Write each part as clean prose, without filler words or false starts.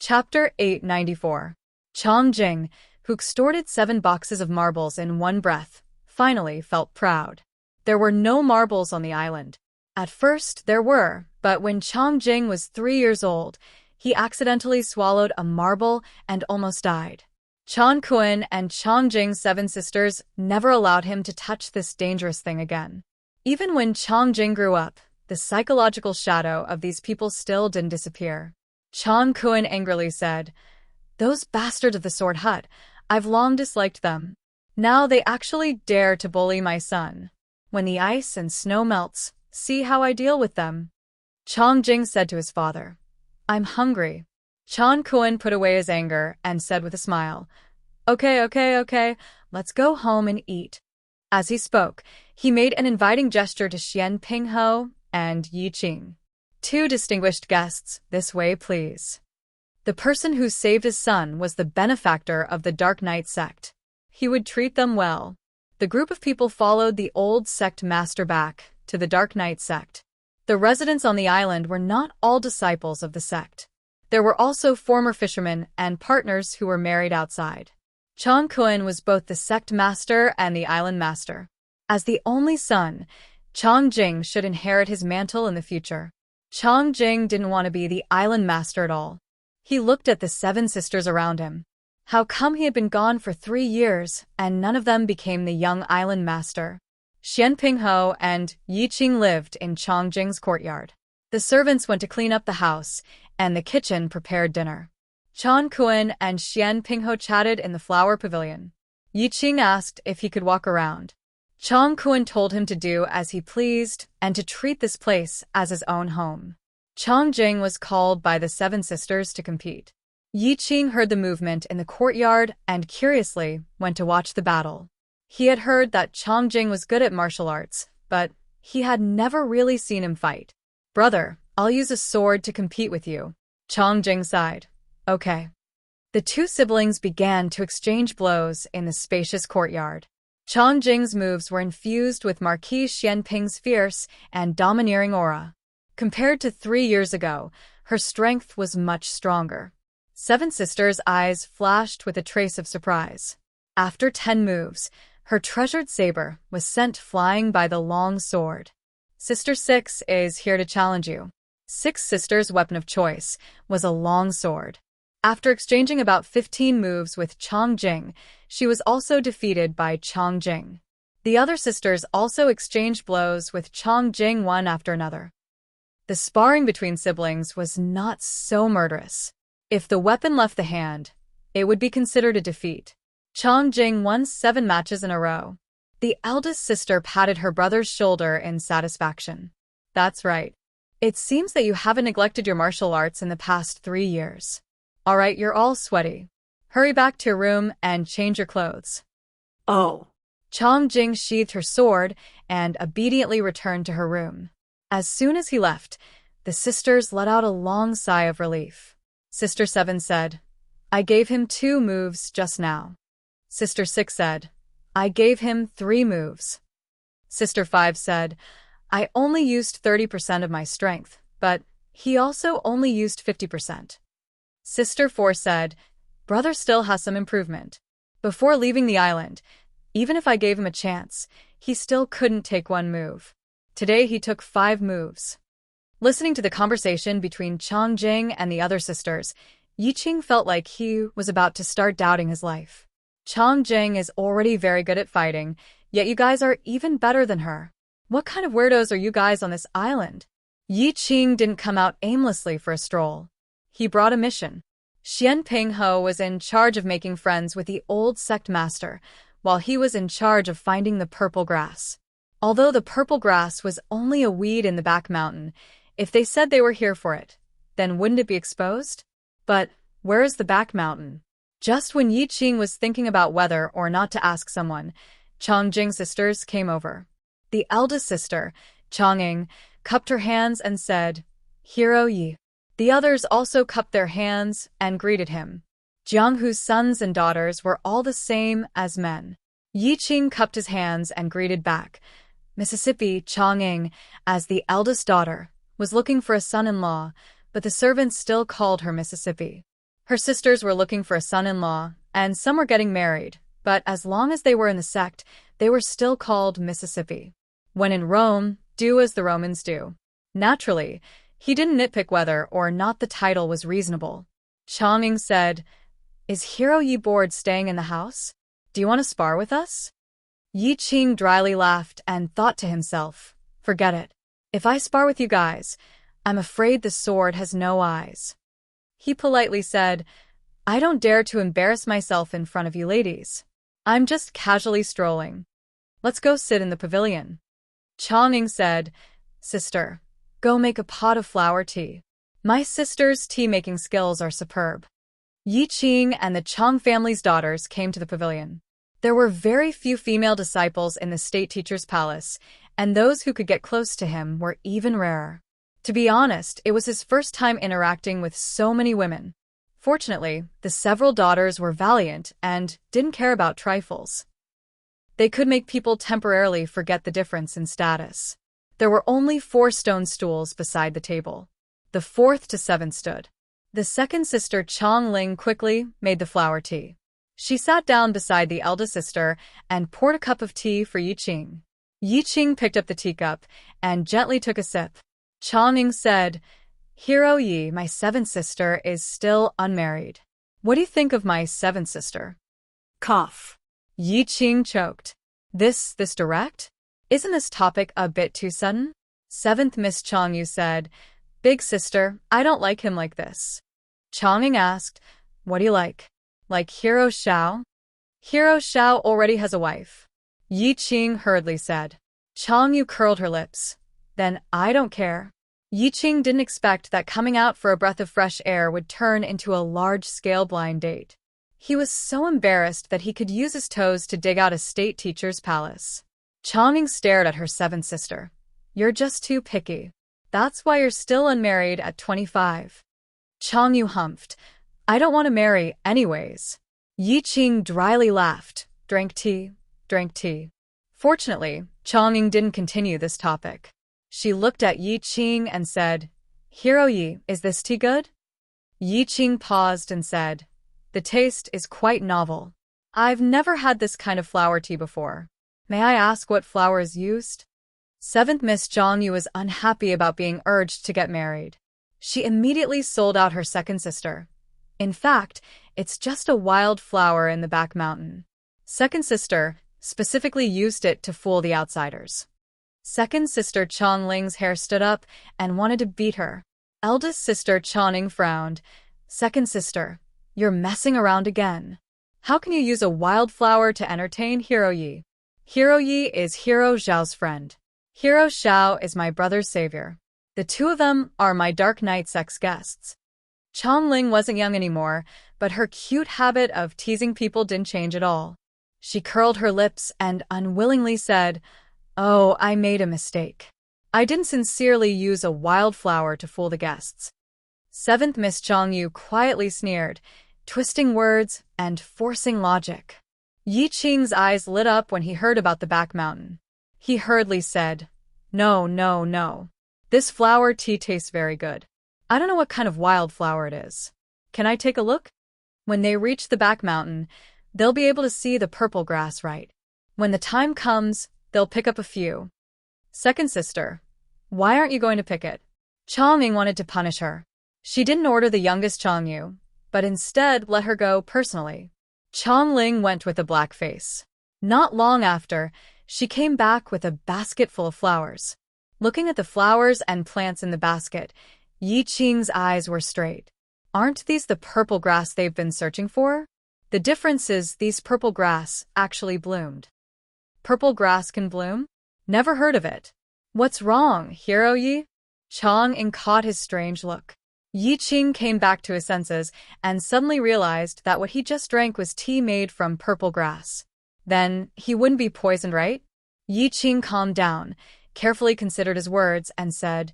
Chapter 894. Chongjing, who extorted 7 boxes of marbles in one breath, finally felt proud. There were no marbles on the island. At first, there were, but when Chongjing was 3 years old, he accidentally swallowed a marble and almost died. Chongquan and Chongjing's 7 sisters never allowed him to touch this dangerous thing again. Even when Chongjing grew up, the psychological shadow of these people still didn't disappear. Chongquan angrily said, "Those bastards of the Sword Hut, I've long disliked them. Now they actually dare to bully my son. When the ice and snow melts, see how I deal with them." Chongjing said to his father, "I'm hungry." Chongquan put away his anger and said with a smile, Okay, let's go home and eat." As he spoke, he made an inviting gesture to Xian Pingho and Yiqing. "2 distinguished guests, this way please." The person who saved his son was the benefactor of the Dark Knight sect. He would treat them well. The group of people followed the old sect master back to the Dark Knight sect. The residents on the island were not all disciples of the sect. There were also former fishermen and partners who were married outside. Chongquan was both the sect master and the island master. As the only son, Chongjing should inherit his mantle in the future. Chongjing didn't want to be the island master at all. He looked at the 7 sisters around him. How come he had been gone for 3 years, and none of them became the young island master? Xian Pingho and Yiqing lived in Chongjing's courtyard. The servants went to clean up the house, and the kitchen prepared dinner. Chongquan and Xian Pingho chatted in the flower pavilion. Yiqing asked if he could walk around. Chongquan told him to do as he pleased and to treat this place as his own home. Chongjing was called by the 7 sisters to compete. Yiqing heard the movement in the courtyard and curiously went to watch the battle. He had heard that Chongjing was good at martial arts, but he had never really seen him fight. "Brother, I'll use a sword to compete with you." Chongjing sighed. "Okay." The 2 siblings began to exchange blows in the spacious courtyard. Chongjing's moves were infused with Marquis Xianping's fierce and domineering aura. Compared to 3 years ago, her strength was much stronger. 7 sisters' eyes flashed with a trace of surprise. After 10 moves, her treasured saber was sent flying by the long sword. Sister 6 is here to challenge you. 6 sisters' weapon of choice was a long sword. After exchanging about 15 moves with Chongjing, she was also defeated by Chongjing. The other sisters also exchanged blows with Chongjing one after another. The sparring between siblings was not so murderous. If the weapon left the hand, it would be considered a defeat. Chongjing won 7 matches in a row. The eldest sister patted her brother's shoulder in satisfaction. "That's right. It seems that you haven't neglected your martial arts in the past 3 years. All right, you're all sweaty. Hurry back to your room and change your clothes." "Oh." Chongjing sheathed her sword and obediently returned to her room. As soon as he left, the sisters let out a long sigh of relief. Sister 7 said, "I gave him 2 moves just now." Sister 6 said, "I gave him 3 moves." Sister 5 said, "I only used 30% of my strength, but he also only used 50%. Sister 4 said, "Brother still has some improvement. Before leaving the island, even if I gave him a chance, he still couldn't take 1 move. Today he took 5 moves." Listening to the conversation between Chongjing and the other sisters, Yiqing felt like he was about to start doubting his life. Chongjing is already very good at fighting, yet you guys are even better than her. What kind of weirdos are you guys on this island? Yiqing didn't come out aimlessly for a stroll. He brought a mission. Xian Pingho was in charge of making friends with the old sect master, while he was in charge of finding the purple grass. Although the purple grass was only a weed in the back mountain, if they said they were here for it, then wouldn't it be exposed? But where is the back mountain? Just when Yiqing was thinking about whether or not to ask someone, Chongjing's sisters came over. The eldest sister, Chonging, cupped her hands and said, "Hero Yi." The others also cupped their hands and greeted him. Jianghu's sons and daughters were all the same as men. Yiqing cupped his hands and greeted back. Mississippi Chonging, as the eldest daughter, was looking for a son-in-law, but the servants still called her Mississippi. Her sisters were looking for a son-in-law, and some were getting married, but as long as they were in the sect, they were still called Mississippi. When in Rome, do as the Romans do. Naturally, he didn't nitpick whether or not the title was reasonable. Chang'ing said, "Is Hero Yi bored staying in the house? Do you want to spar with us?" Yi Qing dryly laughed and thought to himself, "Forget it. If I spar with you guys, I'm afraid the sword has no eyes." He politely said, "I don't dare to embarrass myself in front of you ladies. I'm just casually strolling. Let's go sit in the pavilion." Chang'ing said, "Sister, go make a pot of flower tea. My sister's tea-making skills are superb." Yi Qing and the Chang family's daughters came to the pavilion. There were very few female disciples in the state teacher's palace, and those who could get close to him were even rarer. To be honest, it was his first time interacting with so many women. Fortunately, the several daughters were valiant and didn't care about trifles. They could make people temporarily forget the difference in status. There were only 4 stone stools beside the table. The 4th to 7th stood. The second sister Chang Ling quickly made the flower tea. She sat down beside the eldest sister and poured a cup of tea for Yi Qing. Yi Qing picked up the teacup and gently took a sip. Chang'ing said, "Hero Yi, my 7th sister, is still unmarried. What do you think of my 7th sister?" Cough. Yi Qing choked. This direct? Isn't this topic a bit too sudden? 7th Miss Changyu said, "Big sister, I don't like him like this." Chang'ing asked, "What do you like? Like Hero Xiao?" "Hero Xiao already has a wife," Yi Qing hurriedly said. Changyu curled her lips. "Then I don't care." Yi Qing didn't expect that coming out for a breath of fresh air would turn into a large-scale blind date. He was so embarrassed that he could use his toes to dig out a state teacher's palace. Chang'ing stared at her 7th sister. "You're just too picky. That's why you're still unmarried at 25. Changyu humphed. "I don't want to marry anyways." Yi Qing dryly laughed. Drank tea. Fortunately, Chang'ing didn't continue this topic. She looked at Yi Qing and said, "Hero Yi, is this tea good?" Yi Qing paused and said, "The taste is quite novel. I've never had this kind of flower tea before. May I ask what flower is used?" 7th Miss Changyu was unhappy about being urged to get married. She immediately sold out her second sister. "In fact, it's just a wild flower in the back mountain." Second sister specifically used it to fool the outsiders. Second sister Chang Ling's hair stood up and wanted to beat her. Eldest sister Chang'ing frowned. "Second sister, you're messing around again. How can you use a wildflower to entertain Hero Yi? Hero Yi is Hero Zhao's friend. Hero Xiao is my brother's savior. The 2 of them are my Dark Knight sex guests." Chang Ling wasn't young anymore, but her cute habit of teasing people didn't change at all. She curled her lips and unwillingly said, "Oh, I made a mistake. I didn't sincerely use a wildflower to fool the guests." 7th Miss Changyu quietly sneered, twisting words and forcing logic. Yi Qing's eyes lit up when he heard about the back mountain. He hurriedly said, No. This flower tea tastes very good. I don't know what kind of wildflower it is. Can I take a look?" When they reach the back mountain, they'll be able to see the purple grass right. When the time comes, they'll pick up a few. Second sister, why aren't you going to pick it? Chang'ing wanted to punish her. She didn't order the youngest Changyu, but instead let her go personally. Chang Ling went with a black face. Not long after, she came back with a basket full of flowers. Looking at the flowers and plants in the basket, Yi Qing's eyes were straight. Aren't these the purple grass they've been searching for? The difference is these purple grass actually bloomed. Purple grass can bloom? Never heard of it. What's wrong, Hero Yi? Chang'ing caught his strange look. Yi Qing came back to his senses and suddenly realized that what he just drank was tea made from purple grass. Then he wouldn't be poisoned, right? Yi Qing calmed down, carefully considered his words, and said,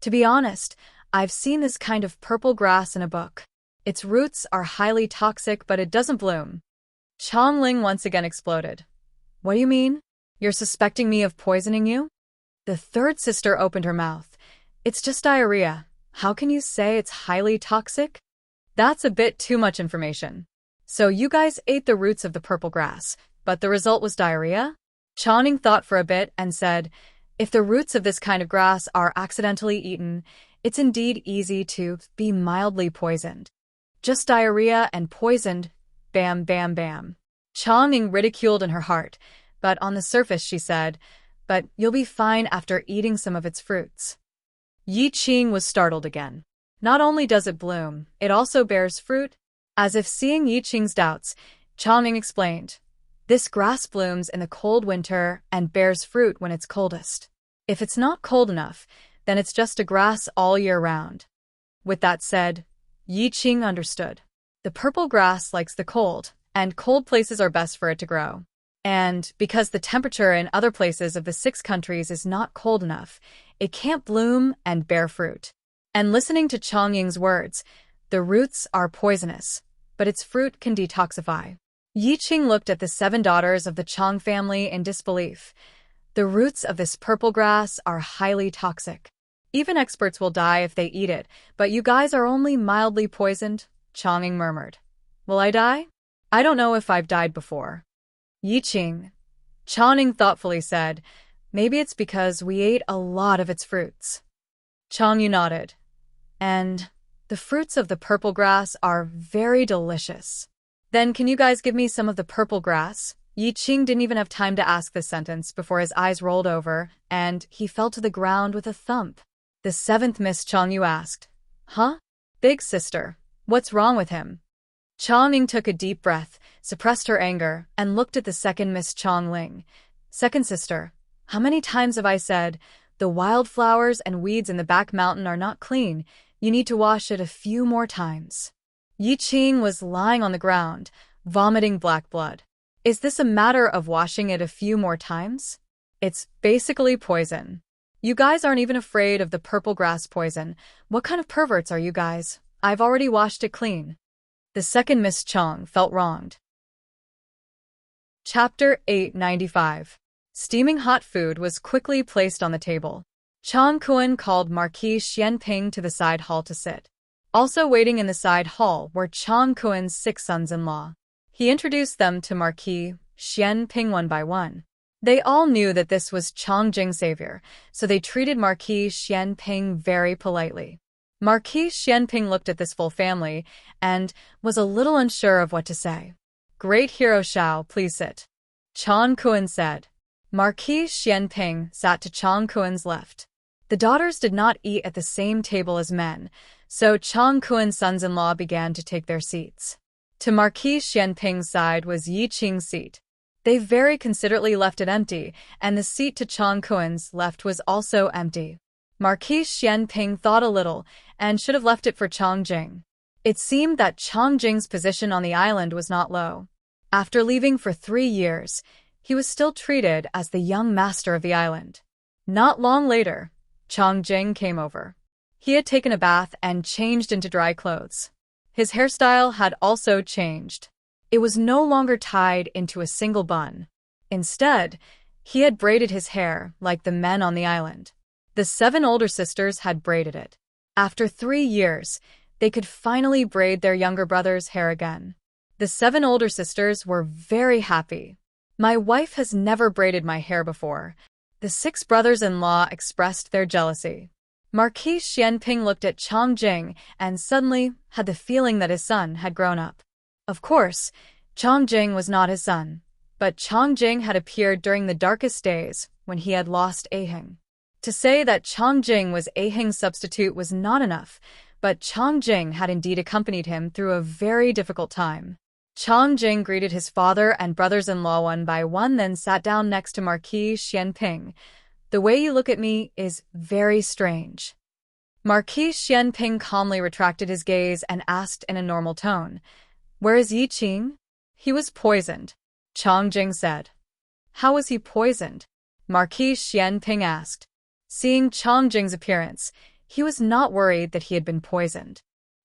"To be honest, I've seen this kind of purple grass in a book. Its roots are highly toxic, but it doesn't bloom." Chang Ling once again exploded. "What do you mean? You're suspecting me of poisoning you?" The third sister opened her mouth. "It's just diarrhea. How can you say it's highly toxic?" That's a bit too much information. So you guys ate the roots of the purple grass, but the result was diarrhea? Channing thought for a bit and said, if the roots of this kind of grass are accidentally eaten, it's indeed easy to be mildly poisoned. Just diarrhea and poisoned, bam bam bam. Channing ridiculed in her heart, but on the surface she said, but you'll be fine after eating some of its fruits. Yi Qing was startled again. Not only does it bloom, it also bears fruit. As if seeing Yi Qing's doubts, Channing explained, this grass blooms in the cold winter and bears fruit when it's coldest. If it's not cold enough, then it's just a grass all year round. With that said, Yi Qing understood. The purple grass likes the cold, and cold places are best for it to grow. And because the temperature in other places of the 6 countries is not cold enough, it can't bloom and bear fruit. And listening to Changying's words, the roots are poisonous, but its fruit can detoxify. Yi Qing looked at the 7 daughters of the Chang family in disbelief. The roots of this purple grass are highly toxic. Even experts will die if they eat it, but you guys are only mildly poisoned, Changying murmured. Will I die? I don't know if I've died before. Yi Qing, Changying thoughtfully said, maybe it's because we ate a lot of its fruits. Changying nodded. And the fruits of the purple grass are very delicious. Then can you guys give me some of the purple grass? Yi Qing didn't even have time to ask this sentence before his eyes rolled over, and he fell to the ground with a thump. The 7th Miss Changyu asked, huh? Big sister, what's wrong with him? Changying took a deep breath, suppressed her anger, and looked at the 2nd Miss Changling. Second sister, how many times have I said, the wildflowers and weeds in the back mountain are not clean, you need to wash it a few more times. Yi Qing was lying on the ground, vomiting black blood. Is this a matter of washing it a few more times? It's basically poison. You guys aren't even afraid of the purple grass poison. What kind of perverts are you guys? I've already washed it clean. The 2nd Miss Chang felt wronged. Chapter 895. Steaming hot food was quickly placed on the table. Chang Kuan called Marquis Xianping to the side hall to sit. Also waiting in the side hall were Chang Kuan's 6 sons-in-law. He introduced them to Marquis Xianping one by one. They all knew that this was Changjing's savior, so they treated Marquis Xianping very politely. Marquis Xianping looked at this full family and was a little unsure of what to say. Great hero Xiao, please sit. Chang Kuan said. Marquis Xianping sat to Chang Kuan's left. The daughters did not eat at the same table as men, so Chang Kuan's sons-in-law began to take their seats. To Marquis Xianping's side was Yi Qing's seat. They very considerately left it empty, and the seat to Chang Kuan's left was also empty. Marquis Xianping thought a little, and should have left it for Changjing. It seemed that Changjing's position on the island was not low. After leaving for 3 years, he was still treated as the young master of the island. Not long later, Changjing came over. He had taken a bath and changed into dry clothes. His hairstyle had also changed. It was no longer tied into a single bun. Instead, he had braided his hair like the men on the island. The 7 older sisters had braided it. After 3 years, they could finally braid their younger brother's hair again. The 7 older sisters were very happy. My wife has never braided my hair before. The 6 brothers-in-law expressed their jealousy. Marquis Xianping looked at Changjing and suddenly had the feeling that his son had grown up. Of course, Changjing was not his son, but Changjing had appeared during the darkest days when he had lost Aheng. To say that Changjing was Aheng's substitute was not enough, but Changjing had indeed accompanied him through a very difficult time. Changjing greeted his father and brothers-in-law one by one, then sat down next to Marquis Xianping. The way you look at me is very strange. Marquis Xianping calmly retracted his gaze and asked in a normal tone, where is Yi Qing? He was poisoned, Changjing said. How was he poisoned? Marquis Xianping asked. Seeing Changjing's appearance, he was not worried that he had been poisoned.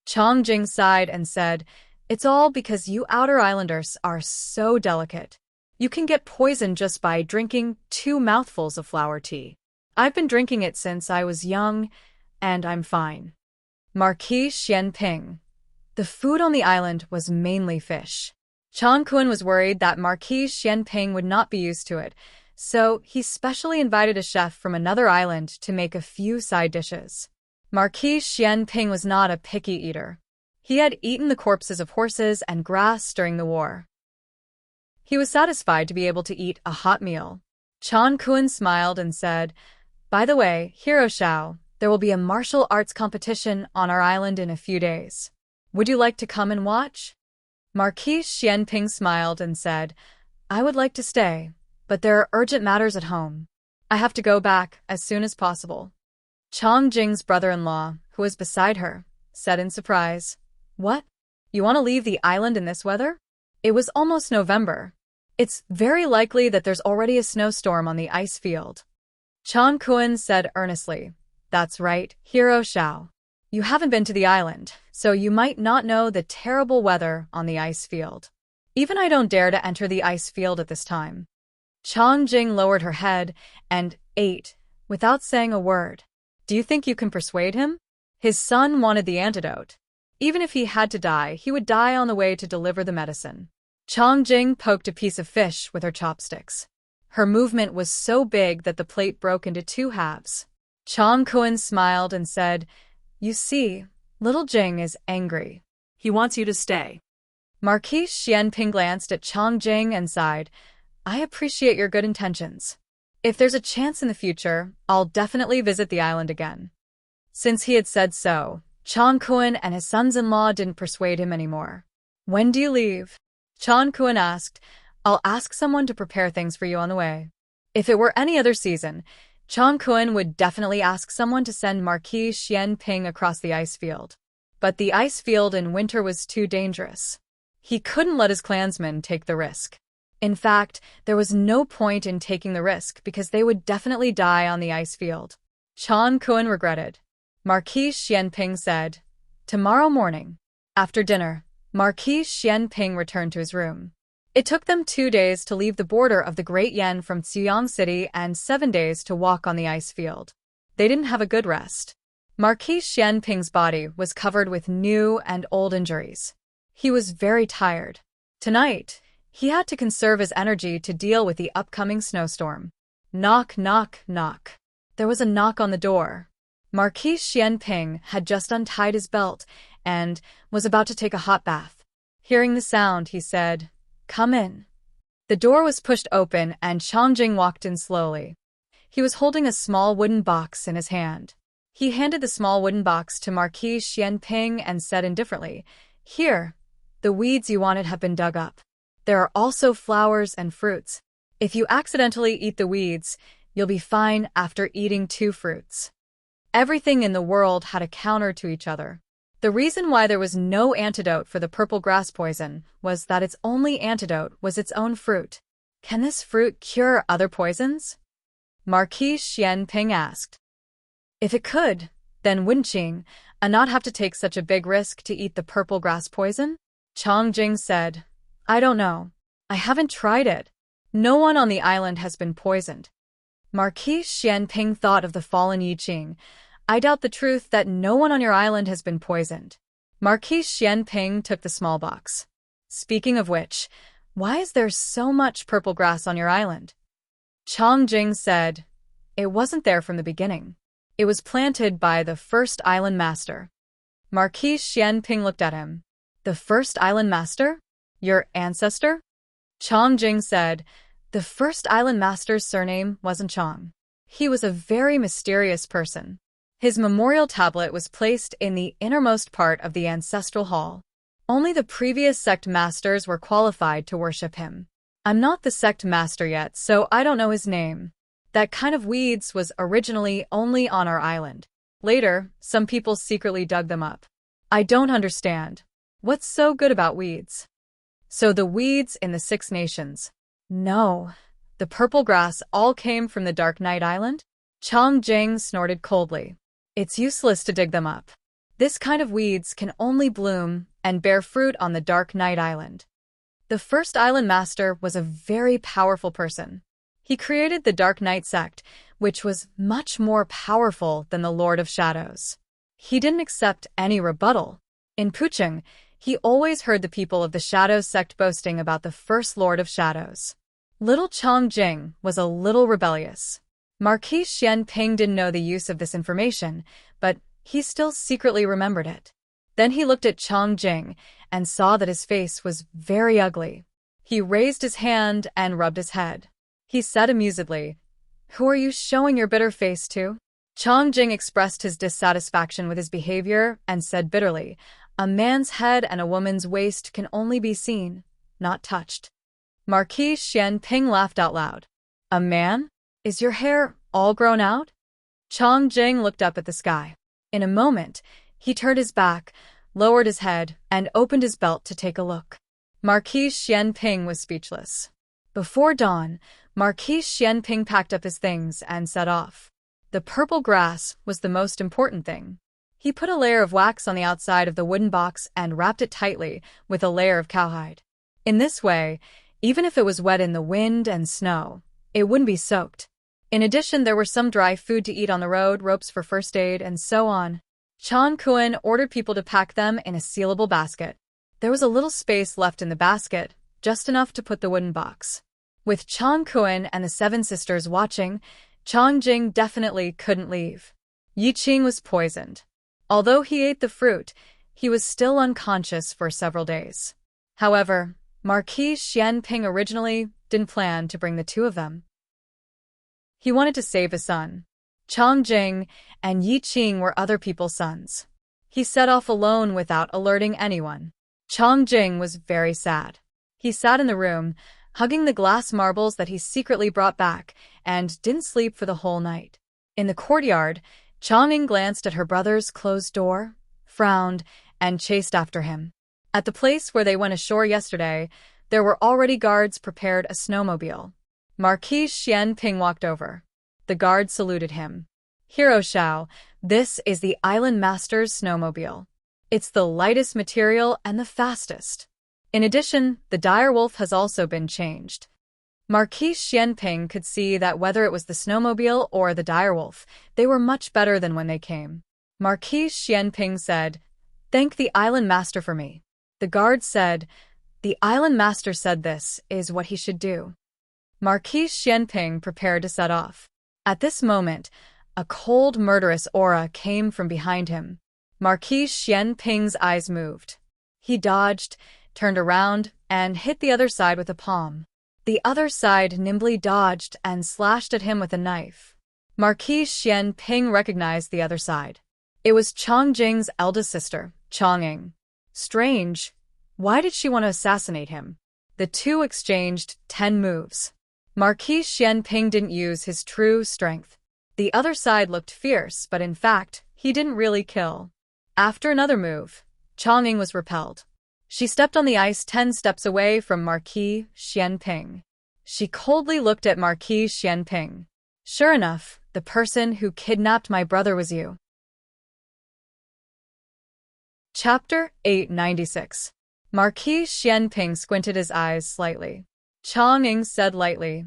Changjing sighed and said, it's all because you Outer Islanders are so delicate. You can get poisoned just by drinking 2 mouthfuls of flower tea. I've been drinking it since I was young, and I'm fine. Marquis Xianping. The food on the island was mainly fish. Chang Kun was worried that Marquis Xianping would not be used to it, so he specially invited a chef from another island to make a few side dishes. Marquis Xianping was not a picky eater. He had eaten the corpses of horses and grass during the war. He was satisfied to be able to eat a hot meal. Chang Kun smiled and said, "By the way, Hero Xiao, there will be a martial arts competition on our island in a few days. Would you like to come and watch?" Marquis Xianping smiled and said, "I would like to stay, but there are urgent matters at home. I have to go back as soon as possible." Chang Jing's brother-in-law, who was beside her, said in surprise, "What? You want to leave the island in this weather?" It was almost November. It's very likely that there's already a snowstorm on the ice field. Chang Kun said earnestly, "That's right, Hero Xiao. You haven't been to the island, so you might not know the terrible weather on the ice field. Even I don't dare to enter the ice field at this time." Chang Jing lowered her head and ate, without saying a word. Do you think you can persuade him? His son wanted the antidote. Even if he had to die, he would die on the way to deliver the medicine. Chang Jing poked a piece of fish with her chopsticks. Her movement was so big that the plate broke into two halves. Chang Kun smiled and said, "You see, little Jing is angry. He wants you to stay." Marquis Xianping glanced at Chang Jing and sighed, "I appreciate your good intentions. If there's a chance in the future, I'll definitely visit the island again." Since he had said so, Chang Kun and his sons-in-law didn't persuade him anymore. "When do you leave?" Chang Kun asked. "I'll ask someone to prepare things for you on the way." If it were any other season, Chang Kun would definitely ask someone to send Marquis Xianping across the ice field. But the ice field in winter was too dangerous. He couldn't let his clansmen take the risk. In fact, there was no point in taking the risk because they would definitely die on the ice field. Chang Kun regretted. Marquis Xianping said, "Tomorrow morning." After dinner, Marquis Xianping returned to his room. It took them 2 days to leave the border of the Great Yan from Xiyang City and 7 days to walk on the ice field. They didn't have a good rest. Marquis Xianping's body was covered with new and old injuries. He was very tired. Tonight, he had to conserve his energy to deal with the upcoming snowstorm. Knock, knock, knock. There was a knock on the door. Marquis Xianping had just untied his belt and was about to take a hot bath. Hearing the sound, he said, "Come in." The door was pushed open and Chang Jing walked in slowly. He was holding a small wooden box in his hand. He handed the small wooden box to Marquis Xianping and said indifferently, "Here, the weeds you wanted have been dug up. There are also flowers and fruits. If you accidentally eat the weeds, you'll be fine after eating 2 fruits." Everything in the world had a counter to each other. The reason why there was no antidote for the purple grass poison was that its only antidote was its own fruit. Can this fruit cure other poisons? Marquis Xianping asked. If it could, then wouldn't Qing not have to take such a big risk to eat the purple grass poison? Chang Jing said, "I don't know. I haven't tried it. No one on the island has been poisoned." Marquis Xianping thought of the fallen Yi Qing. "I doubt the truth that no one on your island has been poisoned." Marquis Xianping took the small box. "Speaking of which, why is there so much purple grass on your island?" Chang Jing said, "It wasn't there from the beginning. It was planted by the first island master." Marquis Xianping looked at him. "The first island master? Your ancestor?" Chang Jing said, "The first island master's surname wasn't Chang. He was a very mysterious person. His memorial tablet was placed in the innermost part of the ancestral hall. Only the previous sect masters were qualified to worship him. I'm not the sect master yet, so I don't know his name. That kind of weeds was originally only on our island. Later, some people secretly dug them up. I don't understand. What's so good about weeds?" "So the weeds in the 6 nations?" "No. The purple grass all came from the Dark Night Island?" Chang Jing snorted coldly. "It's useless to dig them up. This kind of weeds can only bloom and bear fruit on the Dark Night Island." The first island master was a very powerful person. He created the Dark Night sect, which was much more powerful than the Lord of Shadows. He didn't accept any rebuttal. In Pucheng, He always heard the people of the Shadows sect boasting about the First Lord of Shadows. Little Chongjing was a little rebellious. Marquis Xianping didn't know the use of this information, but he still secretly remembered it. Then he looked at Chongjing and saw that his face was very ugly. He raised his hand and rubbed his head. He said amusedly, "Who are you showing your bitter face to?" Chongjing expressed his dissatisfaction with his behavior and said bitterly, "A man's head and a woman's waist can only be seen, not touched." Marquis Xianping laughed out loud. "A man? Is your hair all grown out?" Chongjing looked up at the sky. In a moment, he turned his back, lowered his head, and opened his belt to take a look. Marquis Xianping was speechless. Before dawn, Marquis Xianping packed up his things and set off. The purple grass was the most important thing. He put a layer of wax on the outside of the wooden box and wrapped it tightly with a layer of cowhide. In this way, even if it was wet in the wind and snow, it wouldn't be soaked. In addition, there were some dry food to eat on the road, ropes for first aid, and so on. Chan Kun ordered people to pack them in a sealable basket. There was a little space left in the basket, just enough to put the wooden box. With Chan Kun and the 7 sisters watching, Chongjing definitely couldn't leave. Yiqing was poisoned. Although he ate the fruit, he was still unconscious for several days. However, Marquis Xianping originally didn't plan to bring the 2 of them. He wanted to save his son. Chongjing and Yiqing were other people's sons. He set off alone without alerting anyone. Chongjing was very sad. He sat in the room, hugging the glass marbles that he secretly brought back, and didn't sleep for the whole night. In the courtyard, Chongqing glanced at her brother's closed door, frowned, and chased after him. At the place where they went ashore yesterday, there were already guards prepared a snowmobile. Marquis Xianping walked over. The guard saluted him. "Hero Xiao, this is the Island Master's snowmobile. It's the lightest material and the fastest. In addition, the direwolf has also been changed." Marquis Xianping could see that whether it was the snowmobile or the direwolf, they were much better than when they came. Marquis Xianping said, "Thank the Island Master for me." The guard said, "The Island Master said this is what he should do." Marquis Xianping prepared to set off. At this moment, a cold, murderous aura came from behind him. Marquis Xianping's eyes moved. He dodged, turned around, and hit the other side with a palm. The other side nimbly dodged and slashed at him with a knife. Marquis Xianping recognized the other side. It was Chongjing's eldest sister, Chongqing. Strange. Why did she want to assassinate him? The 2 exchanged 10 moves. Marquis Xianping didn't use his true strength. The other side looked fierce, but in fact, he didn't really kill. After another move, Chongqing was repelled. She stepped on the ice 10 steps away from Marquis Xianping. She coldly looked at Marquis Xianping. "Sure enough, the person who kidnapped my brother was you." Chapter 896. Marquis Xianping squinted his eyes slightly. Chongqing said lightly,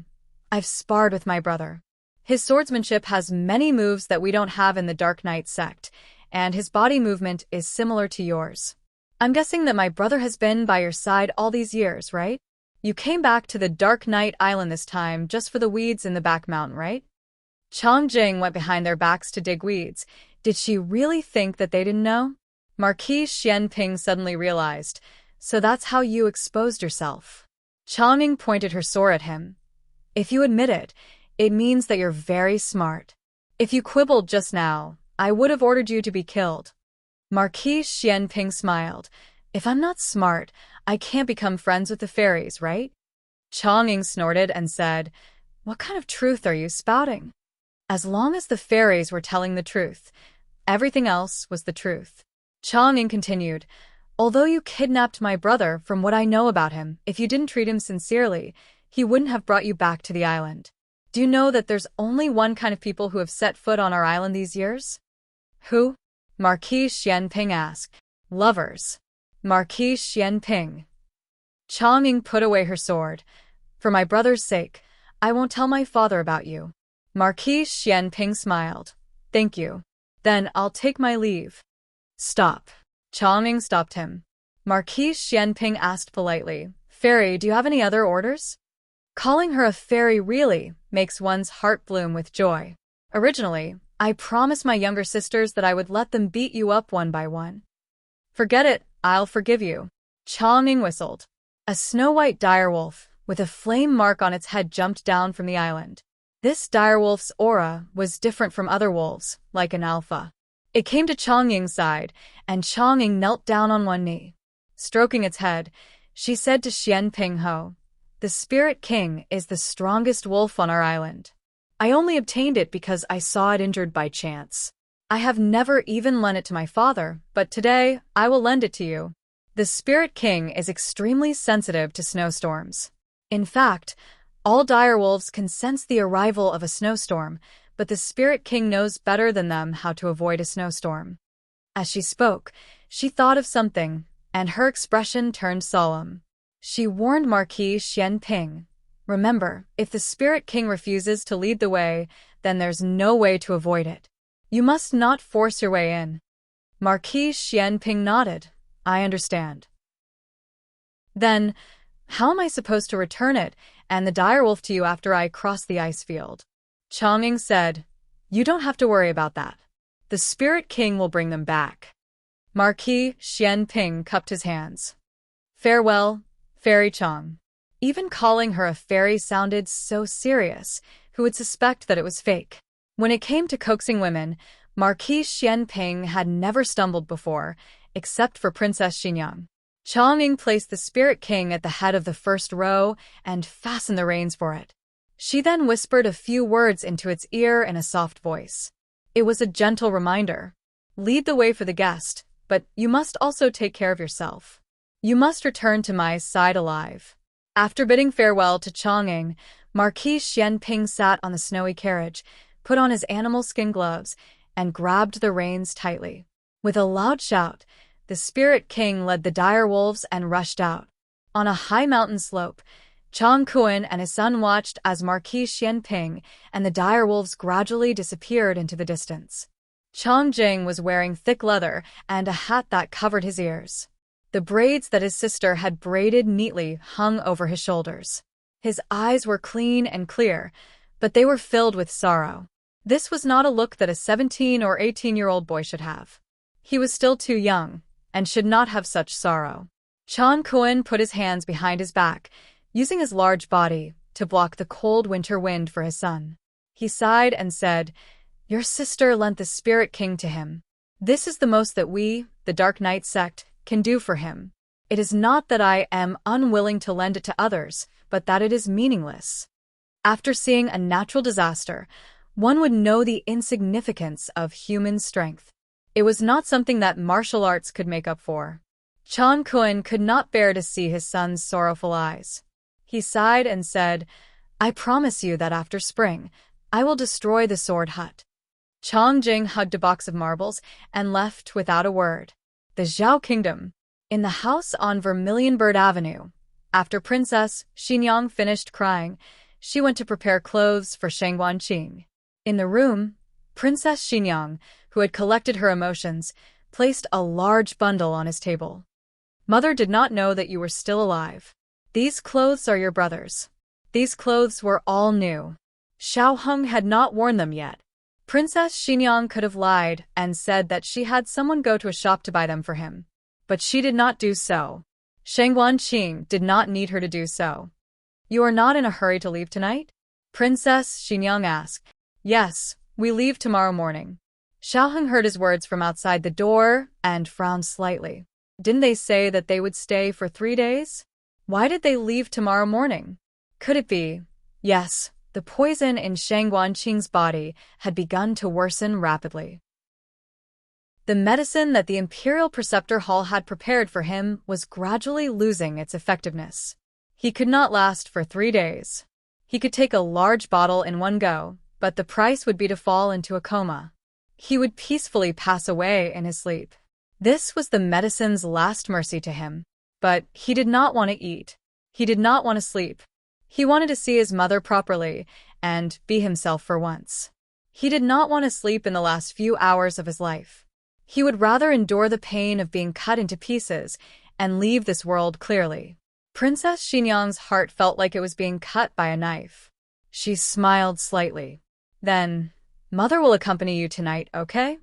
"I've sparred with my brother. His swordsmanship has many moves that we don't have in the Dark Knight sect, and his body movement is similar to yours. I'm guessing that my brother has been by your side all these years, right? You came back to the Dark Knight Island this time just for the weeds in the back mountain, right?" Chongjing went behind their backs to dig weeds. Did she really think that they didn't know? Marquis Xianping suddenly realized, "So that's how you exposed yourself." Chongqing pointed her sword at him. "If you admit it, it means that you're very smart. If you quibbled just now, I would have ordered you to be killed." Marquis Xianping smiled. "If I'm not smart, I can't become friends with the fairies, right?" Chongqing snorted and said, "What kind of truth are you spouting?" As long as the fairies were telling the truth, everything else was the truth. Chongqing continued, "Although you kidnapped my brother, from what I know about him, if you didn't treat him sincerely, he wouldn't have brought you back to the island. Do you know that there's only one kind of people who have set foot on our island these years?" "Who?" Marquis Xianping asked. "Lovers." Marquis Xianping. Chongqing put away her sword. "For my brother's sake, I won't tell my father about you." Marquis Xianping smiled. "Thank you. Then I'll take my leave." "Stop." Chongqing stopped him. Marquise Xianping asked politely. Fairy, do you have any other orders? Calling her a fairy really makes one's heart bloom with joy. Originally, I promised my younger sisters that I would let them beat you up one by one. Forget it, I'll forgive you. Changing whistled. A snow-white direwolf, with a flame mark on its head, jumped down from the island. This direwolf's aura was different from other wolves, like an alpha. It came to Changying's side, and Changying knelt down on one knee. Stroking its head, she said to Xianping Ho, "The Spirit King is the strongest wolf on our island. I only obtained it because I saw it injured by chance. I have never even lent it to my father, but today I will lend it to you. The Spirit King is extremely sensitive to snowstorms. In fact, all direwolves can sense the arrival of a snowstorm, but the Spirit King knows better than them how to avoid a snowstorm." As she spoke, she thought of something, and her expression turned solemn. She warned Marquis Xianping, "Remember, if the Spirit King refuses to lead the way, then there's no way to avoid it. You must not force your way in." Marquis Xianping nodded. "I understand." "Then, how am I supposed to return it and the direwolf to you after I cross the ice field?" Changying said, "You don't have to worry about that. The Spirit King will bring them back." Marquis Xianping cupped his hands. "Farewell, Fairy Chang." Even calling her a fairy sounded so serious, who would suspect that it was fake? When it came to coaxing women, Marquis Xianping had never stumbled before, except for Princess Xinyang. Changying placed the Spirit King at the head of the first row and fastened the reins for it. She then whispered a few words into its ear in a soft voice. It was a gentle reminder. "Lead the way for the guest, but you must also take care of yourself. You must return to my side alive." After bidding farewell to Changying, Marquis Xianping sat on the snowy carriage, put on his animal skin gloves, and grabbed the reins tightly. With a loud shout, the Spirit King led the dire wolves and rushed out. On a high mountain slope, Chang Kuan and his son watched as Marquis Xianping and the dire wolves gradually disappeared into the distance. Changjing was wearing thick leather and a hat that covered his ears. The braids that his sister had braided neatly hung over his shoulders. His eyes were clean and clear, but they were filled with sorrow. This was not a look that a 17 or 18-year-old boy should have. He was still too young, and should not have such sorrow. Chang Kuan put his hands behind his back, using his large body to block the cold winter wind for his son. He sighed and said, "Your sister lent the Spirit King to him. This is the most that we, the Dark Knight sect, can do for him. It is not that I am unwilling to lend it to others, but that it is meaningless." After seeing a natural disaster, one would know the insignificance of human strength. It was not something that martial arts could make up for. Chang Kuan could not bear to see his son's sorrowful eyes. He sighed and said, "I promise you that after spring, I will destroy the sword hut." Changjing hugged a box of marbles and left without a word. The Zhao Kingdom. In the house on Vermilionbird Avenue, after Princess Xinyang finished crying, she went to prepare clothes for Shang Wanqing. In the room, Princess Xinyang, who had collected her emotions, placed a large bundle on his table. "Mother did not know that you were still alive. These clothes are your brother's." These clothes were all new. Xiao Heng had not worn them yet. Princess Xinyang could have lied and said that she had someone go to a shop to buy them for him. But she did not do so. Shang Wanqing did not need her to do so. "You are not in a hurry to leave tonight?" Princess Xinyang asked. "Yes, we leave tomorrow morning." Xiao Heng heard his words from outside the door and frowned slightly. Didn't they say that they would stay for 3 days? Why did they leave tomorrow morning? Could it be? Yes, the poison in Shang Wanqing's body had begun to worsen rapidly. The medicine that the Imperial Preceptor Hall had prepared for him was gradually losing its effectiveness. He could not last for 3 days. He could take a large bottle in one go, but the price would be to fall into a coma. He would peacefully pass away in his sleep. This was the medicine's last mercy to him. But he did not want to eat. He did not want to sleep. He wanted to see his mother properly and be himself for once. He did not want to sleep in the last few hours of his life. He would rather endure the pain of being cut into pieces and leave this world clearly. Princess Xinyang's heart felt like it was being cut by a knife. She smiled slightly. Then, Mother will accompany you tonight, okay?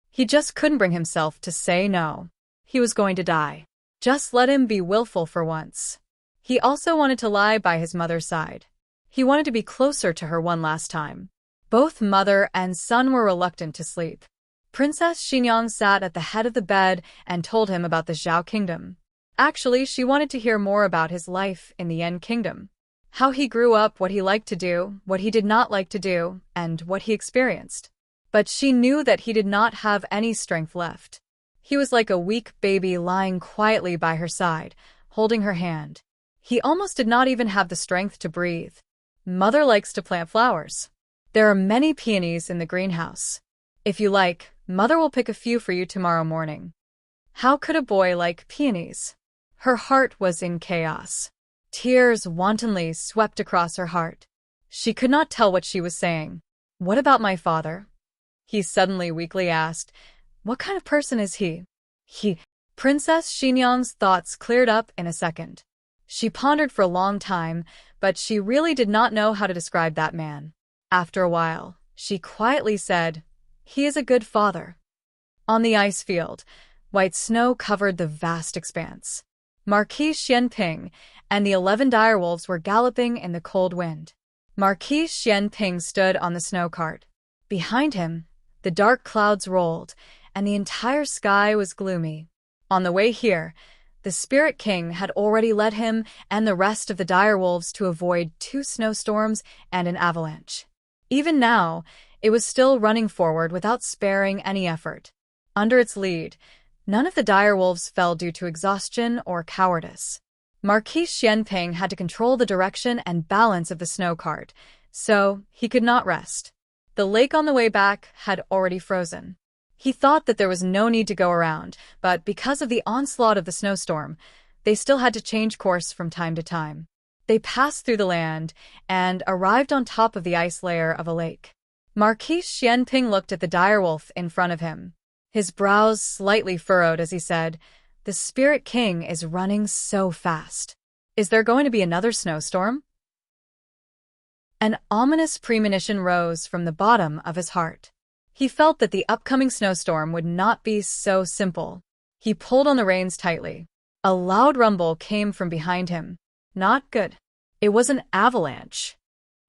He just couldn't bring himself to say no. He was going to die. Just let him be willful for once. He also wanted to lie by his mother's side. He wanted to be closer to her one last time. Both mother and son were reluctant to sleep. Princess Xinyang sat at the head of the bed and told him about the Zhao kingdom. Actually, she wanted to hear more about his life in the Yen kingdom. How he grew up, what he liked to do, what he did not like to do, and what he experienced. But she knew that he did not have any strength left. He was like a weak baby lying quietly by her side, holding her hand. He almost did not even have the strength to breathe. Mother likes to plant flowers. There are many peonies in the greenhouse. If you like, Mother will pick a few for you tomorrow morning. How could a boy like peonies? Her heart was in chaos. Tears wantonly swept across her heart. She could not tell what she was saying. What about my father? He suddenly weakly asked. What kind of person is he? Princess Xinyang's thoughts cleared up in a second. She pondered for a long time, but she really did not know how to describe that man. After a while, she quietly said, he is a good father. On the ice field, white snow covered the vast expanse. Marquis Xianping and the 11 direwolves were galloping in the cold wind. Marquis Xianping stood on the snow cart. Behind him, the dark clouds rolled, and the entire sky was gloomy. On the way here, the Spirit King had already led him and the rest of the direwolves to avoid 2 snowstorms and an avalanche. Even now, it was still running forward without sparing any effort. Under its lead, none of the direwolves fell due to exhaustion or cowardice. Marquis Xianping had to control the direction and balance of the snow cart, so he could not rest. The lake on the way back had already frozen. He thought that there was no need to go around, but because of the onslaught of the snowstorm, they still had to change course from time to time. They passed through the land and arrived on top of the ice layer of a lake. Marquis Xianping looked at the direwolf in front of him. His brows slightly furrowed as he said, the Spirit King is running so fast. Is there going to be another snowstorm? An ominous premonition rose from the bottom of his heart. He felt that the upcoming snowstorm would not be so simple. He pulled on the reins tightly. A loud rumble came from behind him. Not good. It was an avalanche.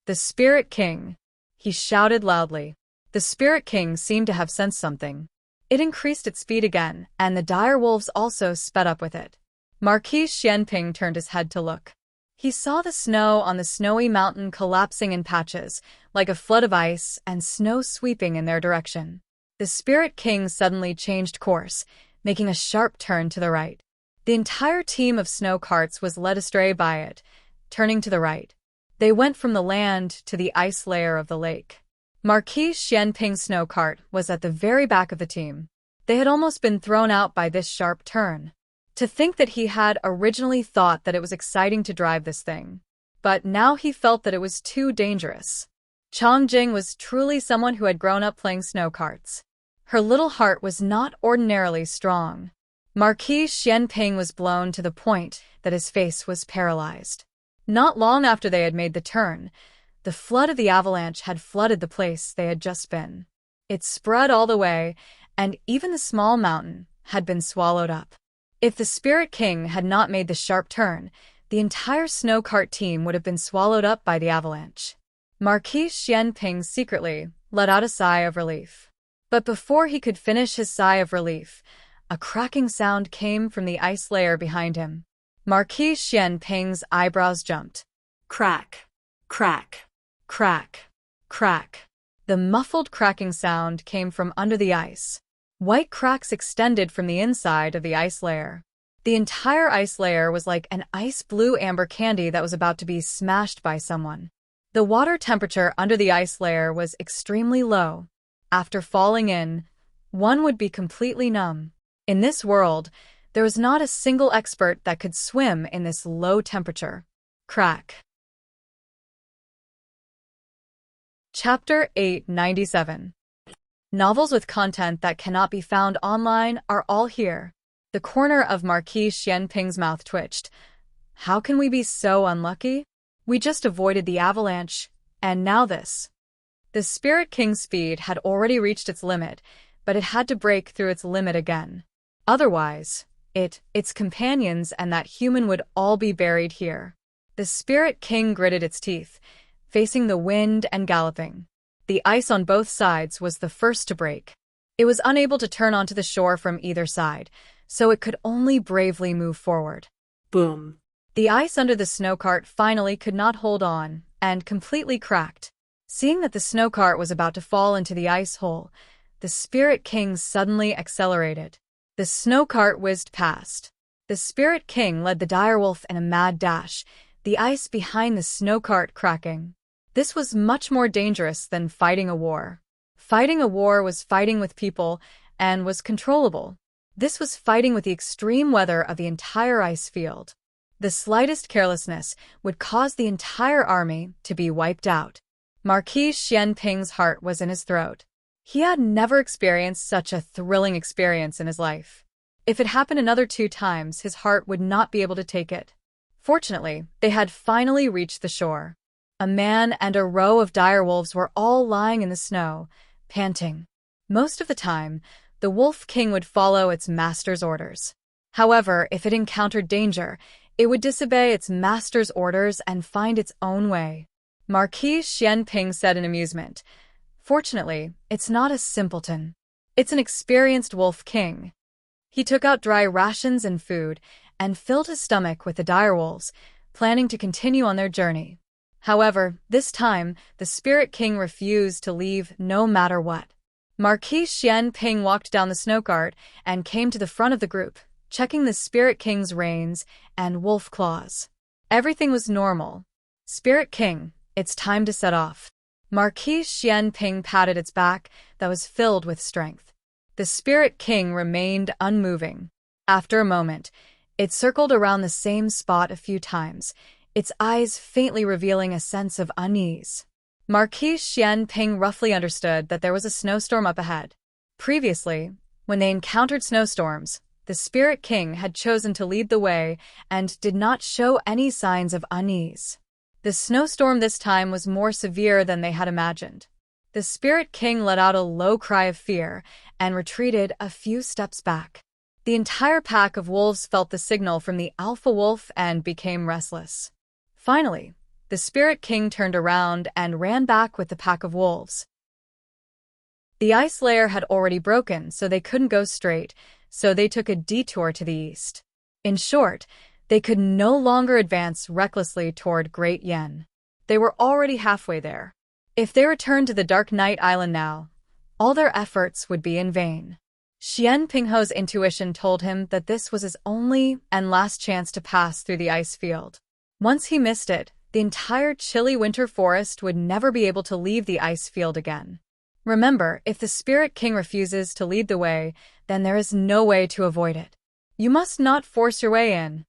The Spirit King. He shouted loudly. The Spirit King seemed to have sensed something. It increased its speed again, and the direwolves also sped up with it. Marquis Xianping turned his head to look. He saw the snow on the snowy mountain collapsing in patches, like a flood of ice and snow sweeping in their direction. The Spirit King suddenly changed course, making a sharp turn to the right. The entire team of snow carts was led astray by it, turning to the right. They went from the land to the ice layer of the lake. Marquis Xianping's snow cart was at the very back of the team. They had almost been thrown out by this sharp turn. To think that he had originally thought that it was exciting to drive this thing. But now he felt that it was too dangerous. Changjing was truly someone who had grown up playing snow carts. Her little heart was not ordinarily strong. Marquis Xianping was blown to the point that his face was paralyzed. Not long after they had made the turn, the flood of the avalanche had flooded the place they had just been. It spread all the way, and even the small mountain had been swallowed up. If the Spirit King had not made the sharp turn, the entire snow cart team would have been swallowed up by the avalanche. Marquis Xianping secretly let out a sigh of relief. But before he could finish his sigh of relief, a cracking sound came from the ice layer behind him. Marquis Xianping's eyebrows jumped. Crack, crack, crack, crack. The muffled cracking sound came from under the ice. White cracks extended from the inside of the ice layer. The entire ice layer was like an ice blue amber candy that was about to be smashed by someone. The water temperature under the ice layer was extremely low. After falling in, one would be completely numb. In this world, there was not a single expert that could swim in this low temperature. Crack. Chapter 897. Novels with content that cannot be found online are all here. The corner of Marquis Xianping's mouth twitched. How can we be so unlucky? We just avoided the avalanche, and now this. The Spirit King's speed had already reached its limit, but it had to break through its limit again. Otherwise, its companions and that human would all be buried here. The Spirit King gritted its teeth, facing the wind and galloping. The ice on both sides was the first to break. It was unable to turn onto the shore from either side, so it could only bravely move forward. Boom. The ice under the snowcart finally could not hold on, and completely cracked. Seeing that the snowcart was about to fall into the ice hole, the Spirit King suddenly accelerated. The snowcart whizzed past. The Spirit King led the direwolf in a mad dash, the ice behind the snowcart cracking. This was much more dangerous than fighting a war. Fighting a war was fighting with people and was controllable. This was fighting with the extreme weather of the entire ice field. The slightest carelessness would cause the entire army to be wiped out. Marquis Xianping's heart was in his throat. He had never experienced such a thrilling experience in his life. If it happened another 2 times, his heart would not be able to take it. Fortunately, they had finally reached the shore. A man and a row of direwolves were all lying in the snow, panting. Most of the time, the Wolf King would follow its master's orders. However, if it encountered danger, it would disobey its master's orders and find its own way. Marquis Xianping said in amusement, "Fortunately, it's not a simpleton. It's an experienced Wolf King." He took out dry rations and food and filled his stomach with the direwolves, planning to continue on their journey. However, this time, the Spirit King refused to leave no matter what. Marquis Xianping walked down the snowcart and came to the front of the group, checking the Spirit King's reins and wolf claws. Everything was normal. "Spirit King, it's time to set off." Marquis Xianping patted its back that was filled with strength. The Spirit King remained unmoving. After a moment, it circled around the same spot a few times, its eyes faintly revealing a sense of unease. Marquis Xianping roughly understood that there was a snowstorm up ahead. Previously, when they encountered snowstorms, the Spirit King had chosen to lead the way and did not show any signs of unease. The snowstorm this time was more severe than they had imagined. The Spirit King let out a low cry of fear and retreated a few steps back. The entire pack of wolves felt the signal from the alpha wolf and became restless. Finally, the Spirit King turned around and ran back with the pack of wolves. The ice layer had already broken, so they couldn't go straight, so they took a detour to the east. In short, they could no longer advance recklessly toward Great Yen. They were already halfway there. If they returned to the Dark Night Island now, all their efforts would be in vain. Xian Pingho's intuition told him that this was his only and last chance to pass through the ice field. Once he missed it, the entire chilly winter forest would never be able to leave the ice field again. Remember, if the Spirit King refuses to lead the way, then there is no way to avoid it. You must not force your way in.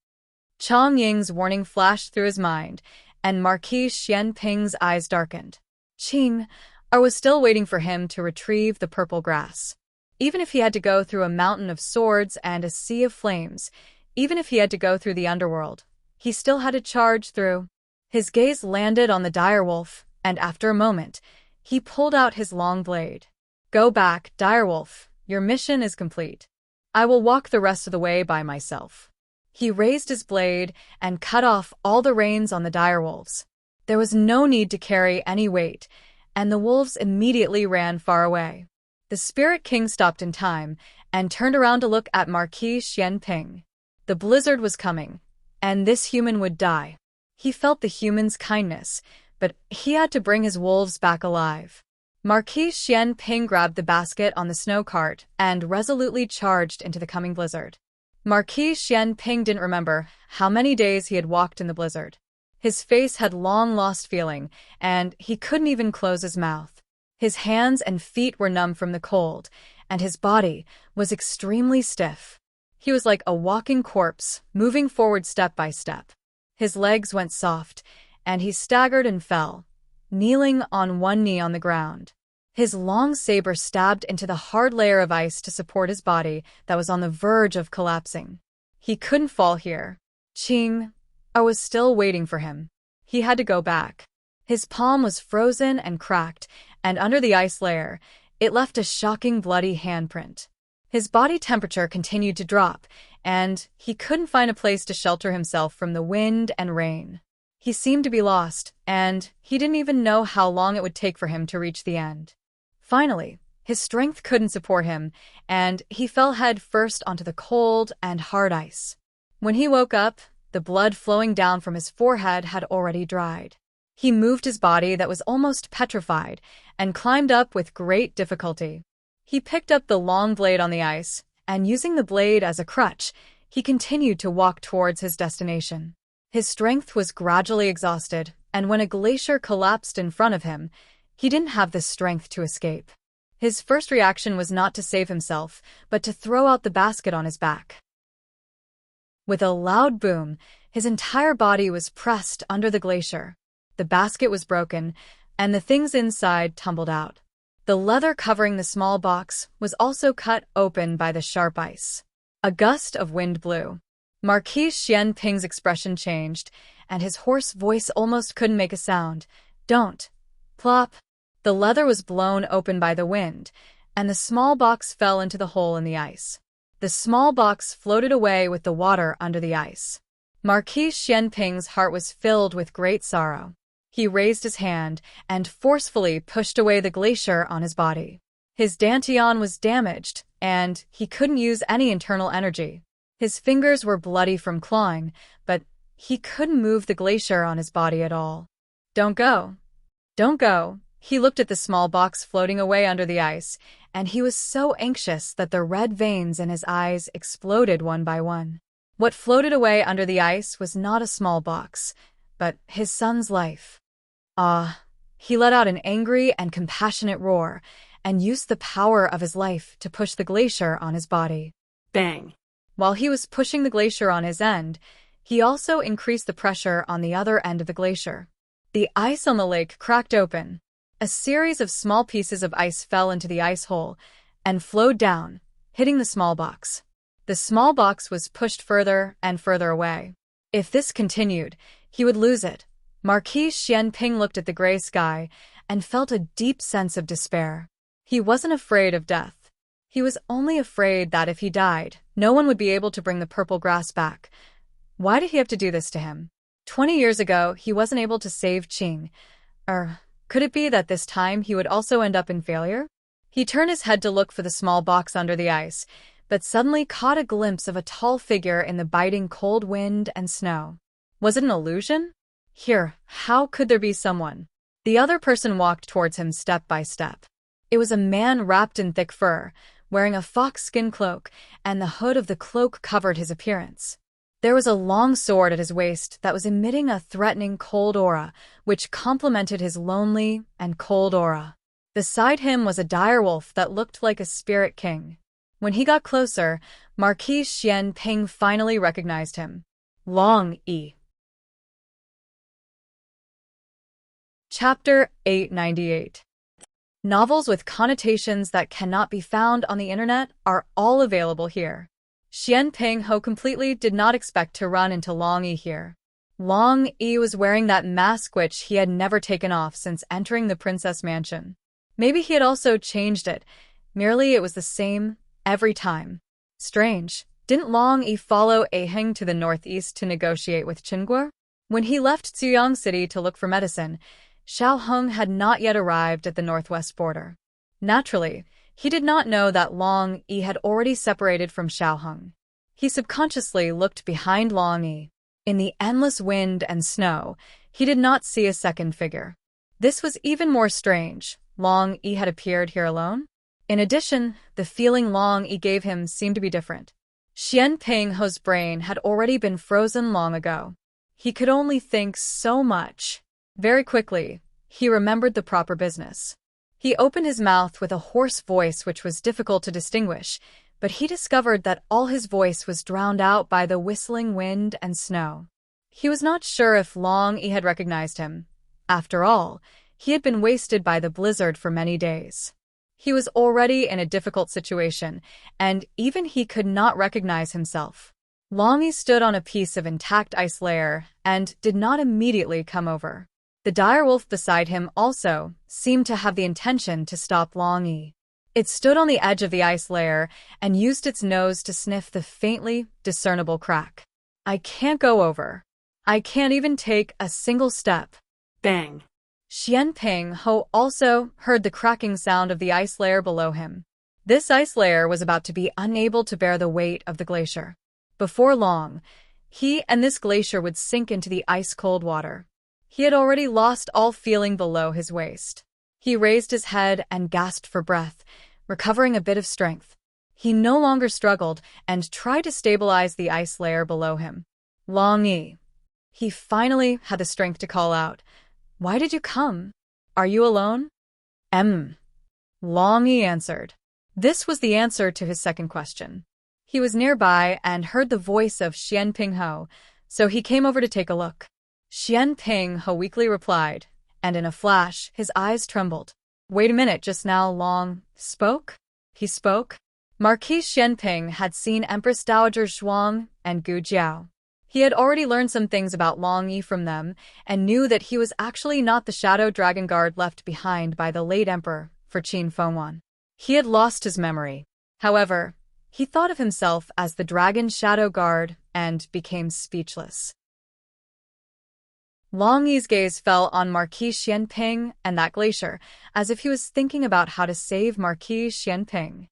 Chang Ying's warning flashed through his mind, and Marquis Xianping's eyes darkened. Qing was still waiting for him to retrieve the purple grass. Even if he had to go through a mountain of swords and a sea of flames, even if he had to go through the underworld, he still had to charge through. His gaze landed on the direwolf, and after a moment, he pulled out his long blade. "Go back, direwolf. Your mission is complete. I will walk the rest of the way by myself." He raised his blade and cut off all the reins on the direwolves. There was no need to carry any weight, and the wolves immediately ran far away. The Spirit King stopped in time and turned around to look at Marquis Xianping. The blizzard was coming, and this human would die. He felt the human's kindness, but he had to bring his wolves back alive. Marquis Xianping grabbed the basket on the snow cart and resolutely charged into the coming blizzard. Marquis Xianping didn't remember how many days he had walked in the blizzard. His face had long lost feeling, and he couldn't even close his mouth. His hands and feet were numb from the cold, and his body was extremely stiff. He was like a walking corpse, moving forward step by step. His legs went soft, and he staggered and fell, kneeling on one knee on the ground. His long saber stabbed into the hard layer of ice to support his body that was on the verge of collapsing. He couldn't fall here. Qing was still waiting for him. He had to go back. His palm was frozen and cracked, and under the ice layer, it left a shocking bloody handprint. His body temperature continued to drop, and he couldn't find a place to shelter himself from the wind and rain. He seemed to be lost, and he didn't even know how long it would take for him to reach the end. Finally, his strength couldn't support him, and he fell head first onto the cold and hard ice. When he woke up, the blood flowing down from his forehead had already dried. He moved his body that was almost petrified and climbed up with great difficulty. He picked up the long blade on the ice, and using the blade as a crutch, he continued to walk towards his destination. His strength was gradually exhausted, and when a glacier collapsed in front of him, he didn't have the strength to escape. His first reaction was not to save himself, but to throw out the basket on his back. With a loud boom, his entire body was pressed under the glacier. The basket was broken, and the things inside tumbled out. The leather covering the small box was also cut open by the sharp ice. A gust of wind blew. Marquis Xianping's expression changed, and his hoarse voice almost couldn't make a sound. Don't. Plop. The leather was blown open by the wind, and the small box fell into the hole in the ice. The small box floated away with the water under the ice. Marquis Xianping's heart was filled with great sorrow. He raised his hand and forcefully pushed away the glacier on his body. His dantian was damaged, and he couldn't use any internal energy. His fingers were bloody from clawing, but he couldn't move the glacier on his body at all. Don't go. Don't go. He looked at the small box floating away under the ice, and he was so anxious that the red veins in his eyes exploded one by one. What floated away under the ice was not a small box, but his son's life. He let out an angry and compassionate roar, and used the power of his life to push the glacier on his body. Bang! While he was pushing the glacier on his end, he also increased the pressure on the other end of the glacier. The ice on the lake cracked open. A series of small pieces of ice fell into the ice hole and flowed down, hitting the small box. The small box was pushed further and further away. If this continued, he would lose it. Marquis Xianping looked at the gray sky and felt a deep sense of despair. He wasn't afraid of death. He was only afraid that if he died, no one would be able to bring the purple grass back. Why did he have to do this to him? 20 years ago, he wasn't able to save Qing. Could it be that this time he would also end up in failure? He turned his head to look for the small box under the ice, but suddenly caught a glimpse of a tall figure in the biting cold wind and snow. Was it an illusion? Here, how could there be someone? The other person walked towards him step by step. It was a man wrapped in thick fur, wearing a fox-skin cloak, and the hood of the cloak covered his appearance. There was a long sword at his waist that was emitting a threatening cold aura, which complemented his lonely and cold aura. Beside him was a direwolf that looked like a spirit king. When he got closer, Marquis Xianping finally recognized him. Long Yi. Chapter 898. Novels with connotations that cannot be found on the internet are all available here. Xianping Ho completely did not expect to run into Long Yi here. Long Yi was wearing that mask which he had never taken off since entering the princess mansion. Maybe he had also changed it, merely it was the same every time. Strange, didn't Long Yi follow Aheng to the northeast to negotiate with Qingguo? When he left Ziyang City to look for medicine, Xiaoheng had not yet arrived at the northwest border. Naturally, he did not know that Long Yi had already separated from Xiaoheng. He subconsciously looked behind Long Yi. In the endless wind and snow, he did not see a second figure. This was even more strange. Long Yi had appeared here alone? In addition, the feeling Long Yi gave him seemed to be different. Xianping Ho's brain had already been frozen long ago. He could only think so much. Very quickly, he remembered the proper business. He opened his mouth with a hoarse voice which was difficult to distinguish, but he discovered that all his voice was drowned out by the whistling wind and snow. He was not sure if Long Yi had recognized him. After all, He had been wasted by the blizzard for many days. He was already in a difficult situation, and even he could not recognize himself. Longy stood on a piece of intact ice layer and did not immediately come over. The direwolf beside him also seemed to have the intention to stop Longy. It stood on the edge of the ice layer and used its nose to sniff the faintly discernible crack. I can't go over. I can't even take a single step. Bang. Xianping Ho also heard the cracking sound of the ice layer below him. This ice layer was about to be unable to bear the weight of the glacier. Before long, he and this glacier would sink into the ice-cold water. He had already lost all feeling below his waist. He raised his head and gasped for breath, recovering a bit of strength. He no longer struggled and tried to stabilize the ice layer below him. Longy. He finally had the strength to call out, "Why did you come? Are you alone?" Longy answered. This was the answer to his second question. He was nearby and heard the voice of Xianping Ho, so he came over to take a look. Xianping Ho weakly replied, and in a flash, his eyes trembled. Wait a minute, just now Long spoke? He spoke? Marquis Xianping had seen Empress Dowager Zhuang and Gu Jiao. He had already learned some things about Long Yi from them and knew that he was actually not the shadow dragon guard left behind by the late emperor for Qin Fengwan. He had lost his memory. However, he thought of himself as the dragon shadow guard and became speechless. Long Yi's gaze fell on Marquis Xianping and that glacier, as if he was thinking about how to save Marquis Xianping.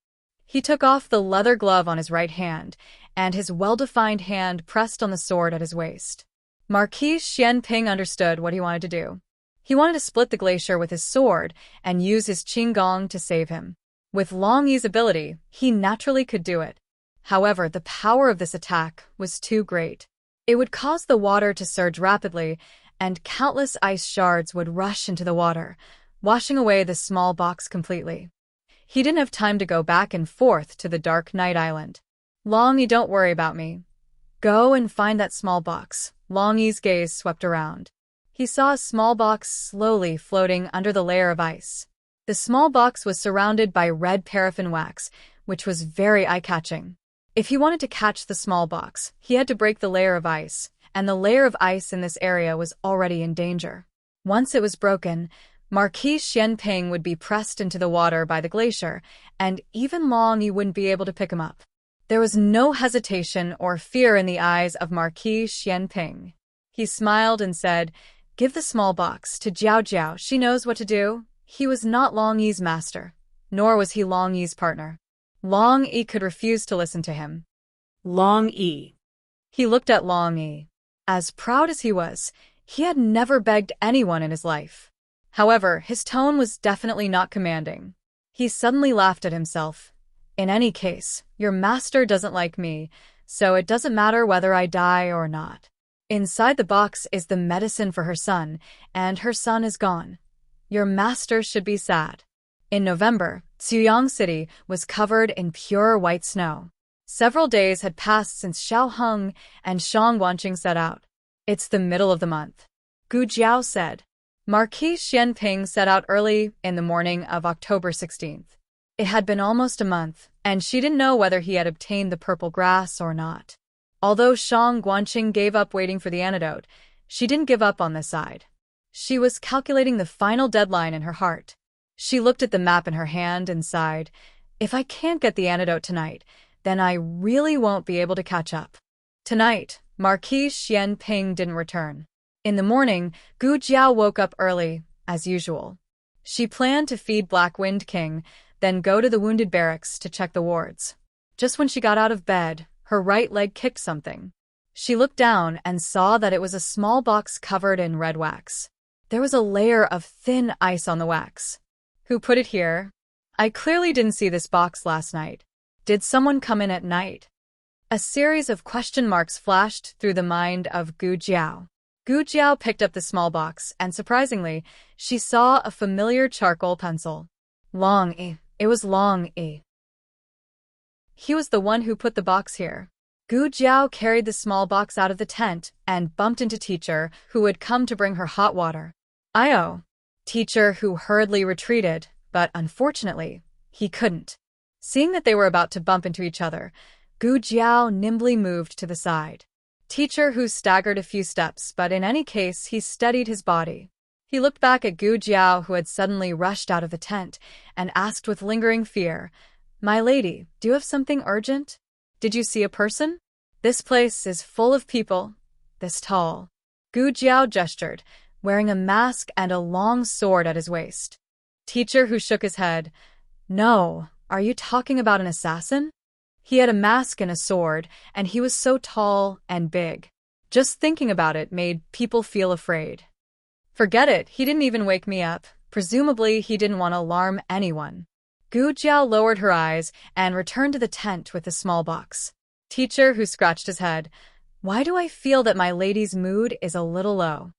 He took off the leather glove on his right hand, and his well-defined hand pressed on the sword at his waist. Marquis Xianping understood what he wanted to do. He wanted to split the glacier with his sword and use his qinggong to save him. With Long Yi's ability, he naturally could do it. However, the power of this attack was too great. It would cause the water to surge rapidly, and countless ice shards would rush into the water, washing away the small box completely. He didn't have time to go back and forth to the Dark Night Island. Long Yi, don't worry about me. Go and find that small box. Long Yi's gaze swept around. He saw a small box slowly floating under the layer of ice. The small box was surrounded by red paraffin wax, which was very eye-catching. If he wanted to catch the small box, he had to break the layer of ice, and the layer of ice in this area was already in danger. Once it was broken, Marquis Xianping would be pressed into the water by the glacier, and even Long Yi wouldn't be able to pick him up. There was no hesitation or fear in the eyes of Marquis Xianping. He smiled and said, "Give the small box to Jiao Jiao. She knows what to do." He was not Long Yi's master, nor was he Long Yi's partner. Long Yi could refuse to listen to him. Long Yi. He looked at Long Yi. As proud as he was, he had never begged anyone in his life. However, his tone was definitely not commanding. He suddenly laughed at himself. In any case, your master doesn't like me, so it doesn't matter whether I die or not. Inside the box is the medicine for her son, and her son is gone. Your master should be sad. In November, Ziyang City was covered in pure white snow. Several days had passed since Xiao Heng and Shang Guanqing set out. It's the middle of the month. Gu Jiao said. Marquis Xianping set out early in the morning of October 16th. It had been almost a month, and she didn't know whether he had obtained the purple grass or not. Although Shang Guanqing gave up waiting for the antidote, she didn't give up on this side. She was calculating the final deadline in her heart. She looked at the map in her hand and sighed, "If I can't get the antidote tonight, then I really won't be able to catch up." Tonight, Marquis Xianping didn't return. In the morning, Gu Jiao woke up early, as usual. She planned to feed Black Wind King, then go to the wounded barracks to check the wards. Just when she got out of bed, her right leg kicked something. She looked down and saw that it was a small box covered in red wax. There was a layer of thin ice on the wax. Who put it here? I clearly didn't see this box last night. Did someone come in at night? A series of question marks flashed through the mind of Gu Jiao. Gu Jiao picked up the small box, and surprisingly, she saw a familiar charcoal pencil. Long Yi. It was Long Yi. He was the one who put the box here. Gu Jiao carried the small box out of the tent and bumped into teacher, who had come to bring her hot water. "Io." Teacher Hu hurriedly retreated, but unfortunately, he couldn't. Seeing that they were about to bump into each other, Gu Jiao nimbly moved to the side. Teacher Hu staggered a few steps, but in any case, he steadied his body. He looked back at Gu Jiao, who had suddenly rushed out of the tent, and asked with lingering fear, "My lady, do you have something urgent? Did you see a person? This place is full of people, this tall." Gu Jiao gestured, wearing a mask and a long sword at his waist. Teacher Hu shook his head. "No, are you talking about an assassin? He had a mask and a sword, and he was so tall and big. Just thinking about it made people feel afraid." "Forget it, he didn't even wake me up. Presumably, he didn't want to alarm anyone." Gu Jiao lowered her eyes and returned to the tent with the small box. Teacher Hu scratched his head. "Why do I feel that my lady's mood is a little low?"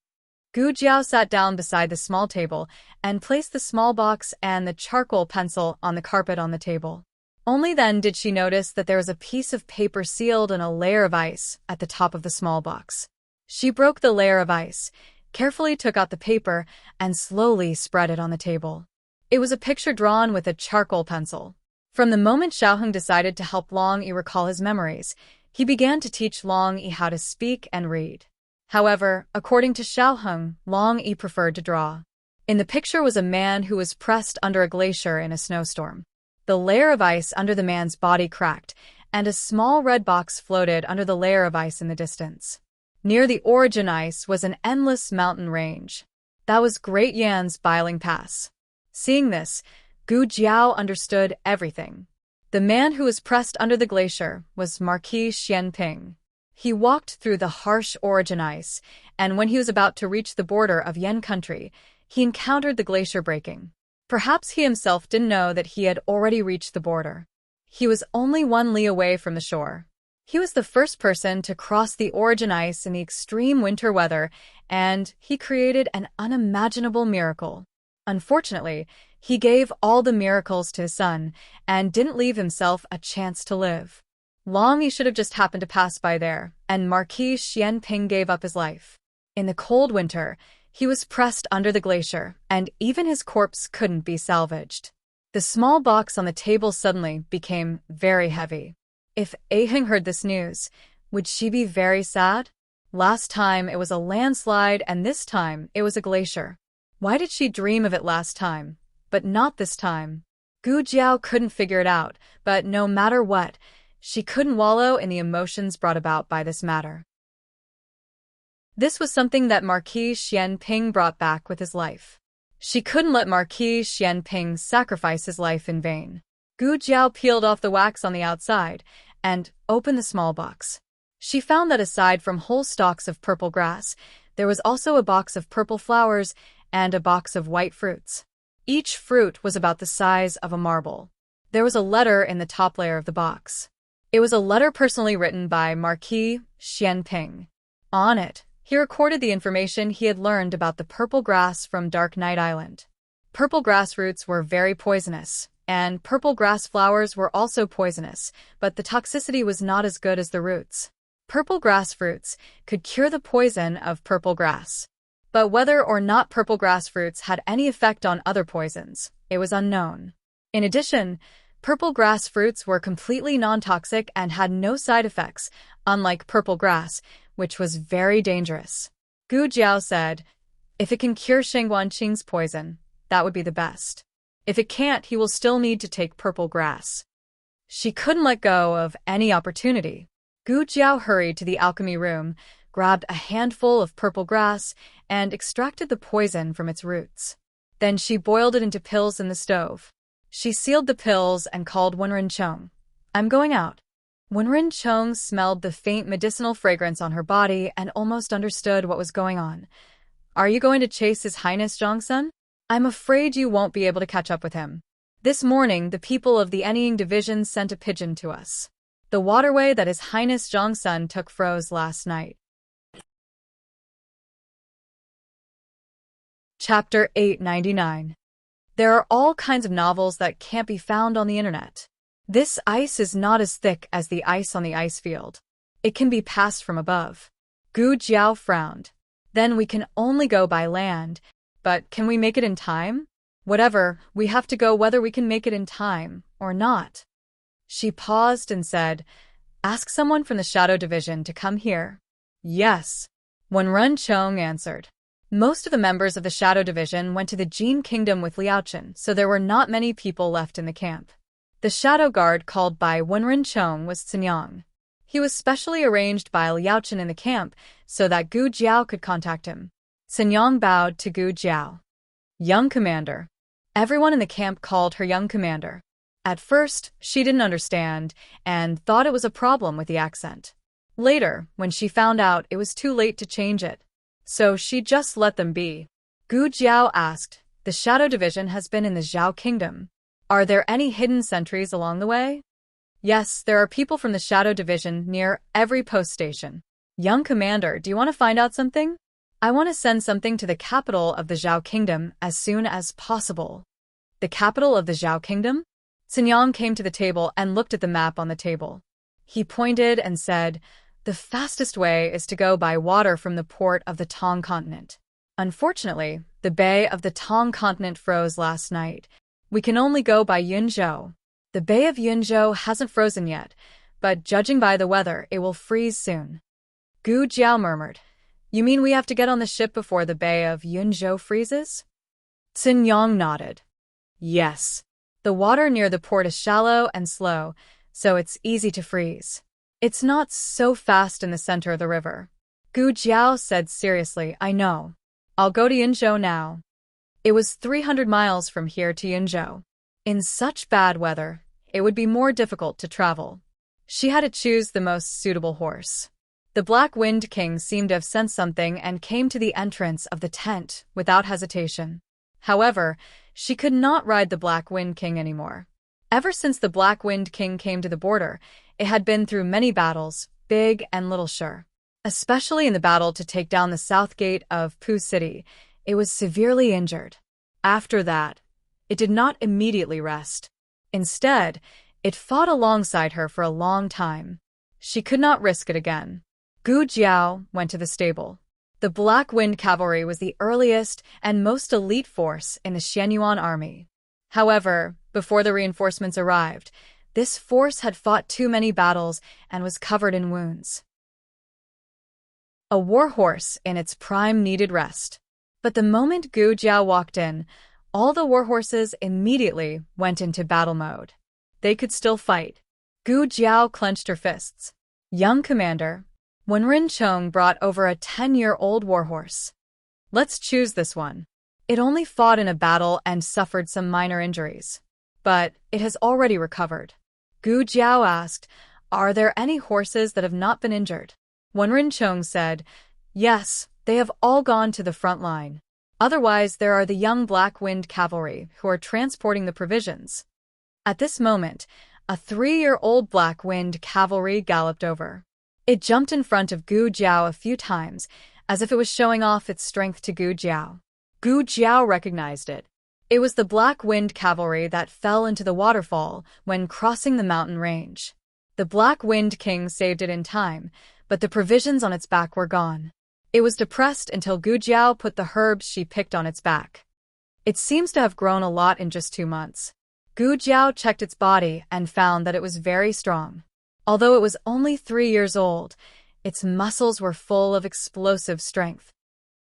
Gu Jiao sat down beside the small table and placed the small box and the charcoal pencil on the carpet on the table. Only then did she notice that there was a piece of paper sealed in a layer of ice at the top of the small box. She broke the layer of ice, carefully took out the paper, and slowly spread it on the table. It was a picture drawn with a charcoal pencil. From the moment Xiaoheng decided to help Long Yi recall his memories, he began to teach Long Yi how to speak and read. However, according to Xiaoheng, Long Yi preferred to draw. In the picture was a man who was pressed under a glacier in a snowstorm. The layer of ice under the man's body cracked, and a small red box floated under the layer of ice in the distance. Near the origin ice was an endless mountain range. That was Great Yan's Biling Pass. Seeing this, Gu Jiao understood everything. The man who was pressed under the glacier was Marquis Xianping. He walked through the harsh origin ice, and when he was about to reach the border of Yan country, he encountered the glacier breaking. Perhaps he himself didn't know that he had already reached the border. He was only 1 li away from the shore. He was the first person to cross the origin ice in the extreme winter weather, and he created an unimaginable miracle. Unfortunately, he gave all the miracles to his son and didn't leave himself a chance to live. Long Yi should have just happened to pass by there, and Marquis Xianping gave up his life. In the cold winter, he was pressed under the glacier, and even his corpse couldn't be salvaged. The small box on the table suddenly became very heavy. If Aheng heard this news, would she be very sad? Last time it was a landslide, and this time it was a glacier. Why did she dream of it last time, but not this time? Gu Jiao couldn't figure it out, but no matter what, she couldn't wallow in the emotions brought about by this matter. This was something that Marquis Xianping brought back with his life. She couldn't let Marquis Xianping sacrifice his life in vain. Gu Jiao peeled off the wax on the outside and opened the small box. She found that aside from whole stalks of purple grass, there was also a box of purple flowers and a box of white fruits. Each fruit was about the size of a marble. There was a letter in the top layer of the box. It was a letter personally written by Marquis Xianping. On it, he recorded the information he had learned about the purple grass from Dark Night Island. Purple grass roots were very poisonous, and purple grass flowers were also poisonous, but the toxicity was not as good as the roots. Purple grass fruits could cure the poison of purple grass. But whether or not purple grass fruits had any effect on other poisons, it was unknown. In addition, purple grass fruits were completely non-toxic and had no side effects, unlike purple grass, which was very dangerous. Gu Jiao said, "If it can cure Sheng Guanqing's poison, that would be the best. If it can't, he will still need to take purple grass." She couldn't let go of any opportunity. Gu Jiao hurried to the alchemy room, grabbed a handful of purple grass, and extracted the poison from its roots. Then she boiled it into pills in the stove. She sealed the pills and called Wenren Chong. "I'm going out." Wenren Chong smelled the faint medicinal fragrance on her body and almost understood what was going on. "Are you going to chase His Highness Zhongsun? I'm afraid you won't be able to catch up with him. This morning, the people of the Enying Division sent a pigeon to us. The waterway that His Highness Zhongsun took froze last night." Chapter 899. There are all kinds of novels that can't be found on the internet. This ice is not as thick as the ice on the ice field. It can be passed from above. Gu Jiao frowned. Then we can only go by land. But can we make it in time? Whatever, we have to go whether we can make it in time or not. She paused and said, "Ask someone from the Shadow Division to come here." "Yes," Wenren answered. Most of the members of the Shadow Division went to the Jin Kingdom with Liaochen, so there were not many people left in the camp. The Shadow Guard called by Wenren was Xinyang. He was specially arranged by Liaochen in the camp so that Gu Jiao could contact him. Xinyang bowed to Gu Jiao. "Young Commander." Everyone in the camp called her Young Commander. At first, she didn't understand and thought it was a problem with the accent. Later, when she found out, it was too late to change it. So she just let them be. Gu Jiao asked, "The Shadow Division has been in the Zhao Kingdom. Are there any hidden sentries along the way?" "Yes, there are people from the Shadow Division near every post station." "Young Commander, do you want to find out something?" "I want to send something to the capital of the Zhao Kingdom as soon as possible." "The capital of the Zhao Kingdom?" Xinyang came to the table and looked at the map on the table. He pointed and said, "The fastest way is to go by water from the port of the Tong continent. Unfortunately, the bay of the Tong continent froze last night. We can only go by Yunzhou. The bay of Yunzhou hasn't frozen yet, but judging by the weather, it will freeze soon." Gu Jiao murmured, "You mean we have to get on the ship before the bay of Yunzhou freezes?" Xinyang nodded. "Yes. The water near the port is shallow and slow, so it's easy to freeze. It's not so fast in the center of the river." Gu Jiao said seriously, "I know. I'll go to Yunzhou now." It was 300 miles from here to Yunzhou. In such bad weather, it would be more difficult to travel. She had to choose the most suitable horse. The Black Wind King seemed to have sensed something and came to the entrance of the tent without hesitation. However, she could not ride the Black Wind King anymore. Ever since the Black Wind King came to the border, it had been through many battles, big and little sure. Especially in the battle to take down the south gate of Pu City, it was severely injured. After that, it did not immediately rest. Instead, it fought alongside her for a long time. She could not risk it again. Gu Jiao went to the stable. The Black Wind Cavalry was the earliest and most elite force in the Xianyuan army. However, before the reinforcements arrived, this force had fought too many battles and was covered in wounds. A war horse in its prime needed rest. But the moment Gu Jiao walked in, all the war horses immediately went into battle mode. They could still fight. Gu Jiao clenched her fists. "Young Commander," Wenren brought over a 10-year-old warhorse. "Let's choose this one. It only fought in a battle and suffered some minor injuries. But it has already recovered." Gu Jiao asked, "Are there any horses that have not been injured?" Wenren said, "Yes, they have all gone to the front line. Otherwise, there are the young Black Wind Cavalry who are transporting the provisions." At this moment, a 3-year-old Black Wind Cavalry galloped over. It jumped in front of Gu Jiao a few times, as if it was showing off its strength to Gu Jiao. Gu Jiao recognized it. It was the Black Wind Cavalry that fell into the waterfall when crossing the mountain range. The Black Wind King saved it in time, but the provisions on its back were gone. It was depressed until Gu Jiao put the herbs she picked on its back. It seems to have grown a lot in just 2 months. Gu Jiao checked its body and found that it was very strong. Although it was only 3 years old, its muscles were full of explosive strength.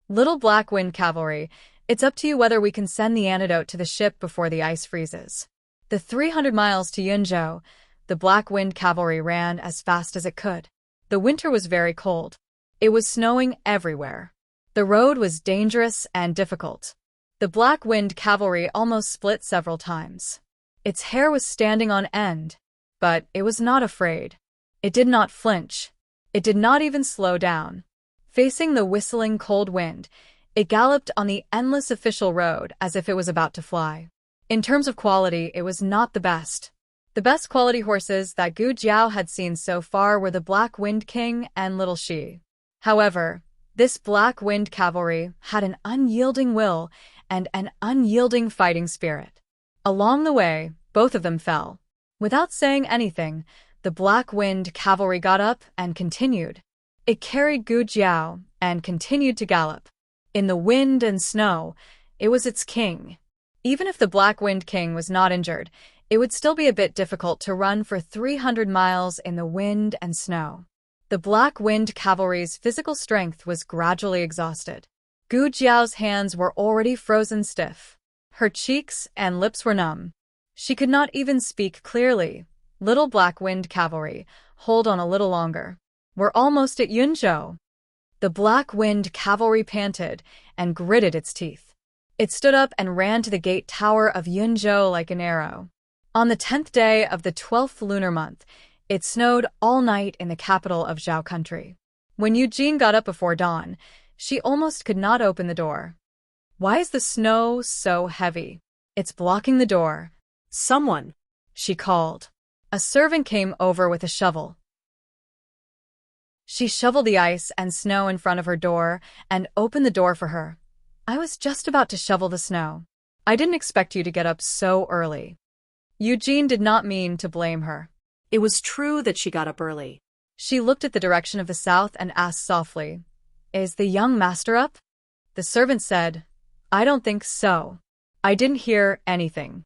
"Little Black Wind Cavalry, it's up to you whether we can send the antidote to the ship before the ice freezes." The 300 miles to Yunzhou, the Black Wind Cavalry ran as fast as it could. The winter was very cold. It was snowing everywhere. The road was dangerous and difficult. The Black Wind Cavalry almost split several times. Its hair was standing on end, but it was not afraid. It did not flinch. It did not even slow down. Facing the whistling cold wind, it galloped on the endless official road as if it was about to fly. In terms of quality, it was not the best. The best quality horses that Gu Jiao had seen so far were the Black Wind King and Little Shi. However, this Black Wind Cavalry had an unyielding will and an unyielding fighting spirit. Along the way, both of them fell. Without saying anything, the Black Wind Cavalry got up and continued. It carried Gu Jiao and continued to gallop. In the wind and snow, It was its king. Even if the Black Wind King was not injured, it would still be a bit difficult to run for 300 miles in the wind and snow. The Black Wind Cavalry's physical strength was gradually exhausted. Gu Jiao's hands were already frozen stiff. Her cheeks and lips were numb. She could not even speak clearly. Little Black Wind Cavalry, hold on a little longer. We're almost at Yunzhou. The Black Wind Cavalry panted and gritted its teeth. It stood up and ran to the gate tower of Yunzhou like an arrow. On the 10th day of the 12th lunar month, it snowed all night in the capital of Zhao country. When Eugene got up before dawn, she almost could not open the door. Why is the snow so heavy? It's blocking the door. Someone, she called. A servant came over with a shovel. She shoveled the ice and snow in front of her door and opened the door for her. I was just about to shovel the snow. I didn't expect you to get up so early. Eugene did not mean to blame her. it was true that she got up early. She looked at the direction of the south and asked softly, "Is the young master up?" The servant said, "I don't think so. I didn't hear anything."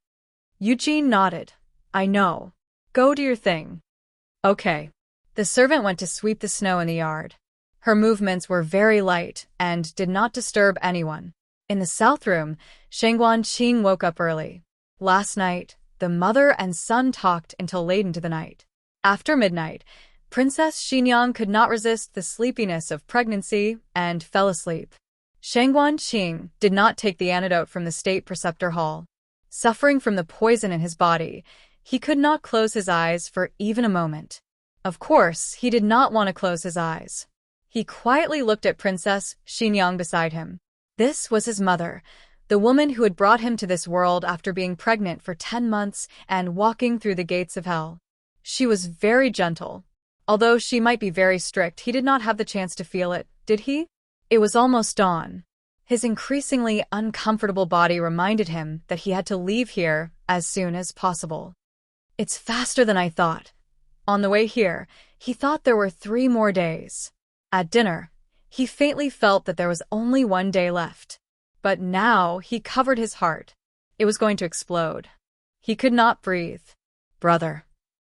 Eugene nodded. "I know. Go do your thing." Okay. The servant went to sweep the snow in the yard. Her movements were very light and did not disturb anyone. In the south room, Shengguan Qing woke up early. Last night, the mother and son talked until late into the night. After midnight, Princess Xinyang could not resist the sleepiness of pregnancy and fell asleep. Shengguan Qing did not take the antidote from the state preceptor hall. Suffering from the poison in his body, he could not close his eyes for even a moment. Of course, he did not want to close his eyes. He quietly looked at Princess Xinyang beside him. This was his mother, the woman who had brought him to this world after being pregnant for 10 months and walking through the gates of hell. She was very gentle. Although she might be very strict, he did not have the chance to feel it, did he? It was almost dawn. His increasingly uncomfortable body reminded him that he had to leave here as soon as possible. It's faster than I thought. On the way here, he thought there were 3 more days. At dinner, he faintly felt that there was only 1 day left. But now he covered his heart. It was going to explode. He could not breathe. "Brother."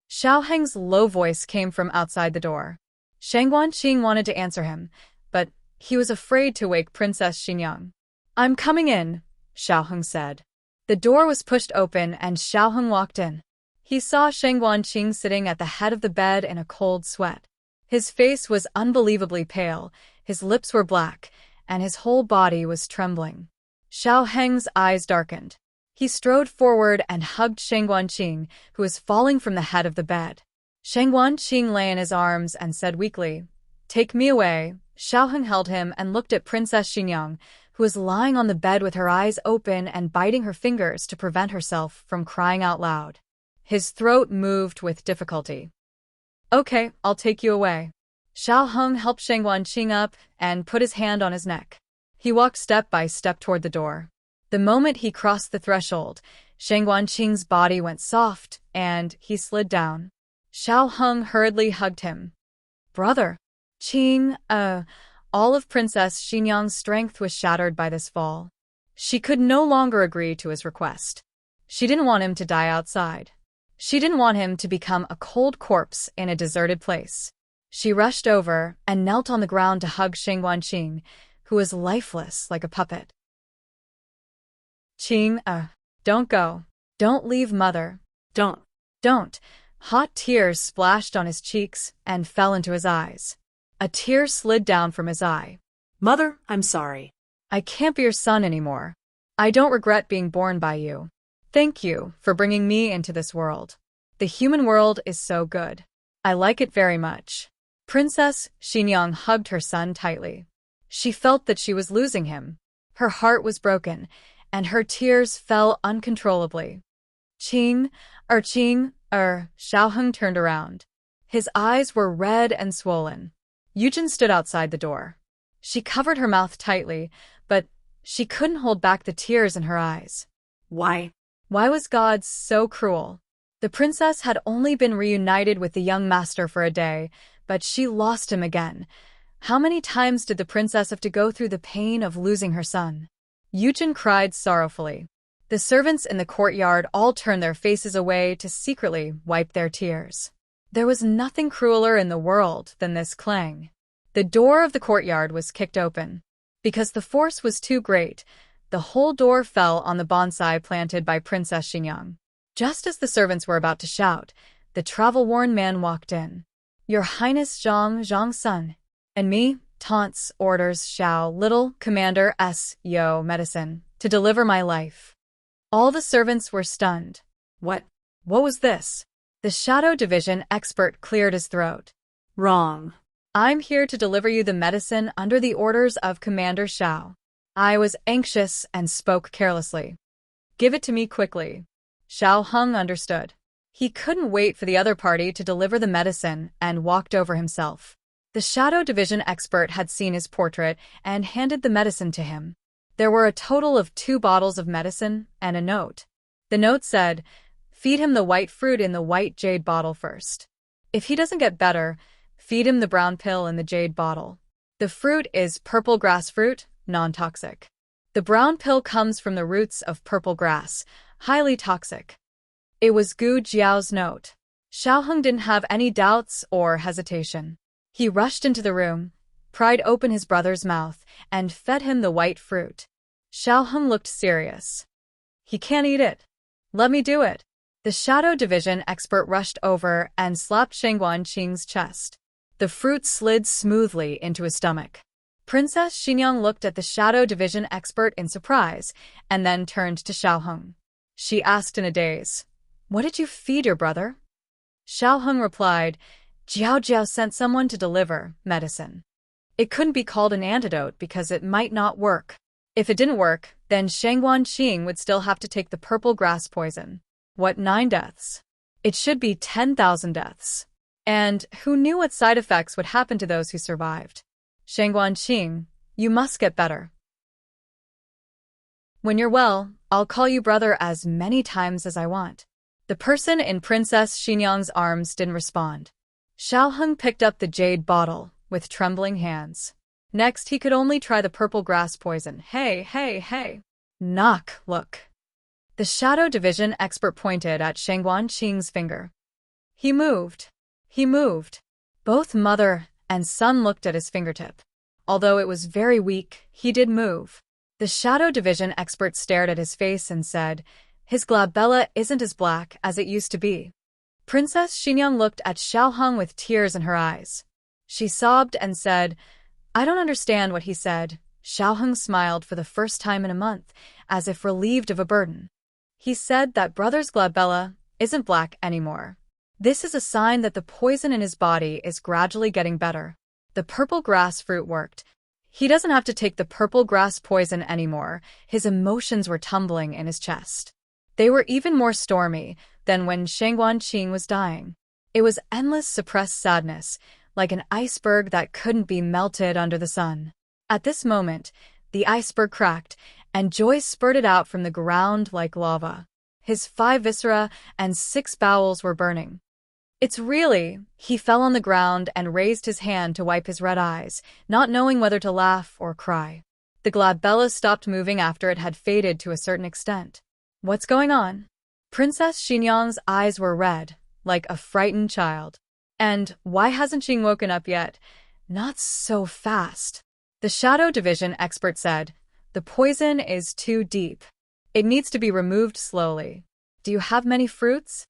Xiao Heng's low voice came from outside the door. Shengguan Qing wanted to answer him, but he was afraid to wake Princess Xinyang. "I'm coming in," Xiao Heng said. The door was pushed open and Xiao Heng walked in. He saw Shengguan Qing sitting at the head of the bed in a cold sweat. His face was unbelievably pale, his lips were black, and his whole body was trembling. Xiao Heng's eyes darkened. He strode forward and hugged Shengguan Qing, who was falling from the head of the bed. Shengguan Qing lay in his arms and said weakly, "Take me away." Xiao Heng held him and looked at Princess Xinyang, who was lying on the bed with her eyes open and biting her fingers to prevent herself from crying out loud. His throat moved with difficulty. "Okay, I'll take you away." Xiao Heng helped Shengguan Qing up and put his hand on his neck. He walked step by step toward the door. The moment he crossed the threshold, Shengguan Qing's body went soft, and he slid down. Xiao Heng hurriedly hugged him. "Brother." Qing, all of Princess Xinyang's strength was shattered by this fall. She could no longer agree to his request. She didn't want him to die outside. She didn't want him to become a cold corpse in a deserted place. She rushed over and knelt on the ground to hug Shengguan Qing, who was lifeless like a puppet. "Qing, don't go. Don't leave, mother. Don't." Hot tears splashed on his cheeks and fell into his eyes. A tear slid down from his eye. "Mother, I'm sorry. I can't be your son anymore. I don't regret being born by you. Thank you for bringing me into this world. The human world is so good. I like it very much." Princess Xinyang hugged her son tightly. She felt that she was losing him. Her heart was broken, and her tears fell uncontrollably. Qing, Xiao Heng turned around. His eyes were red and swollen. Yujin stood outside the door. She covered her mouth tightly, but she couldn't hold back the tears in her eyes. Why was God so cruel? The princess had only been reunited with the young master for a day, but she lost him again. How many times did the princess have to go through the pain of losing her son? Yujin cried sorrowfully. The servants in the courtyard all turned their faces away to secretly wipe their tears. There was nothing crueler in the world than this clang. The door of the courtyard was kicked open. Because the force was too great, the whole door fell on the bonsai planted by Princess Xingyang. Just as the servants were about to shout, the travel-worn man walked in. Your Highness Zhang Sun. And me, taunts, orders, Xiao, little, Commander S. Yo, medicine, to deliver my life. All the servants were stunned. What was this? The Shadow Division expert cleared his throat. Wrong. I'm here to deliver you the medicine under the orders of Commander Xiao. I was anxious and spoke carelessly. Give it to me quickly. Xiao Hung understood. He couldn't wait for the other party to deliver the medicine and walked over himself. The Shadow Division expert had seen his portrait and handed the medicine to him. There were a total of 2 bottles of medicine and a note. The note said, feed him the white fruit in the white jade bottle first. If he doesn't get better, feed him the brown pill in the jade bottle. The fruit is purple grass fruit, non-toxic. The brown pill comes from the roots of purple grass, highly toxic. It was Gu Jiao's note. Xiaoheng didn't have any doubts or hesitation. He rushed into the room, pried open his brother's mouth, and fed him the white fruit. Xiaoheng looked serious. He can't eat it. Let me do it. The Shadow Division expert rushed over and slapped Shangguan Qing's chest. The fruit slid smoothly into his stomach. Princess Xingyang looked at the Shadow Division expert in surprise, and then turned to Xiaoheng. She asked in a daze, What did you feed your brother? Xiaoheng replied, Jiao sent someone to deliver medicine. It couldn't be called an antidote because it might not work. If it didn't work, then Shangguan Qing would still have to take the purple grass poison. What, 9 deaths? It should be 10,000 deaths. And who knew what side effects would happen to those who survived? Shangguan Qing, you must get better. When you're well, I'll call you brother as many times as I want. The person in Princess Xingyang's arms didn't respond. Xiaoheng picked up the jade bottle with trembling hands. Next, he could only try the purple grass poison. Hey. Knock, look. The Shadow Division expert pointed at Shangguan Qing's finger. He moved. Both mother and son looked at his fingertip. Although it was very weak, he did move. The Shadow Division expert stared at his face and said, His glabella isn't as black as it used to be. Princess Xingyang looked at Xiaoheng with tears in her eyes. She sobbed and said, I don't understand what he said. Xiaoheng smiled for the first time in a month, as if relieved of a burden. He said that brother's glabella isn't black anymore. This is a sign that the poison in his body is gradually getting better. The purple grass fruit worked. He doesn't have to take the purple grass poison anymore. His emotions were tumbling in his chest. They were even more stormy than when Shangguan Qing was dying. It was endless suppressed sadness, like an iceberg that couldn't be melted under the sun. At this moment, the iceberg cracked, and joy spurted out from the ground like lava. His 5 viscera and 6 bowels were burning. He fell on the ground and raised his hand to wipe his red eyes, not knowing whether to laugh or cry. The glabella stopped moving after it had faded to a certain extent. What's going on? Princess Xingyang's eyes were red, like a frightened child. And why hasn't Xing woken up yet? Not so fast. The Shadow Division expert said, The poison is too deep. It needs to be removed slowly. Do you have many fruits?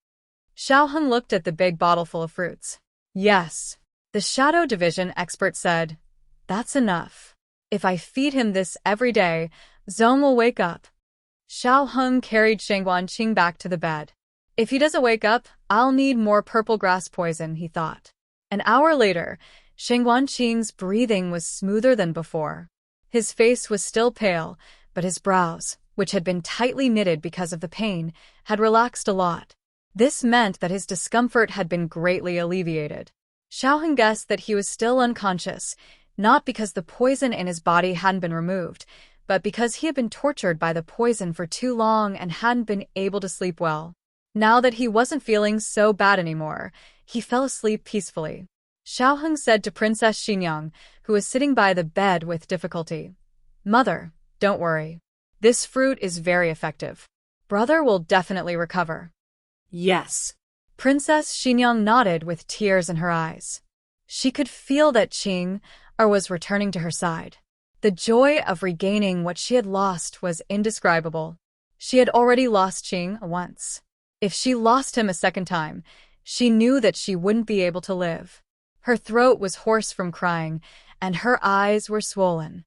Xiaoheng looked at the big bottle full of fruits. Yes. The Shadow Division expert said, That's enough. If I feed him this every day, Zong will wake up. Xiaoheng carried Shangguan Qing back to the bed. If he doesn't wake up, I'll need more purple grass poison, he thought. An hour later, Shangguan Qing's breathing was smoother than before. His face was still pale, but his brows, which had been tightly knitted because of the pain, had relaxed a lot. This meant that his discomfort had been greatly alleviated. Xiaoheng guessed that he was still unconscious, not because the poison in his body hadn't been removed, but because he had been tortured by the poison for too long and hadn't been able to sleep well. Now that he wasn't feeling so bad anymore, he fell asleep peacefully. Xiaoheng said to Princess Xingyang, who was sitting by the bed with difficulty, Mother, don't worry. This fruit is very effective. Brother will definitely recover. Yes. Princess Xingyang nodded with tears in her eyes. She could feel that Qing was returning to her side. The joy of regaining what she had lost was indescribable. She had already lost Qing once. If she lost him a second time, she knew that she wouldn't be able to live. Her throat was hoarse from crying, and her eyes were swollen.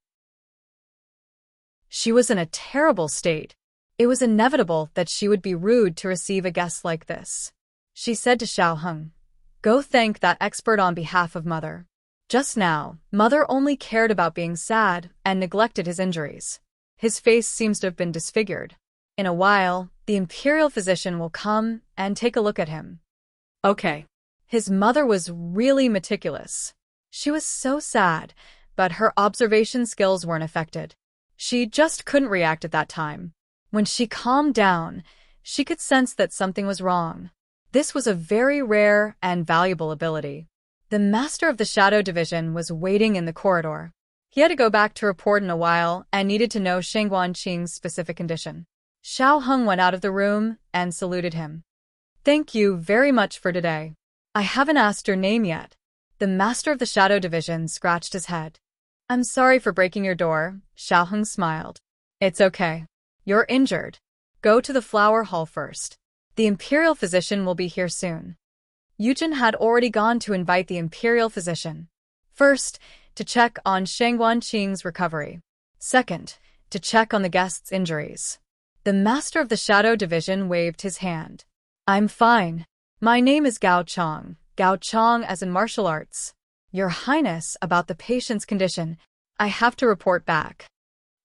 She was in a terrible state. It was inevitable that she would be rude to receive a guest like this. She said to Xiao Heng, "Go thank that expert on behalf of Mother." Just now, Mother only cared about being sad and neglected his injuries. His face seems to have been disfigured. In a while, the imperial physician will come and take a look at him. Okay. His mother was really meticulous. She was so sad, but her observation skills weren't affected. She just couldn't react at that time. When she calmed down, she could sense that something was wrong. This was a very rare and valuable ability. The master of the Shadow Division was waiting in the corridor. He had to go back to report in a while and needed to know Shengguan Qing's specific condition. Xiao Heng went out of the room and saluted him. "Thank you very much for today. I haven't asked your name yet." The master of the Shadow Division scratched his head. "I'm sorry for breaking your door," Xiao Heng smiled. "It's okay. You're injured. Go to the flower hall first. The imperial physician will be here soon." Yujin had already gone to invite the imperial physician. First, to check on Shengguan Qing's recovery. Second, to check on the guest's injuries. The master of the Shadow Division waved his hand. "I'm fine. My name is Gao Chong. Gao Chong as in martial arts. Your Highness, about the patient's condition, I have to report back."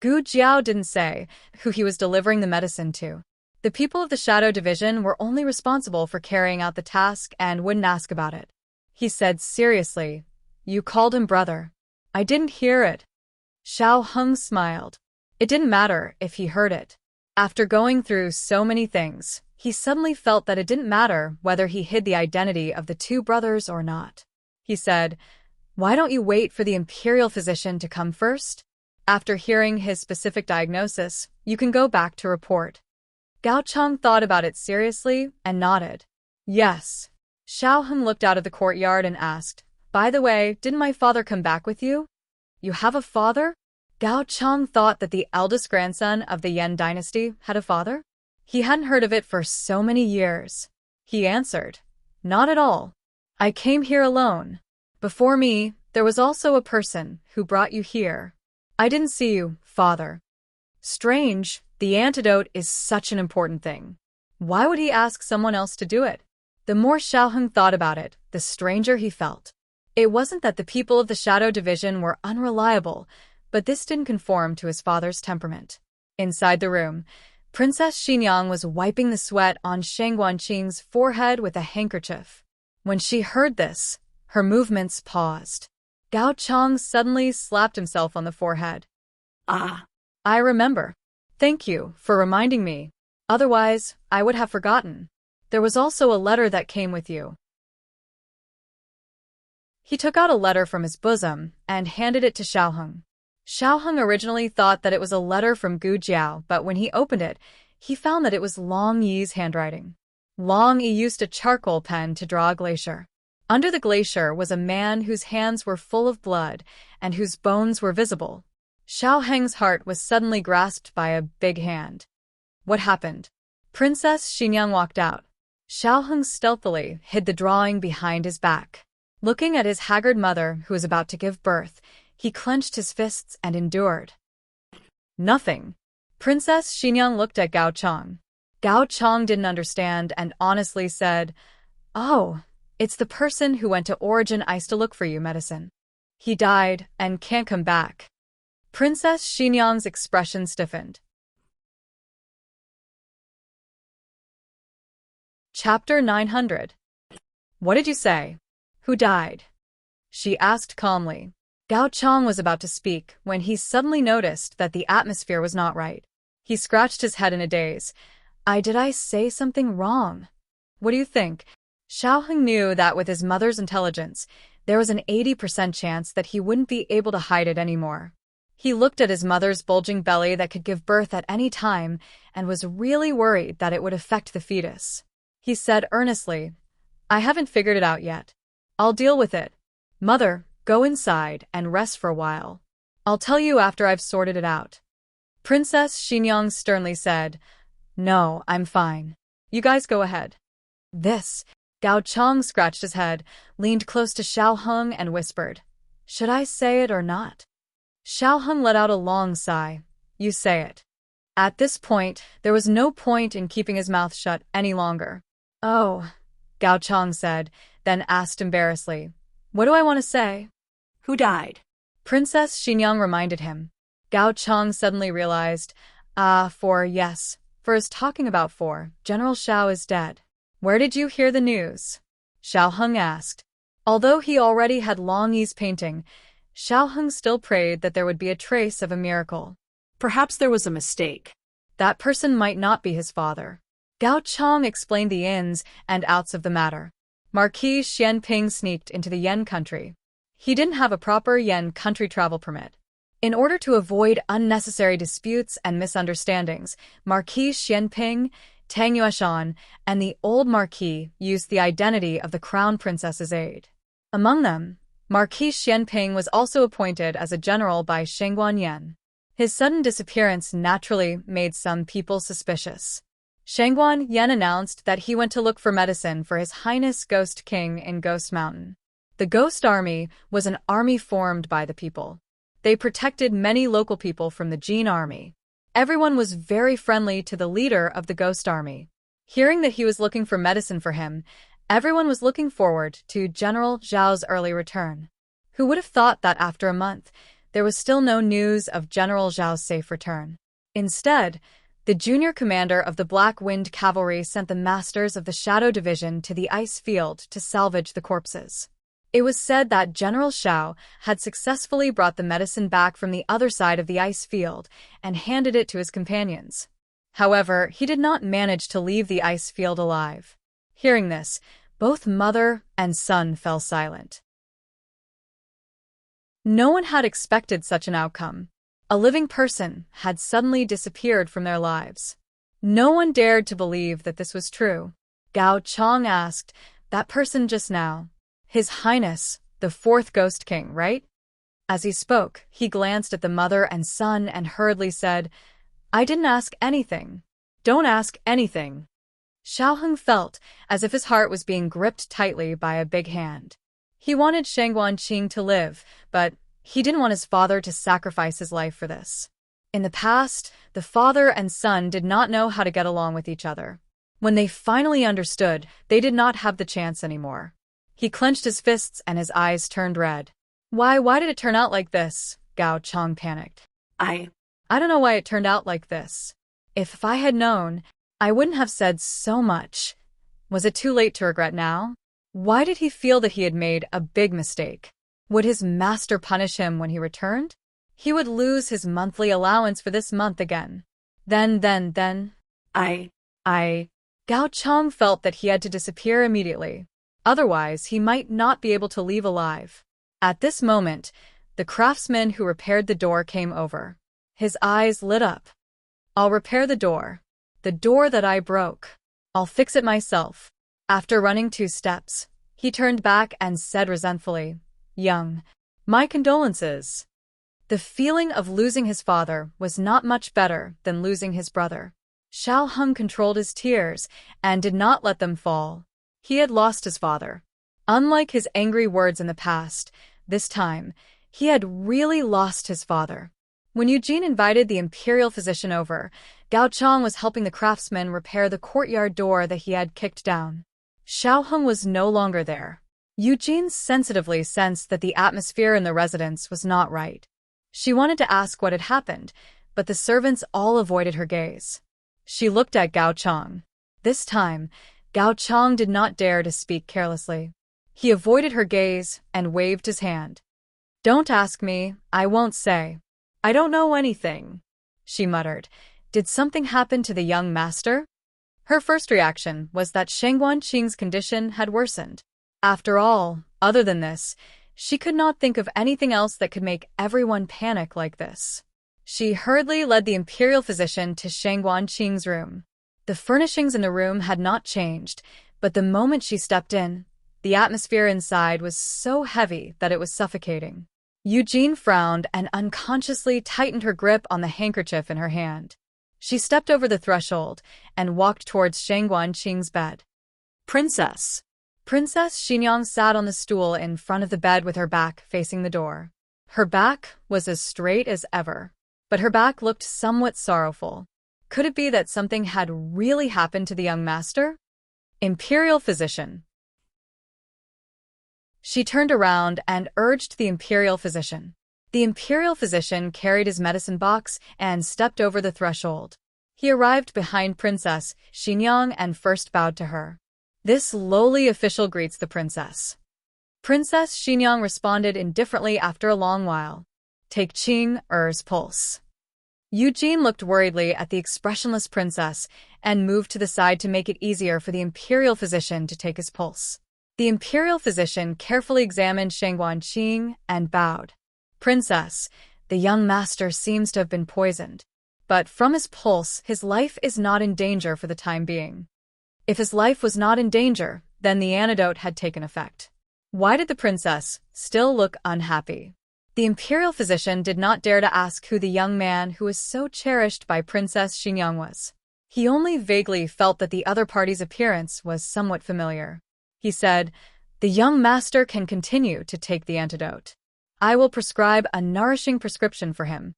Gu Jiao didn't say who he was delivering the medicine to. The people of the Shadow Division were only responsible for carrying out the task and wouldn't ask about it. He said seriously, "You called him brother." "I didn't hear it." Xiao Heng smiled. It didn't matter if he heard it. After going through so many things, he suddenly felt that it didn't matter whether he hid the identity of the two brothers or not. He said, "Why don't you wait for the imperial physician to come first? After hearing his specific diagnosis, you can go back to report." Gao Chong thought about it seriously and nodded. "Yes." Xiao Heng looked out of the courtyard and asked, "By the way, didn't my father come back with you?" "You have a father?" Gao Chong thought that the eldest grandson of the Yan dynasty had a father. He hadn't heard of it for so many years. He answered, "Not at all. I came here alone. Before me, there was also a person who brought you here. I didn't see you, father." Strange, the antidote is such an important thing. Why would he ask someone else to do it? The more Xiao Heng thought about it, the stranger he felt. It wasn't that the people of the Shadow Division were unreliable, but this didn't conform to his father's temperament. Inside the room, Princess Xingyang was wiping the sweat on Shengguan Qing's forehead with a handkerchief. When she heard this, her movements paused. Gao Chong suddenly slapped himself on the forehead. "Ah, "I remember. Thank you for reminding me. Otherwise, I would have forgotten. There was also a letter that came with you." He took out a letter from his bosom and handed it to Xiao Heng. Xiao Heng originally thought that it was a letter from Gu Jiao, but when he opened it, he found that it was Long Yi's handwriting. Long Yi used a charcoal pen to draw a glacier. Under the glacier was a man whose hands were full of blood and whose bones were visible. Xiao Heng's heart was suddenly grasped by a big hand. What happened? Princess Xingyang walked out. Xiao Heng stealthily hid the drawing behind his back. Looking at his haggard mother who was about to give birth, he clenched his fists and endured. Nothing. Princess Xingyang looked at Gao Chong. Gao Chong didn't understand and honestly said, "Oh, it's the person who went to Origin Ice to look for you medicine. He died and can't come back." Princess Xingyang's expression stiffened. Chapter 900. "What did you say? Who died?" she asked calmly. Gao Chong was about to speak when he suddenly noticed that the atmosphere was not right. He scratched his head in a daze. Did I say something wrong? What do you think?" Xiao Heng knew that with his mother's intelligence, there was an 80% chance that he wouldn't be able to hide it anymore. He looked at his mother's bulging belly that could give birth at any time and was really worried that it would affect the fetus. He said earnestly, "I haven't figured it out yet. I'll deal with it. Mother, go inside and rest for a while. I'll tell you after I've sorted it out." Princess Xinyang sternly said, "No, I'm fine. You guys go ahead." This, Gao Chang scratched his head, leaned close to Xiao Heng and whispered, "Should I say it or not?" Xiao Heng let out a long sigh. "You say it." At this point, there was no point in keeping his mouth shut any longer. "Oh," Gao Chang said, then asked embarrassedly, "What do I want to say?" Who died? Princess Xinyang reminded him. Gao Chang suddenly realized, yes, for his talking about General Xiao is dead. "Where did you hear the news?" Xiao Heng asked. Although he already had long ease painting, Xiao Heng still prayed that there would be a trace of a miracle. Perhaps there was a mistake. That person might not be his father. Gao Chang explained the ins and outs of the matter. Marquis Xianping sneaked into the Yen country. He didn't have a proper Yen country travel permit. In order to avoid unnecessary disputes and misunderstandings, Marquis Xianping, Tang Yueshan, and the old Marquis used the identity of the Crown Princess's aide. Among them, Marquis Xianping was also appointed as a general by Shengguan Yan. His sudden disappearance naturally made some people suspicious. Shengguan Yan announced that he went to look for medicine for His Highness Ghost King in Ghost Mountain. The Ghost Army was an army formed by the people. They protected many local people from the Jin Army. Everyone was very friendly to the leader of the Ghost Army. Hearing that he was looking for medicine for him, everyone was looking forward to General Zhao's early return. Who would have thought that after a month, there was still no news of General Zhao's safe return? Instead, the junior commander of the Black Wind Cavalry sent the masters of the Shadow Division to the ice field to salvage the corpses. It was said that General Xiao had successfully brought the medicine back from the other side of the ice field and handed it to his companions. However, he did not manage to leave the ice field alive. Hearing this, both mother and son fell silent. No one had expected such an outcome. A living person had suddenly disappeared from their lives. No one dared to believe that this was true. Gao Chang asked, "That person just now, His Highness, the fourth Ghost King, right?" As he spoke, he glanced at the mother and son and hurriedly said, "I didn't ask anything. Don't ask anything." Xiao Heng felt as if his heart was being gripped tightly by a big hand. He wanted Shengguan Qing to live, but he didn't want his father to sacrifice his life for this. In the past, the father and son did not know how to get along with each other. When they finally understood, they did not have the chance anymore. He clenched his fists and his eyes turned red. Why did it turn out like this?" Gao Chang panicked. I don't know why it turned out like this. If I had known, I wouldn't have said so much. Was it too late to regret now? Why did he feel that he had made a big mistake? Would his master punish him when he returned? He would lose his monthly allowance for this month again. Then. Gao Chang felt that he had to disappear immediately. Otherwise, he might not be able to leave alive. At this moment, the craftsman who repaired the door came over. His eyes lit up. "I'll repair the door that I broke. I'll fix it myself." After running 2 steps, he turned back and said resentfully, "Young, my condolences." The feeling of losing his father was not much better than losing his brother. Xiao Heng controlled his tears and did not let them fall. He had lost his father. Unlike his angry words in the past, this time, he had really lost his father. When Eugene invited the imperial physician over, Gao Chang was helping the craftsman repair the courtyard door that he had kicked down. Xiao Heng was no longer there. Eugene sensitively sensed that the atmosphere in the residence was not right. She wanted to ask what had happened, but the servants all avoided her gaze. She looked at Gao Chang. This time, Gao Chang did not dare to speak carelessly. He avoided her gaze and waved his hand. "Don't ask me, I won't say. I don't know anything," she muttered. Did something happen to the young master? Her first reaction was that Shengguan Qing's condition had worsened. After all, other than this, She could not think of anything else that could make everyone panic like this. She hurriedly led the imperial physician to Shangguanqing's room. The furnishings in the room had not changed, but the moment she stepped in, the atmosphere inside was so heavy that it was suffocating. Eugene frowned and unconsciously tightened her grip on the handkerchief in her hand. She stepped over the threshold and walked towards Shangguanqing's bed. Princess. Princess Xinyang sat on the stool in front of the bed with her back facing the door. Her back was as straight as ever, but her back looked somewhat sorrowful. Could it be that something had really happened to the young master? Imperial physician. She turned around and urged the imperial physician. The imperial physician carried his medicine box and stepped over the threshold. He arrived behind Princess Xinyang and first bowed to her. This lowly official greets the princess. Princess Xinyang responded indifferently after a long while. Take Qing's pulse. Eugene looked worriedly at the expressionless princess and moved to the side to make it easier for the imperial physician to take his pulse. The imperial physician carefully examined Shangguanqing and bowed. Princess, the young master seems to have been poisoned. But from his pulse, his life is not in danger for the time being. If his life was not in danger, then the antidote had taken effect. Why did the princess still look unhappy? The imperial physician did not dare to ask who the young man who was so cherished by Princess Xinyang was. He only vaguely felt that the other party's appearance was somewhat familiar. He said, "The young master can continue to take the antidote. I will prescribe a nourishing prescription for him."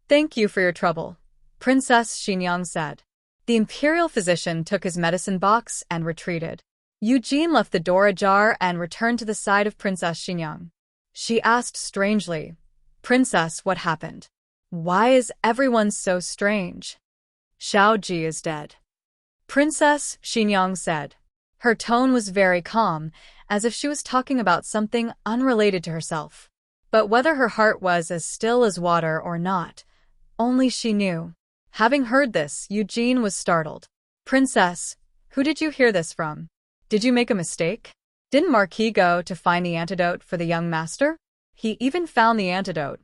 "Thank you for your trouble," Princess Xinyang said. The imperial physician took his medicine box and retreated. Eugene left the door ajar and returned to the side of Princess Xinyang. She asked strangely, "Princess, what happened? Why is everyone so strange?" "Xiao Ji is dead," Princess Xinyang said. Her tone was very calm, as if she was talking about something unrelated to herself. But whether her heart was as still as water or not, only she knew. Having heard this, Eugene was startled. "Princess, who did you hear this from? Did you make a mistake? Didn't Marquis go to find the antidote for the young master? He even found the antidote.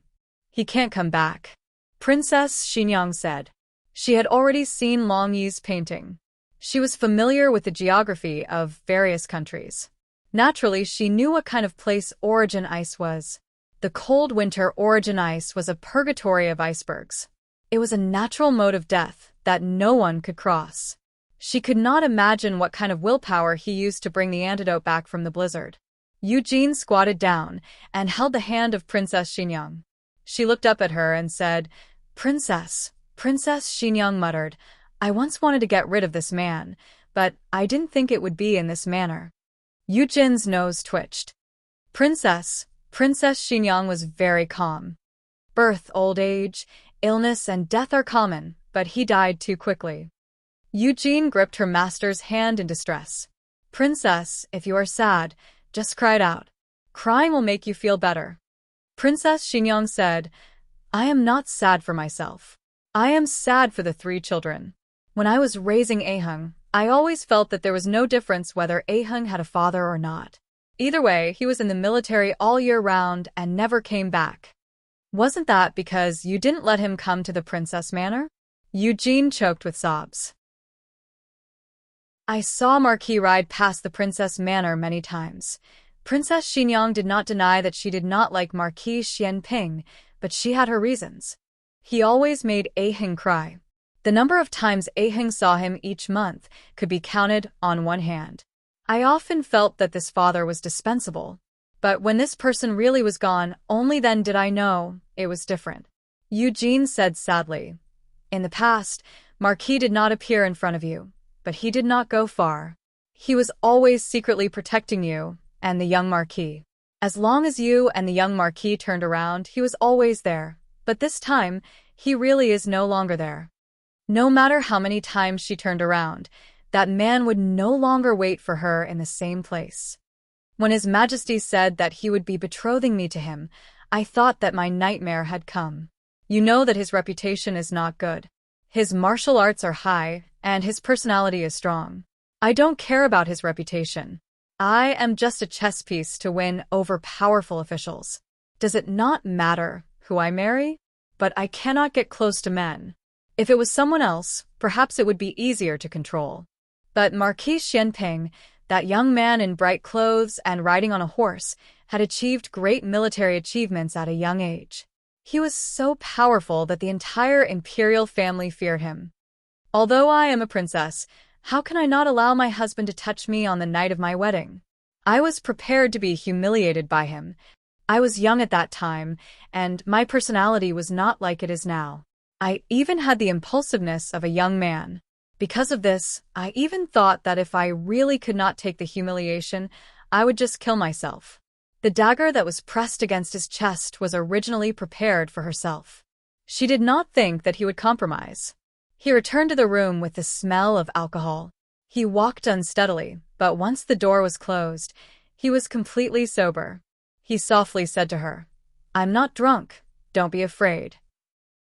He can't come back," Princess Xinyang said. She had already seen Long Yi's painting. She was familiar with the geography of various countries. Naturally, she knew what kind of place origin ice was. The cold winter origin ice was a purgatory of icebergs. It was a natural mode of death that no one could cross. She could not imagine what kind of willpower he used to bring the antidote back from the blizzard. Eugene squatted down and held the hand of Princess Xinyang. She looked up at her and said, "Princess." Princess Xinyang muttered, "I once wanted to get rid of this man, but I didn't think it would be in this manner." Eugene's nose twitched. Princess Xinyang was very calm. Birth, old age, illness and death are common, but he died too quickly. Eugene gripped her master's hand in distress. "Princess, if you are sad, just cry it out. Crying will make you feel better." Princess Xinyang said, "I am not sad for myself. I am sad for the 3 children. When I was raising Aheng, I always felt that there was no difference whether Aheng had a father or not. Either way, he was in the military all year round and never came back. Wasn't that because you didn't let him come to the Princess Manor?" Eugene choked with sobs. "I saw Marquis ride past the Princess Manor many times." Princess Xinyang did not deny that she did not like Marquis Xianping, but she had her reasons. He always made Aheng cry. The number of times Aheng saw him each month could be counted on one hand. I often felt that this father was dispensable. But when this person really was gone, only then did I know it was different. Eugene said sadly, "In the past, Marquis did not appear in front of you, but he did not go far. He was always secretly protecting you and the young Marquis. As long as you and the young Marquis turned around, he was always there. But this time, he really is no longer there." No matter how many times she turned around, that man would no longer wait for her in the same place. When His Majesty said that he would be betrothing me to him, I thought that my nightmare had come. You know that his reputation is not good. His martial arts are high, and his personality is strong. I don't care about his reputation. I am just a chess piece to win over powerful officials. Does it not matter who I marry? But I cannot get close to men. If it was someone else, perhaps it would be easier to control. But Marquis Xianping, that young man in bright clothes and riding on a horse, had achieved great military achievements at a young age. He was so powerful that the entire imperial family feared him. Although I am a princess, how can I not allow my husband to touch me on the night of my wedding? I was prepared to be humiliated by him. I was young at that time, and my personality was not like it is now. I even had the impulsiveness of a young man. Because of this, I even thought that if I really could not take the humiliation, I would just kill myself. The dagger that was pressed against his chest was originally prepared for herself. She did not think that he would compromise. He returned to the room with the smell of alcohol. He walked unsteadily, but once the door was closed, he was completely sober. He softly said to her, "I'm not drunk, don't be afraid."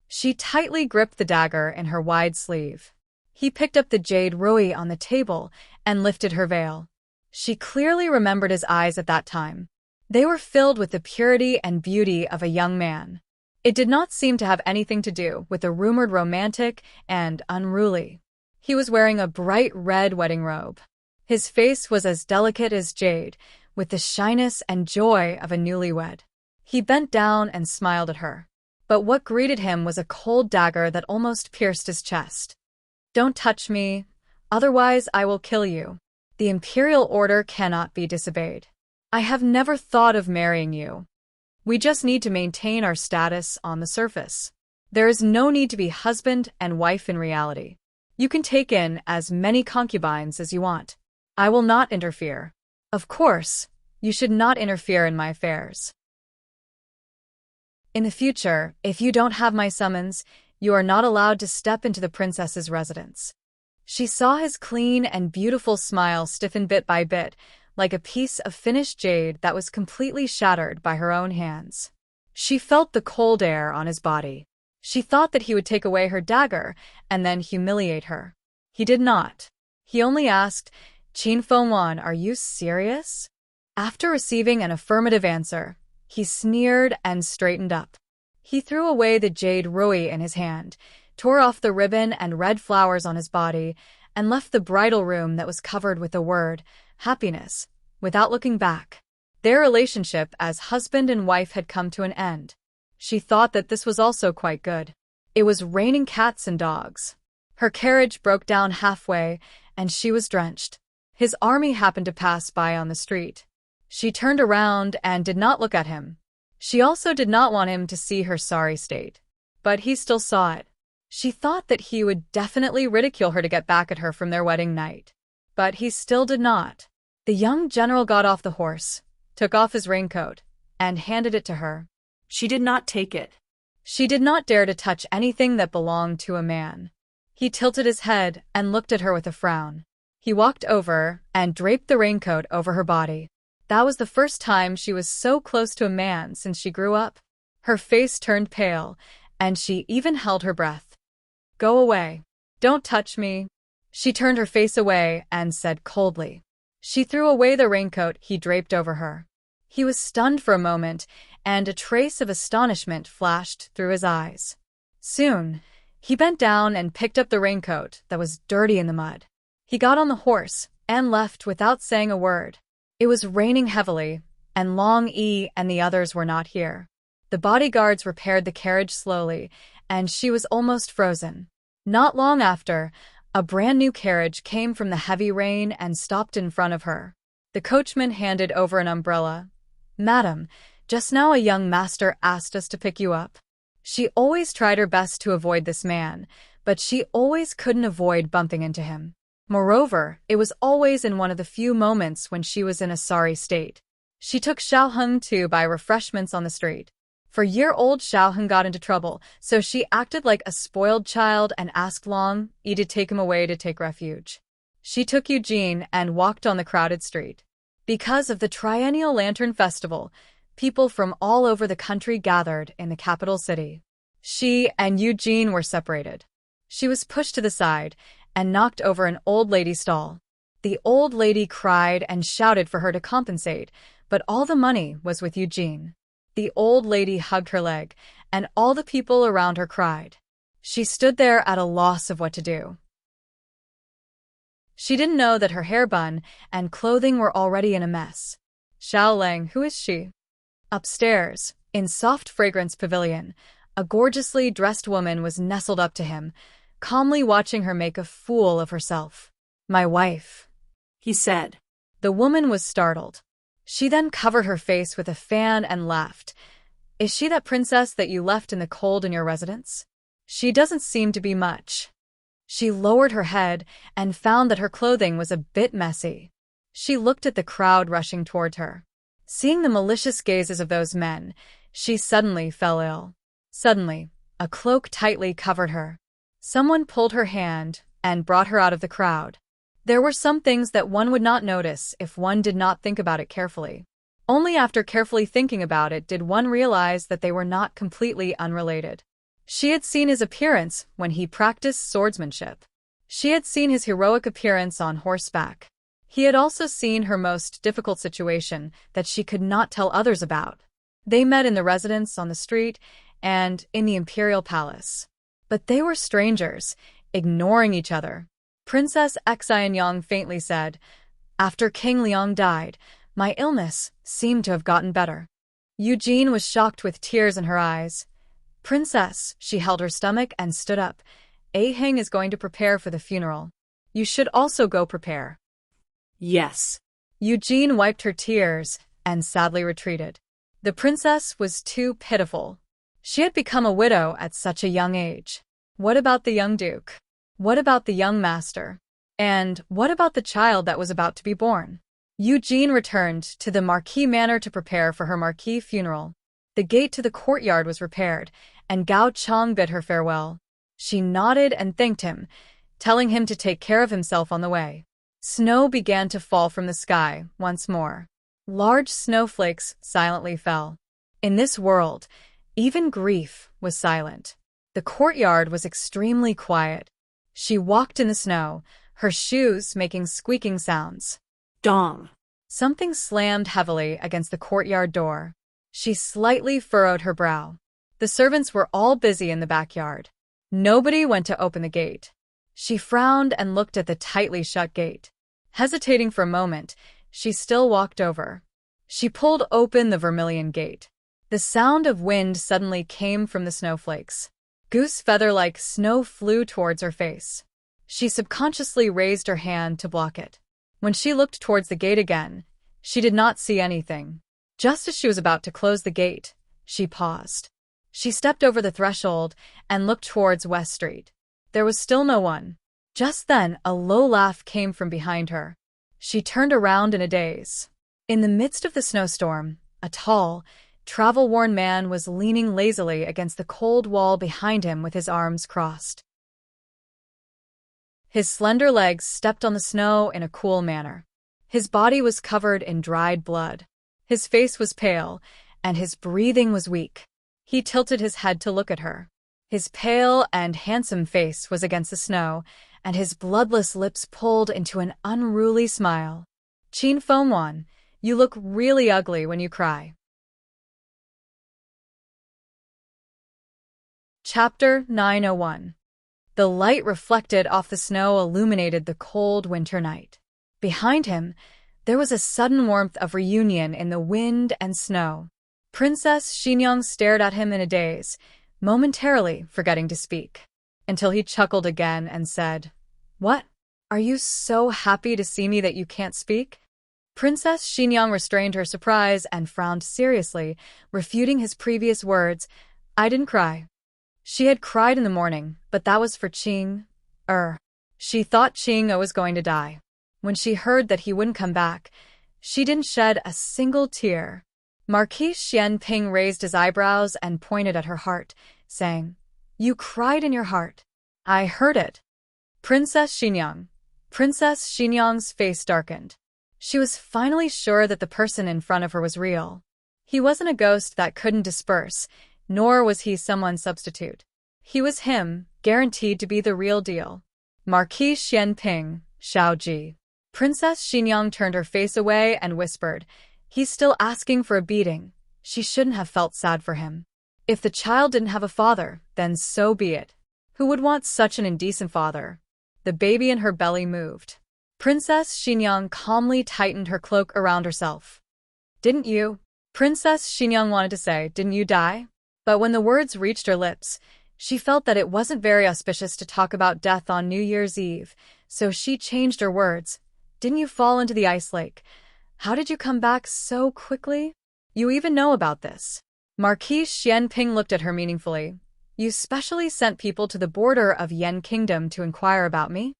She tightly gripped the dagger in her wide sleeve. He picked up the jade ruby on the table and lifted her veil. She clearly remembered his eyes at that time. They were filled with the purity and beauty of a young man. It did not seem to have anything to do with the rumored romantic and unruly. He was wearing a bright red wedding robe. His face was as delicate as jade, with the shyness and joy of a newlywed. He bent down and smiled at her. But what greeted him was a cold dagger that almost pierced his chest. "Don't touch me, otherwise I will kill you. The imperial order cannot be disobeyed. I have never thought of marrying you. We just need to maintain our status on the surface. There is no need to be husband and wife in reality. You can take in as many concubines as you want. I will not interfere. Of course, you should not interfere in my affairs. In the future, if you don't have my summons, you are not allowed to step into the princess's residence." She saw his clean and beautiful smile stiffen bit by bit, like a piece of finished jade that was completely shattered by her own hands. She felt the cold air on his body. She thought that he would take away her dagger and then humiliate her. He did not. He only asked, "Qin Fengwan, are you serious?" After receiving an affirmative answer, he sneered and straightened up. He threw away the jade ruby in his hand, tore off the ribbon and red flowers on his body, and left the bridal room that was covered with the word, happiness, without looking back. Their relationship as husband and wife had come to an end. She thought that this was also quite good. It was raining cats and dogs. Her carriage broke down halfway, and she was drenched. His army happened to pass by on the street. She turned around and did not look at him. She also did not want him to see her sorry state. But he still saw it. She thought that he would definitely ridicule her to get back at her from their wedding night. But he still did not. The young general got off the horse, took off his raincoat, and handed it to her. She did not take it. She did not dare to touch anything that belonged to a man. He tilted his head and looked at her with a frown. He walked over and draped the raincoat over her body. That was the first time she was so close to a man since she grew up. Her face turned pale, and she even held her breath. "Go away. Don't touch me." She turned her face away and said coldly. She threw away the raincoat he draped over her. He was stunned for a moment, and a trace of astonishment flashed through his eyes. Soon, he bent down and picked up the raincoat that was dirty in the mud. He got on the horse and left without saying a word. It was raining heavily, and Long Yi and the others were not here. The bodyguards repaired the carriage slowly, and she was almost frozen. Not long after, a brand new carriage came from the heavy rain and stopped in front of her. The coachman handed over an umbrella. "Madam, just now a young master asked us to pick you up." She always tried her best to avoid this man, but she always couldn't avoid bumping into him. Moreover, it was always in one of the few moments when she was in a sorry state. She took Xiaoheng to buy refreshments on the street. For year-old Xiaoheng got into trouble, so she acted like a spoiled child and asked Long Yi to take him away to take refuge. She took Eugene and walked on the crowded street. Because of the Triennial Lantern Festival, people from all over the country gathered in the capital city. She and Eugene were separated. She was pushed to the side and knocked over an old lady's stall. The old lady cried and shouted for her to compensate, but all the money was with Eugene. The old lady hugged her leg, and all the people around her cried. She stood there at a loss of what to do. She didn't know that her hair bun and clothing were already in a mess. Xiao Lang, who is she? Upstairs, in soft fragrance pavilion, a gorgeously dressed woman was nestled up to him, calmly watching her make a fool of herself. My wife, he said. The woman was startled. She then covered her face with a fan and laughed. Is she that princess that you left in the cold in your residence? She doesn't seem to be much. She lowered her head and found that her clothing was a bit messy. She looked at the crowd rushing toward her. Seeing the malicious gazes of those men, she suddenly fell ill. Suddenly, a cloak tightly covered her. Someone pulled her hand and brought her out of the crowd. There were some things that one would not notice if one did not think about it carefully. Only after carefully thinking about it did one realize that they were not completely unrelated. She had seen his appearance when he practiced swordsmanship. She had seen his heroic appearance on horseback. He had also seen her most difficult situation that she could not tell others about. They met in the residence, on the street, and in the imperial palace. But they were strangers, ignoring each other. Princess Xianyang faintly said, "After King Liang died, my illness seemed to have gotten better." Eugene was shocked with tears in her eyes. "Princess," she held her stomach and stood up. "A Heng is going to prepare for the funeral. You should also go prepare." Yes. Eugene wiped her tears and sadly retreated. The princess was too pitiful. She had become a widow at such a young age. What about the young duke? What about the young master? And what about the child that was about to be born? Eugene returned to the Marquis Manor to prepare for her Marquis funeral. The gate to the courtyard was repaired, and Gao Chang bid her farewell. She nodded and thanked him, telling him to take care of himself on the way. Snow began to fall from the sky once more. Large snowflakes silently fell. In this world, even grief was silent. The courtyard was extremely quiet. She walked in the snow, her shoes making squeaking sounds. Dong. Something slammed heavily against the courtyard door. She slightly furrowed her brow. The servants were all busy in the backyard. Nobody went to open the gate. She frowned and looked at the tightly shut gate. Hesitating for a moment, she still walked over. She pulled open the vermilion gate. The sound of wind suddenly came from the snowflakes. Goose feather-like snow flew towards her face. She subconsciously raised her hand to block it. When she looked towards the gate again, she did not see anything. Just as she was about to close the gate, she paused. She stepped over the threshold and looked towards West Street. There was still no one. Just then, a low laugh came from behind her. She turned around in a daze. In the midst of the snowstorm, a tall, travel-worn man was leaning lazily against the cold wall behind him with his arms crossed. His slender legs stepped on the snow in a cool manner. His body was covered in dried blood. His face was pale, and his breathing was weak. He tilted his head to look at her. His pale and handsome face was against the snow, and his bloodless lips pulled into an unruly smile. "Qin Fengwan, you look really ugly when you cry." Chapter 901. The light reflected off the snow illuminated the cold winter night. Behind him, there was a sudden warmth of reunion in the wind and snow. Princess Xinyang stared at him in a daze, momentarily forgetting to speak, until he chuckled again and said, "What? Are you so happy to see me that you can't speak?" Princess Xinyang restrained her surprise and frowned seriously, refuting his previous words. "I didn't cry." She had cried in the morning, but that was for She thought Qing was going to die. When she heard that he wouldn't come back, she didn't shed a single tear. Marquis Xianping raised his eyebrows and pointed at her heart, saying, "You cried in your heart. I heard it." Princess Xinyang's face darkened. She was finally sure that the person in front of her was real. He wasn't a ghost that couldn't disperse, nor was he someone's substitute. He was him, guaranteed to be the real deal. Marquis Xianping, Xiaoji. Princess Xinyang turned her face away and whispered, "He's still asking for a beating." She shouldn't have felt sad for him. If the child didn't have a father, then so be it. Who would want such an indecent father? The baby in her belly moved. Princess Xinyang calmly tightened her cloak around herself. "Didn't you?" Princess Xinyang wanted to say, "Didn't you die?" But when the words reached her lips, she felt that it wasn't very auspicious to talk about death on New Year's Eve, so she changed her words. "Didn't you fall into the ice lake? How did you come back so quickly? You even know about this." Marquise Xianping looked at her meaningfully. "You specially sent people to the border of Yen Kingdom to inquire about me?"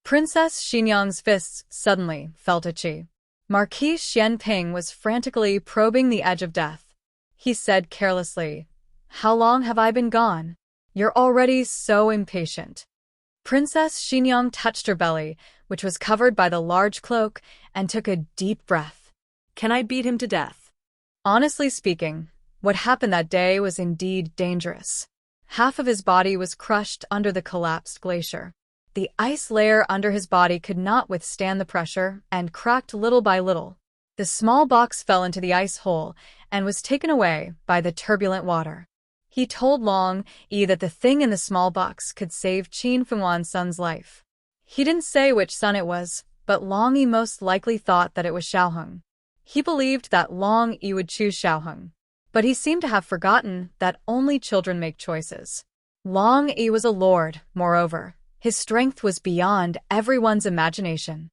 Princess Xinyang's fists suddenly felt itchy. Marquise Xianping was frantically probing the edge of death. He said carelessly, "How long have I been gone? You're already so impatient." Princess Xinyang touched her belly, which was covered by the large cloak, and took a deep breath. "Can I beat him to death?" Honestly speaking, what happened that day was indeed dangerous. Half of his body was crushed under the collapsed glacier. The ice layer under his body could not withstand the pressure and cracked little by little. The small box fell into the ice hole and was taken away by the turbulent water. He told Long Yi that the thing in the small box could save Qin Fengwan's son's life. He didn't say which son it was, but Long Yi most likely thought that it was Xiaoheng. He believed that Long Yi would choose Xiaoheng, but he seemed to have forgotten that only children make choices. Long Yi was a lord, moreover. His strength was beyond everyone's imagination.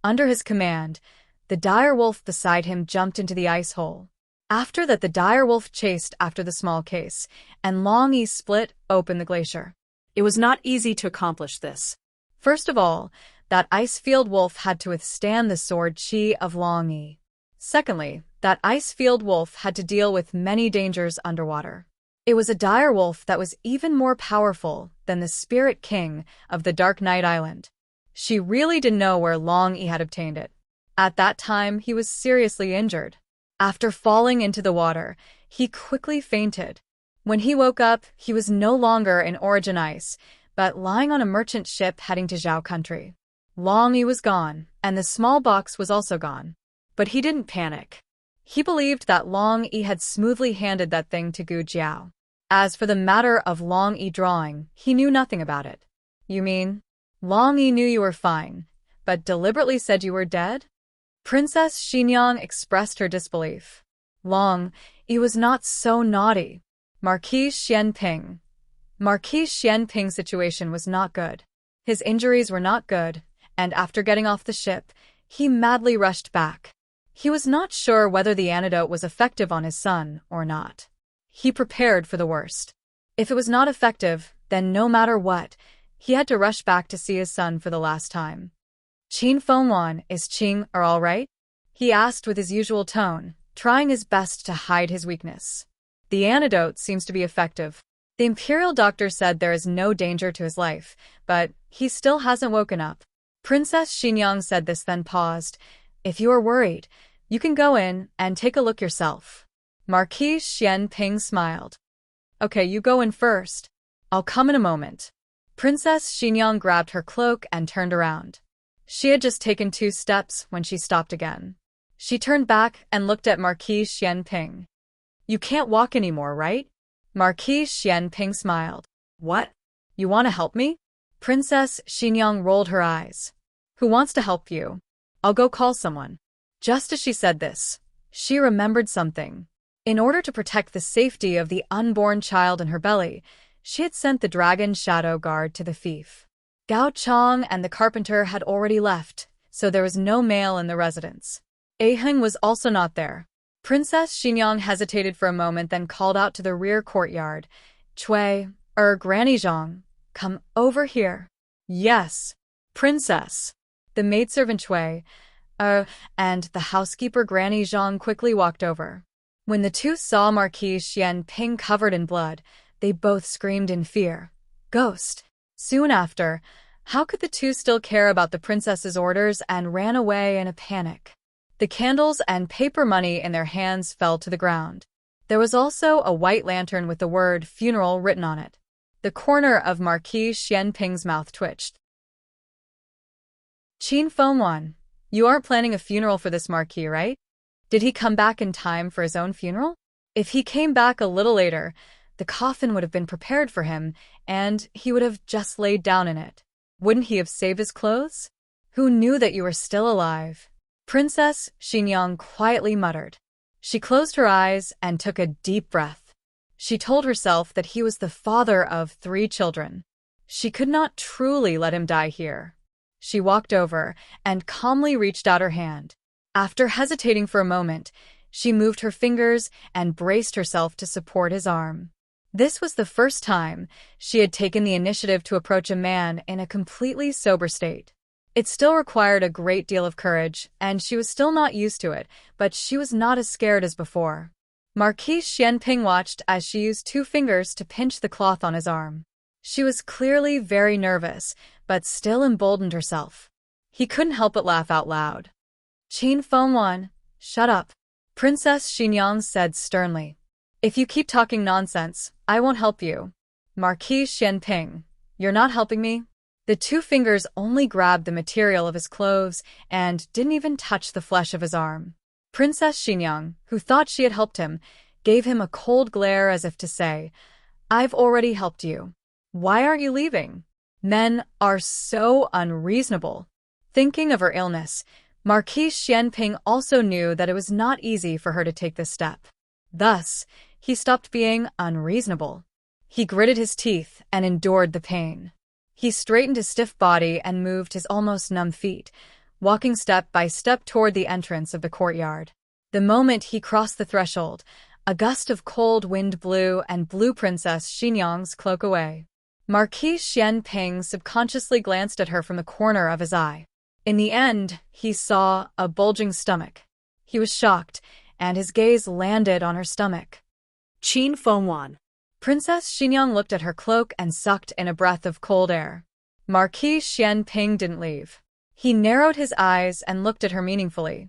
Under his command, the dire wolf beside him jumped into the ice hole. After that, the dire wolf chased after the small case, and Long Yi split open the glacier. It was not easy to accomplish this. First of all, that ice-field wolf had to withstand the sword chi of Long Yi. Secondly, that ice-field wolf had to deal with many dangers underwater. It was a dire wolf that was even more powerful than the spirit king of the Dark Night Island. She really didn't know where Long Yi had obtained it. At that time, he was seriously injured. After falling into the water, he quickly fainted. When he woke up, he was no longer in Origin Ice, but lying on a merchant ship heading to Zhao country. Long Yi was gone, and the small box was also gone. But he didn't panic. He believed that Long Yi had smoothly handed that thing to Gu Jiao. As for the matter of Long Yi drawing, he knew nothing about it. "You mean, Long Yi knew you were fine, but deliberately said you were dead?" Princess Xinyang expressed her disbelief. Long Yi was not so naughty. Marquise Xianping's situation was not good. His injuries were not good, and after getting off the ship, he madly rushed back. He was not sure whether the antidote was effective on his son or not. He prepared for the worst. If it was not effective, then no matter what, he had to rush back to see his son for the last time. "Qin Fengwan, is Qing all right?" he asked with his usual tone, trying his best to hide his weakness. "The antidote seems to be effective. The imperial doctor said there is no danger to his life, but he still hasn't woken up." Princess Xinyang said this, then paused. "If you are worried, you can go in and take a look yourself." Marquise Xianping smiled. "Okay, you go in first. I'll come in a moment." Princess Xinyang grabbed her cloak and turned around. She had just taken 2 steps when she stopped again. She turned back and looked at Marquise Xianping. "You can't walk anymore, right?" Marquise Xianping smiled. "What? "You want to help me?" Princess Xinyang rolled her eyes. "Who wants to help you? I'll go call someone." Just as she said this, she remembered something. In order to protect the safety of the unborn child in her belly, she had sent the dragon shadow guard to the fief. Gao Chong and the carpenter had already left, so there was no male in the residence. Aheng was also not there. Princess Xinyang hesitated for a moment, then called out to the rear courtyard, "Chui, Granny Zhang, come over here." "Yes, Princess." The maidservant Chui, and the housekeeper Granny Zhang quickly walked over. When the two saw Marquise Xianping covered in blood, they both screamed in fear. "Ghost!" Soon after, how could the two still care about the princess's orders, and ran away in a panic? The candles and paper money in their hands fell to the ground. There was also a white lantern with the word funeral written on it. The corner of Marquise Xianping's mouth twitched. Qin Fengwan, you aren't planning a funeral for this marquis, right? Did he come back in time for his own funeral? If he came back a little later, the coffin would have been prepared for him, and he would have just laid down in it. Wouldn't he have saved his clothes? Who knew that you were still alive? Princess Xinyang quietly muttered. She closed her eyes and took a deep breath. She told herself that he was the father of 3 children. She could not truly let him die here. She walked over and calmly reached out her hand. After hesitating for a moment, she moved her fingers and braced herself to support his arm. This was the first time she had taken the initiative to approach a man in a completely sober state. It still required a great deal of courage, and she was still not used to it, but she was not as scared as before. Marquise Xianping watched as she used 2 fingers to pinch the cloth on his arm. She was clearly very nervous, but still emboldened herself. He couldn't help but laugh out loud. Qin Fengwan, shut up, Princess Xinyang said sternly. If you keep talking nonsense, I won't help you. Marquis Xianping, you're not helping me? The 2 fingers only grabbed the material of his clothes and didn't even touch the flesh of his arm. Princess Xinyang, who thought she had helped him, gave him a cold glare as if to say, I've already helped you. Why aren't you leaving? Men are so unreasonable. Thinking of her illness, Marquise Xianping also knew that it was not easy for her to take this step. Thus, he stopped being unreasonable. He gritted his teeth and endured the pain. He straightened his stiff body and moved his almost numb feet, walking step by step toward the entrance of the courtyard. The moment he crossed the threshold, a gust of cold wind blew and blew Princess Xinyang's cloak away. Marquis Xianping subconsciously glanced at her from the corner of his eye. In the end, he saw a bulging stomach. He was shocked, and his gaze landed on her stomach. Qin Fengwan. Princess Xinyang looked at her cloak and sucked in a breath of cold air. Marquis Xianping didn't leave. He narrowed his eyes and looked at her meaningfully.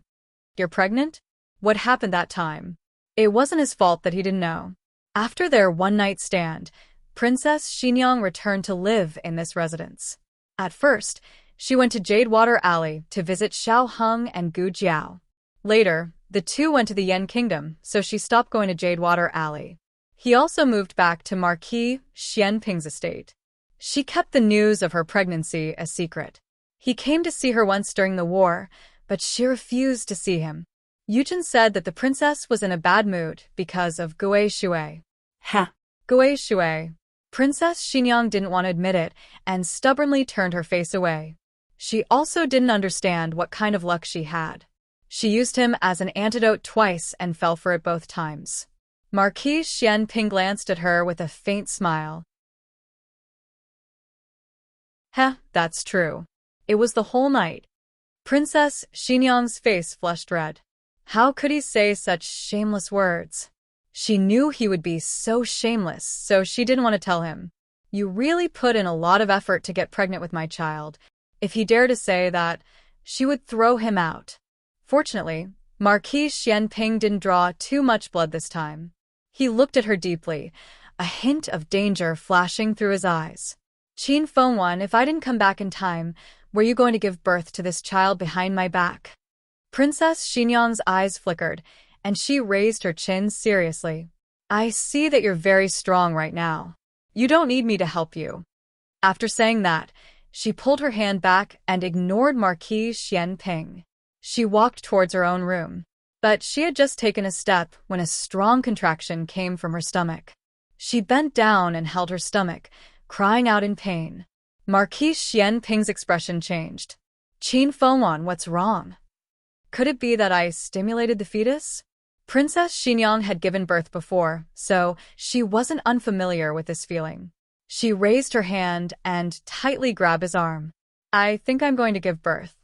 You're pregnant? What happened that time? It wasn't his fault that he didn't know. After their one-night stand, Princess Xinyang returned to live in this residence. At first, she went to Jadewater Alley to visit Xiao Heng and Gu Jiao. Later, the 2 went to the Yen Kingdom, so she stopped going to Jadewater Alley. He also moved back to Marquis Xianping's estate. She kept the news of her pregnancy a secret. He came to see her once during the war, but she refused to see him. Yujin said that the princess was in a bad mood because of Gue Shui. Gue Shui. Princess Xinyang didn't want to admit it and stubbornly turned her face away. She also didn't understand what kind of luck she had. She used him as an antidote twice and fell for it both times. Marquis Xianping glanced at her with a faint smile. That's true. It was the whole night. Princess Xinyang's face flushed red. How could he say such shameless words? She knew he would be so shameless, so she didn't want to tell him. You really put in a lot of effort to get pregnant with my child. If he dared to say that, she would throw him out. Fortunately, Marquis Xianping didn't draw too much blood this time. He looked at her deeply, a hint of danger flashing through his eyes. Qin Fengwan, if I didn't come back in time, were you going to give birth to this child behind my back? Princess Xinyang's eyes flickered, and she raised her chin seriously. I see that you're very strong right now. You don't need me to help you. After saying that, she pulled her hand back and ignored Marquis Xianping. She walked towards her own room. But she had just taken a step when a strong contraction came from her stomach. She bent down and held her stomach, crying out in pain. Marquis Xianping's expression changed. Qin Fengwan, what's wrong? Could it be that I stimulated the fetus? Princess Xinyang had given birth before, so she wasn't unfamiliar with this feeling. She raised her hand and tightly grabbed his arm. I think I'm going to give birth.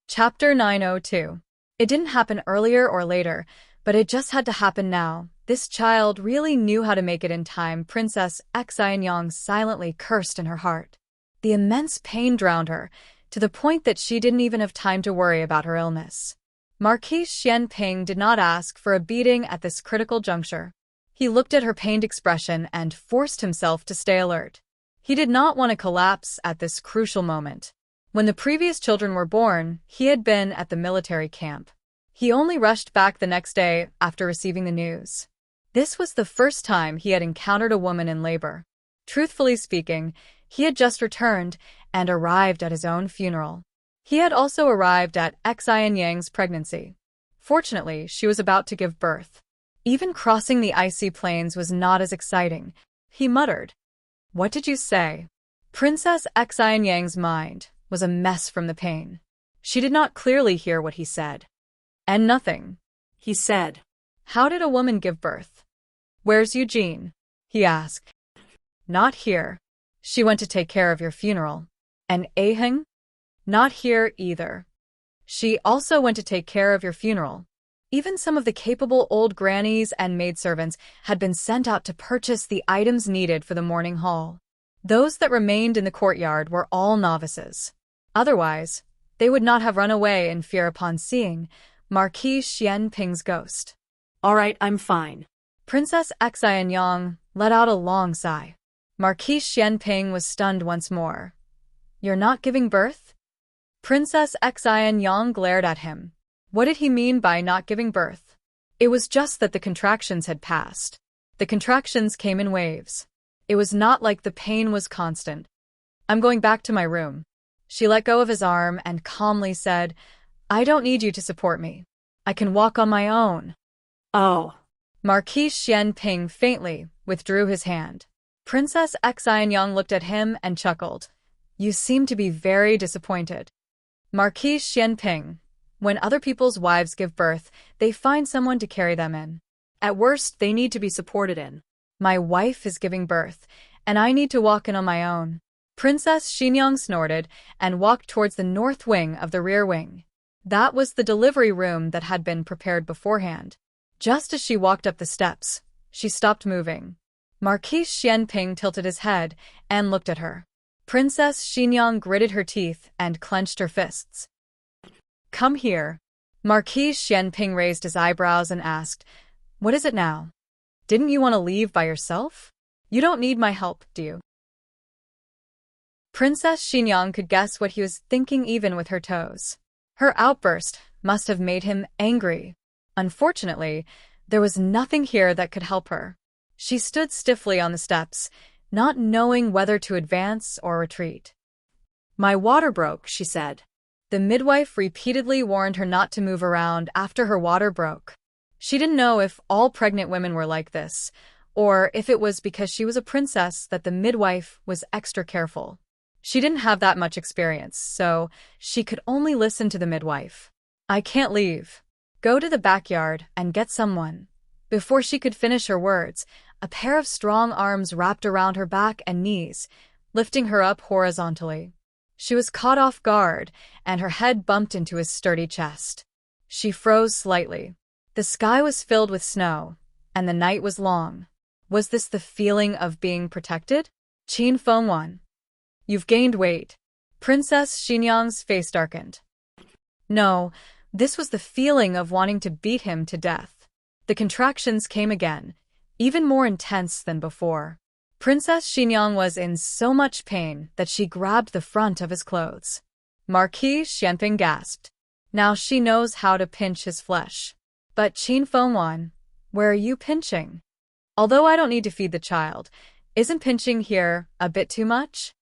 Chapter 902. It didn't happen earlier or later, but it just had to happen now. This child really knew how to make it in time. Princess Xianyang silently cursed in her heart. The immense pain drowned her, to the point that she didn't even have time to worry about her illness. Marquis Xianping did not ask for a beating at this critical juncture. He looked at her pained expression and forced himself to stay alert. He did not want to collapse at this crucial moment. When the previous children were born, he had been at the military camp. He only rushed back the next day after receiving the news. This was the first time he had encountered a woman in labor. Truthfully speaking, he had just returned and arrived at his own funeral. He had also arrived at Xian Yang's pregnancy. Fortunately, she was about to give birth. Even crossing the icy plains was not as exciting. He muttered. "What did you say?" Princess Xian Yang's mind was a mess from the pain. She did not clearly hear what he said. "And nothing," he said. "How did a woman give birth?" "Where's Eugene?" he asked. "Not here. She went to take care of your funeral." "And Aheng?" "Not here either. She also went to take care of your funeral." Even some of the capable old grannies and maidservants had been sent out to purchase the items needed for the morning hall. Those that remained in the courtyard were all novices. Otherwise, they would not have run away in fear upon seeing Marquis Xianping's ghost. "All right, I'm fine." Princess Xian Yang let out a long sigh. Marquis Xianping was stunned once more. "You're not giving birth?" Princess Xian Yang glared at him. What did he mean by not giving birth? It was just that the contractions had passed. The contractions came in waves. It was not like the pain was constant. "I'm going back to my room." She let go of his arm and calmly said, "I don't need you to support me. I can walk on my own." "Oh." Marquis Xianping faintly withdrew his hand. Princess Xian Yang looked at him and chuckled. "You seem to be very disappointed." Marquis Xianping, when other people's wives give birth, they find someone to carry them in. At worst, they need to be supported in. My wife is giving birth, and I need to walk in on my own. Princess Xinyang snorted and walked towards the north wing of the rear wing. That was the delivery room that had been prepared beforehand. Just as she walked up the steps, she stopped moving. Marquis Xianping tilted his head and looked at her. Princess Xinyang gritted her teeth and clenched her fists. "Come here." Marquis Xianping raised his eyebrows and asked, "What is it now? Didn't you want to leave by yourself? You don't need my help, do you?" Princess Xinyang could guess what he was thinking even with her toes. Her outburst must have made him angry. Unfortunately, there was nothing here that could help her. She stood stiffly on the steps, not knowing whether to advance or retreat. "My water broke," she said. The midwife repeatedly warned her not to move around after her water broke. She didn't know if all pregnant women were like this, or if it was because she was a princess that the midwife was extra careful. She didn't have that much experience, so she could only listen to the midwife. "I can't leave. Go to the backyard and get someone." Before she could finish her words, a pair of strong arms wrapped around her back and knees, lifting her up horizontally. She was caught off guard, and her head bumped into his sturdy chest. She froze slightly. The sky was filled with snow, and the night was long. Was this the feeling of being protected? Qin Fengwan. "You've gained weight." Princess Xinyang's face darkened. No, this was the feeling of wanting to beat him to death. The contractions came again, even more intense than before. Princess Xinyang was in so much pain that she grabbed the front of his clothes. Marquis Xianping gasped. Now she knows how to pinch his flesh. "But Qin Fengwan, where are you pinching?" "Although I don't need to feed the child, isn't pinching here a bit too much?"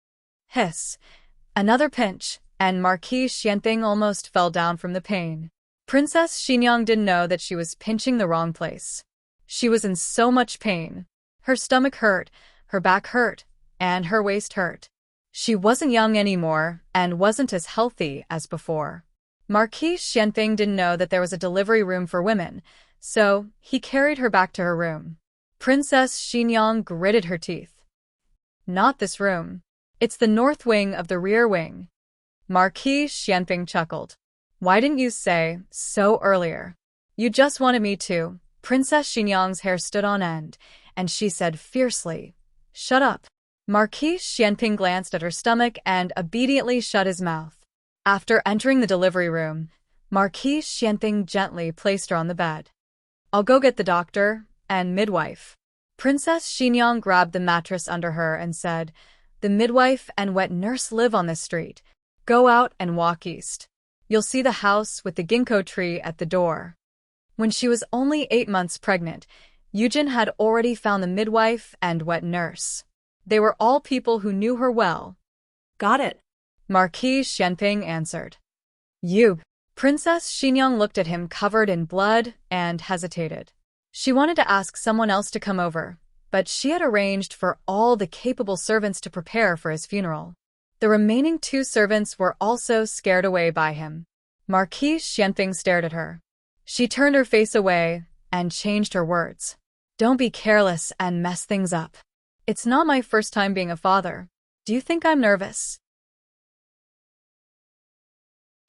Hiss. Another pinch, and Marquis Xianping almost fell down from the pain. Princess Xinyang didn't know that she was pinching the wrong place. She was in so much pain. Her stomach hurt, her back hurt, and her waist hurt. She wasn't young anymore and wasn't as healthy as before. Marquis Xianping didn't know that there was a delivery room for women, so he carried her back to her room. Princess Xinyang gritted her teeth. "Not this room. It's the north wing of the rear wing." Marquis Xianping chuckled. "Why didn't you say so earlier? You just wanted me to." Princess Xinyang's hair stood on end, and she said fiercely, "Shut up." Marquis Xianping glanced at her stomach and obediently shut his mouth. After entering the delivery room, Marquis Xianping gently placed her on the bed. "I'll go get the doctor and midwife." Princess Xinyang grabbed the mattress under her and said, The midwife and wet nurse live on this street. Go out and walk east. You'll see the house with the ginkgo tree at the door." When she was only 8 months pregnant, Yujin had already found the midwife and wet nurse. They were all people who knew her well. Got it. Marquis Xianping answered. "You." Princess Xinyang looked at him covered in blood and hesitated. She wanted to ask someone else to come over, but she had arranged for all the capable servants to prepare for his funeral. The remaining 2 servants were also scared away by him. Marquis Xianping stared at her. She turned her face away and changed her words. "Don't be careless and mess things up. It's not my first time being a father. Do you think I'm nervous?"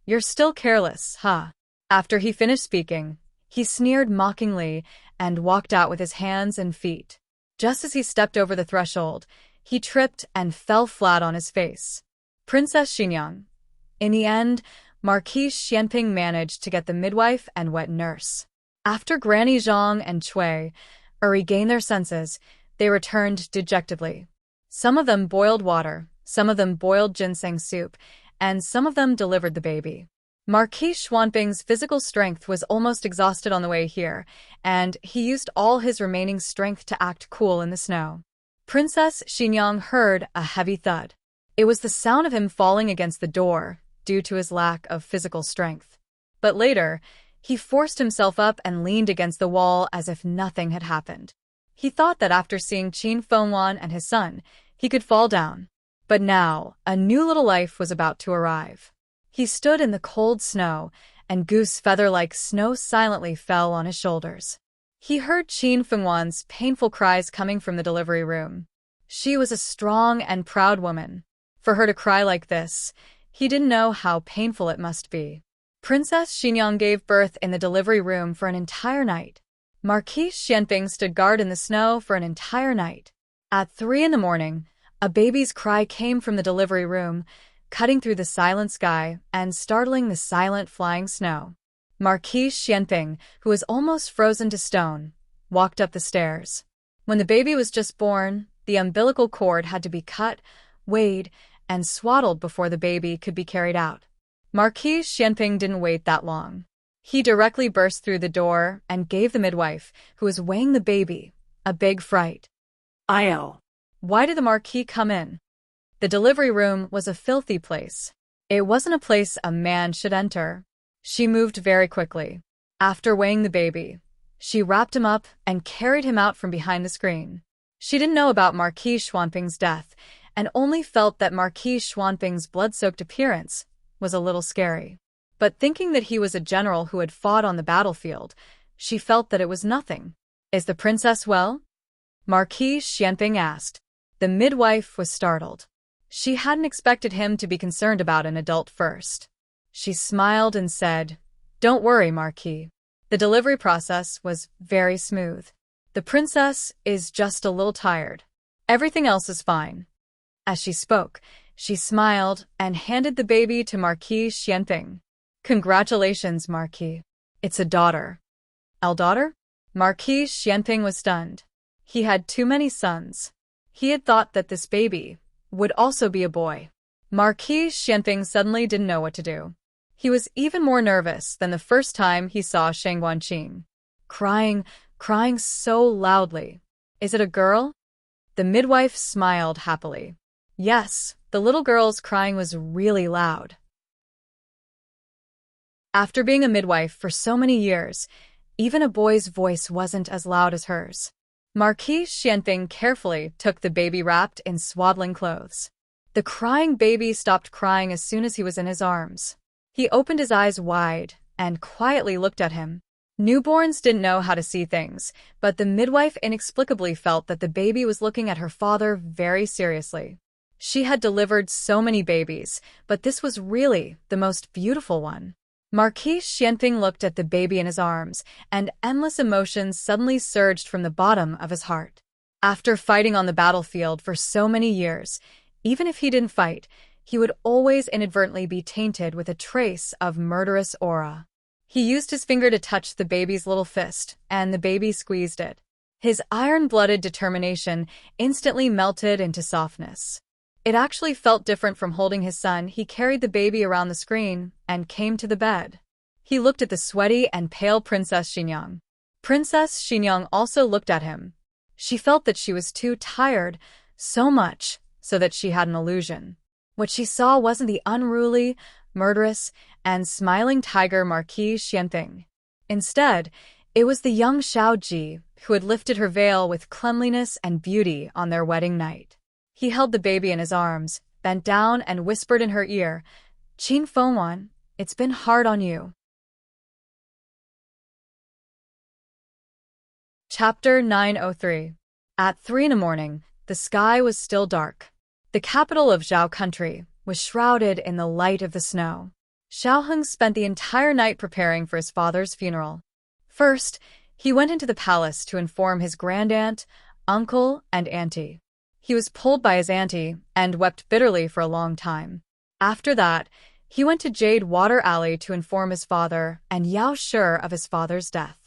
"You're still careless, huh?" After he finished speaking, he sneered mockingly and walked out with his hands and feet. Just as he stepped over the threshold, he tripped and fell flat on his face. Princess Xinyang. In the end, Marquis Xianping managed to get the midwife and wet nurse. After Granny Zhang and Cui regained their senses, they returned dejectedly. Some of them boiled water, some of them boiled ginseng soup, and some of them delivered the baby. Marquis Xuanping's physical strength was almost exhausted on the way here, and he used all his remaining strength to act cool in the snow. Princess Xinyang heard a heavy thud. It was the sound of him falling against the door, due to his lack of physical strength. But later, he forced himself up and leaned against the wall as if nothing had happened. He thought that after seeing Qin Fengwan and his son, he could fall down. But now, a new little life was about to arrive. He stood in the cold snow, and goose feather-like snow silently fell on his shoulders. He heard Qin Fengwan's painful cries coming from the delivery room. She was a strong and proud woman. For her to cry like this, he didn't know how painful it must be. Princess Xinyang gave birth in the delivery room for an entire night. Marquis Xianping stood guard in the snow for an entire night. At 3 in the morning, a baby's cry came from the delivery room, cutting through the silent sky and startling the silent flying snow. Marquis Xianping, who was almost frozen to stone, walked up the stairs. When the baby was just born, the umbilical cord had to be cut, weighed, and swaddled before the baby could be carried out. Marquis Xianping didn't wait that long. He directly burst through the door and gave the midwife, who was weighing the baby, a big fright. Io. Why did the Marquis come in? The delivery room was a filthy place. It wasn't a place a man should enter. She moved very quickly. After weighing the baby, she wrapped him up and carried him out from behind the screen. She didn't know about Marquis Xuanping's death, and only felt that Marquis Xuanping's blood-soaked appearance was a little scary. But thinking that he was a general who had fought on the battlefield, she felt that it was nothing. "Is the princess well?" Marquis Xianping asked. The midwife was startled. She hadn't expected him to be concerned about an adult first. She smiled and said, "Don't worry, Marquis. The delivery process was very smooth. The princess is just a little tired. Everything else is fine." As she spoke, she smiled and handed the baby to Marquis Xianping. "Congratulations, Marquis. It's a daughter." "A daughter?" Marquis Xianping was stunned. He had too many sons. He had thought that this baby would also be a boy. Marquis Xianping suddenly didn't know what to do. He was even more nervous than the first time he saw Shang Guanqing. Crying so loudly. "Is it a girl?" The midwife smiled happily. Yes, the little girl's crying was really loud. After being a midwife for so many years, even a boy's voice wasn't as loud as hers. Marquis Xianping carefully took the baby wrapped in swaddling clothes. The crying baby stopped crying as soon as he was in his arms. He opened his eyes wide and quietly looked at him. Newborns didn't know how to see things, but the midwife inexplicably felt that the baby was looking at her father very seriously. She had delivered so many babies, but this was really the most beautiful one. Marquis Xianping looked at the baby in his arms, and endless emotions suddenly surged from the bottom of his heart. After fighting on the battlefield for so many years, even if he didn't fight, he would always inadvertently be tainted with a trace of murderous aura. He used his finger to touch the baby's little fist, and the baby squeezed it. His iron-blooded determination instantly melted into softness. It actually felt different from holding his son. He carried the baby around the screen and came to the bed. He looked at the sweaty and pale Princess Xinyang. Princess Xinyang also looked at him. She felt that she was too tired, so much so that she had an illusion. What she saw wasn't the unruly, murderous, and smiling tiger Marquis Xianting. Instead, it was the young Xiao Ji who had lifted her veil with cleanliness and beauty on their wedding night. He held the baby in his arms, bent down and whispered in her ear, "Qin Fengwan, it's been hard on you." Chapter 903. At 3 in the morning, the sky was still dark. The capital of Zhao country was shrouded in the light of the snow. Xiaoheng spent the entire night preparing for his father's funeral. First, he went into the palace to inform his grandaunt, uncle, and auntie. He was pulled by his auntie and wept bitterly for a long time. After that, he went to Jade Water Alley to inform his father and Yao Shi of his father's death.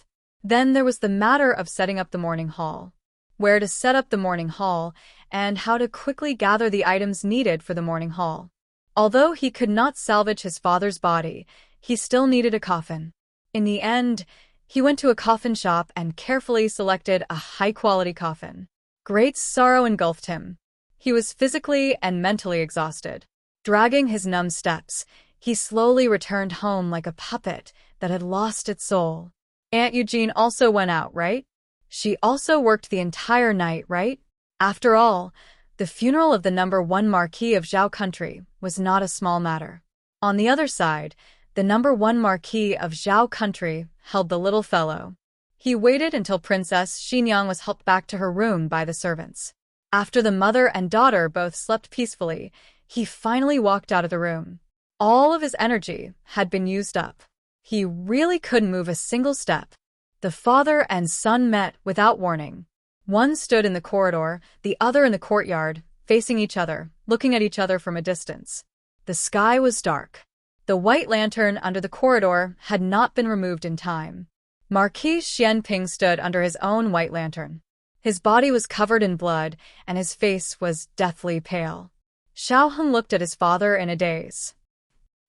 Then there was the matter of setting up the mourning hall. Where to set up the mourning hall, and how to quickly gather the items needed for the mourning hall. Although he could not salvage his father's body, he still needed a coffin. In the end, he went to a coffin shop and carefully selected a high-quality coffin. Great sorrow engulfed him. He was physically and mentally exhausted. Dragging his numb steps, he slowly returned home like a puppet that had lost its soul. Aunt Eugene also went out, right? She also worked the entire night, right? After all, the funeral of the #1 Marquis of Zhao country was not a small matter. On the other side, the #1 Marquis of Zhao country held the little fellow. He waited until Princess Xinyang was helped back to her room by the servants. After the mother and daughter both slept peacefully, he finally walked out of the room. All of his energy had been used up. He really couldn't move a single step. The father and son met without warning. One stood in the corridor, the other in the courtyard, facing each other, looking at each other from a distance. The sky was dark. The white lantern under the corridor had not been removed in time. Marquis Xianping stood under his own white lantern. His body was covered in blood, and his face was deathly pale. Xiaoheng looked at his father in a daze.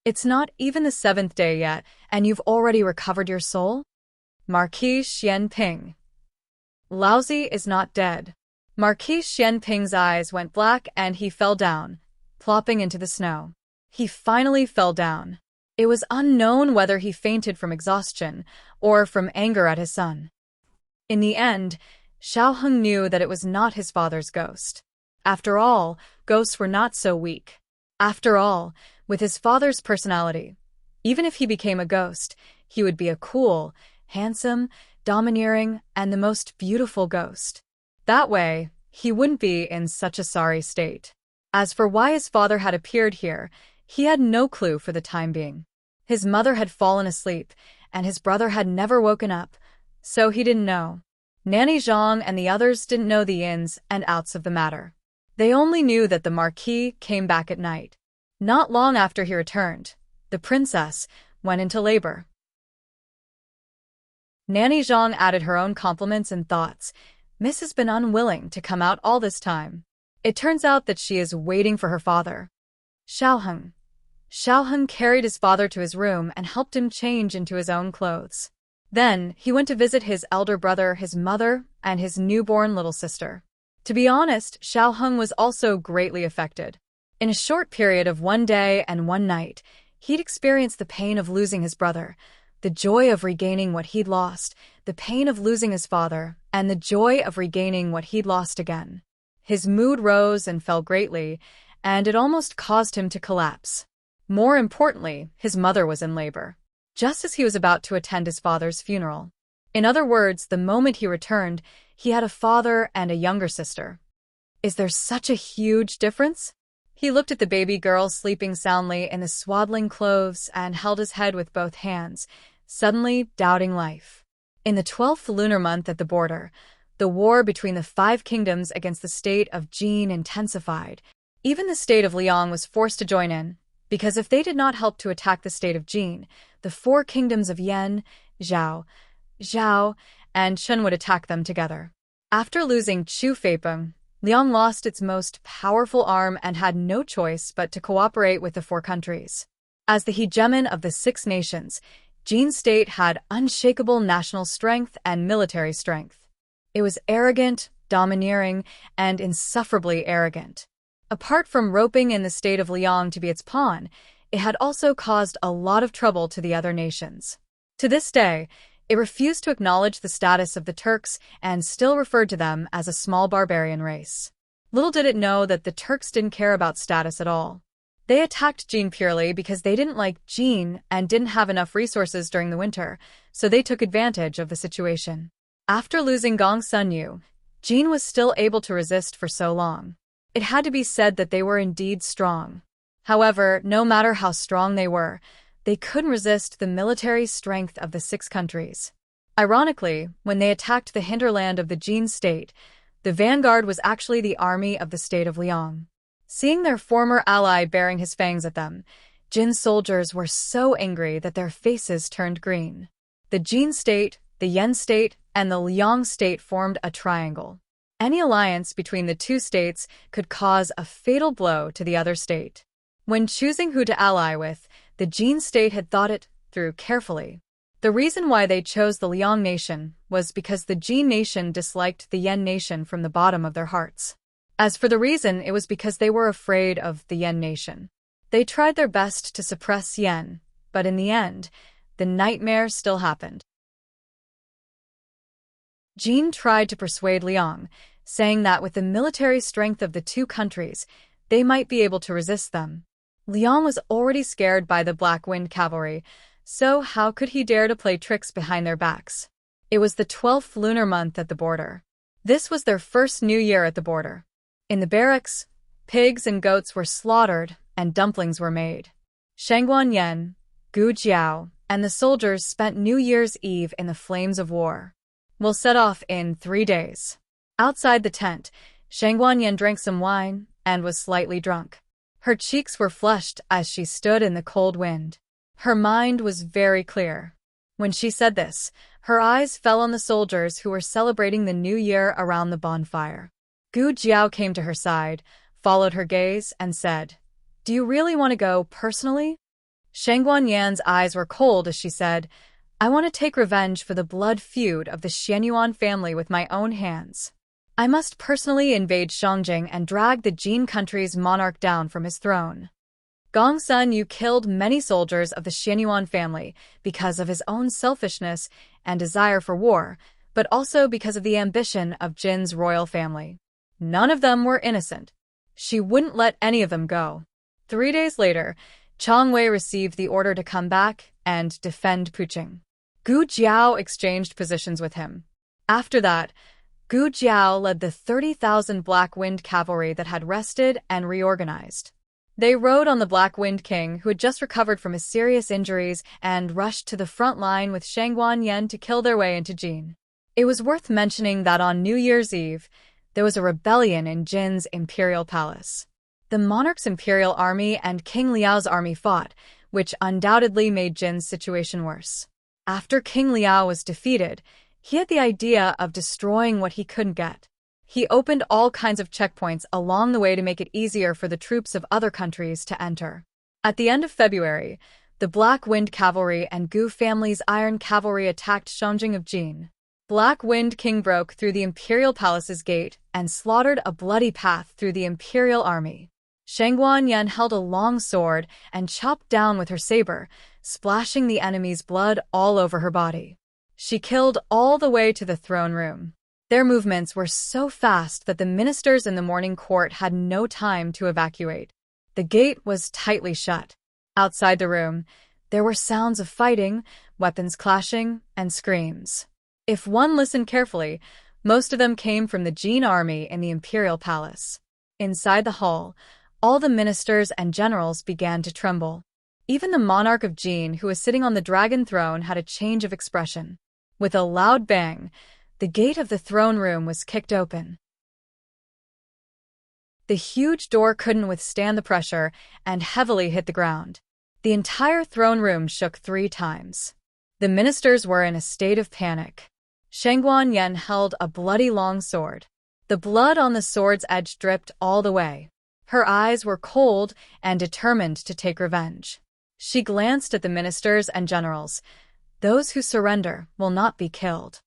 "It's not even the 7th day yet, and you've already recovered your soul?" Marquis Xianping. "Laozi is not dead." Marquis Xianping's eyes went black and he fell down, plopping into the snow. He finally fell down. It was unknown whether he fainted from exhaustion or from anger at his son. In the end, Xiaoheng knew that it was not his father's ghost. After all, ghosts were not so weak. After all, with his father's personality, even if he became a ghost, he would be a cool, handsome, domineering, and the most beautiful ghost. That way, he wouldn't be in such a sorry state. As for why his father had appeared here, he had no clue for the time being. His mother had fallen asleep, and his brother had never woken up, so he didn't know. Nanny Zhang and the others didn't know the ins and outs of the matter. They only knew that the Marquis came back at night. Not long after he returned, the princess went into labor. Nanny Zhang added her own compliments and thoughts. Miss has been unwilling to come out all this time. It turns out that she is waiting for her father. Xiaoheng. Xiaoheng carried his father to his room and helped him change into his own clothes. Then he went to visit his elder brother, his mother, and his newborn little sister. To be honest, Xiaoheng was also greatly affected. In a short period of 1 day and 1 night, he'd experienced the pain of losing his brother, the joy of regaining what he'd lost, the pain of losing his father, and the joy of regaining what he'd lost again. His mood rose and fell greatly, and it almost caused him to collapse. More importantly, his mother was in labor, just as he was about to attend his father's funeral. In other words, the moment he returned, he had a father and a younger sister. Is there such a huge difference? He looked at the baby girl sleeping soundly in the swaddling clothes and held his head with both hands, suddenly doubting life. In the 12th lunar month at the border, the war between the 5 kingdoms against the state of Jin intensified. Even the state of Liang was forced to join in, because if they did not help to attack the state of Jin, the 4 kingdoms of Yan, Zhao, and Chen would attack them together. After losing Chu Feipeng, Liang lost its most powerful arm and had no choice but to cooperate with the four countries. As the hegemon of the Six Nations, Jin's state had unshakable national strength and military strength. It was arrogant, domineering, and insufferably arrogant. Apart from roping in the state of Liang to be its pawn, it had also caused a lot of trouble to the other nations. To this day, it refused to acknowledge the status of the Turks and still referred to them as a small barbarian race. Little did it know that the Turks didn't care about status at all. They attacked Jin purely because they didn't like Jin and didn't have enough resources during the winter, so they took advantage of the situation. After losing Gong Sunyu, Jin was still able to resist for so long. It had to be said that they were indeed strong. However, no matter how strong they couldn't resist the military strength of the six countries. Ironically, when they attacked the hinterland of the Jin state, the vanguard was actually the army of the state of Liang. Seeing their former ally baring his fangs at them, Jin's soldiers were so angry that their faces turned green. The Jin state, the Yen state, and the Liang state formed a triangle. Any alliance between the two states could cause a fatal blow to the other state. When choosing who to ally with, the Jin state had thought it through carefully. The reason why they chose the Liang nation was because the Jin nation disliked the Yen nation from the bottom of their hearts. As for the reason, it was because they were afraid of the Yen nation. They tried their best to suppress Yen, but in the end, the nightmare still happened. Jin tried to persuade Liang, saying that with the military strength of the two countries, they might be able to resist them. Liang was already scared by the Black Wind cavalry, so how could he dare to play tricks behind their backs? It was the 12th lunar month at the border. This was their first new year at the border. In the barracks, pigs and goats were slaughtered and dumplings were made. Shangguan Yan, Gu Jiao, and the soldiers spent New Year's Eve in the flames of war. We'll set off in 3 days. Outside the tent, Shangguan Yan drank some wine and was slightly drunk. Her cheeks were flushed as she stood in the cold wind. Her mind was very clear. When she said this, her eyes fell on the soldiers who were celebrating the new year around the bonfire. Gu Jiao came to her side, followed her gaze, and said, "Do you really want to go personally?" Shangguan Yan's eyes were cold as she said, "I want to take revenge for the blood feud of the Xianyuan family with my own hands. I must personally invade Shangjing and drag the Jin country's monarch down from his throne." Gong Sunyu killed many soldiers of the Xianyuan family because of his own selfishness and desire for war, but also because of the ambition of Jin's royal family. None of them were innocent. She wouldn't let any of them go. 3 days later, Chang Wei received the order to come back and defend Puqing. Gu Jiao exchanged positions with him. After that, Gu Jiao led the 30,000 Black Wind cavalry that had rested and reorganized. They rode on the Black Wind King, who had just recovered from his serious injuries, and rushed to the front line with Shangguan Yan to kill their way into Jin. It was worth mentioning that on New Year's Eve, there was a rebellion in Jin's imperial palace. The monarch's imperial army and King Liao's army fought, which undoubtedly made Jin's situation worse. After King Liao was defeated, he had the idea of destroying what he couldn't get. He opened all kinds of checkpoints along the way to make it easier for the troops of other countries to enter. At the end of February, the Black Wind Cavalry and Gu family's Iron Cavalry attacked Shangjing of Jin. Black Wind King broke through the imperial palace's gate and slaughtered a bloody path through the imperial army. Shangguan Yan held a long sword and chopped down with her saber, splashing the enemy's blood all over her body. She killed all the way to the throne room. Their movements were so fast that the ministers in the morning court had no time to evacuate. The gate was tightly shut. Outside the room, there were sounds of fighting, weapons clashing, and screams. If one listened carefully, most of them came from the Jin army in the imperial palace. Inside the hall, all the ministers and generals began to tremble. Even the monarch of Jin, who was sitting on the dragon throne, had a change of expression. With a loud bang, the gate of the throne room was kicked open. The huge door couldn't withstand the pressure and heavily hit the ground. The entire throne room shook 3 times. The ministers were in a state of panic. Shangguan Yan held a bloody long sword. The blood on the sword's edge dripped all the way. Her eyes were cold and determined to take revenge. She glanced at the ministers and generals. Those who surrender will not be killed.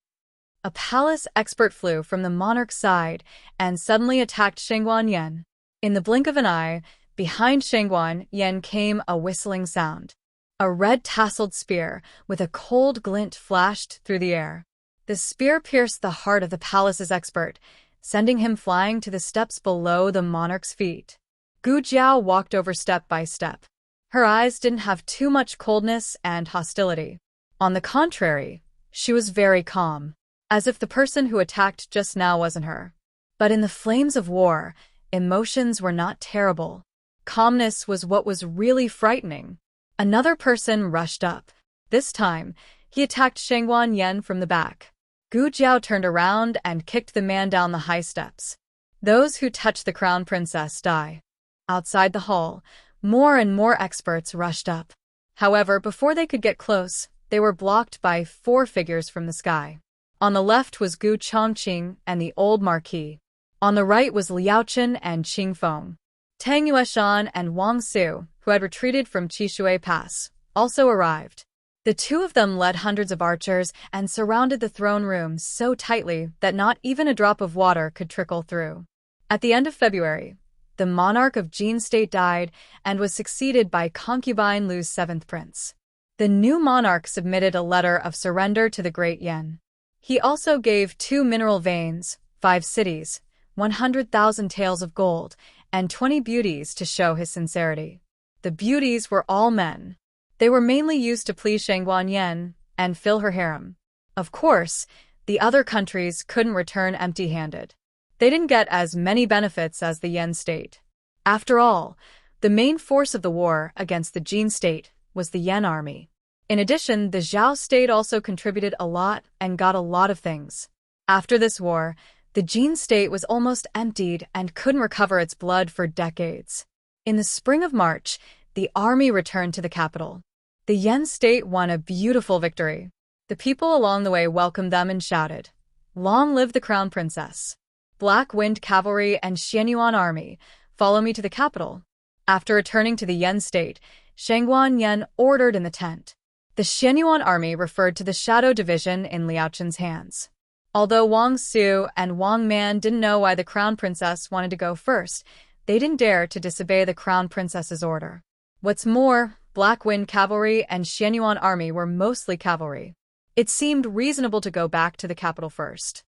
A palace expert flew from the monarch's side and suddenly attacked Shangguan Yen. In the blink of an eye, behind Shangguan Yen came a whistling sound. A red-tasseled spear with a cold glint flashed through the air. The spear pierced the heart of the palace's expert, sending him flying to the steps below the monarch's feet. Gu Jiao walked over step by step. Her eyes didn't have too much coldness and hostility. On the contrary, she was very calm, as if the person who attacked just now wasn't her. But in the flames of war, emotions were not terrible. Calmness was what was really frightening. Another person rushed up. This time, he attacked Shangguan Yen from the back. Gu Jiao turned around and kicked the man down the high steps. Those who touch the crown princess die. Outside the hall, more and more experts rushed up. However, before they could get close, they were blocked by 4 figures from the sky. On the left was Gu Chongqing and the old marquis. On the right was Liao Chen and Qing Feng. Tang Yueshan and Wang Su, who had retreated from Qishui Pass, also arrived. The two of them led hundreds of archers and surrounded the throne room so tightly that not even a drop of water could trickle through. At the end of February, the monarch of Jin State died and was succeeded by concubine Lu's 7th prince. The new monarch submitted a letter of surrender to the great Yen. He also gave 2 mineral veins, 5 cities, 100,000 taels of gold, and 20 beauties to show his sincerity. The beauties were all men. They were mainly used to please Shangguan Yen and fill her harem. Of course, the other countries couldn't return empty-handed. They didn't get as many benefits as the Yen state. After all, the main force of the war against the Jin state was the Yen army. In addition, the Zhao state also contributed a lot and got a lot of things. After this war, the Jin state was almost emptied and couldn't recover its blood for decades. In the spring of March, the army returned to the capital. The Yen state won a beautiful victory. The people along the way welcomed them and shouted, "Long live the crown princess! Black Wind Cavalry and Xianyuan army, follow me to the capital." After returning to the Yen state, Shangguan Yen ordered in the tent. The Xianyuan army referred to the Shadow Division in Liao Chen's hands. Although Wang Su and Wang Man didn't know why the crown princess wanted to go first, they didn't dare to disobey the crown princess's order. What's more, Black Wind Cavalry and Xianyuan army were mostly cavalry. It seemed reasonable to go back to the capital first.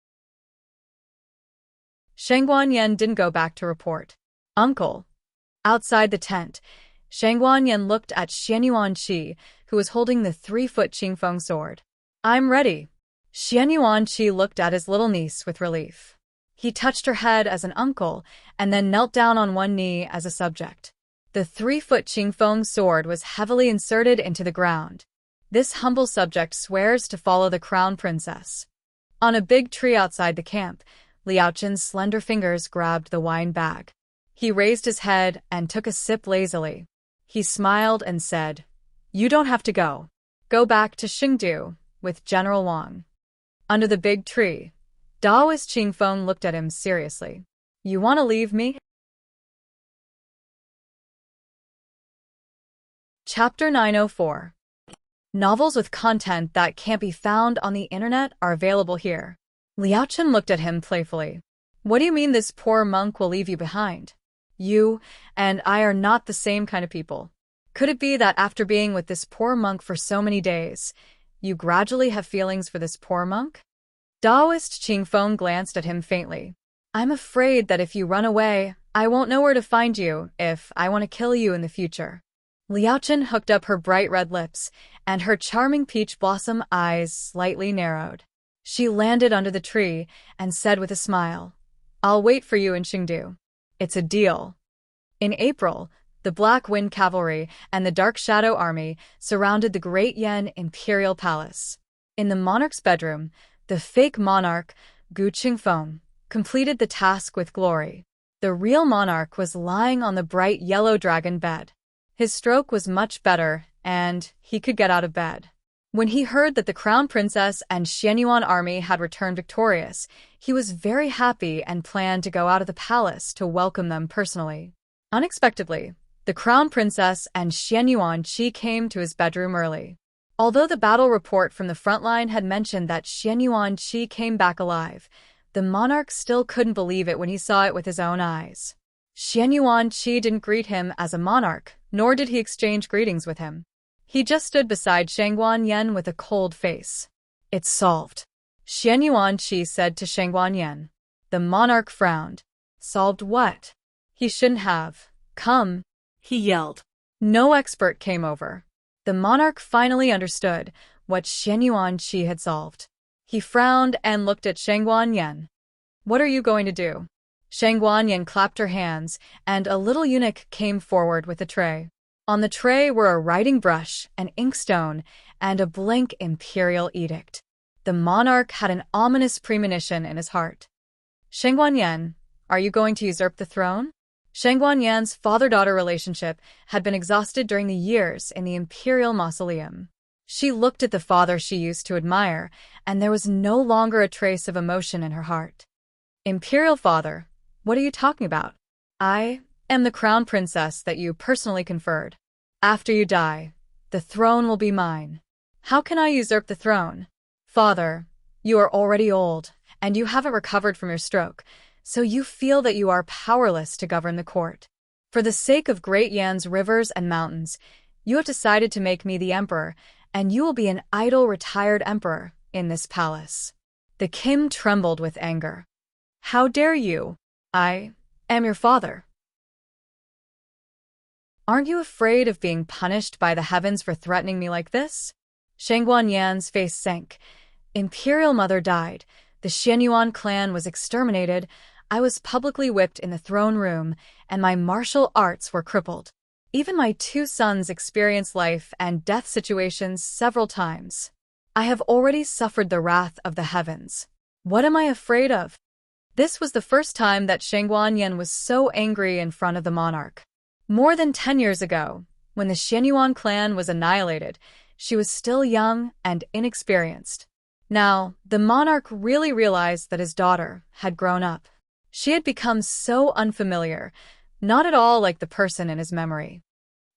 Shangguan Yen didn't go back to report. "Uncle." Outside the tent, Shangguan Yen looked at Xianyuan Qi, who was holding the 3-foot Qingfeng sword. "I'm ready." Xianyuan Qi looked at his little niece with relief. He touched her head as an uncle and then knelt down on one knee as a subject. The 3-foot Qingfeng sword was heavily inserted into the ground. This humble subject swears to follow the crown princess. On a big tree outside the camp, Liao Chen's slender fingers grabbed the wine bag. He raised his head and took a sip lazily. He smiled and said, "You don't have to go. Go back to Xingdu with General Wang." Under the big tree, Daoist Qingfeng looked at him seriously. "You want to leave me?" Chapter 904. Novels with content that can't be found on the internet are available here. Liao Chen looked at him playfully. "What do you mean this poor monk will leave you behind? You and I are not the same kind of people. Could it be that after being with this poor monk for so many days, you gradually have feelings for this poor monk?" Daoist Qingfeng glanced at him faintly. "I'm afraid that if you run away, I won't know where to find you if I want to kill you in the future." Liao Chen hooked up her bright red lips, and her charming peach blossom eyes slightly narrowed. She landed under the tree and said with a smile, "I'll wait for you in Xingdu. It's a deal." In April, the Black Wind Cavalry and the Dark Shadow Army surrounded the Great Yen Imperial Palace. In the monarch's bedroom, the fake monarch, Gu Qingfeng, completed the task with glory. The real monarch was lying on the bright yellow dragon bed. His stroke was much better, and he could get out of bed. When he heard that the crown princess and Xianyuan army had returned victorious, he was very happy and planned to go out of the palace to welcome them personally. Unexpectedly, the crown princess and Xianyuan Qi came to his bedroom early. Although the battle report from the front line had mentioned that Xianyuan Qi came back alive, the monarch still couldn't believe it when he saw it with his own eyes. Xianyuan Qi didn't greet him as a monarch, nor did he exchange greetings with him. He just stood beside Shangguan Yen with a cold face. It's solved, Xianyuan Qi said to Shangguan Yen. The monarch frowned. Solved what? He shouldn't have come, he yelled. No expert came over. The monarch finally understood what Xianyuan Qi had solved. He frowned and looked at Shangguan Yen. What are you going to do? Shangguan Yen clapped her hands, and a little eunuch came forward with a tray. On the tray were a writing brush, an inkstone, and a blank imperial edict. The monarch had an ominous premonition in his heart. Shangguan Yen, are you going to usurp the throne? Shangguan Yan's father-daughter relationship had been exhausted during the years in the imperial mausoleum. She looked at the father she used to admire, and there was no longer a trace of emotion in her heart. Imperial father, what are you talking about? I am the crown princess that you personally conferred. After you die, the throne will be mine. How can I usurp the throne? Father, you are already old, and you haven't recovered from your stroke, so you feel that you are powerless to govern the court. For the sake of Great Yan's rivers and mountains, you have decided to make me the emperor, and you will be an idle retired emperor in this palace. The Kim trembled with anger. How dare you? I am your father. Aren't you afraid of being punished by the heavens for threatening me like this? Shangguan Yan's face sank. Imperial mother died. The Xianyuan clan was exterminated. I was publicly whipped in the throne room, and my martial arts were crippled. Even my 2 sons experienced life and death situations several times. I have already suffered the wrath of the heavens. What am I afraid of? This was the first time that Shangguan Yen was so angry in front of the monarch. More than 10 years ago, when the Xianyuan clan was annihilated, she was still young and inexperienced. Now, the monarch really realized that his daughter had grown up. She had become so unfamiliar, not at all like the person in his memory.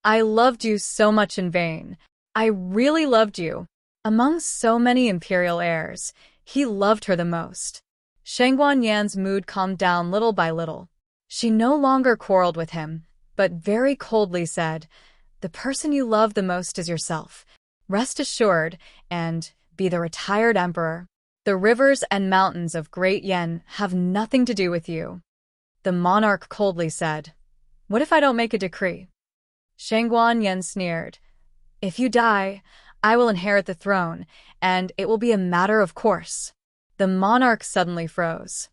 I loved you so much in vain. I really loved you. Among so many imperial heirs, he loved her the most. Shangguan Yan's mood calmed down little by little. She no longer quarreled with him, but very coldly said, "The person you love the most is yourself. Rest assured and be the retired emperor. The rivers and mountains of Great Yen have nothing to do with you." The monarch coldly said, "What if I don't make a decree?" Shangguan Yen sneered, "If you die, I will inherit the throne, and it will be a matter of course." The monarch suddenly froze.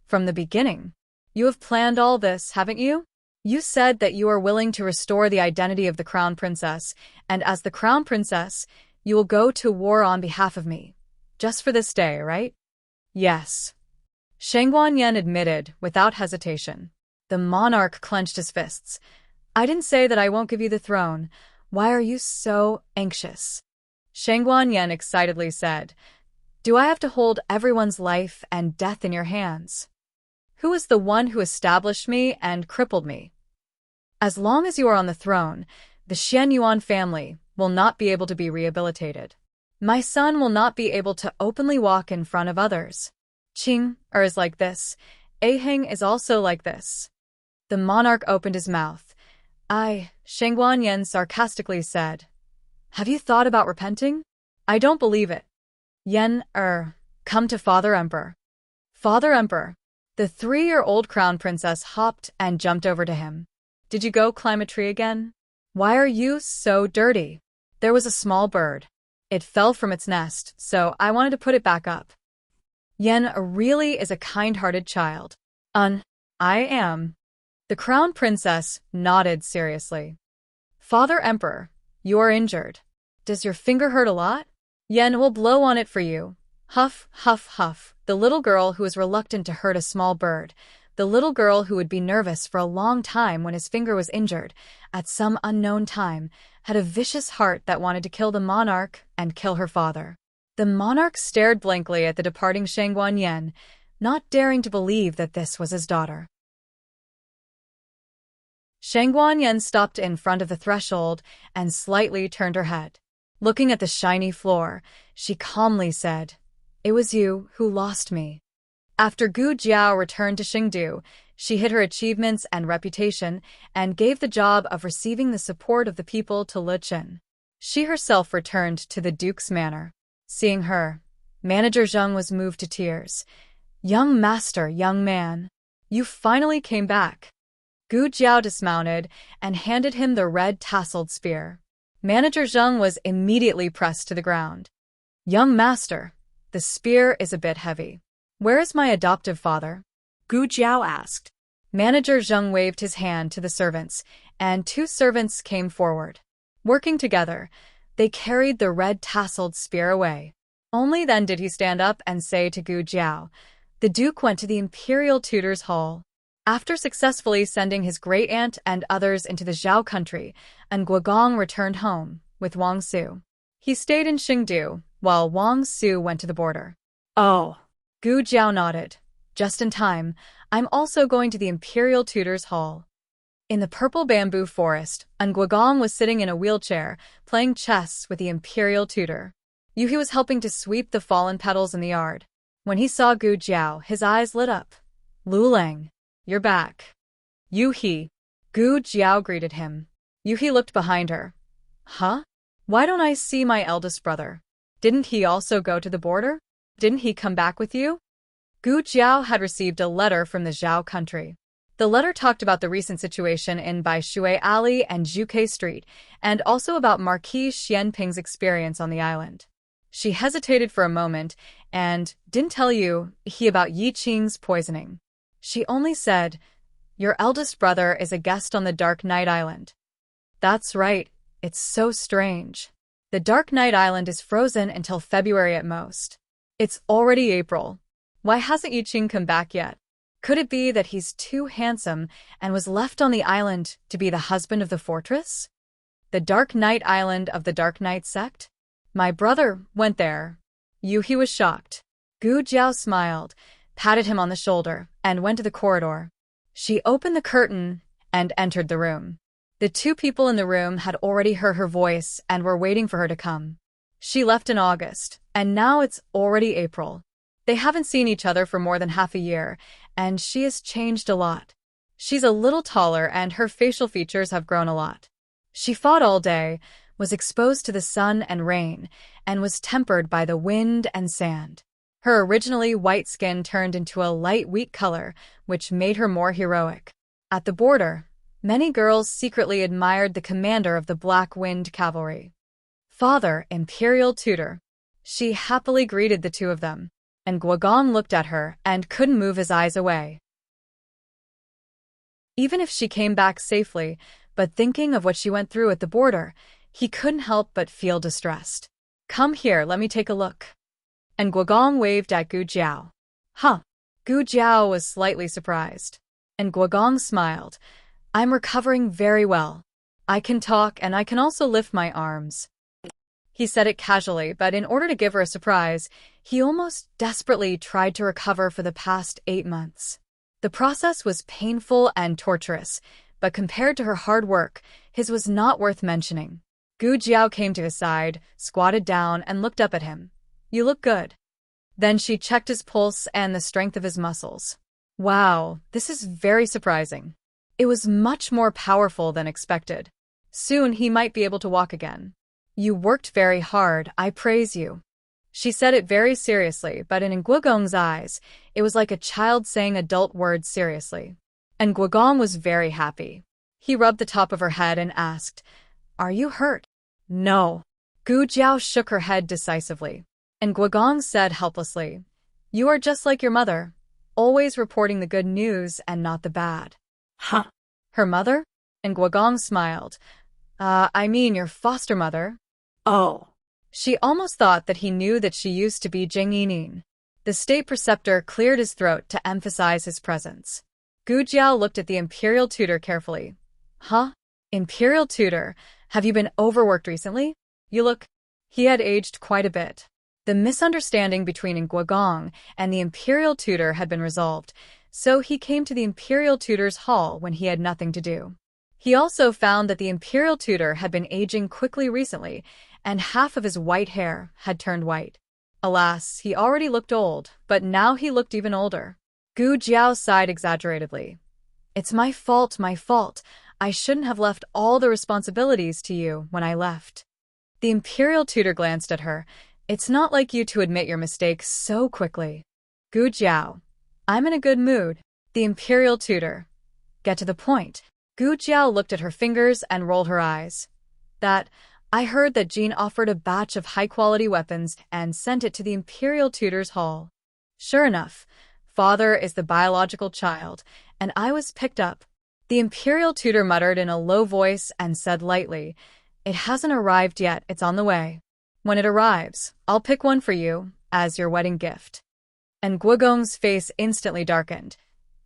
"From the beginning, you have planned all this, haven't you? You said that you are willing to restore the identity of the crown princess, and as the crown princess, you will go to war on behalf of me. Just for this day, right?" "Yes," Shangguan Yen admitted without hesitation. The monarch clenched his fists. "I didn't say that I won't give you the throne. Why are you so anxious?" Shangguan Yen excitedly said, "Do I have to hold everyone's life and death in your hands? Who is the one who established me and crippled me? As long as you are on the throne, the Xianyuan family will not be able to be rehabilitated. My son will not be able to openly walk in front of others. Qing is like this. Aheng is also like this." The monarch opened his mouth. Shangguan Yen sarcastically said, "Have you thought about repenting? I don't believe it. Yen, come to Father Emperor." "Father Emperor." The 3-year-old crown princess hopped and jumped over to him. "Did you go climb a tree again? Why are you so dirty?" "There was a small bird. It fell from its nest, so I wanted to put it back up." Yen really is a kind-hearted child. I am. The crown princess nodded seriously. "Father Emperor, you are injured. Does your finger hurt a lot? Yen will blow on it for you." Huff, huff, huff. The little girl who was reluctant to hurt a small bird, The little girl who would be nervous for a long time when his finger was injured, at some unknown time, had a vicious heart that wanted to kill the monarch and kill her father. The monarch stared blankly at the departing Shang Guanyan, not daring to believe that this was his daughter. Shang Guanyan stopped in front of the threshold and slightly turned her head. Looking at the shiny floor, she calmly said, "It was you who lost me." After Gu Jiao returned to Xingdu, she hid her achievements and reputation and gave the job of receiving the support of the people to Lu Chen. She herself returned to the Duke's manor. Seeing her, Manager Zheng was moved to tears. "Young master, young man, you finally came back." Gu Jiao dismounted and handed him the red-tasseled spear. Manager Zheng was immediately pressed to the ground. "Young master, the spear is a bit heavy. Where is my adoptive father?" Gu Jiao asked. Manager Zheng waved his hand to the servants, and 2 servants came forward. Working together, they carried the red-tasseled spear away. Only then did he stand up and say to Gu Jiao, "The Duke went to the Imperial Tutors' Hall." After successfully sending his great-aunt and others into the Zhao country, and Guogong returned home with Wang Su. He stayed in Xingdu, while Wang Su went to the border. "Oh." Gu Jiao nodded. "Just in time, I'm also going to the Imperial Tutors' Hall." In the purple bamboo forest, Guogong was sitting in a wheelchair, playing chess with the Imperial Tutor. Yuhi was helping to sweep the fallen petals in the yard. When he saw Gu Jiao, his eyes lit up. "Lu Lang, you're back." "Yuhi." Gu Jiao greeted him. Yuhi looked behind her. "Huh? Why don't I see my eldest brother? Didn't he also go to the border? Didn't he come back with you?" Gu Jiao had received a letter from the Zhao country. The letter talked about the recent situation in Bai Shui Alley and Zhuke Street, and also about Marquis Xianping's experience on the island. She hesitated for a moment and didn't tell he about Yi Qing's poisoning. She only said, "Your eldest brother is a guest on the Dark Night Island." "That's right. It's so strange. The Dark Night Island is frozen until February at most. It's already April. Why hasn't Yi Qing come back yet? Could it be that he's too handsome and was left on the island to be the husband of the fortress? The Dark Night Island of the Dark Night sect? My brother went there." Yuhi was shocked. Gu Jiao smiled, patted him on the shoulder, and went to the corridor. She opened the curtain and entered the room. The 2 people in the room had already heard her voice and were waiting for her to come. She left in August, and now it's already April. They haven't seen each other for more than half a year, and she has changed a lot. She's a little taller and her facial features have grown a lot. She fought all day, was exposed to the sun and rain, and was tempered by the wind and sand. Her originally white skin turned into a light wheat color, which made her more heroic. At the border, many girls secretly admired the commander of the Black Wind Cavalry. "Father, Imperial Tutor." She happily greeted the 2 of them, and Guogong looked at her and couldn't move his eyes away. Even if she came back safely, but thinking of what she went through at the border, he couldn't help but feel distressed. "Come here, let me take a look." And Guogong waved at Gu Jiao. "Huh." Gu Jiao was slightly surprised. And Guogong smiled. "I'm recovering very well. I can talk and I can also lift my arms." He said it casually, but in order to give her a surprise, he almost desperately tried to recover for the past 8 months. The process was painful and torturous, but compared to her hard work, his was not worth mentioning. Gu Jiao came to his side, squatted down, and looked up at him. "You look good." Then she checked his pulse and the strength of his muscles. "Wow, this is very surprising." It was much more powerful than expected. Soon he might be able to walk again. "You worked very hard, I praise you." She said it very seriously, but in Guogong's eyes, it was like a child saying adult words seriously. And Guogong was very happy. He rubbed the top of her head and asked, "Are you hurt?" "No." Gu Jiao shook her head decisively. And Guogong said helplessly, "You are just like your mother, always reporting the good news and not the bad." "Huh." "Her mother?" And Guogong smiled. I mean your foster mother." "Oh." She almost thought that he knew that she used to be Jing Yining. The state preceptor cleared his throat to emphasize his presence. Gu Jiao looked at the imperial tutor carefully. Huh? Imperial tutor, have you been overworked recently? You look. He had aged quite a bit. The misunderstanding between Guogong and the imperial tutor had been resolved, so he came to the imperial tutor's hall when he had nothing to do. He also found that the imperial tutor had been aging quickly recently, and half of his white hair had turned white. Alas, he already looked old, but now he looked even older. Gu Jiao sighed exaggeratedly. It's my fault, my fault. I shouldn't have left all the responsibilities to you when I left. The imperial tutor glanced at her. It's not like you to admit your mistakes so quickly. Gu Jiao. I'm in a good mood. The imperial tutor. Get to the point. Gu Jiao looked at her fingers and rolled her eyes. I heard that Jean offered a batch of high-quality weapons and sent it to the imperial tutor's hall. Sure enough, father is the biological child, and I was picked up. The imperial tutor muttered in a low voice and said lightly, It hasn't arrived yet, it's on the way. When it arrives, I'll pick one for you as your wedding gift. And Guogong's face instantly darkened.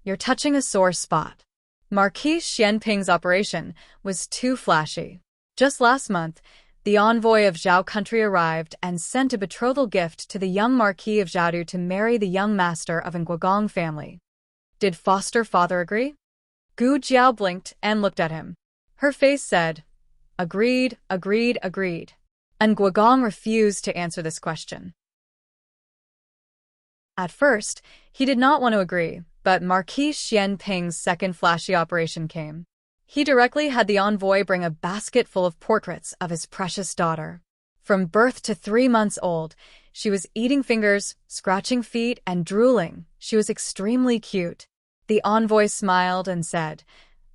You're touching a sore spot. Marquis Xianping's operation was too flashy. Just last month, the envoy of Zhao country arrived and sent a betrothal gift to the young Marquis of Zhaodu to marry the young master of an Guogong family. Did foster father agree? Gu Jiao blinked and looked at him. Her face said, Agreed, agreed, agreed. And Guogong refused to answer this question. At first, he did not want to agree, but Marquis Xianping's second flashy operation came. He directly had the envoy bring a basket full of portraits of his precious daughter. From birth to 3 months old, she was eating fingers, scratching feet, and drooling. She was extremely cute. The envoy smiled and said,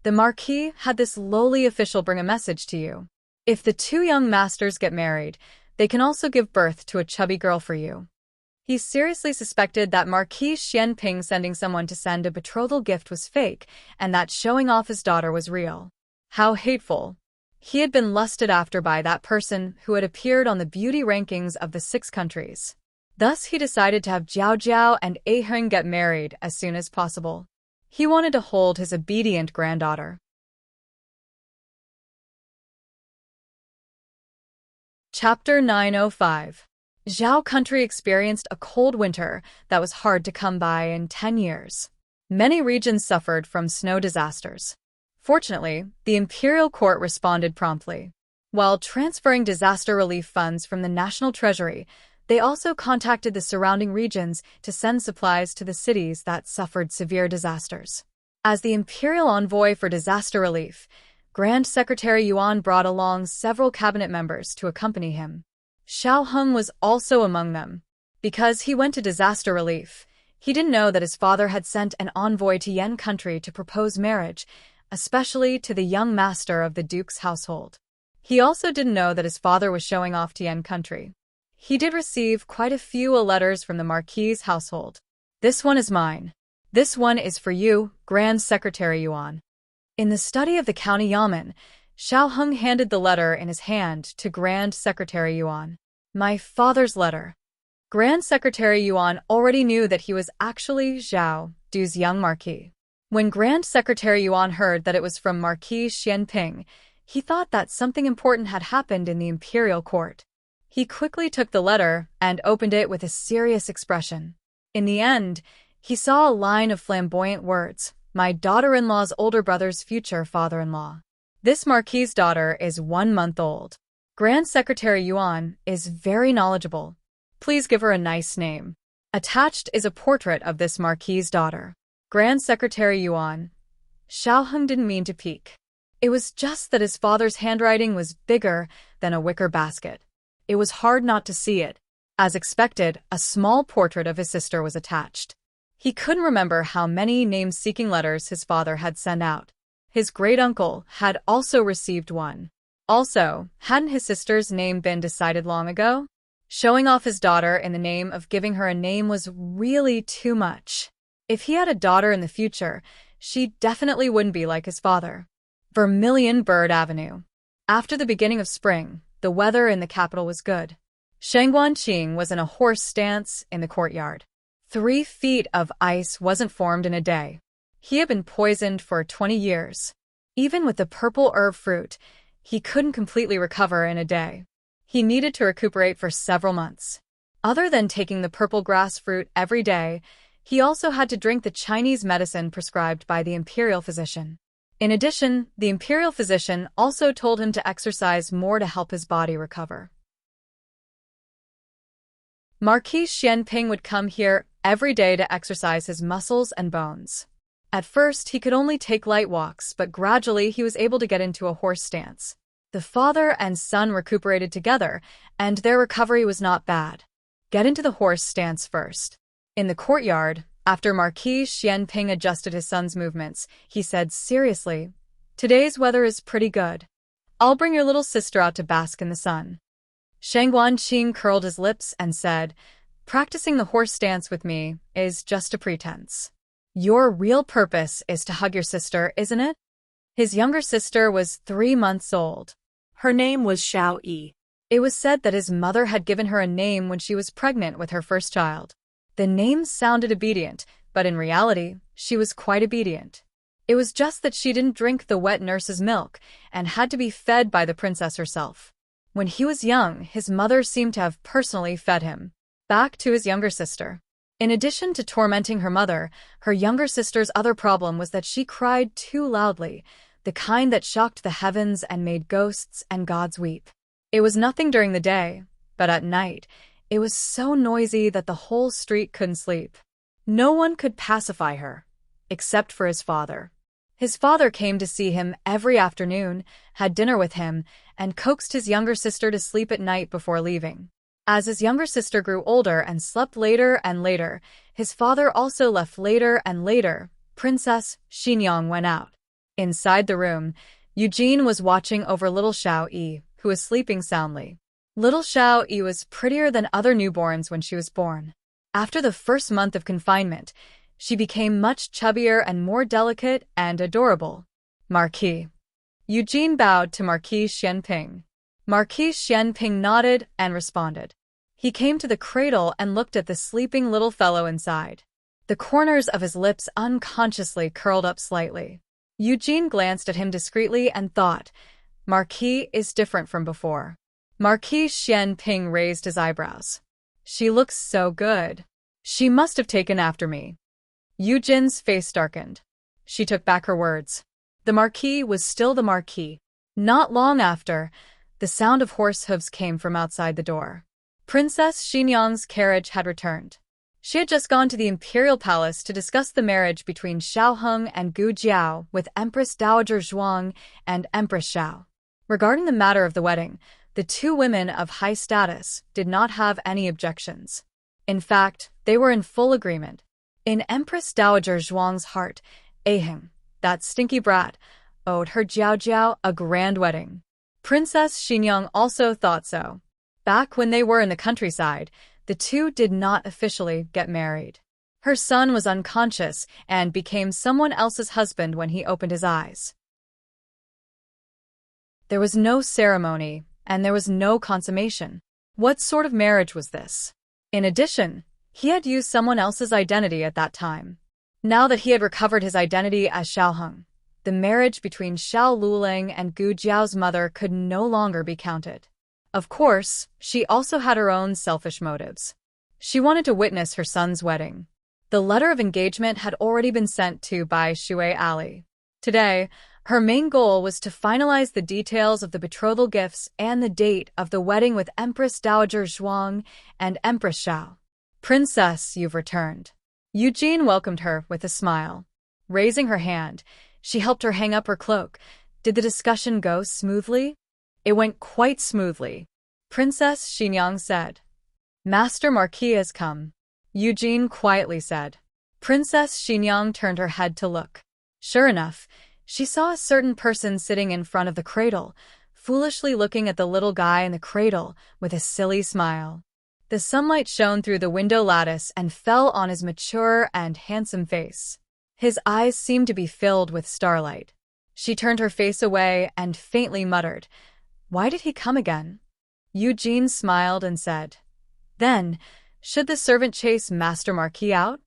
The Marquis had this lowly official bring a message to you. If the 2 young masters get married, they can also give birth to a chubby girl for you. He seriously suspected that Marquis Xianping sending someone to send a betrothal gift was fake, and that showing off his daughter was real. How hateful. He had been lusted after by that person who had appeared on the beauty rankings of the 6 countries. Thus he decided to have Jiao Jiao and Aheng get married as soon as possible. He wanted to hold his obedient granddaughter. Chapter 905. Zhao country experienced a cold winter that was hard to come by in 10 years. Many regions suffered from snow disasters. Fortunately, the imperial court responded promptly. While transferring disaster relief funds from the national treasury, they also contacted the surrounding regions to send supplies to the cities that suffered severe disasters. As the imperial envoy for disaster relief, Grand Secretary Yuan brought along several cabinet members to accompany him. Xiao Heng was also among them. Because he went to disaster relief, he didn't know that his father had sent an envoy to Yan country to propose marriage, especially to the young master of the duke's household. He also didn't know that his father was showing off to Yan country. He did receive quite a few letters from the Marquis's household. This one is mine. This one is for you, Grand Secretary Yuan. In the study of the county yamen, Xiao Heng handed the letter in his hand to Grand Secretary Yuan. My father's letter. Grand Secretary Yuan already knew that he was actually Zhao Du's young marquis. When Grand Secretary Yuan heard that it was from Marquis Xianping, he thought that something important had happened in the imperial court. He quickly took the letter and opened it with a serious expression. In the end, he saw a line of flamboyant words, My daughter-in-law's older brother's future father-in-law. This marquis's daughter is 1 month old. Grand Secretary Yuan is very knowledgeable. Please give her a nice name. Attached is a portrait of this marquis's daughter. Grand Secretary Yuan. Xiao Heng didn't mean to peek. It was just that his father's handwriting was bigger than a wicker basket. It was hard not to see it. As expected, a small portrait of his sister was attached. He couldn't remember how many name-seeking letters his father had sent out. His great-uncle had also received one. Also, hadn't his sister's name been decided long ago? Showing off his daughter in the name of giving her a name was really too much. If he had a daughter in the future, she definitely wouldn't be like his father. Vermilion Bird Avenue. After the beginning of spring, the weather in the capital was good. Sheng Guanqing was in a horse stance in the courtyard. 3 feet of ice wasn't formed in a day. He had been poisoned for 20 years. Even with the purple herb fruit, he couldn't completely recover in a day. He needed to recuperate for several months. Other than taking the purple grass fruit every day, he also had to drink the Chinese medicine prescribed by the imperial physician. In addition, the imperial physician also told him to exercise more to help his body recover. Marquis Xianping would come here every day to exercise his muscles and bones. At first, he could only take light walks, but gradually he was able to get into a horse stance. The father and son recuperated together, and their recovery was not bad. Get into the horse stance first. In the courtyard, after Marquis Xianping adjusted his son's movements, he said seriously, "Today's weather is pretty good. I'll bring your little sister out to bask in the sun." Shang Guanqing curled his lips and said, "Practicing the horse stance with me is just a pretense. Your real purpose is to hug your sister, isn't it?" His younger sister was 3 months old. Her name was Xiao Yi. It was said that his mother had given her a name when she was pregnant with her first child. The name sounded obedient, but in reality, she was quite obedient. It was just that she didn't drink the wet nurse's milk and had to be fed by the princess herself. When he was young, his mother seemed to have personally fed him. Back to his younger sister. In addition to tormenting her mother, her younger sister's other problem was that she cried too loudly, the kind that shocked the heavens and made ghosts and gods weep. It was nothing during the day, but at night, it was so noisy that the whole street couldn't sleep. No one could pacify her, except for his father. His father came to see him every afternoon, had dinner with him, and coaxed his younger sister to sleep at night before leaving. As his younger sister grew older and slept later and later, his father also left later and later. Princess Xinyang went out. Inside the room, Eugene was watching over little Xiao Yi, who was sleeping soundly. Little Xiao Yi was prettier than other newborns when she was born. After the first month of confinement, she became much chubbier and more delicate and adorable. Marquis. Eugene bowed to Marquis Xianping. Marquis Xianping nodded and responded. He came to the cradle and looked at the sleeping little fellow inside. The corners of his lips unconsciously curled up slightly. Eugene glanced at him discreetly and thought, Marquis is different from before. Marquis Xianping raised his eyebrows. She looks so good. She must have taken after me. Eugene's face darkened. She took back her words. The Marquis was still the Marquis. Not long after, the sound of horse hooves came from outside the door. Princess Xinyang's carriage had returned. She had just gone to the imperial palace to discuss the marriage between Xiao Heng and Gu Jiao with Empress Dowager Zhuang and Empress Xiao. Regarding the matter of the wedding, the two women of high status did not have any objections. In fact, they were in full agreement. In Empress Dowager Zhuang's heart, Aheng, that stinky brat, owed her Jiao Jiao a grand wedding. Princess Xinyang also thought so. Back when they were in the countryside, the two did not officially get married. Her son was unconscious and became someone else's husband when he opened his eyes. There was no ceremony, and there was no consummation. What sort of marriage was this? In addition, he had used someone else's identity at that time. Now that he had recovered his identity as Xiao Heng, the marriage between Xiao Luling and Gu Jiao's mother could no longer be counted. Of course, she also had her own selfish motives. She wanted to witness her son's wedding. The letter of engagement had already been sent to by Shui Ali. Today, her main goal was to finalize the details of the betrothal gifts and the date of the wedding with Empress Dowager Zhuang and Empress Xiao. Princess, you've returned. Eugene welcomed her with a smile. Raising her hand, she helped her hang up her cloak. Did the discussion go smoothly? It went quite smoothly. Princess Xinyang said. Master Marquis has come. Eugene quietly said. Princess Xinyang turned her head to look. Sure enough, she saw a certain person sitting in front of the cradle, foolishly looking at the little guy in the cradle with a silly smile. The sunlight shone through the window lattice and fell on his mature and handsome face. His eyes seemed to be filled with starlight. She turned her face away and faintly muttered, Why did he come again? Eugene smiled and said, Then, should the servant chase Master Marquis out?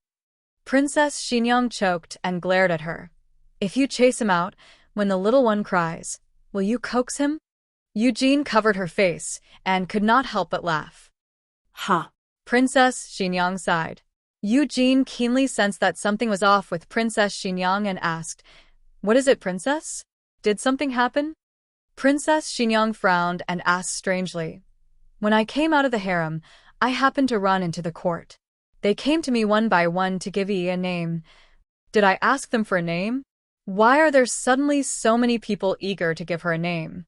Princess Xinyang choked and glared at her. If you chase him out, when the little one cries, will you coax him? Eugene covered her face and could not help but laugh. Ha! Princess Xinyang sighed. Eugene keenly sensed that something was off with Princess Xinyang and asked, "What is it, Princess? Did something happen?" Princess Xinyang frowned and asked strangely, "When I came out of the harem, I happened to run into the court. They came to me one by one to give me a name. Did I ask them for a name? Why are there suddenly so many people eager to give her a name?"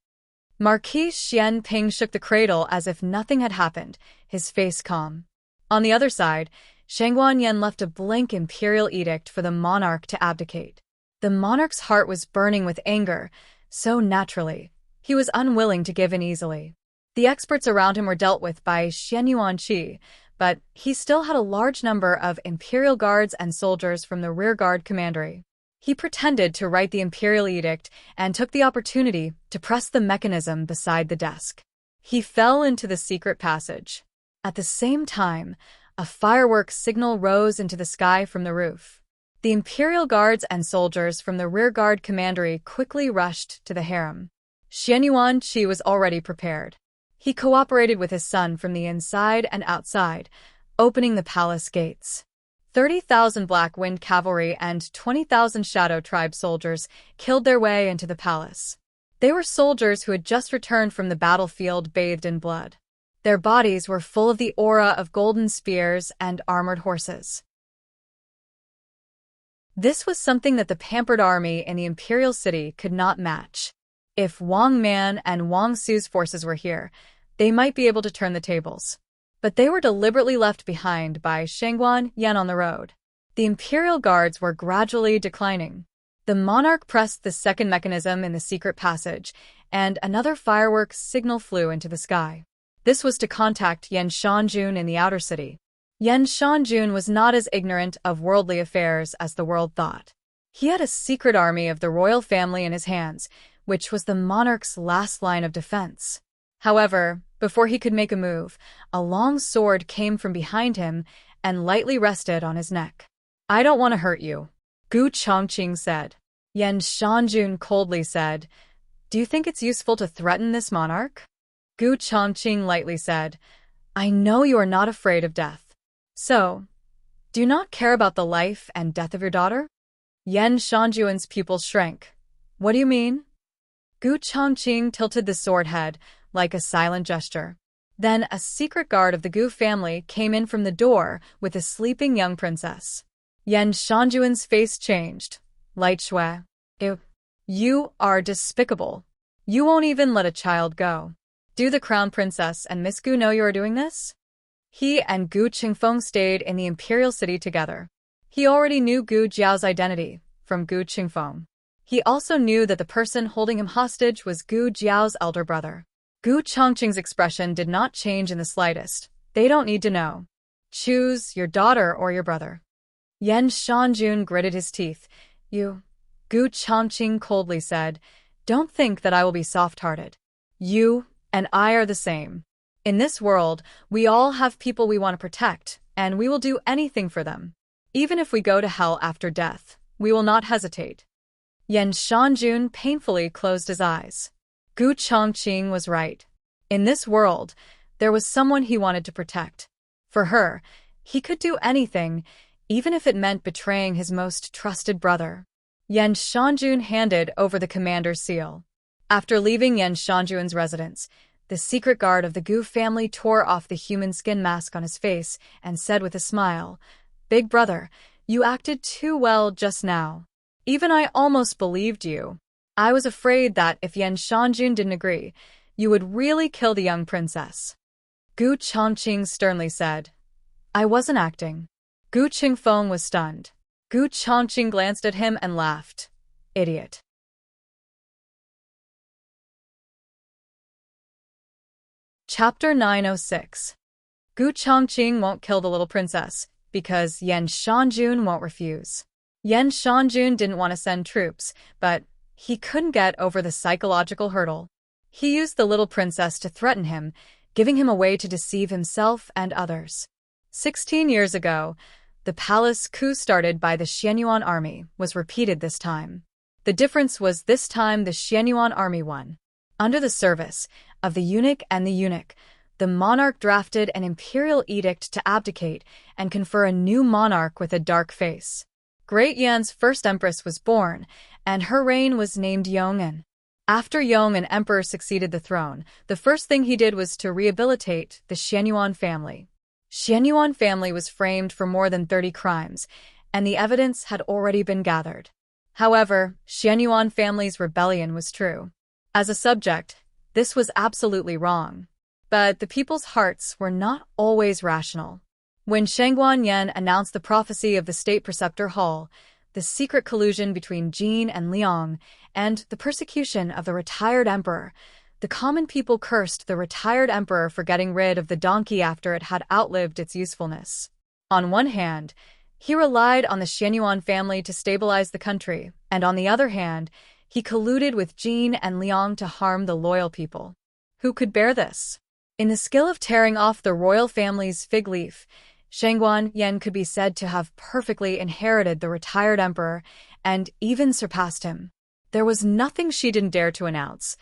Marquis Xian Ping shook the cradle as if nothing had happened, his face calm. On the other side, Shangguan Yan left a blank imperial edict for the monarch to abdicate. The monarch's heart was burning with anger, so naturally, he was unwilling to give in easily. The experts around him were dealt with by Xian Yuanqi, but he still had a large number of imperial guards and soldiers from the rearguard commandery. He pretended to write the imperial edict and took the opportunity to press the mechanism beside the desk. He fell into the secret passage. At the same time, a fireworks signal rose into the sky from the roof. The imperial guards and soldiers from the rearguard commandery quickly rushed to the harem. Xian Yuanqi was already prepared. He cooperated with his son from the inside and outside, opening the palace gates. 30,000 Black Wind cavalry and 20,000 Shadow Tribe soldiers killed their way into the palace. They were soldiers who had just returned from the battlefield bathed in blood. Their bodies were full of the aura of golden spears and armored horses. This was something that the Pampered army in the imperial city could not match. If Wang Man and Wang Su's forces were here, they might be able to turn the tables. But they were deliberately left behind by Shangguan Yan on the road. The imperial guards were gradually declining. The monarch pressed the second mechanism in the secret passage, and another fireworks signal flew into the sky. This was to contact Yan Shanjun in the outer city. Yan Shanjun was not as ignorant of worldly affairs as the world thought. He had a secret army of the royal family in his hands, which was the monarch's last line of defense. However, before he could make a move, a long sword came from behind him and lightly rested on his neck. "I don't want to hurt you," Gu Chongqing said. Yan Shanjun coldly said, "Do you think it's useful to threaten this monarch?" Gu Chongqing lightly said, "I know you are not afraid of death. So, do you not care about the life and death of your daughter?" Yan Shanjuan's pupils shrank. "What do you mean?" Gu Chongqing tilted the sword head, like a silent gesture. Then a secret guard of the Gu family came in from the door with a sleeping young princess. Yan Shanjuan's face changed. "Light Shui, you are despicable. You won't even let a child go. Do the crown princess and Miss Gu know you are doing this?" He and Gu Qingfeng stayed in the imperial city together. He already knew Gu Jiao's identity from Gu Qingfeng. He also knew that the person holding him hostage was Gu Jiao's elder brother. Gu Chongqing's expression did not change in the slightest. "They don't need to know. Choose your daughter or your brother." Yan Shanjun gritted his teeth. "You," Gu Chongqing coldly said, "don't think that I will be soft-hearted. You and I are the same. In this world, we all have people we want to protect, and we will do anything for them. Even if we go to hell after death, we will not hesitate." Yan Shanjun painfully closed his eyes. Gu Chongqing was right. In this world, there was someone he wanted to protect. For her, he could do anything, even if it meant betraying his most trusted brother. Yan Shanjun handed over the commander's seal. After leaving Yan Shanjuan's residence, the secret guard of the Gu family tore off the human skin mask on his face and said with a smile, "Big brother, you acted too well just now. Even I almost believed you. I was afraid that if Yan Shanjun didn't agree, you would really kill the young princess." Gu Chongqing sternly said, "I wasn't acting." Gu Qingfeng was stunned. Gu Chongqing glanced at him and laughed. "Idiot." Chapter 906. Gu Chongqing won't kill the little princess, because Yan Shanjun won't refuse. Yan Shanjun didn't want to send troops, but he couldn't get over the psychological hurdle. He used the little princess to threaten him, giving him a way to deceive himself and others. 16 years ago, The palace coup started by the Xianyuan army was repeated this time. The difference was this time the Xianyuan army won. Under the service of the eunuch and the eunuch, the monarch drafted an imperial edict to abdicate and confer a new monarch with a dark face. Great Yan's first empress was born, and her reign was named Yong'an. After Yong, an emperor, succeeded the throne, the first thing he did was to rehabilitate the Xianyuan family. Xianyuan family was framed for more than 30 crimes, and the evidence had already been gathered. However, Xianyuan family's rebellion was true. As a subject, this was absolutely wrong. But the people's hearts were not always rational. When Shangguan Yan announced the prophecy of the state preceptor Hall, the secret collusion between Jin and Liang, and the persecution of the retired emperor, the common people cursed the retired emperor for getting rid of the donkey after it had outlived its usefulness. On one hand, he relied on the Xianyuan family to stabilize the country, and on the other hand, he colluded with Jin and Liang to harm the loyal people. Who could bear this? In the skill of tearing off the royal family's fig leaf, Shangguan Yan could be said to have perfectly inherited the retired emperor and even surpassed him. There was nothing she didn't dare to announce,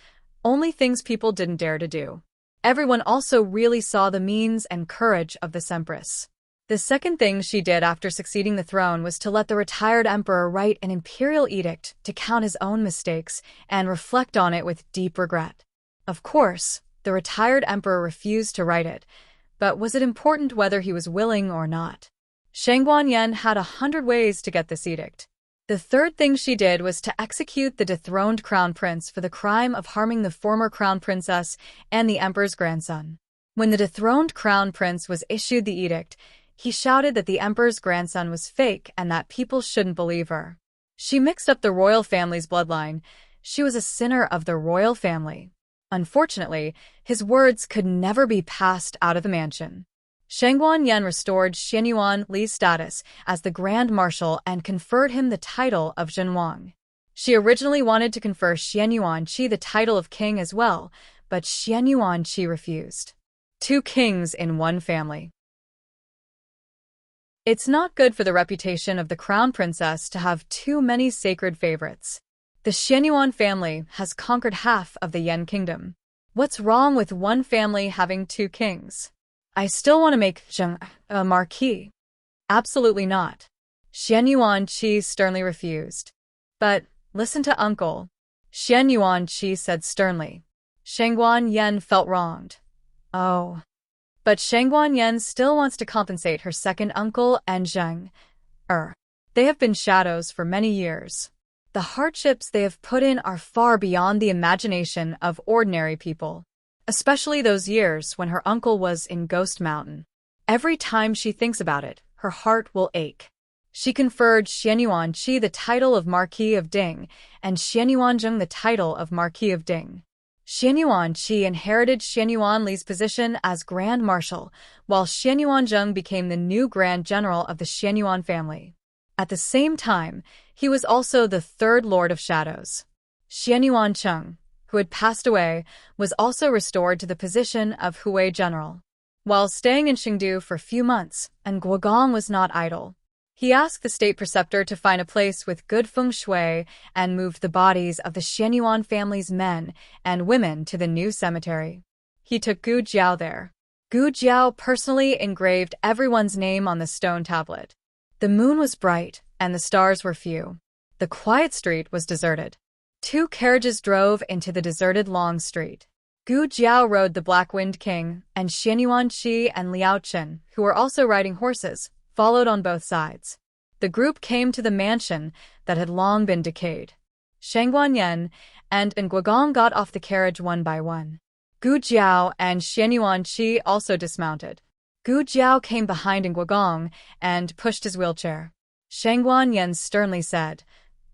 only things people didn't dare to do. Everyone also really saw the means and courage of this empress. The second thing she did after succeeding the throne was to let the retired emperor write an imperial edict to count his own mistakes and reflect on it with deep regret. Of course, the retired emperor refused to write it, but was it important whether he was willing or not? Shangguan Yan had 100 ways to get this edict. The third thing she did was to execute the dethroned crown prince for the crime of harming the former crown princess and the emperor's grandson. When the dethroned crown prince was issued the edict, he shouted that the emperor's grandson was fake and that people shouldn't believe her. She mixed up the royal family's bloodline. She was a sinner of the royal family. Unfortunately, his words could never be passed out of the mansion. Shangguan Yan restored Xianyuan Li's status as the Grand Marshal and conferred him the title of Zhenwang. She originally wanted to confer Xianyuan Qi the title of king as well, but Xianyuan Qi refused. 2 kings in one family. It's not good for the reputation of the crown princess to have too many sacred favorites. The Xianyuan family has conquered half of the Yan kingdom. What's wrong with one family having 2 kings? I still want to make Zheng a marquis. Absolutely not. Xianyuan Qi sternly refused. But listen to uncle. Xianyuan Qi said sternly. Shangguan Yan felt wronged. Oh. But Shangguan Yan still wants to compensate her second uncle and Zheng. They have been shadows for many years. The hardships they have put in are far beyond the imagination of ordinary people. Especially those years when her uncle was in Ghost Mountain. Every time she thinks about it, her heart will ache. She conferred Xianyuan Qi the title of Marquis of Ding, and Xianyuan Zheng the title of Marquis of Ding. Xianyuan Qi inherited Xianyuan Li's position as Grand Marshal, while Xianyuan Zheng became the new Grand General of the Xianyuan family. At the same time, he was also the 3rd Lord of Shadows. Xianyuan Cheng, who had passed away, was also restored to the position of Hui General. While staying in Chengdu for a few months, and Guogong was not idle. He asked the state preceptor to find a place with good feng shui and moved the bodies of the Xianyuan family's men and women to the new cemetery. He took Gu Jiao there. Gu Jiao personally engraved everyone's name on the stone tablet. The moon was bright, and the stars were few. The quiet street was deserted. 2 carriages drove into the deserted long street. Gu Jiao rode the Black Wind King, and Xianyuan Qi and Liao Chen, who were also riding horses, followed on both sides. The group came to the mansion that had long been decayed. Shangguan Yan and Guogong got off the carriage one by one. Gu Jiao and Xianyuan Qi also dismounted. Gu Jiao came behind Guogong and pushed his wheelchair. Shangguan Yan sternly said,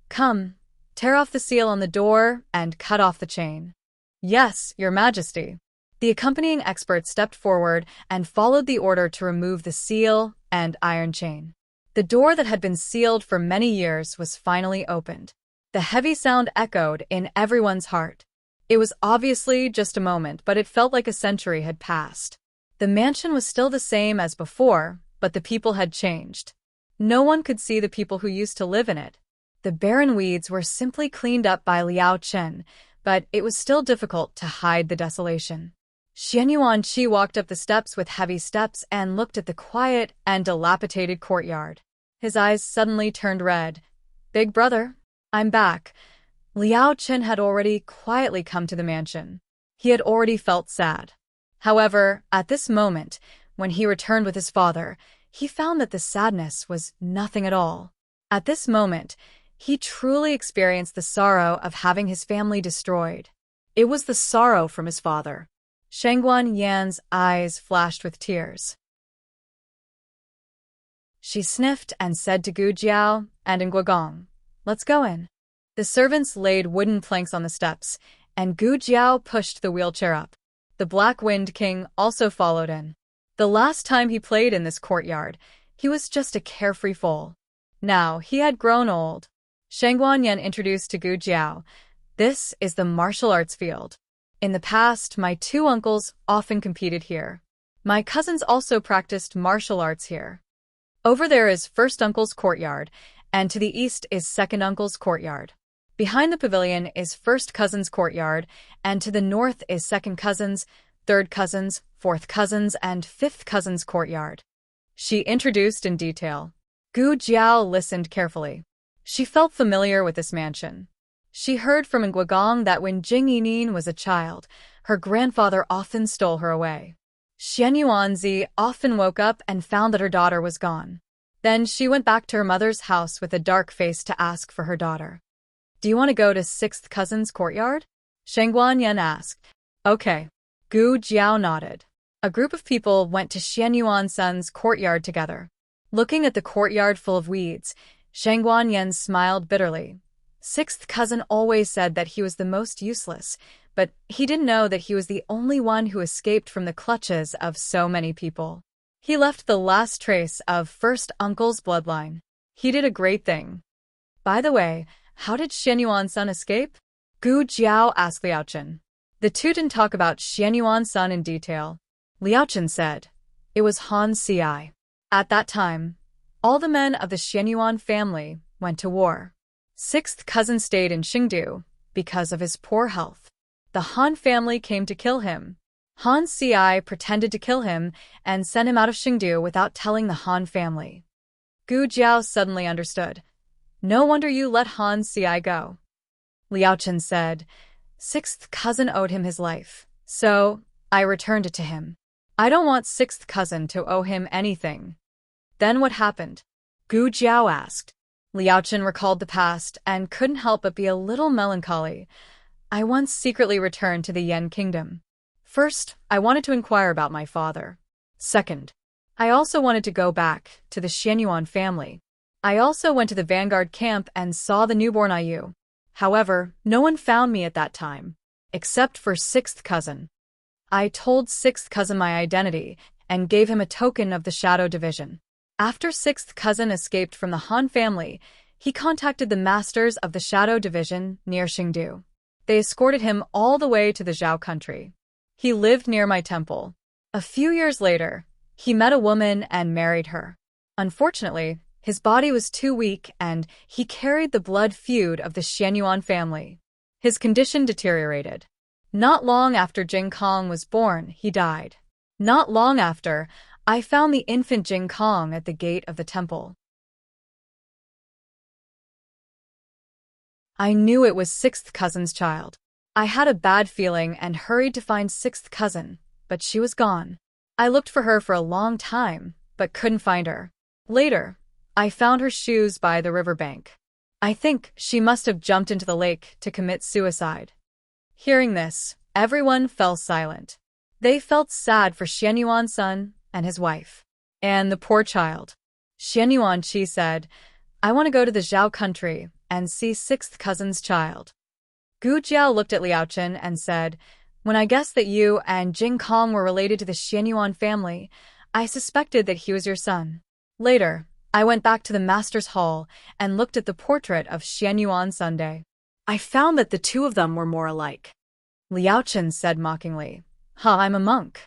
"Come, tear off the seal on the door and cut off the chain." "Yes, Your Majesty." The accompanying expert stepped forward and followed the order to remove the seal and iron chain. The door that had been sealed for many years was finally opened. The heavy sound echoed in everyone's heart. It was obviously just a moment, but it felt like a century had passed. The mansion was still the same as before, but the people had changed. No one could see the people who used to live in it. The barren weeds were simply cleaned up by Liao Chen, but it was still difficult to hide the desolation. Xian Yuanqi walked up the steps with heavy steps and looked at the quiet and dilapidated courtyard. His eyes suddenly turned red. "Big brother, I'm back." Liao Chen had already quietly come to the mansion. He had already felt sad. However, at this moment, when he returned with his father, he found that the sadness was nothing at all. At this moment, he truly experienced the sorrow of having his family destroyed. It was the sorrow from his father. Shangguan Yan's eyes flashed with tears. She sniffed and said to Gu Jiao and Nguagong, "Let's go in." The servants laid wooden planks on the steps, and Gu Jiao pushed the wheelchair up. The Black Wind King also followed in. The last time he played in this courtyard, he was just a carefree foal. Now he had grown old. Shangguan Yan introduced to Gu Jiao, "This is the martial arts field. In the past, my two uncles often competed here. My cousins also practiced martial arts here. Over there is first uncle's courtyard, and to the east is second uncle's courtyard. Behind the pavilion is first cousin's courtyard, and to the north is second cousin's, third cousin's, fourth cousin's, and fifth cousin's courtyard." She introduced in detail. Gu Jiao listened carefully. She felt familiar with this mansion. She heard from Nguagong that when Jing Yinin was a child, her grandfather often stole her away. Xian Yuanzi often woke up and found that her daughter was gone. Then she went back to her mother's house with a dark face to ask for her daughter. "Do you want to go to sixth cousin's courtyard?" Shangguan Yan asked. "Okay." Gu Jiao nodded. A group of people went to Xian Yuansun's courtyard together. Looking at the courtyard full of weeds, Shangguan Yan smiled bitterly. Sixth cousin always said that he was the most useless, but he didn't know that he was the only one who escaped from the clutches of so many people. He left the last trace of first uncle's bloodline. He did a great thing. By the way, how did Xian Yuansun escape? Gu Jiao asked Liao Chen. The two didn't talk about Xian Yuansun in detail. Liao Chen said, "It was Han Ci. At that time, all the men of the Xian Yuan family went to war. Sixth cousin stayed in Xingdu because of his poor health. The Han family came to kill him. Han Ci pretended to kill him and sent him out of Xingdu without telling the Han family." Gu Jiao suddenly understood. "No wonder you let Han Ci go." Liao Chen said, "Sixth cousin owed him his life, so I returned it to him. I don't want sixth cousin to owe him anything." "Then what happened?" Gu Jiao asked. Liao Chen recalled the past and couldn't help but be a little melancholy. "I once secretly returned to the Yan kingdom. First, I wanted to inquire about my father. Second, I also wanted to go back to the Xian Yuan family. I also went to the vanguard camp and saw the newborn Ayu. However, no one found me at that time, except for sixth cousin. I told sixth cousin my identity and gave him a token of the Shadow Division. After sixth cousin escaped from the Han family, he contacted the masters of the Shadow Division near Xingdu. They escorted him all the way to the Zhao country. He lived near my temple. A few years later, he met a woman and married her. Unfortunately, his body was too weak and he carried the blood feud of the Xian Yuan family. His condition deteriorated. Not long after Jing Kong was born, he died. Not long after, I found the infant Jing Kong at the gate of the temple. I knew it was sixth cousin's child. I had a bad feeling and hurried to find sixth cousin, but she was gone. I looked for her for a long time, but couldn't find her. Later, I found her shoes by the riverbank. I think she must have jumped into the lake to commit suicide." Hearing this, everyone fell silent. They felt sad for Xian Yuansun and his wife. And the poor child. Xian Yuanqi said, "I want to go to the Zhao country and see sixth cousin's child." Gu Jiao looked at Liao Chen and said, "When I guessed that you and Jing Kong were related to the Xian Yuan family, I suspected that he was your son. Later, I went back to the master's hall and looked at the portrait of Xian Yuan Sunday. I found that the two of them were more alike." Liao Chen said mockingly, I'm a monk."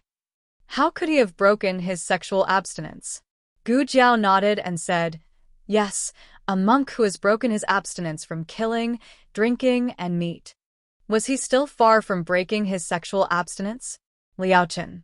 How could he have broken his sexual abstinence? Gu Jiao nodded and said, Yes, a monk who has broken his abstinence from killing, drinking, and meat. Was he still far from breaking his sexual abstinence? Liaochen.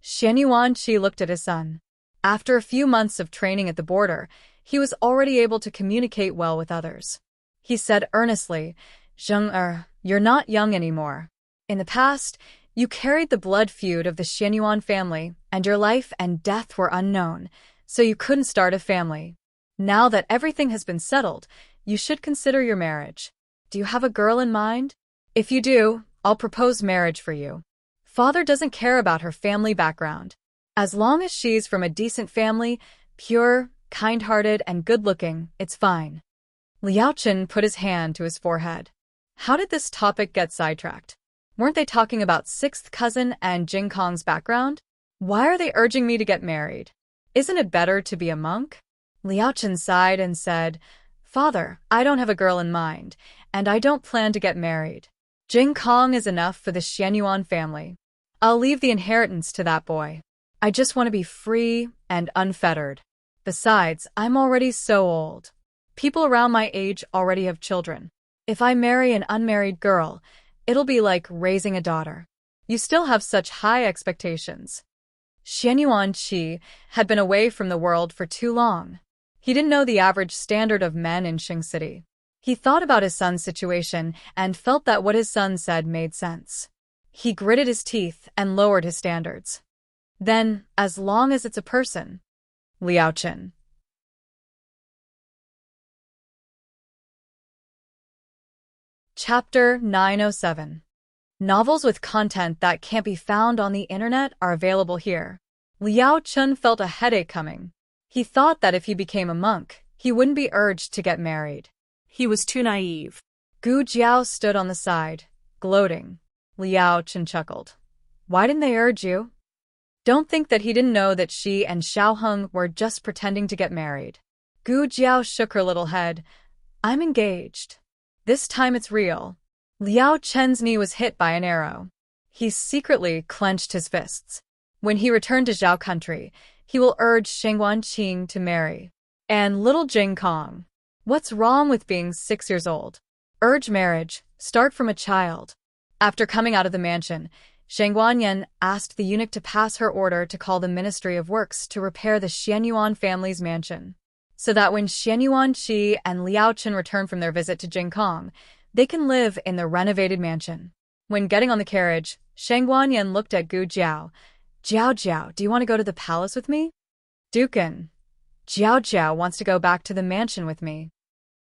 Xian Yuanqi looked at his son. After a few months of training at the border, he was already able to communicate well with others. He said earnestly, Zheng you're not young anymore. In the past, you carried the blood feud of the Xianyuan family, and your life and death were unknown, so you couldn't start a family. Now that everything has been settled, you should consider your marriage. Do you have a girl in mind? If you do, I'll propose marriage for you. Father doesn't care about her family background. As long as she's from a decent family, pure, kind-hearted, and good-looking, it's fine. Liaochen put his hand to his forehead. How did this topic get sidetracked? Weren't they talking about sixth cousin and Jing Kong's background? Why are they urging me to get married? Isn't it better to be a monk? Liaochen sighed and said, Father, I don't have a girl in mind, and I don't plan to get married. Jing Kong is enough for the Xianyuan family. I'll leave the inheritance to that boy. I just want to be free and unfettered. Besides, I'm already so old. People around my age already have children. If I marry an unmarried girl, it'll be like raising a daughter. You still have such high expectations. Xian Yuanqi had been away from the world for too long. He didn't know the average standard of men in Qing City. He thought about his son's situation and felt that what his son said made sense. He gritted his teeth and lowered his standards. Then, as long as it's a person. Liaochen. Chapter 907. Novels with content that can't be found on the internet are available here. Liao Chun felt a headache coming. He thought that if he became a monk, he wouldn't be urged to get married. He was too naive. Gu Jiao stood on the side, gloating. Liao Chun chuckled. Why didn't they urge you? Don't think that he didn't know that she and Xiao Heng were just pretending to get married. Gu Jiao shook her little head. I'm engaged. This time it's real. Liao Chen's knee was hit by an arrow. He secretly clenched his fists. When he returned to Zhao country, he will urge Shengguan Qing to marry. And little Jing Kong. What's wrong with being 6 years old? Urge marriage, start from a child. After coming out of the mansion, Shengguan Yan asked the eunuch to pass her order to call the Ministry of Works to repair the Xianyuan family's mansion, so that when Xian Yuanqi and Liao Chen return from their visit to Jing Kong, they can live in the renovated mansion. When getting on the carriage, Shengguan Yan looked at Gu Jiao. Jiao, do you want to go to the palace with me? Dukin. Jiao wants to go back to the mansion with me.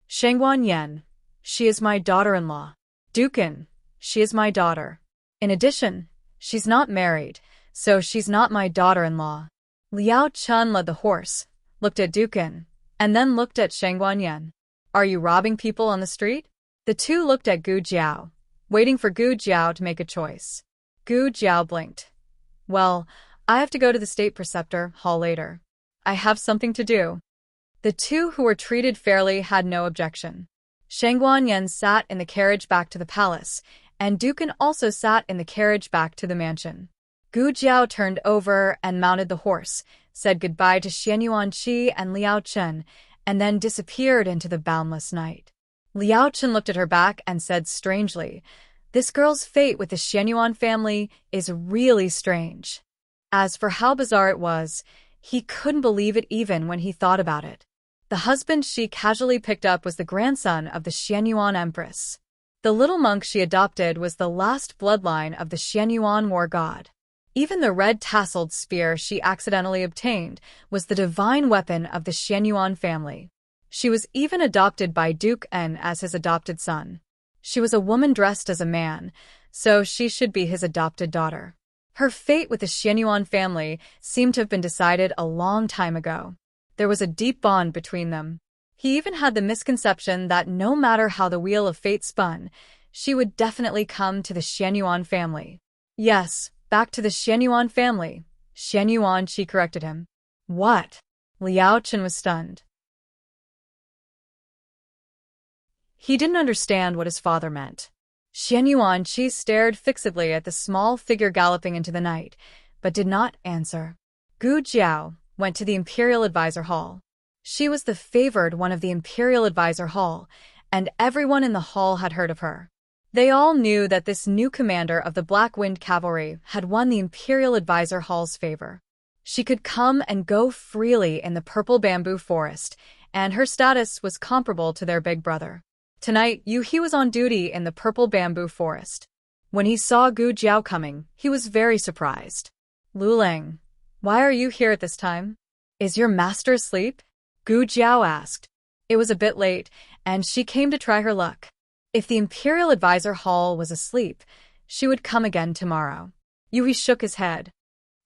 Shengguan Yan. She is my daughter-in-law. Dukin. She is my daughter. In addition, she's not married, so she's not my daughter-in-law. Liao Chun led the horse, looked at Dukin, and then looked at Shengguan Yan. Are you robbing people on the street? The two looked at Gu Jiao, waiting for Gu Jiao to make a choice. Gu Jiao blinked. Well, I have to go to the state preceptor hall later. I have something to do. The two who were treated fairly had no objection. Shengguan Yan sat in the carriage back to the palace, and Dukin also sat in the carriage back to the mansion. Gu Jiao turned over and mounted the horse, said goodbye to Xian Yuanqi and Liao Chen, and then disappeared into the boundless night. Liao Chen looked at her back and said strangely, This girl's fate with the Xianyuan family is really strange. As for how bizarre it was, he couldn't believe it even when he thought about it. The husband she casually picked up was the grandson of the Xianyuan empress. The little monk she adopted was the last bloodline of the Xianyuan war god. Even the red-tasseled spear she accidentally obtained was the divine weapon of the Xianyuan family. She was even adopted by Duke En as his adopted son. She was a woman dressed as a man, so she should be his adopted daughter. Her fate with the Xianyuan family seemed to have been decided a long time ago. There was a deep bond between them. He even had the misconception that no matter how the wheel of fate spun, she would definitely come to the Xianyuan family. Yes, back to the Xianyuan family. Xianyuan, she corrected him. What? Liao Chen was stunned. He didn't understand what his father meant. Xian Yuanqi stared fixedly at the small figure galloping into the night, but did not answer. Gu Jiao went to the Imperial Advisor Hall. She was the favored one of the Imperial Advisor Hall, and everyone in the hall had heard of her. They all knew that this new commander of the Black Wind Cavalry had won the Imperial Advisor Hall's favor. She could come and go freely in the purple bamboo forest, and her status was comparable to their big brother. Tonight, He was on duty in the purple bamboo forest. When he saw Gu Jiao coming, he was very surprised. "Lulang, why are you here at this time? Is your master asleep?" Gu Jiao asked. It was a bit late, and she came to try her luck. If the Imperial Advisor Hall was asleep, she would come again tomorrow. Yui shook his head.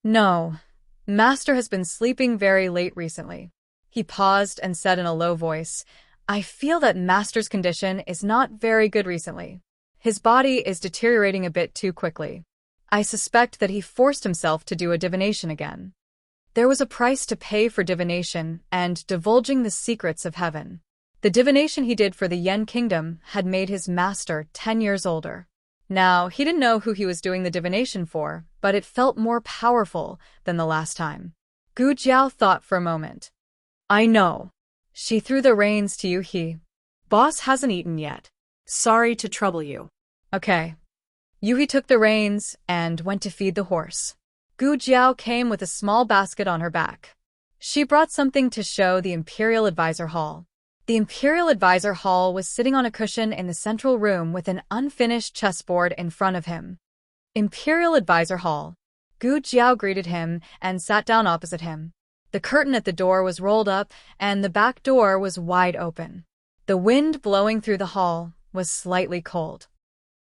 "No, Master has been sleeping very late recently." He paused and said in a low voice, "I feel that Master's condition is not very good recently. His body is deteriorating a bit too quickly. I suspect that he forced himself to do a divination again." There was a price to pay for divination and divulging the secrets of heaven. The divination he did for the Yen Kingdom had made his master 10 years older. Now, he didn't know who he was doing the divination for, but it felt more powerful than the last time. Gu Jiao thought for a moment. "I know." She threw the reins to Yuhi. "Boss hasn't eaten yet." Sorry to trouble you. Okay. Yuhi took the reins and went to feed the horse. Gu Jiao came with a small basket on her back. She brought something to show the Imperial Advisor Hall. The Imperial Advisor Hall was sitting on a cushion in the central room with an unfinished chessboard in front of him. Imperial Advisor Hall. Gu Jiao greeted him and sat down opposite him. The curtain at the door was rolled up and the back door was wide open. The wind blowing through the hall was slightly cold.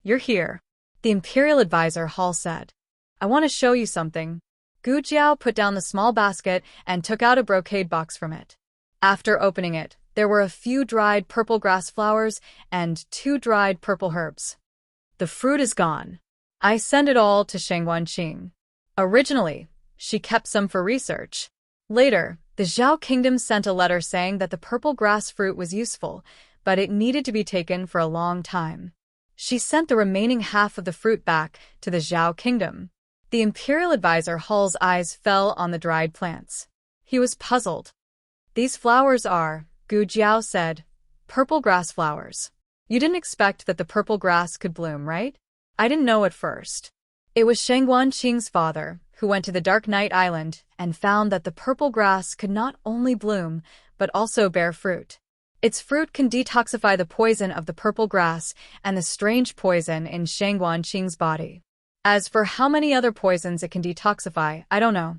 "You're here," the Imperial Advisor Hall said. "I want to show you something." Gu Jiao put down the small basket and took out a brocade box from it. After opening it, there were a few dried purple grass flowers and 2 dried purple herbs. "The fruit is gone. I sent it all to Shangguanqing. Originally, she kept some for research. Later, the Zhao Kingdom sent a letter saying that the purple grass fruit was useful, but it needed to be taken for a long time. She sent the remaining half of the fruit back to the Zhao Kingdom." The Imperial Advisor Hall's eyes fell on the dried plants. He was puzzled. "These flowers are," Gu Jiao said, "purple grass flowers. You didn't expect that the purple grass could bloom, right?" "I didn't know at first." It was Shangguanqing's father who went to the Dark Night Island and found that the purple grass could not only bloom, but also bear fruit. Its fruit can detoxify the poison of the purple grass and the strange poison in Shangguanqing's body. As for how many other poisons it can detoxify, I don't know.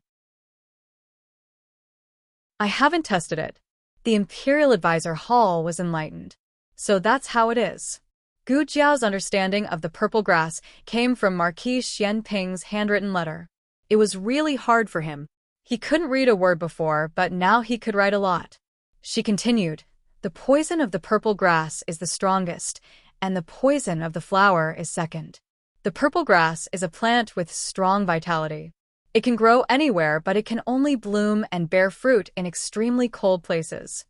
I haven't tested it. The Imperial Advisor Hall was enlightened. So that's how it is. Gu Jiao's understanding of the purple grass came from Marquis Xianping's handwritten letter. It was really hard for him. He couldn't read a word before, but now he could write a lot. She continued, "The poison of the purple grass is the strongest, and the poison of the flower is second. The purple grass is a plant with strong vitality. It can grow anywhere, but it can only bloom and bear fruit in extremely cold places."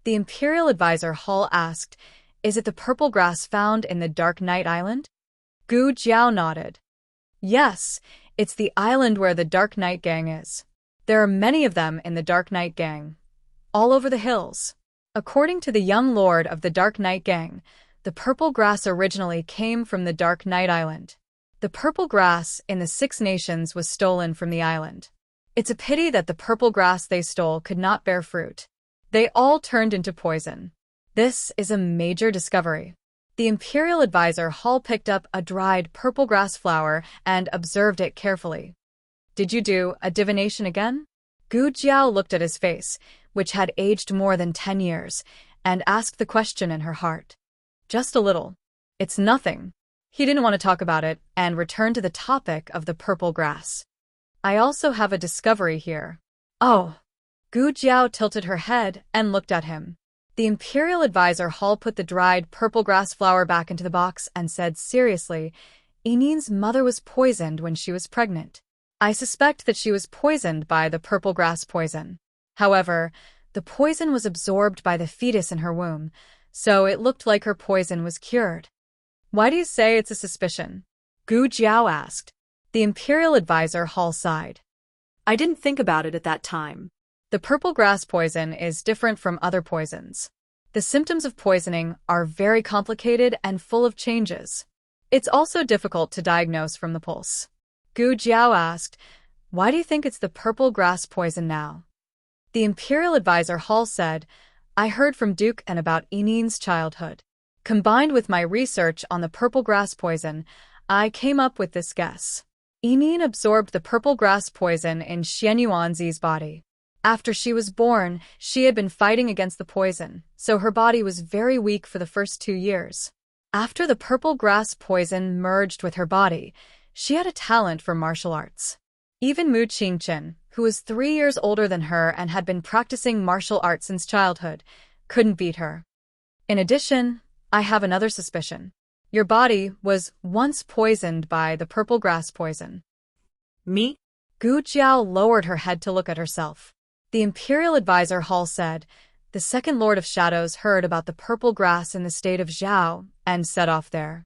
The Imperial Advisor Hall asked, "Is it the purple grass found in the Dark Night Island?" Gu Jiao nodded. "Yes, it's the island where the Dark Night Gang is. There are many of them in the Dark Night Gang, all over the hills. According to the young lord of the Dark Night Gang, the purple grass originally came from the Dark Night Island. The purple grass in the 6 nations was stolen from the island. It's a pity that the purple grass they stole could not bear fruit. They all turned into poison. This is a major discovery." The Imperial Advisor Hall picked up a dried purple grass flower and observed it carefully. "Did you do a divination again?" Gu Jiao looked at his face, which had aged more than 10 years, and asked the question in her heart. "Just a little. It's nothing." He didn't want to talk about it and returned to the topic of the purple grass. "I also have a discovery here." "Oh." Gu Jiao tilted her head and looked at him. The Imperial Advisor Hall put the dried purple grass flower back into the box and said seriously, "Enin's mother was poisoned when she was pregnant. I suspect that she was poisoned by the purple grass poison. However, the poison was absorbed by the fetus in her womb, so it looked like her poison was cured." "Why do you say it's a suspicion?" Gu Jiao asked. The Imperial Advisor Hall sighed. I didn't think about it at that time. The purple grass poison is different from other poisons. The symptoms of poisoning are very complicated and full of changes. It's also difficult to diagnose from the pulse. Gu Jiao asked, "Why do you think it's the purple grass poison now?" The Imperial Advisor Hall said, "I heard from Duke and about Enin's childhood. Combined with my research on the purple grass poison, I came up with this guess. Enin absorbed the purple grass poison in Xian Yuanzi's body. After she was born, she had been fighting against the poison, so her body was very weak for the first 2 years. After the purple grass poison merged with her body, she had a talent for martial arts. Even Mu Qingchen, who was 3 years older than her and had been practicing martial arts since childhood, couldn't beat her. In addition, I have another suspicion. Your body was once poisoned by the purple grass poison." Me? Gu Jiao lowered her head to look at herself. The Imperial Advisor Hall said, "The second Lord of Shadows heard about the purple grass in the state of Zhao and set off there.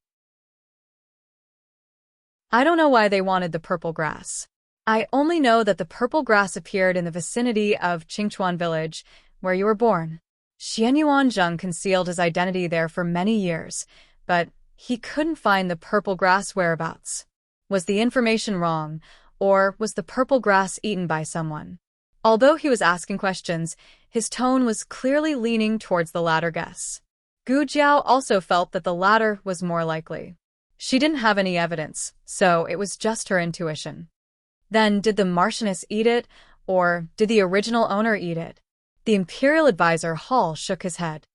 I don't know why they wanted the purple grass. I only know that the purple grass appeared in the vicinity of Qingchuan village, where you were born." Xianyuan Zheng concealed his identity there for many years, but he couldn't find the purple grass whereabouts. Was the information wrong, or was the purple grass eaten by someone? Although he was asking questions, his tone was clearly leaning towards the latter guess. Gu Jiao also felt that the latter was more likely. She didn't have any evidence, so it was just her intuition. Then, did the Marchioness eat it, or did the original owner eat it? The Imperial Advisor Hall shook his head.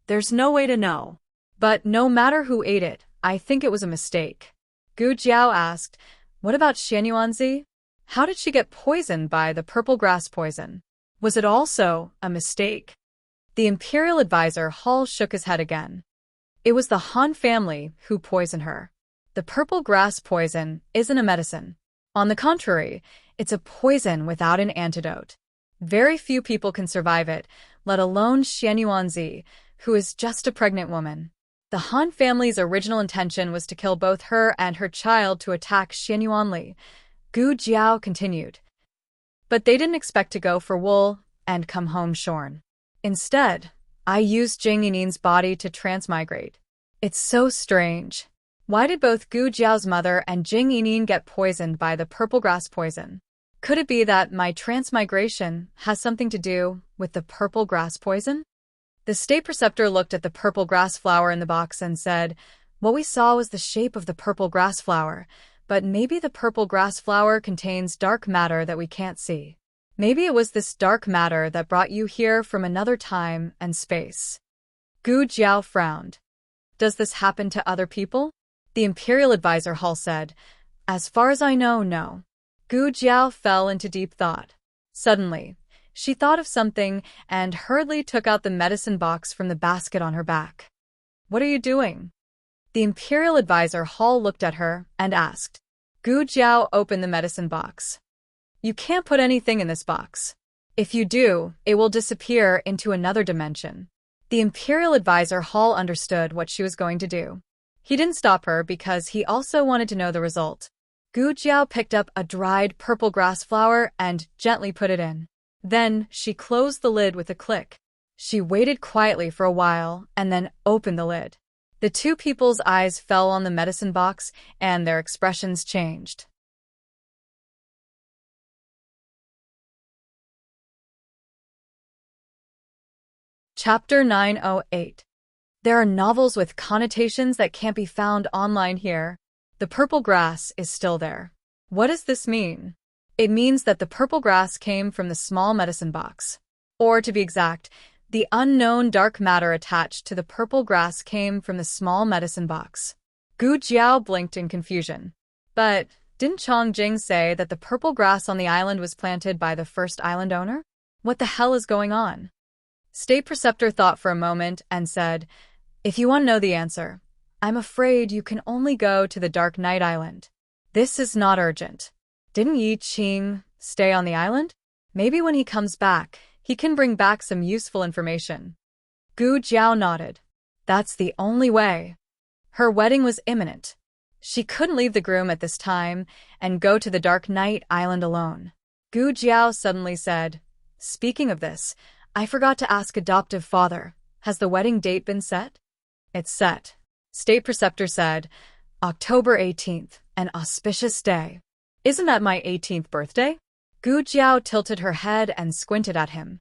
There's no way to know. But no matter who ate it, I think it was a mistake. Gu Jiao asked, "What about Xianyuanzi? How did she get poisoned by the purple grass poison? Was it also a mistake?" The Imperial Advisor Hall shook his head again. "It was the Han family who poisoned her. The purple grass poison isn't a medicine. On the contrary, it's a poison without an antidote. Very few people can survive it, let alone Xianyuanzi, who is just a pregnant woman. The Han family's original intention was to kill both her and her child to attack Xianyuanli," Gu Jiao continued. "But they didn't expect to go for wool and come home shorn. Instead, I used Jing Yinin's body to transmigrate. It's so strange. Why did both Gu Jiao's mother and Jing Yinin get poisoned by the purple grass poison? Could it be that my transmigration has something to do with the purple grass poison?" The State Preceptor looked at the purple grass flower in the box and said, "What we saw was the shape of the purple grass flower, but maybe the purple grass flower contains dark matter that we can't see. Maybe it was this dark matter that brought you here from another time and space." Gu Jiao frowned. "Does this happen to other people?" The Imperial Advisor Hall said, "As far as I know, no." Gu Jiao fell into deep thought. Suddenly, she thought of something and hurriedly took out the medicine box from the basket on her back. "What are you doing?" The Imperial Advisor Hall looked at her and asked. Gu Jiao opened the medicine box. "You can't put anything in this box. If you do, it will disappear into another dimension." The Imperial Advisor Hall understood what she was going to do. He didn't stop her because he also wanted to know the result. Gu Jiao picked up a dried purple grass flower and gently put it in. Then she closed the lid with a click. She waited quietly for a while and then opened the lid. The two people's eyes fell on the medicine box and their expressions changed. Chapter 908. There are novels with connotations that can't be found online here. The purple grass is still there. What does this mean? It means that the purple grass came from the small medicine box. Or, to be exact, the unknown dark matter attached to the purple grass came from the small medicine box. Gu Jiao blinked in confusion. But didn't Chongjing say that the purple grass on the island was planted by the first island owner? What the hell is going on? State Preceptor thought for a moment and said, "If you want to know the answer, I'm afraid you can only go to the Dark Night Island. This is not urgent. Didn't Yi Qing stay on the island? Maybe when he comes back, he can bring back some useful information." Gu Jiao nodded. That's the only way. Her wedding was imminent. She couldn't leave the groom at this time and go to the Dark Night Island alone. Gu Jiao suddenly said, Speaking of this, I forgot to ask adoptive father, has the wedding date been set? It's set. State preceptor said, October 18th, an auspicious day. Isn't that my 18th birthday? Gu Jiao tilted her head and squinted at him.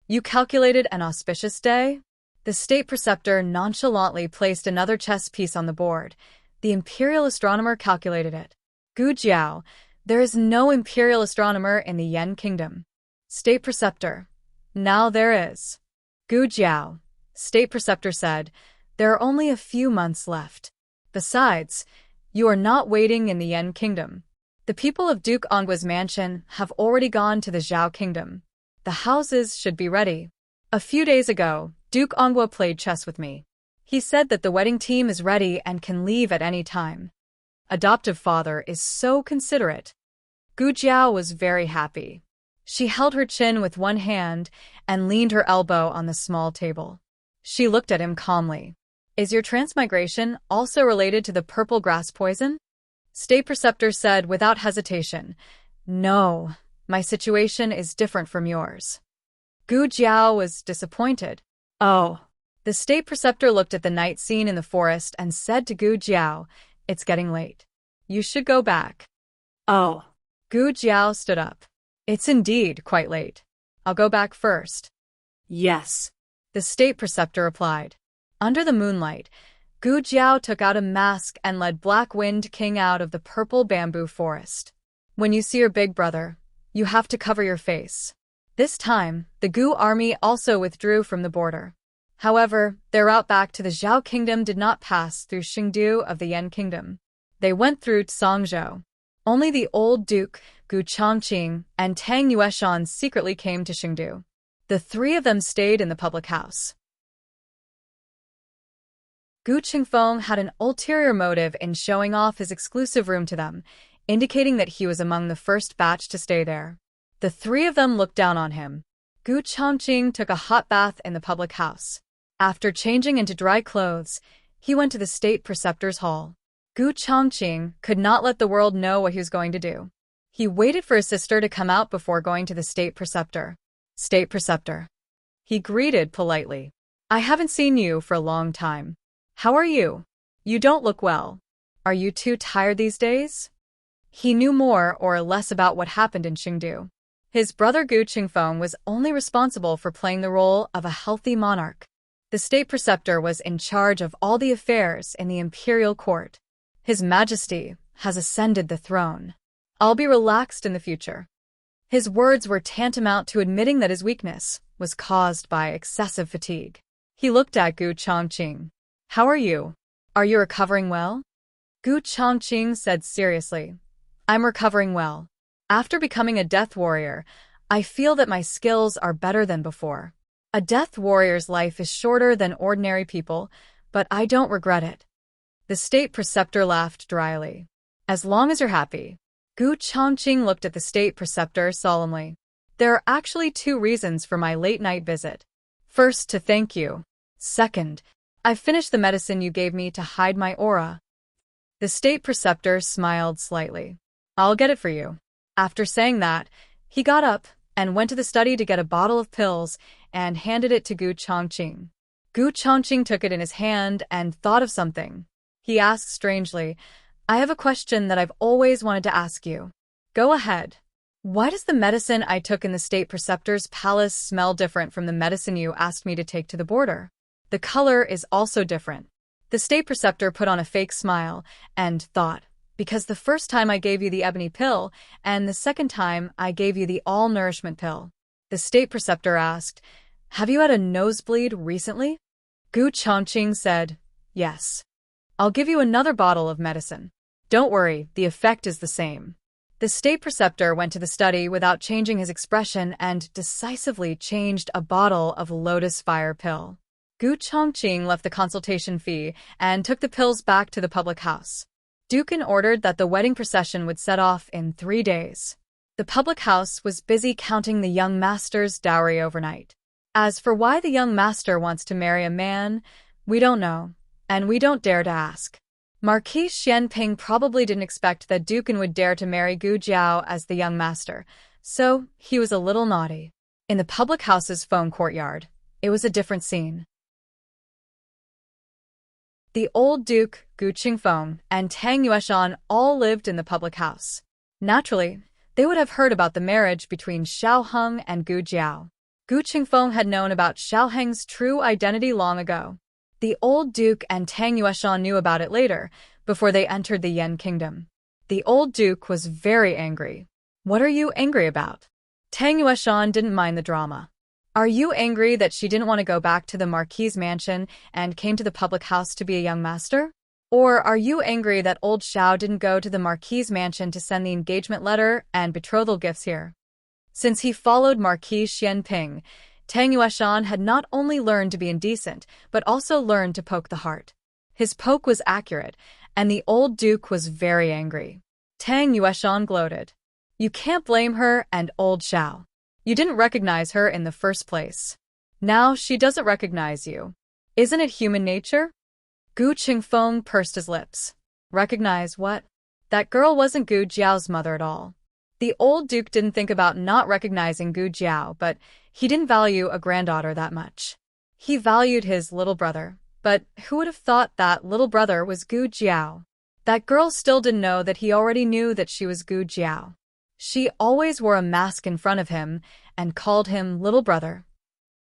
You calculated an auspicious day? The state preceptor nonchalantly placed another chess piece on the board. The imperial astronomer calculated it. Gu Jiao, there is no imperial astronomer in the Yen kingdom. State preceptor, now there is. Gu Jiao, state preceptor said, there are only a few months left. Besides, you are not waiting in the Yen kingdom. The people of Duke Angua's mansion have already gone to the Zhao kingdom. The houses should be ready. A few days ago, Duke Angua played chess with me. He said that the wedding team is ready and can leave at any time. Adoptive father is so considerate. Gu Jiao was very happy. She held her chin with one hand and leaned her elbow on the small table. She looked at him calmly. Is your transmigration also related to the purple grass poison? State preceptor said without hesitation, no, my situation is different from yours. Gu Jiao was disappointed. Oh. The state preceptor looked at the night scene in the forest and said to Gu Jiao, it's getting late. You should go back. Oh. Gu Jiao stood up. It's indeed quite late. I'll go back first. Yes. The state preceptor replied. Under the moonlight, Gu Jiao took out a mask and led Black Wind King out of the purple bamboo forest. When you see your big brother, you have to cover your face. This time, the Gu army also withdrew from the border. However, their route back to the Zhao kingdom did not pass through Xingdu of the Yen kingdom. They went through Tsangzhou. Only the old duke, Gu Chongqing, and Tang Yueshan secretly came to Xingdu. The three of them stayed in the public house. Gu Qingfeng had an ulterior motive in showing off his exclusive room to them, indicating that he was among the first batch to stay there. The three of them looked down on him. Gu Chongqing took a hot bath in the public house. After changing into dry clothes, he went to the state preceptor's hall. Gu Chongqing could not let the world know what he was going to do. He waited for his sister to come out before going to the state preceptor. State preceptor. He greeted politely. I haven't seen you for a long time. How are you? You don't look well. Are you too tired these days? He knew more or less about what happened in Xingdu. His brother Gu Qingfeng was only responsible for playing the role of a healthy monarch. The state preceptor was in charge of all the affairs in the imperial court. His Majesty has ascended the throne. I'll be relaxed in the future. His words were tantamount to admitting that his weakness was caused by excessive fatigue. He looked at Gu Chongqing. How are you? Are you recovering well? Gu Chongqing said seriously. I'm recovering well. After becoming a death warrior, I feel that my skills are better than before. A death warrior's life is shorter than ordinary people, but I don't regret it. The state preceptor laughed dryly. As long as you're happy. Gu Chongqing looked at the state preceptor solemnly. There are actually two reasons for my late-night visit. First, to thank you. Second, I've finished the medicine you gave me to hide my aura. The state preceptor smiled slightly. I'll get it for you. After saying that, he got up and went to the study to get a bottle of pills and handed it to Gu Chongqing. Gu Chongqing took it in his hand and thought of something. He asked strangely, I have a question that I've always wanted to ask you. Go ahead. Why does the medicine I took in the state preceptor's palace smell different from the medicine you asked me to take to the border? The color is also different. The state preceptor put on a fake smile and thought, because the first time I gave you the ebony pill, and the second time I gave you the all-nourishment pill. The state preceptor asked, have you had a nosebleed recently? Gu Chongqing said, yes. I'll give you another bottle of medicine. Don't worry, the effect is the same. The state preceptor went to the study without changing his expression and decisively changed a bottle of lotus fire pill. Gu Chongqing left the consultation fee and took the pills back to the public house. Dukin ordered that the wedding procession would set off in 3 days. The public house was busy counting the young master's dowry overnight. As for why the young master wants to marry a man, we don't know, and we don't dare to ask. Marquis Xianping probably didn't expect that Dukin would dare to marry Gu Jiao as the young master, so he was a little naughty. In the public house's phone courtyard, it was a different scene. The old Duke, Gu Qingfeng, and Tang Yueshan all lived in the public house. Naturally, they would have heard about the marriage between Xiao Heng and Gu Jiao. Gu Qingfeng had known about Xiao Heng's true identity long ago. The old Duke and Tang Yueshan knew about it later, before they entered the Yan Kingdom. The old Duke was very angry. What are you angry about? Tang Yueshan didn't mind the drama. Are you angry that she didn't want to go back to the Marquis's mansion and came to the public house to be a young master? Or are you angry that old Xiao didn't go to the Marquis's mansion to send the engagement letter and betrothal gifts here? Since he followed Marquis Xianping, Tang Yueshan had not only learned to be indecent, but also learned to poke the heart. His poke was accurate, and the old Duke was very angry. Tang Yueshan gloated. You can't blame her and old Xiao. You didn't recognize her in the first place. Now she doesn't recognize you. Isn't it human nature? Gu Qingfeng pursed his lips. Recognize what? That girl wasn't Gu Jiao's mother at all. The old Duke didn't think about not recognizing Gu Jiao, but he didn't value a granddaughter that much. He valued his little brother, but who would have thought that little brother was Gu Jiao? That girl still didn't know that he already knew that she was Gu Jiao. She always wore a mask in front of him and called him little brother.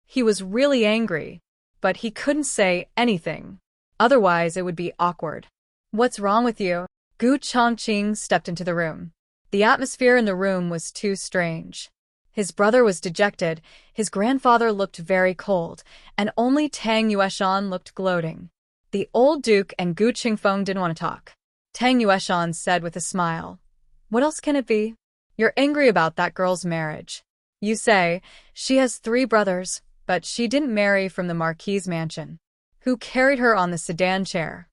He was really angry, but he couldn't say anything. Otherwise, it would be awkward. What's wrong with you? Gu Chongqing stepped into the room. The atmosphere in the room was too strange. His brother was dejected, his grandfather looked very cold, and only Tang Yueshan looked gloating. The old Duke and Gu Qingfeng didn't want to talk. Tang Yueshan said with a smile, What else can it be? You're angry about that girl's marriage. You say, she has 3 brothers, but she didn't marry from the Marquis's mansion. Who carried her on the sedan chair?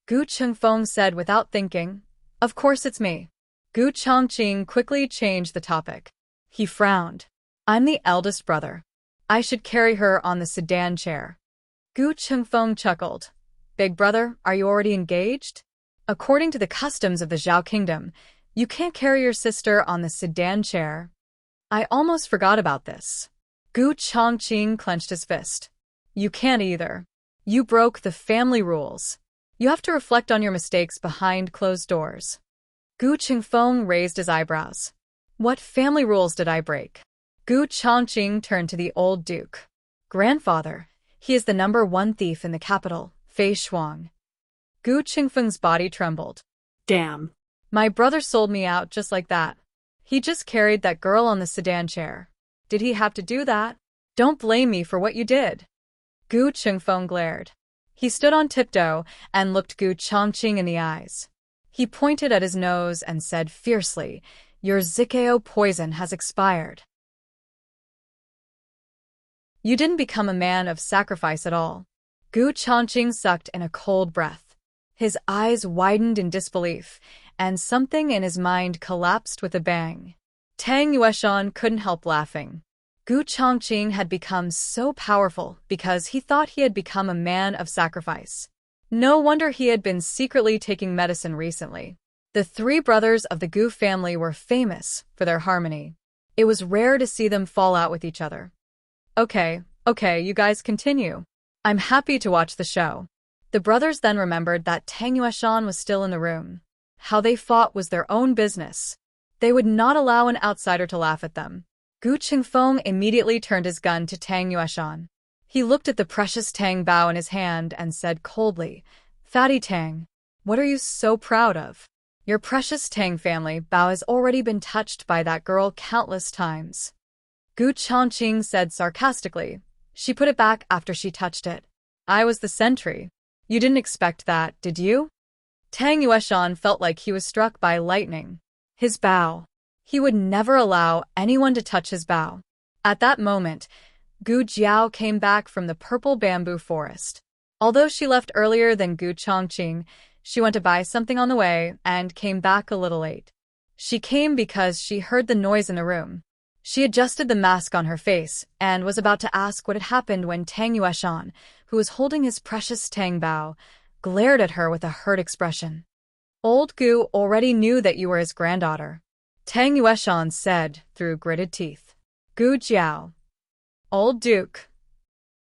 Gu Qingfeng said without thinking, Of course it's me. Gu Chongqing quickly changed the topic. He frowned. I'm the eldest brother. I should carry her on the sedan chair. Gu Qingfeng chuckled. Big brother, are you already engaged? According to the customs of the Zhao Kingdom, you can't carry your sister on the sedan chair. I almost forgot about this. Gu Chongqing clenched his fist. You can't either. You broke the family rules. You have to reflect on your mistakes behind closed doors. Gu Qingfeng raised his eyebrows. What family rules did I break? Gu Chongqing turned to the old Duke. Grandfather, he is the #1 thief in the capital, Fei Shuang. Gu Qingfeng's body trembled. Damn. My brother sold me out just like that. He just carried that girl on the sedan chair. Did he have to do that? Don't blame me for what you did. Gu Qingfeng glared. He stood on tiptoe and looked Gu Chongqing in the eyes. He pointed at his nose and said fiercely, Your Zikao poison has expired. You didn't become a man of sacrifice at all. Gu Chongqing sucked in a cold breath. His eyes widened in disbelief, and something in his mind collapsed with a bang. Tang Yueshan couldn't help laughing. Gu Chongqing had become so powerful because he thought he had become a man of sacrifice. No wonder he had been secretly taking medicine recently. The 3 brothers of the Gu family were famous for their harmony. It was rare to see them fall out with each other. Okay, you guys continue. I'm happy to watch the show. The brothers then remembered that Tang Yueshan was still in the room. How they fought was their own business. They would not allow an outsider to laugh at them. Gu Qingfeng immediately turned his gun to Tang Yueshan. He looked at the precious Tang Bao in his hand and said coldly, Fatty Tang, what are you so proud of? Your precious Tang family Bao has already been touched by that girl countless times. Gu Chongqing said sarcastically. She put it back after she touched it. I was the sentry. You didn't expect that, did you? Tang Yueshan felt like he was struck by lightning. His Bao. He would never allow anyone to touch his Bao. At that moment, Gu Jiao came back from the purple bamboo forest. Although she left earlier than Gu Chongqing, she went to buy something on the way and came back a little late. She came because she heard the noise in the room. She adjusted the mask on her face and was about to ask what had happened when Tang Yueshan, who was holding his precious Tang Bao, glared at her with a hurt expression. Old Gu already knew that you were his granddaughter. Tang Yueshan said through gritted teeth. Gu Jiao, Old Duke.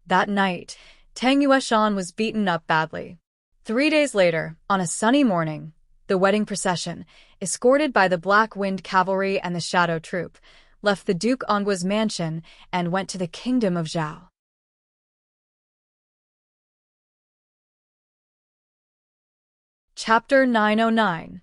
That night, Tang Yueshan was beaten up badly. 3 days later, on a sunny morning, the wedding procession, escorted by the Black Wind Cavalry and the Shadow Troop, left the Duke Ongua's mansion and went to the kingdom of Zhao. Chapter 909.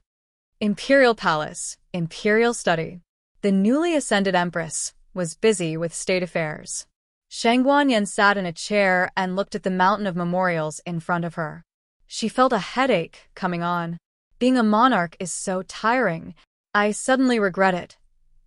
Imperial Palace, Imperial Study. The newly ascended Empress was busy with state affairs. Shang Guanyin sat in a chair and looked at the mountain of memorials in front of her. She felt a headache coming on. Being a monarch is so tiring. I suddenly regret it.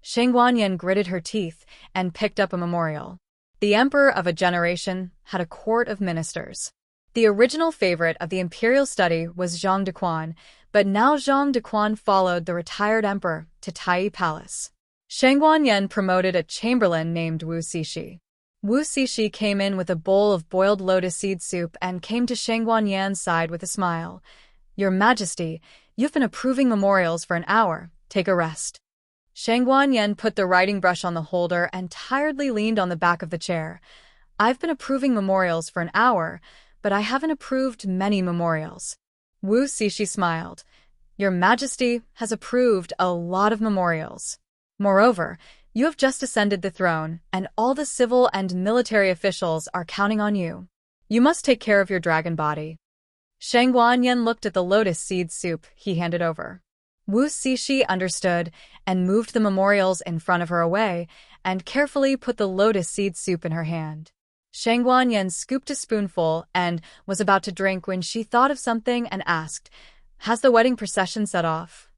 Shang Guanyin gritted her teeth and picked up a memorial. The emperor of a generation had a court of ministers. The original favorite of the imperial study was Zhang Dequan, but now Zhang Dequan followed the retired emperor to Tai Palace. Shang Guanyin promoted a chamberlain named Wu Cixi. Wu Cixi came in with a bowl of boiled lotus seed soup and came to Shang Guanyan's side with a smile. "Your Majesty, you've been approving memorials for an hour. Take a rest." Shang Guanyin put the writing brush on the holder and tiredly leaned on the back of the chair. "I've been approving memorials for an hour, but I haven't approved many memorials." Wu Cixi smiled. "Your Majesty has approved a lot of memorials. Moreover, you have just ascended the throne, and all the civil and military officials are counting on you. You must take care of your dragon body." Shang Guanyin looked at the lotus seed soup he handed over. Wu Cixi understood and moved the memorials in front of her away and carefully put the lotus seed soup in her hand. Shang Guanyin scooped a spoonful and was about to drink when she thought of something and asked, "Has the wedding procession set off?"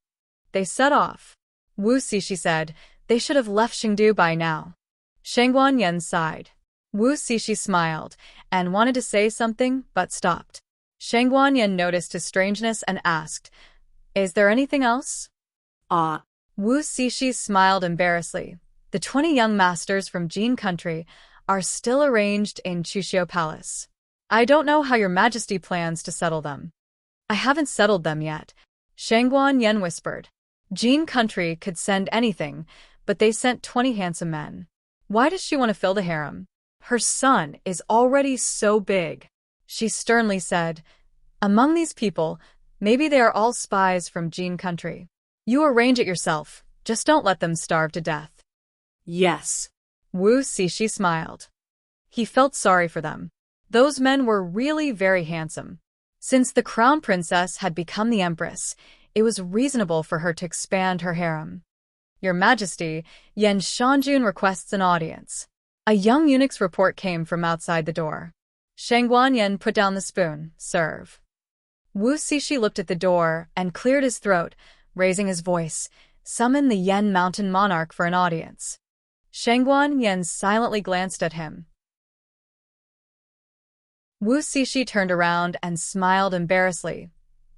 "They set off," Wu Cixi said. "They should have left Chengdu by now." Shang Guanyin sighed. Wu Cixi smiled and wanted to say something but stopped. Shang Guanyin noticed his strangeness and asked, "Is there anything else?" Wu Cixi smiled embarrassedly. "The 20 young masters from Jin country are still arranged in Chuxiu Palace. I don't know how your Majesty plans to settle them." "I haven't settled them yet," Shang Guanyin whispered. Jin country could send anything, but they sent 20 handsome men. Why does she want to fill the harem? Her son is already so big. She sternly said, "Among these people, maybe they are all spies from Jin country. You arrange it yourself, just don't let them starve to death." Yes. Wu Cixi smiled. He felt sorry for them. Those men were really very handsome. Since the crown princess had become the empress, it was reasonable for her to expand her harem. "Your Majesty, Yan Shanjun requests an audience." A young eunuch's report came from outside the door. Shang Guanyin put down the spoon. "Serve." Wu Cixi looked at the door and cleared his throat, raising his voice. "Summon the Yan Mountain Monarch for an audience." Shang Guanyin silently glanced at him. Wu Cixi turned around and smiled embarrassedly.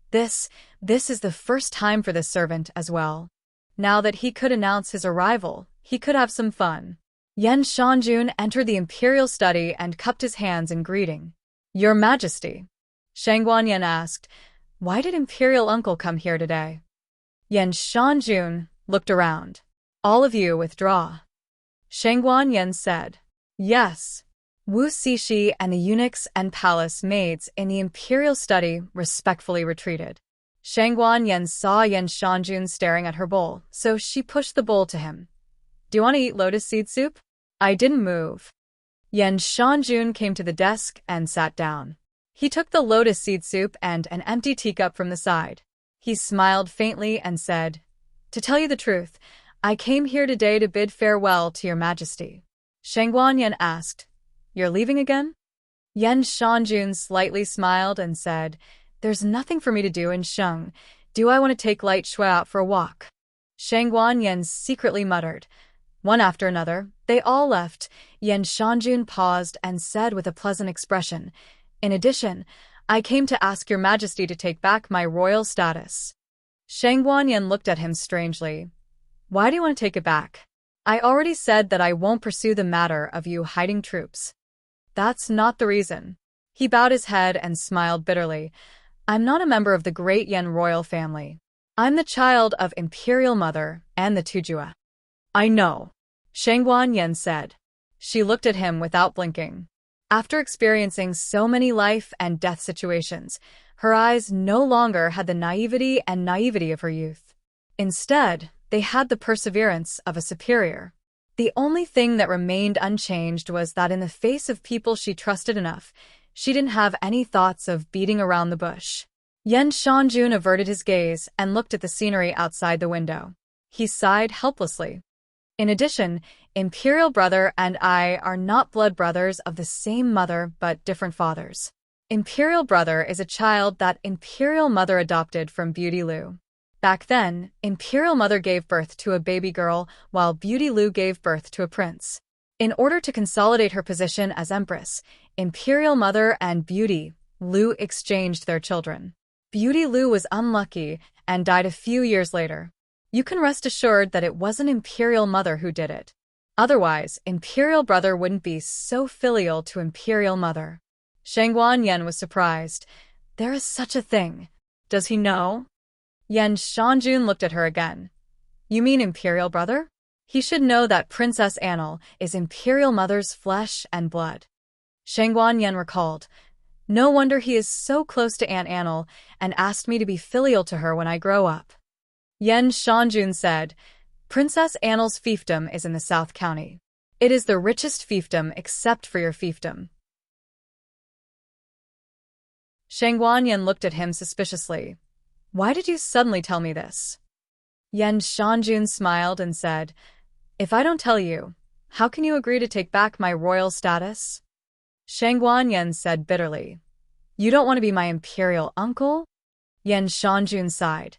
This is the first time for the servant as well. Now that he could announce his arrival, he could have some fun. Yan Shanjun entered the imperial study and cupped his hands in greeting. "Your Majesty." Shang Guanyin asked, "Why did Imperial Uncle come here today?" Yan Shanjun looked around. "All of you withdraw." Shang Guanyin said, "Yes." Wu Cixi and the eunuchs and palace maids in the imperial study respectfully retreated. Shang Guanyin saw Yan Shanjun staring at her bowl, so she pushed the bowl to him. "Do you want to eat lotus seed soup?" I didn't move. Yan Shanjun came to the desk and sat down. He took the lotus seed soup and an empty teacup from the side. He smiled faintly and said, "To tell you the truth, I came here today to bid farewell to your Majesty." Shang Guanyin asked, "You're leaving again?" Yan Shanjun slightly smiled and said, "There's nothing for me to do in Sheng. Do I want to take Light Shui out for a walk?" Shang Guanyin secretly muttered. One after another, they all left. Yan Shanjun paused and said with a pleasant expression, "In addition, I came to ask your Majesty to take back my royal status." Shang Guanyin looked at him strangely. "Why do you want to take it back?" "I already said that I won't pursue the matter of you hiding troops." "That's not the reason." He bowed his head and smiled bitterly. "I'm not a member of the great Yan royal family. I'm the child of Imperial Mother and the Tujua." "I know," Shang Guanyin said. She looked at him without blinking. After experiencing so many life and death situations, her eyes no longer had the naivety of her youth. Instead, they had the perseverance of a superior. The only thing that remained unchanged was that in the face of people she trusted enough, she didn't have any thoughts of beating around the bush. Yen Shanjun averted his gaze and looked at the scenery outside the window. He sighed helplessly. In addition, Imperial Brother and I are not blood brothers of the same mother but different fathers. Imperial Brother is a child that Imperial Mother adopted from Beauty Lu. Back then, Imperial Mother gave birth to a baby girl while Beauty Lu gave birth to a prince. In order to consolidate her position as Empress, Imperial Mother and Beauty Lu exchanged their children. Beauty Lu was unlucky and died a few years later. You can rest assured that it wasn't Imperial Mother who did it. Otherwise, Imperial Brother wouldn't be so filial to Imperial Mother. Shangguan Yen was surprised. There is such a thing. Does he know? Yen Shanjun looked at her again. You mean Imperial Brother? He should know that Princess Annal is Imperial Mother's flesh and blood. Shangguan Yen recalled. No wonder he is so close to Aunt Annal and asked me to be filial to her when I grow up. Yen Shanjun said, Princess Annal's fiefdom is in the South County. It is the richest fiefdom except for your fiefdom. Shangguan Yen looked at him suspiciously. Why did you suddenly tell me this? Yen Shanjun smiled and said, If I don't tell you, how can you agree to take back my royal status? Shangguan Yen said bitterly, You don't want to be my imperial uncle? Yen Shanjun sighed.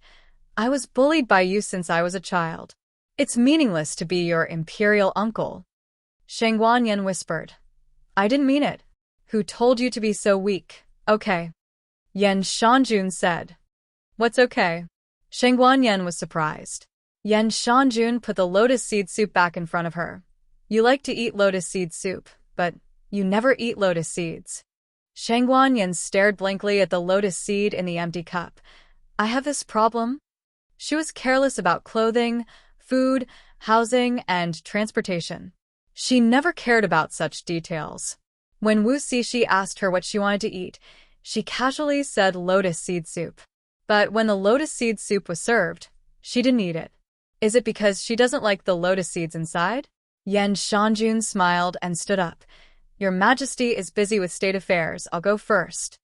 I was bullied by you since I was a child. It's meaningless to be your imperial uncle. Shangguan Yen whispered, I didn't mean it. Who told you to be so weak? Okay. Yen Shanjun said. What's okay? Shangguan Yen was surprised. Yen Shanjun put the lotus seed soup back in front of her. You like to eat lotus seed soup, but you never eat lotus seeds. Shangguan Yen stared blankly at the lotus seed in the empty cup. I have this problem. She was careless about clothing, food, housing, and transportation. She never cared about such details. When Wu Cixi asked her what she wanted to eat, she casually said lotus seed soup. But when the lotus seed soup was served, she didn't eat it. Is it because she doesn't like the lotus seeds inside? Yen Shanjun smiled and stood up. Your Majesty is busy with state affairs. I'll go first.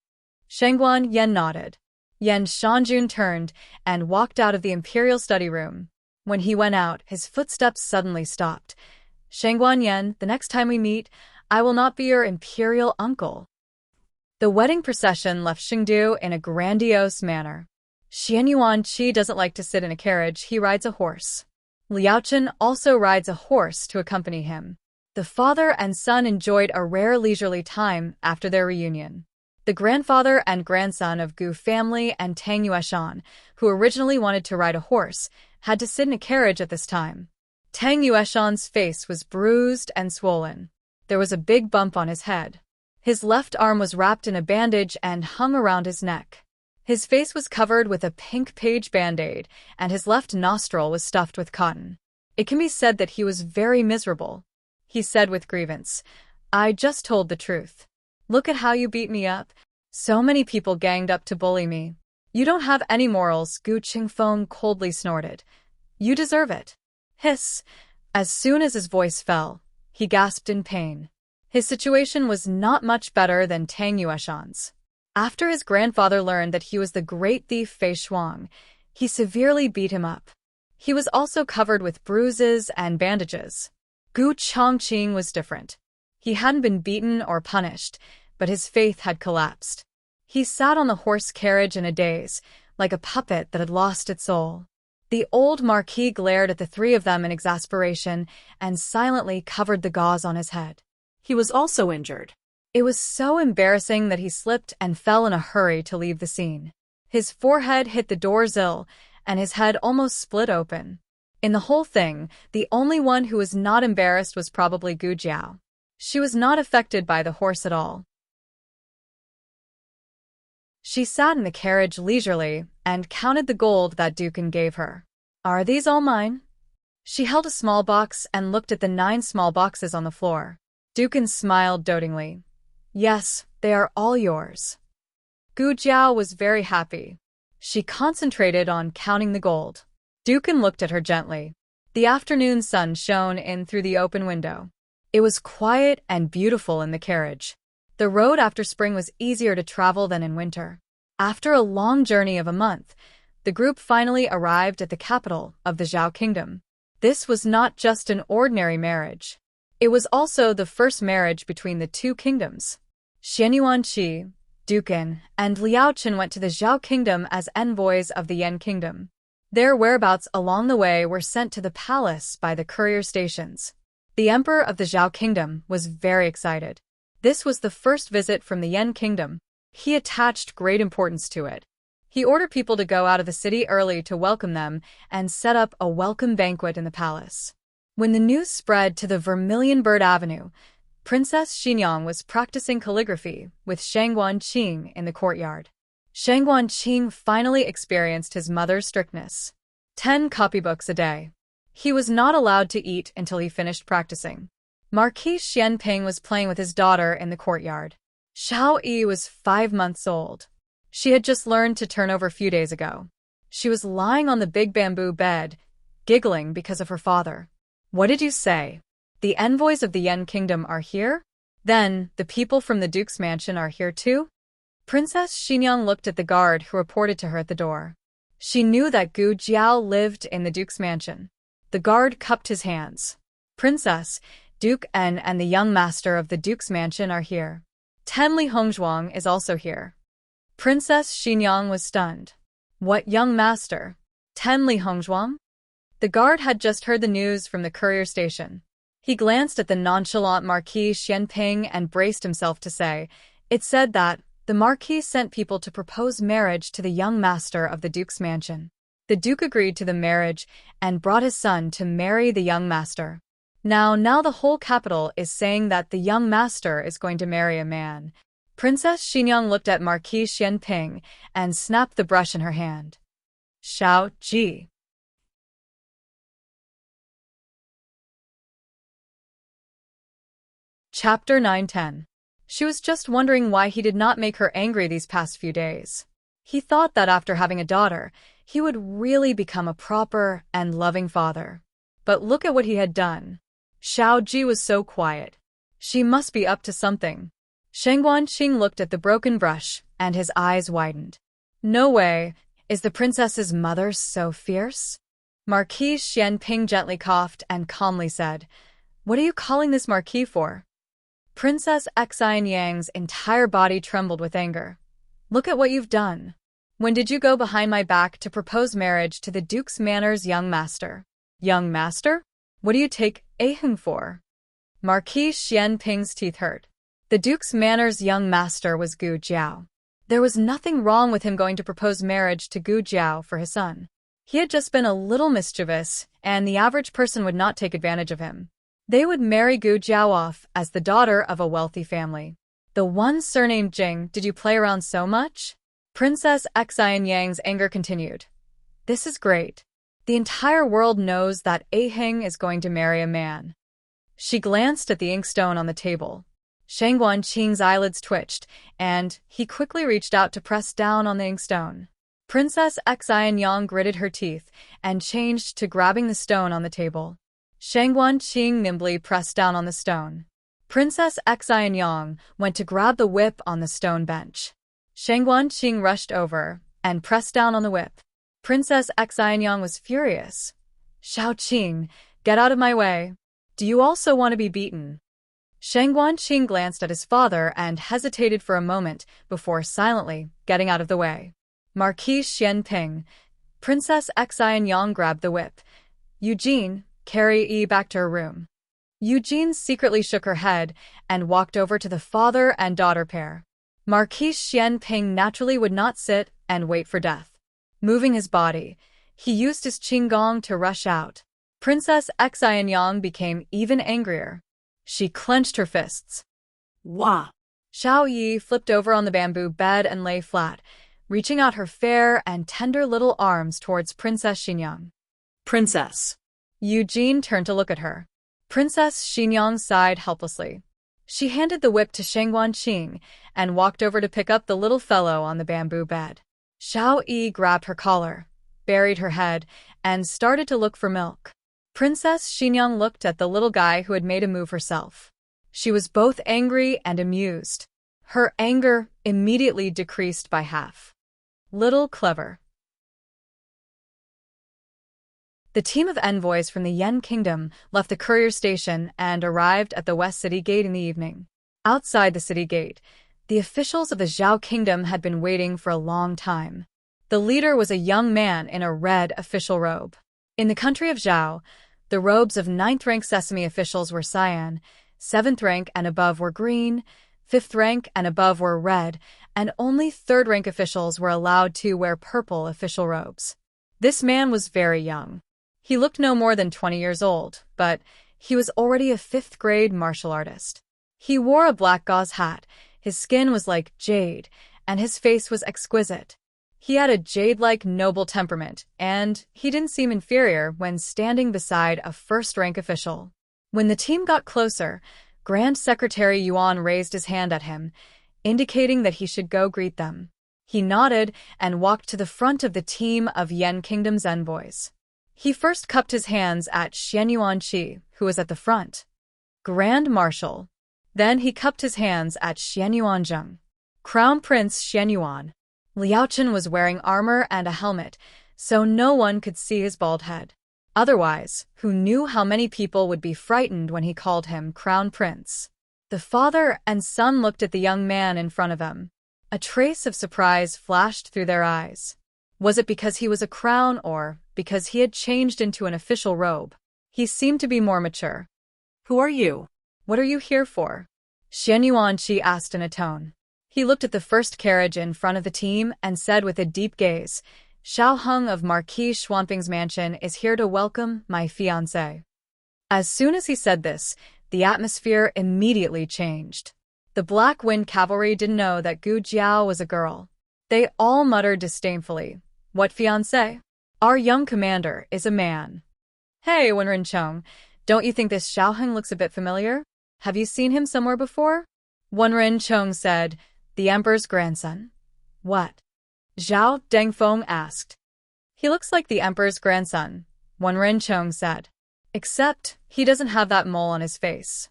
Shangguan Yen nodded. Yen Shanjun turned and walked out of the imperial study room. When he went out, his footsteps suddenly stopped. Shangguan Yen, the next time we meet, I will not be your imperial uncle. The wedding procession left Chengdu in a grandiose manner. Xianyuan Qi doesn't like to sit in a carriage, he rides a horse. Liaochen also rides a horse to accompany him. The father and son enjoyed a rare leisurely time after their reunion. The grandfather and grandson of Gu family and Tang Yueshan, who originally wanted to ride a horse, had to sit in a carriage at this time. Tang Yueshan's face was bruised and swollen. There was a big bump on his head. His left arm was wrapped in a bandage and hung around his neck. His face was covered with a pink page band-aid, and his left nostril was stuffed with cotton. It can be said that he was very miserable. He said with grievance, I just told the truth. Look at how you beat me up. So many people ganged up to bully me. You don't have any morals, Gu Qingfeng coldly snorted. You deserve it. Hiss. As soon as his voice fell, he gasped in pain. His situation was not much better than Tang Yueshan's. After his grandfather learned that he was the great thief Fei Shuang, he severely beat him up. He was also covered with bruises and bandages. Gu Chongqing was different. He hadn't been beaten or punished, but his faith had collapsed. He sat on the horse carriage in a daze, like a puppet that had lost its soul. The old marquis glared at the three of them in exasperation and silently covered the gauze on his head. He was also injured. It was so embarrassing that he slipped and fell in a hurry to leave the scene. His forehead hit the door sill, and his head almost split open. In the whole thing, the only one who was not embarrassed was probably Gu Jiao. She was not affected by the horse at all. She sat in the carriage leisurely and counted the gold that Dukan gave her. Are these all mine? She held a small box and looked at the 9 small boxes on the floor. Dukan smiled dotingly. Yes, they are all yours. Gu Jiao was very happy. She concentrated on counting the gold. Dukan looked at her gently. The afternoon sun shone in through the open window. It was quiet and beautiful in the carriage. The road after spring was easier to travel than in winter. After a long journey of a month, the group finally arrived at the capital of the Zhao Kingdom. This was not just an ordinary marriage. It was also the first marriage between the two kingdoms. Xianyuanqi, Dukan, and Liao Chen went to the Zhao Kingdom as envoys of the Yan Kingdom. Their whereabouts along the way were sent to the palace by the courier stations. The emperor of the Zhao Kingdom was very excited. This was the first visit from the Yan Kingdom. He attached great importance to it. He ordered people to go out of the city early to welcome them and set up a welcome banquet in the palace. When the news spread to the Vermilion Bird Avenue, Princess Xinyang was practicing calligraphy with Shangguan Qing in the courtyard. Shangguan Qing finally experienced his mother's strictness. 10 copybooks a day. He was not allowed to eat until he finished practicing. Marquis Xianping was playing with his daughter in the courtyard. Xiao Yi was 5 months old. She had just learned to turn over a few days ago. She was lying on the big bamboo bed, giggling because of her father. What did you say? The envoys of the Yan Kingdom are here? Then, the people from the Duke's mansion are here too? Princess Xinyang looked at the guard who reported to her at the door. She knew that Gu Jiao lived in the Duke's mansion. The guard cupped his hands. Princess, Duke En and the young master of the Duke's mansion are here. Tenli Hongzhuang is also here. Princess Xinyang was stunned. What young master? Tenli Hongzhuang? The guard had just heard the news from the courier station. He glanced at the nonchalant Marquis Xianping and braced himself to say, it said that the Marquis sent people to propose marriage to the young master of the Duke's mansion. The Duke agreed to the marriage and brought his son to marry the young master. Now the whole capital is saying that the young master is going to marry a man. Princess Xinyang looked at Marquis Xianping and snapped the brush in her hand. Xiao Ji. Chapter 9-10. She was just wondering why he did not make her angry these past few days. He thought that after having a daughter, he would really become a proper and loving father. But look at what he had done. Xiao Ji was so quiet. She must be up to something. Shangguan Qing looked at the broken brush, and his eyes widened. No way, is the princess's mother so fierce? Marquis Xianping gently coughed and calmly said, what are you calling this marquis for? Princess Xianyang's entire body trembled with anger. Look at what you've done. When did you go behind my back to propose marriage to the Duke's Manor's young master? Young master? What do you take Aheng for? Marquis Xianping's teeth hurt. The Duke's Manor's young master was Gu Jiao. There was nothing wrong with him going to propose marriage to Gu Jiao for his son. He had just been a little mischievous, and the average person would not take advantage of him. They would marry Gu Jiao off as the daughter of a wealthy family. The one surnamed Jing, did you play around so much? Princess Xianyang's anger continued. This is great. The entire world knows that Aheng is going to marry a man. She glanced at the inkstone on the table. Shangguan Qing's eyelids twitched, and he quickly reached out to press down on the inkstone. Princess Xianyang gritted her teeth and changed to grabbing the stone on the table. Shangguan Qing nimbly pressed down on the stone. Princess Xianyang went to grab the whip on the stone bench. Shangguan Qing rushed over and pressed down on the whip. Princess Xianyang was furious. Xiao Qing, get out of my way. Do you also want to be beaten? Shangguan Qing glanced at his father and hesitated for a moment before silently getting out of the way. Marquis Xianping. Princess Xianyang grabbed the whip. Eugene, carry Yi back to her room. Eugene secretly shook her head and walked over to the father and daughter pair. Marquis Xianping naturally would not sit and wait for death. Moving his body, he used his qinggong to rush out. Princess Xianyang became even angrier. She clenched her fists. Wah! Xiao Yi flipped over on the bamboo bed and lay flat, reaching out her fair and tender little arms towards Princess Xinyang. Princess. Eugene turned to look at her. Princess Xinyang sighed helplessly. She handed the whip to Shangguanqing and walked over to pick up the little fellow on the bamboo bed. Xiao Yi grabbed her collar, buried her head, and started to look for milk. Princess Xinyang looked at the little guy who had made a move herself. She was both angry and amused. Her anger immediately decreased by half. Little clever. The team of envoys from the Yen Kingdom left the courier station and arrived at the West City Gate in the evening. Outside the city gate, the officials of the Zhao Kingdom had been waiting for a long time. The leader was a young man in a red official robe. In the country of Zhao, the robes of 9th-rank sesame officials were cyan, 7th rank and above were green, 5th rank and above were red, and only 3rd rank officials were allowed to wear purple official robes. This man was very young. He looked no more than 20 years old, but he was already a 5th-grade martial artist. He wore a black gauze hat, his skin was like jade, and his face was exquisite. He had a jade-like noble temperament, and he didn't seem inferior when standing beside a 1st-rank official. When the team got closer, Grand Secretary Yuan raised his hand at him, indicating that he should go greet them. He nodded and walked to the front of the team of Yen Kingdom's envoys. He first cupped his hands at Xianyuanqi, who was at the front. Grand Marshal. Then he cupped his hands at Xianyuanzheng. Crown Prince Xianyuan. Liaochen was wearing armor and a helmet, so no one could see his bald head. Otherwise, who knew how many people would be frightened when he called him Crown Prince? The father and son looked at the young man in front of them. A trace of surprise flashed through their eyes. Was it because he was a crown or because he had changed into an official robe? He seemed to be more mature. Who are you? What are you here for? Xianyuanqi asked in a tone. He looked at the first carriage in front of the team and said with a deep gaze, Xiao Heng of Marquis Xuanfeng's mansion is here to welcome my fiancé. As soon as he said this, the atmosphere immediately changed. The Black Wind Cavalry didn't know that Gu Jiao was a girl. They all muttered disdainfully, What fiancé? Our young commander is a man. Hey, Wenren Chong, don't you think this Xiao Heng looks a bit familiar? Have you seen him somewhere before? Wenren Chong said, The emperor's grandson. What? Zhao Dengfeng asked. He looks like the emperor's grandson, Wenren Chong said. Except, he doesn't have that mole on his face.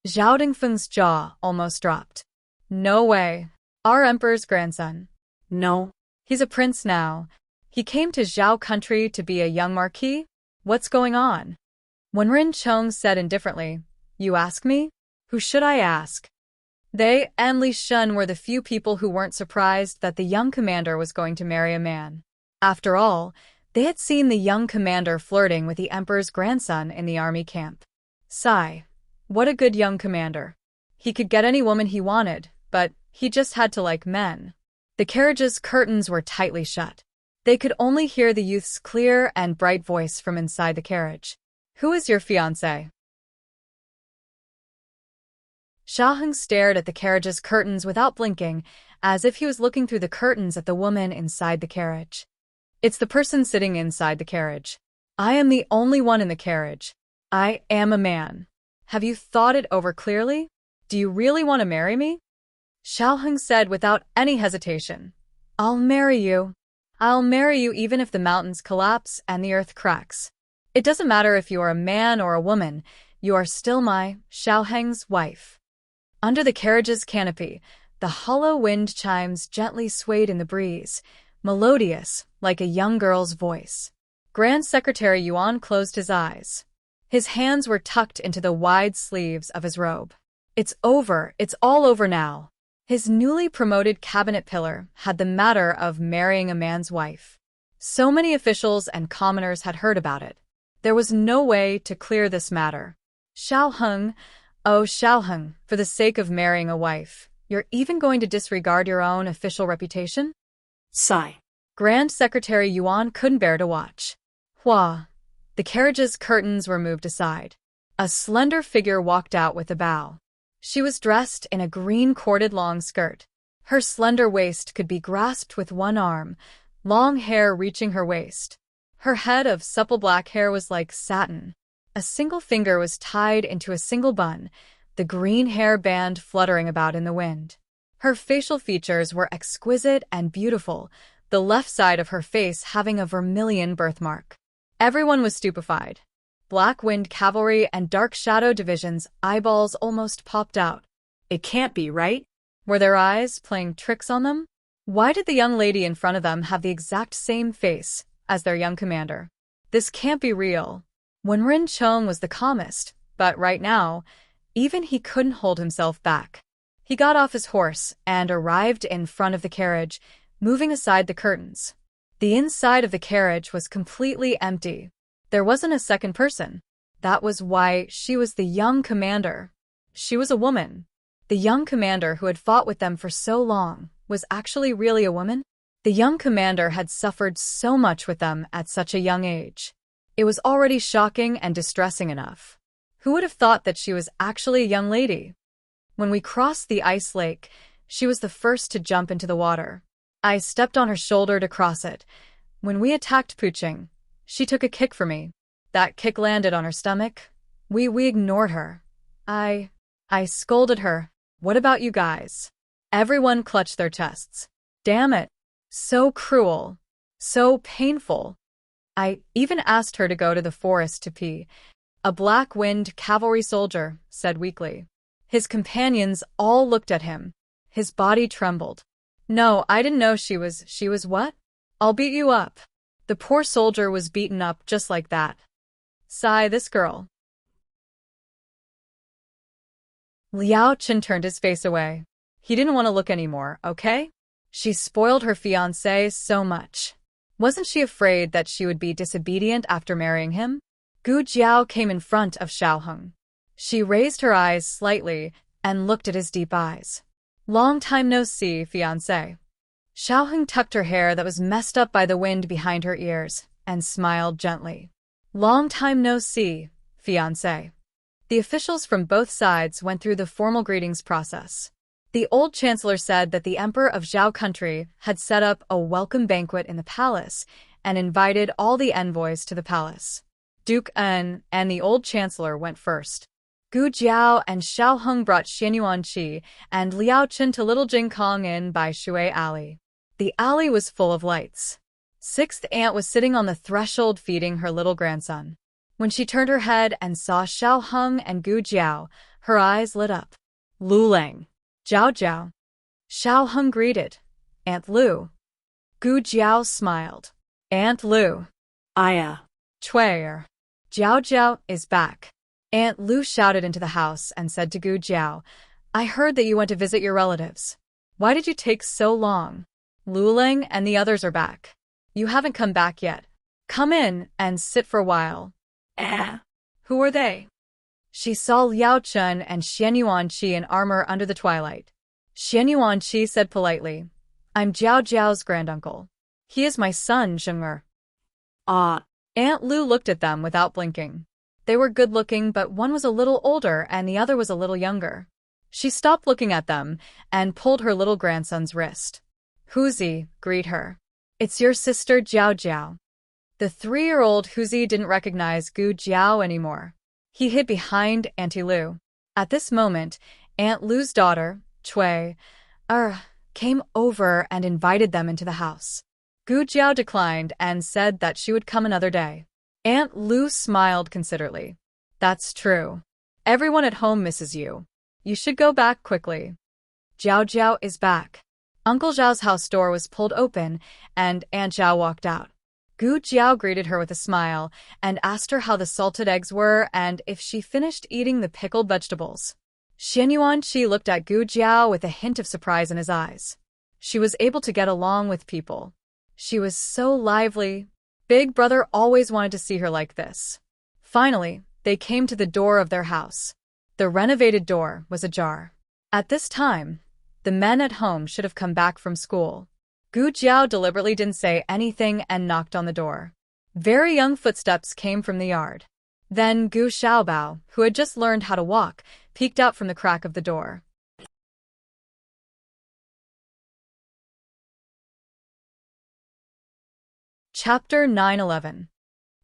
Zhao Dengfeng's jaw almost dropped. No way. Our emperor's grandson. No. He's a prince now. He came to Zhao country to be a young marquis? What's going on? Wenren Chong said indifferently, You ask me? Who should I ask? They and Li Shun were the few people who weren't surprised that the young commander was going to marry a man. After all, they had seen the young commander flirting with the emperor's grandson in the army camp. Sigh. What a good young commander. He could get any woman he wanted, but he just had to like men. The carriage's curtains were tightly shut. They could only hear the youth's clear and bright voice from inside the carriage. Who is your fiancé? Xiao Heng stared at the carriage's curtains without blinking, as if he was looking through the curtains at the woman inside the carriage. It's the person sitting inside the carriage. I am the only one in the carriage. I am a man. Have you thought it over clearly? Do you really want to marry me? Xiao Heng said without any hesitation. I'll marry you. I'll marry you even if the mountains collapse and the earth cracks. It doesn't matter if you are a man or a woman, you are still my, Xiao Heng's, wife. Under the carriage's canopy, the hollow wind chimes gently swayed in the breeze, melodious, like a young girl's voice. Grand Secretary Yuan closed his eyes. His hands were tucked into the wide sleeves of his robe. It's over, it's all over now. His newly promoted cabinet pillar had the matter of marrying a man's wife. So many officials and commoners had heard about it. There was no way to clear this matter. Xiao Heng, oh Xiao Heng, for the sake of marrying a wife, you're even going to disregard your own official reputation? Sigh. Grand Secretary Yuan couldn't bear to watch. Hua. The carriage's curtains were moved aside. A slender figure walked out with a bow. She was dressed in a green corded long skirt. Her slender waist could be grasped with one arm, long hair reaching her waist. Her head of supple black hair was like satin. A single finger was tied into a single bun, the green hair band fluttering about in the wind. Her facial features were exquisite and beautiful, the left side of her face having a vermilion birthmark. Everyone was stupefied. Black Wind Cavalry and Dark Shadow Division's eyeballs almost popped out. It can't be, right? Were their eyes playing tricks on them? Why did the young lady in front of them have the exact same face as their young commander? This can't be real. Wenrin Chong was the calmest, but right now, even he couldn't hold himself back. He got off his horse and arrived in front of the carriage, moving aside the curtains. The inside of the carriage was completely empty. There wasn't a second person. That was why she was the young commander. She was a woman. The young commander who had fought with them for so long was actually really a woman? The young commander had suffered so much with them at such a young age. It was already shocking and distressing enough. Who would have thought that she was actually a young lady? When we crossed the ice lake, she was the first to jump into the water. I stepped on her shoulder to cross it. When we attacked Puching, she took a kick for me. That kick landed on her stomach. We ignored her. I scolded her. What about you guys? Everyone clutched their chests. Damn it. So cruel. So painful. I even asked her to go to the forest to pee. A Black Wind Cavalry soldier said weakly. His companions all looked at him. His body trembled. No, I didn't know she was what? I'll beat you up. The poor soldier was beaten up just like that. Sigh, this girl. Liao Chen turned his face away. He didn't want to look anymore, okay? She spoiled her fiancé so much. Wasn't she afraid that she would be disobedient after marrying him? Gu Jiao came in front of Xiaoheng. She raised her eyes slightly and looked at his deep eyes. Long time no see, fiancé. Xiaoheng tucked her hair that was messed up by the wind behind her ears and smiled gently. Long time no see, fiancé. The officials from both sides went through the formal greetings process. The old chancellor said that the emperor of Zhao country had set up a welcome banquet in the palace and invited all the envoys to the palace. Duke En and the old chancellor went first. Gu Jiao and Xiaoheng brought Xianyuan Qi and Liao Chen to Little Jingkong Inn by Shui Alley. The alley was full of lights. Sixth aunt was sitting on the threshold feeding her little grandson. When she turned her head and saw Xiaoheng and Gu Jiao, her eyes lit up. Lu Lang. Jiao Jiao. Xiaoheng greeted. Aunt Lu. Gu Jiao smiled. Aunt Lu. Aya. Chuier. Jiao Jiao is back. Aunt Lu shouted into the house and said to Gu Jiao, I heard that you went to visit your relatives. Why did you take so long? Lu Ling and the others are back. You haven't come back yet. Come in and sit for a while. Who are they? She saw Liao Chen and Xianyuan Qi in armor under the twilight. Xianyuan Qi said politely, I'm Jiao Jiao's granduncle. He is my son, Zheng'er. Aunt Lu looked at them without blinking. They were good-looking, but one was a little older and the other was a little younger. She stopped looking at them and pulled her little grandson's wrist. Huzi, greet her. It's your sister Jiao Jiao. The 3-year-old Huzi didn't recognize Gu Jiao anymore. He hid behind Auntie Lu. At this moment, Aunt Lu's daughter, Cui, came over and invited them into the house. Gu Jiao declined and said that she would come another day. Aunt Lu smiled considerately. That's true. Everyone at home misses you. You should go back quickly. Jiao Jiao is back. Uncle Zhao's house door was pulled open, and Aunt Zhao walked out. Gu Jiao greeted her with a smile and asked her how the salted eggs were and if she finished eating the pickled vegetables. Xianyuan Qi looked at Gu Jiao with a hint of surprise in his eyes. She was able to get along with people. She was so lively. Big Brother always wanted to see her like this. Finally, they came to the door of their house. The renovated door was ajar. At this time, the men at home should have come back from school. Gu Jiao deliberately didn't say anything and knocked on the door. Very young footsteps came from the yard. Then Gu Xiaobao, who had just learned how to walk, peeked out from the crack of the door. Chapter 9:11.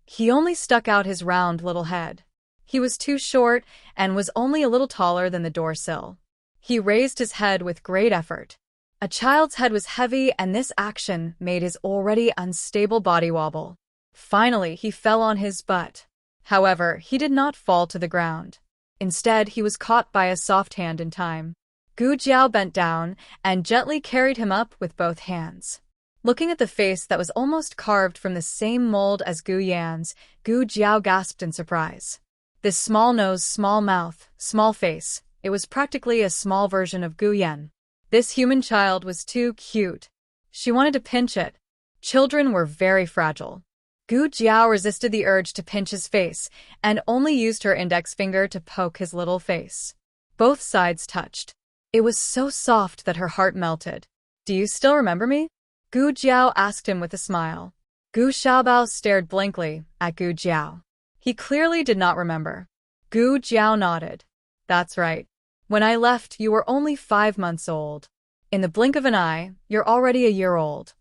He only stuck out his round little head. He was too short and was only a little taller than the door sill. He raised his head with great effort. A child's head was heavy, and this action made his already unstable body wobble. Finally, he fell on his butt. However, he did not fall to the ground. Instead, he was caught by a soft hand in time. Gu Jiao bent down and gently carried him up with both hands. Looking at the face that was almost carved from the same mold as Gu Yan's, Gu Jiao gasped in surprise. This small nose, small mouth, small face, it was practically a small version of Gu Yan. This human child was too cute. She wanted to pinch it. Children were very fragile. Gu Jiao resisted the urge to pinch his face and only used her index finger to poke his little face. Both sides touched. It was so soft that her heart melted. "Do you still remember me?" Gu Jiao asked him with a smile. Gu Xiaobao stared blankly at Gu Jiao. He clearly did not remember. Gu Jiao nodded. "That's right. When I left, you were only 5 months old. In the blink of an eye, you're already a year old."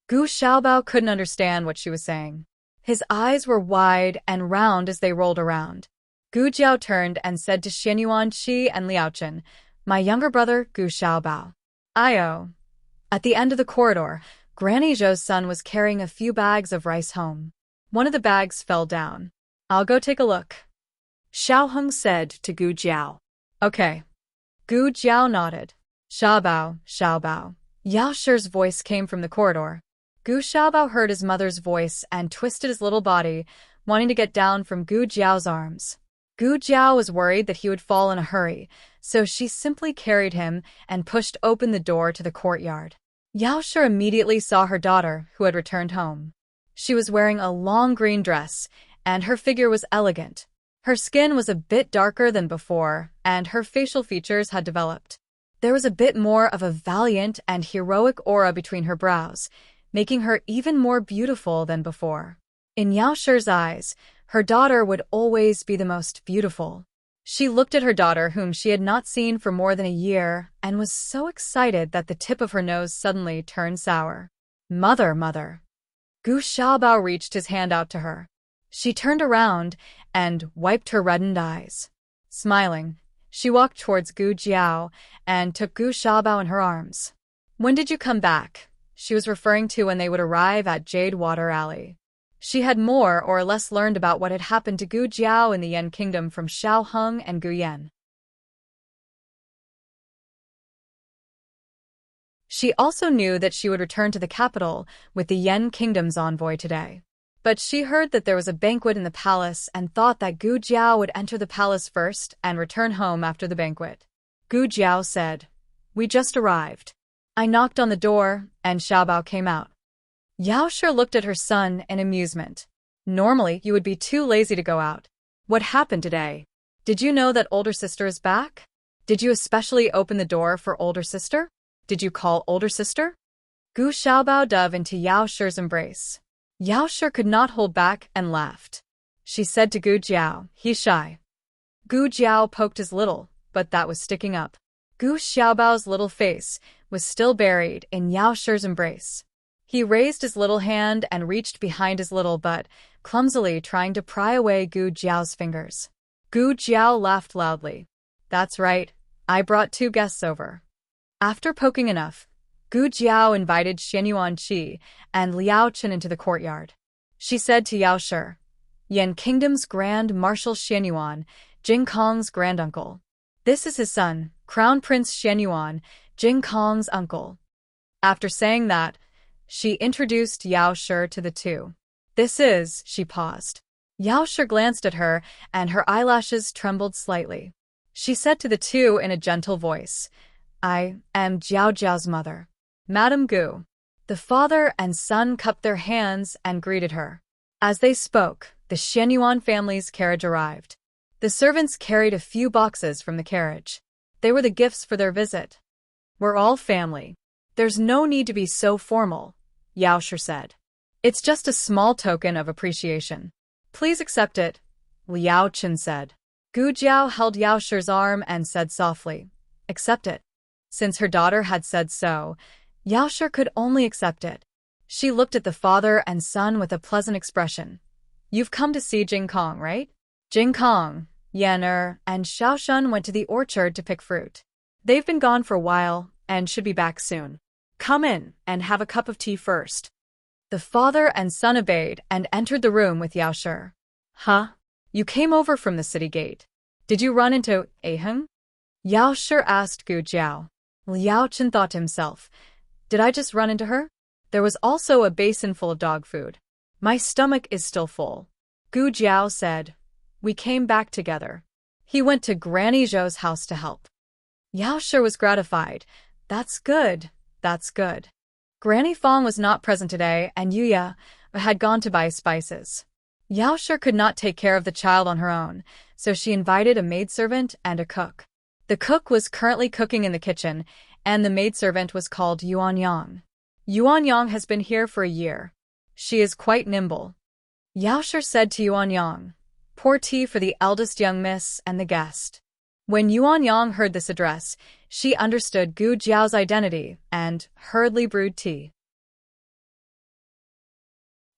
Gu Xiaobao couldn't understand what she was saying. His eyes were wide and round as they rolled around. Gu Jiao turned and said to Xianyuan Qi and Liaochen, "My younger brother, Gu Xiaobao." Io. At the end of the corridor, Granny Zhou's son was carrying a few bags of rice home. One of the bags fell down. "I'll go take a look," Xiaoheng said to Gu Jiao. "Okay." Gu Jiao nodded. "Xiaobao, Xiaobao." Yao Shi's voice came from the corridor. Gu Xiaobao heard his mother's voice and twisted his little body, wanting to get down from Gu Jiao's arms. Gu Jiao was worried that he would fall in a hurry, so she simply carried him and pushed open the door to the courtyard. Yao Shi immediately saw her daughter, who had returned home. She was wearing a long green dress, and her figure was elegant. Her skin was a bit darker than before, and her facial features had developed. There was a bit more of a valiant and heroic aura between her brows, making her even more beautiful than before. In Yao Shi's eyes, her daughter would always be the most beautiful. She looked at her daughter, whom she had not seen for more than a year, and was so excited that the tip of her nose suddenly turned sour. "Mother, mother." Gu Xiaobao reached his hand out to her. She turned around and wiped her reddened eyes. Smiling, she walked towards Gu Jiao and took Gu Xiaobao in her arms. "When did you come back?" She was referring to when they would arrive at Jade Water Alley. She had more or less learned about what had happened to Gu Jiao in the Yan Kingdom from Xiaoheng and Gu Yan. She also knew that she would return to the capital with the Yan Kingdom's envoy today. But she heard that there was a banquet in the palace and thought that Gu Jiao would enter the palace first and return home after the banquet. Gu Jiao said, "We just arrived." I knocked on the door, and Xiaobao came out. Yao Shi looked at her son in amusement. "Normally, you would be too lazy to go out. What happened today? Did you know that older sister is back? Did you especially open the door for older sister? Did you call older sister?" Gu Xiaobao dove into Yao Shi's embrace. Yao Shi could not hold back and laughed. She said to Gu Jiao, "He's shy." Gu Jiao poked his little, but that was sticking up. Gu Xiaobao's little face was still buried in Yao Shi's embrace. He raised his little hand and reached behind his little butt, clumsily trying to pry away Gu Jiao's fingers. Gu Jiao laughed loudly. "That's right, I brought 2 guests over." After poking enough, Gu Jiao invited Xianyuan Qi and Liaochen into the courtyard. She said to Yao Shi, "Yan Kingdom's Grand Marshal Xianyuan, Jing Kong's granduncle. This is his son, Crown Prince Xianyuan, Jing Kong's uncle." After saying that, she introduced Yao Shi to the two. "This is," she paused. Yao Shi glanced at her, and her eyelashes trembled slightly. She said to the two in a gentle voice, "I am Jiao Jiao's mother, Madame Gu." The father and son cupped their hands and greeted her. As they spoke, the Xianyuan family's carriage arrived. The servants carried a few boxes from the carriage. They were the gifts for their visit. "We're all family. There's no need to be so formal," Yao Shi said. "It's just a small token of appreciation. Please accept it," Liao Chen said. Gu Jiao held Yao Shi's arm and said softly, "Accept it." Since her daughter had said so, Yao Shi could only accept it. She looked at the father and son with a pleasant expression. "You've come to see Jing Kong, right?" "Jing Kong," Yan and Xiaoshun went to the orchard to pick fruit. They've been gone for a while and should be back soon. Come in and have a cup of tea first. The father and son obeyed and entered the room with Yao Shi. Huh? You came over from the city gate. Did you run into Aheng? Yao Shi asked Gu Jiao. Liao Chen thought to himself, did I just run into her? There was also a basin full of dog food. My stomach is still full. Gu Jiao said, we came back together. He went to Granny Zhou's house to help. Yao Shi was gratified. That's good. That's good. Granny Fong was not present today and Yuya had gone to buy spices. Yao Shi could not take care of the child on her own, so she invited a maidservant and a cook. The cook was currently cooking in the kitchen, and the maidservant was called Yuan Yang. Yuan Yang has been here for a year. She is quite nimble. Yao Shi said to Yuan Yang, pour tea for the eldest young miss and the guest. When Yuan Yang heard this address, she understood Gu Jiao's identity and hurriedly brewed tea.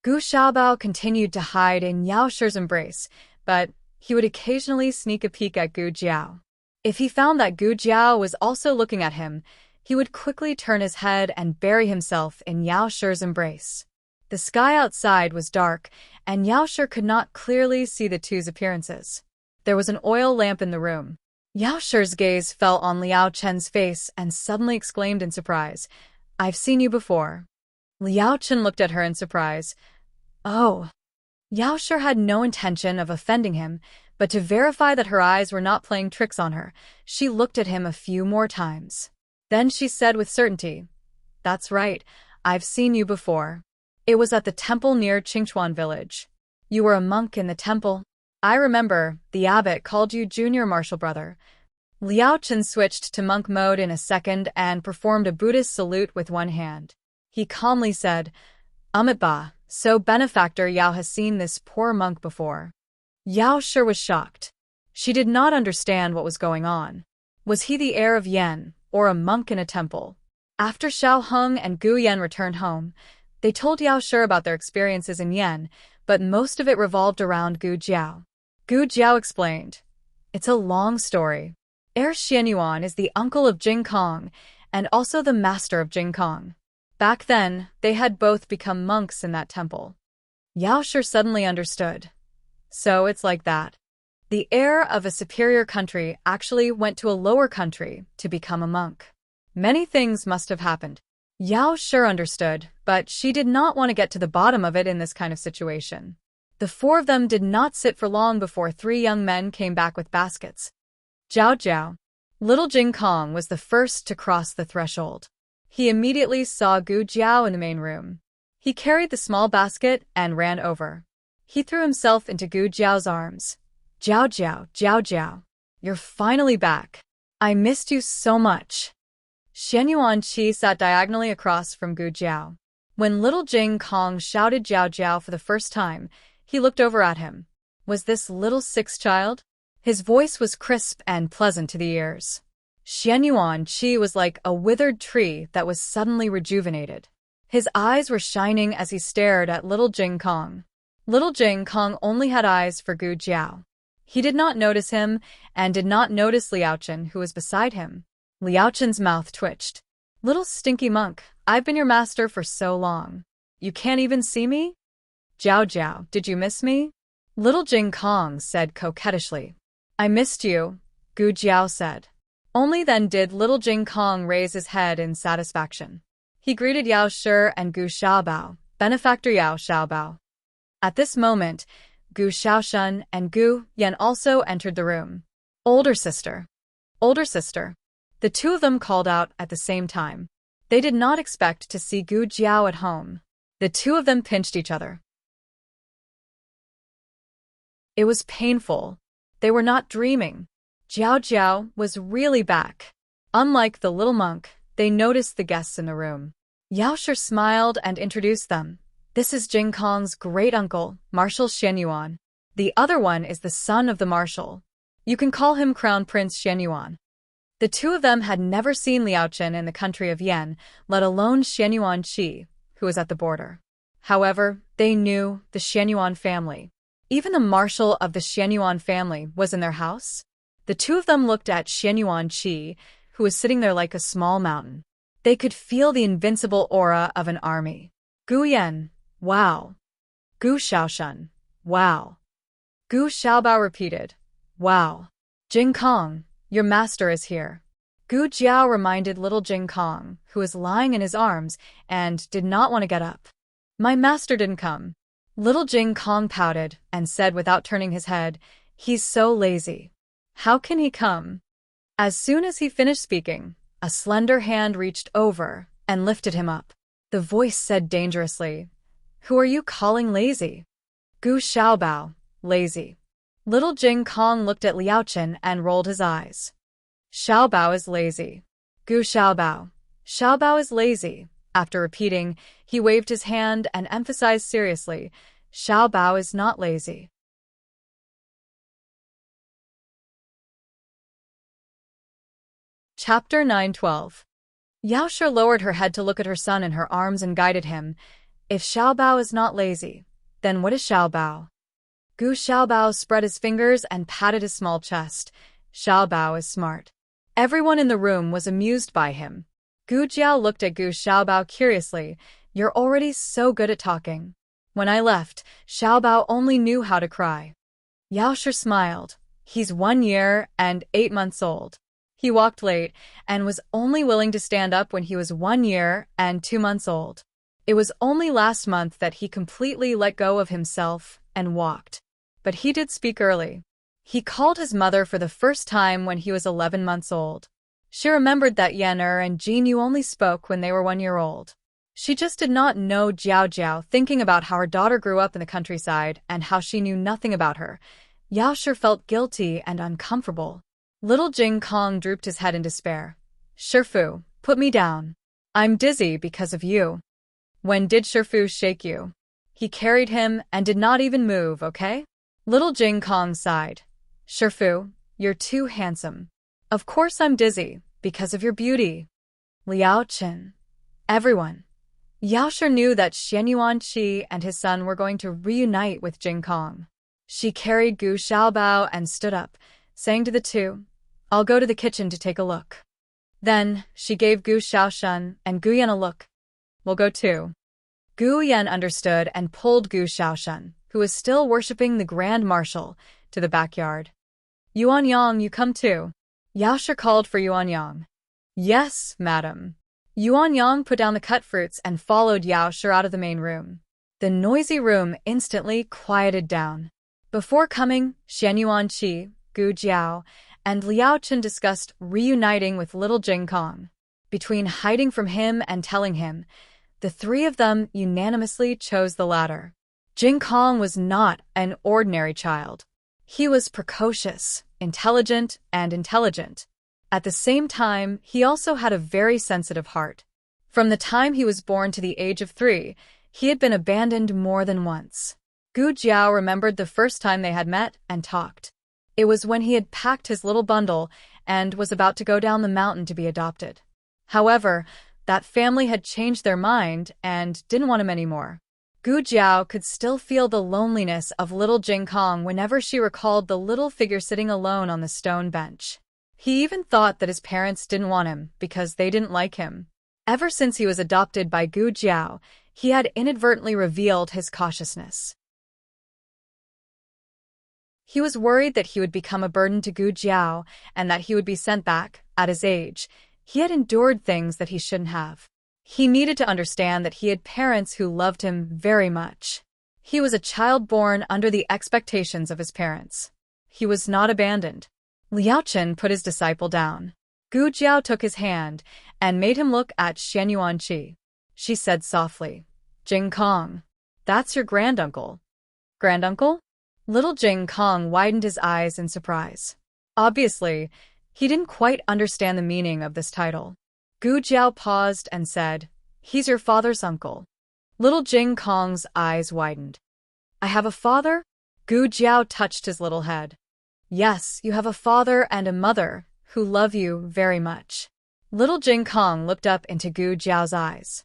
Gu Xiaobao continued to hide in Yao Shi's embrace, but he would occasionally sneak a peek at Gu Jiao. If he found that Gu Jiao was also looking at him, he would quickly turn his head and bury himself in Yao Shi's embrace. The sky outside was dark, and Yao Shi could not clearly see the two's appearances. There was an oil lamp in the room. Yao Shi's gaze fell on Liao Chen's face and suddenly exclaimed in surprise, I've seen you before. Liao Chen looked at her in surprise. Oh. Yao Shi had no intention of offending him, but to verify that her eyes were not playing tricks on her, she looked at him a few more times. Then she said with certainty, that's right, I've seen you before. It was at the temple near Qingchuan village. You were a monk in the temple. I remember, the abbot called you junior martial brother. Liao Chen switched to monk mode in a second and performed a Buddhist salute with one hand. He calmly said, Ba, so benefactor Yao has seen this poor monk before. Yao Shi was shocked. She did not understand what was going on. Was he the heir of Yan, or a monk in a temple? After Xiao Heng and Gu Yan returned home, they told Yao Shi about their experiences in Yan, but most of it revolved around Gu Jiao. Gu Jiao explained, it's a long story. Heir Xianyuan is the uncle of Jing Kong, and also the master of Jing Kong. Back then, they had both become monks in that temple. Yao Shi suddenly understood. So it's like that. The heir of a superior country actually went to a lower country to become a monk. Many things must have happened. Yao Shi understood, but she did not want to get to the bottom of it in this kind of situation. The four of them did not sit for long before three young men came back with baskets. Jiao Jiao. Little Jing Kong was the first to cross the threshold. He immediately saw Gu Jiao in the main room. He carried the small basket and ran over. He threw himself into Gu Jiao's arms. Jiao Jiao, Jiao Jiao. You're finally back. I missed you so much. Xianyuan Qi sat diagonally across from Gu Jiao. When little Jing Kong shouted Jiao Jiao for the first time, he looked over at him. Was this little sixth child? His voice was crisp and pleasant to the ears. Xianyuan Qi was like a withered tree that was suddenly rejuvenated. His eyes were shining as he stared at little Jing Kong. Little Jing Kong only had eyes for Gu Jiao. He did not notice him and did not notice Liao Chen, who was beside him. Liao Chen's mouth twitched. Little stinky monk, I've been your master for so long. You can't even see me? Jiao Jiao, did you miss me? Little Jing Kong said coquettishly. I missed you, Gu Jiao said. Only then did little Jing Kong raise his head in satisfaction. He greeted Yao Shi and Gu Xiaobao, benefactor Yao Xiaobao. At this moment, Gu Xiaoshun and Gu Yan also entered the room. Older sister. Older sister. The two of them called out at the same time. They did not expect to see Gu Jiao at home. The two of them pinched each other. It was painful. They were not dreaming. Jiao Jiao was really back. Unlike the little monk, they noticed the guests in the room. Yao Shi smiled and introduced them. This is Jing Kong's great-uncle, Marshal Xianyuan. The other one is the son of the marshal. You can call him Crown Prince Xianyuan. The two of them had never seen Liao Chen in the country of Yan, let alone Xianyuan Qi, who was at the border. However, they knew the Xianyuan family. Even the marshal of the Xianyuan family was in their house. The two of them looked at Xianyuan Qi, who was sitting there like a small mountain. They could feel the invincible aura of an army. Gu Yan, wow. Gu Shaoshan, wow. Gu Xiaobao repeated, wow. Jing Kong, your master is here. Gu Jiao reminded little Jing Kong, who was lying in his arms and did not want to get up. My master didn't come. Little Jing Kong pouted and said without turning his head, he's so lazy. How can he come? As soon as he finished speaking, a slender hand reached over and lifted him up. The voice said dangerously, who are you calling lazy? Gu Xiaobao, lazy. Little Jing Kong looked at Liaochen and rolled his eyes. Xiaobao is lazy. Gu Xiaobao. Xiaobao is lazy. After repeating, he waved his hand and emphasized seriously, Xiaobao is not lazy. Chapter 9:12. Yao Shi lowered her head to look at her son in her arms and guided him. If Xiaobao is not lazy, then what is Xiaobao? Gu Xiaobao spread his fingers and patted his small chest. Xiaobao is smart. Everyone in the room was amused by him. Gu Jiao looked at Gu Xiaobao curiously. You're already so good at talking. When I left, Xiaobao only knew how to cry. Yao Shi smiled. He's 1 year and 8 months old. He walked late and was only willing to stand up when he was 1 year and 2 months old. It was only last month that he completely let go of himself and walked. But he did speak early. He called his mother for the first time when he was 11 months old. She remembered that Yan'er and Jinyu only spoke when they were 1 year old. She just did not know Jiao Jiao, thinking about how her daughter grew up in the countryside and how she knew nothing about her. Yao Shi felt guilty and uncomfortable. Little Jing Kong drooped his head in despair. Shifu, put me down. I'm dizzy because of you. When did Shifu shake you? He carried him and did not even move, okay? Little Jing Kong sighed. Shifu, you're too handsome. Of course I'm dizzy, because of your beauty. Liaochen. Everyone. Yao Shi knew that Xianyuan Qi and his son were going to reunite with Jing Kong. She carried Gu Xiaobao and stood up, saying to the two, I'll go to the kitchen to take a look. Then, she gave Gu Xiaoshan and Gu Yan a look. We'll go too. Gu Yan understood and pulled Gu Xiaoshan, who was still worshipping the Grand Marshal, to the backyard. Yuan Yang, you come too. Yao Shi called for Yuan Yang. Yes, madam. Yuan Yang put down the cut fruits and followed Yao Shi out of the main room. The noisy room instantly quieted down. Before coming, Xianyuan Qi, Gu Jiao, and Liaochen discussed reuniting with little Jing Kong. Between hiding from him and telling him, the three of them unanimously chose the latter. Jing Kong was not an ordinary child. He was precocious, intelligent, and intelligent. At the same time, he also had a very sensitive heart. From the time he was born to the age of 3, he had been abandoned more than once. Gu Jiao remembered the first time they had met and talked. It was when he had packed his little bundle and was about to go down the mountain to be adopted. However, that family had changed their mind and didn't want him anymore. Gu Jiao could still feel the loneliness of little Jing Kong whenever she recalled the little figure sitting alone on the stone bench. He even thought that his parents didn't want him because they didn't like him. Ever since he was adopted by Gu Jiao, he had inadvertently revealed his cautiousness. He was worried that he would become a burden to Gu Jiao and that he would be sent back. At his age, he had endured things that he shouldn't have. He needed to understand that he had parents who loved him very much. He was a child born under the expectations of his parents. He was not abandoned. Liaochen put his disciple down. Gu Jiao took his hand and made him look at Xianyuan Qi. She said softly, Jing Kong, that's your granduncle. Granduncle? Little Jing Kong widened his eyes in surprise. Obviously, he didn't quite understand the meaning of this title. Gu Jiao paused and said, he's your father's uncle. Little Jing Kong's eyes widened. I have a father? Gu Jiao touched his little head. Yes, you have a father and a mother who love you very much. Little Jing Kong looked up into Gu Jiao's eyes.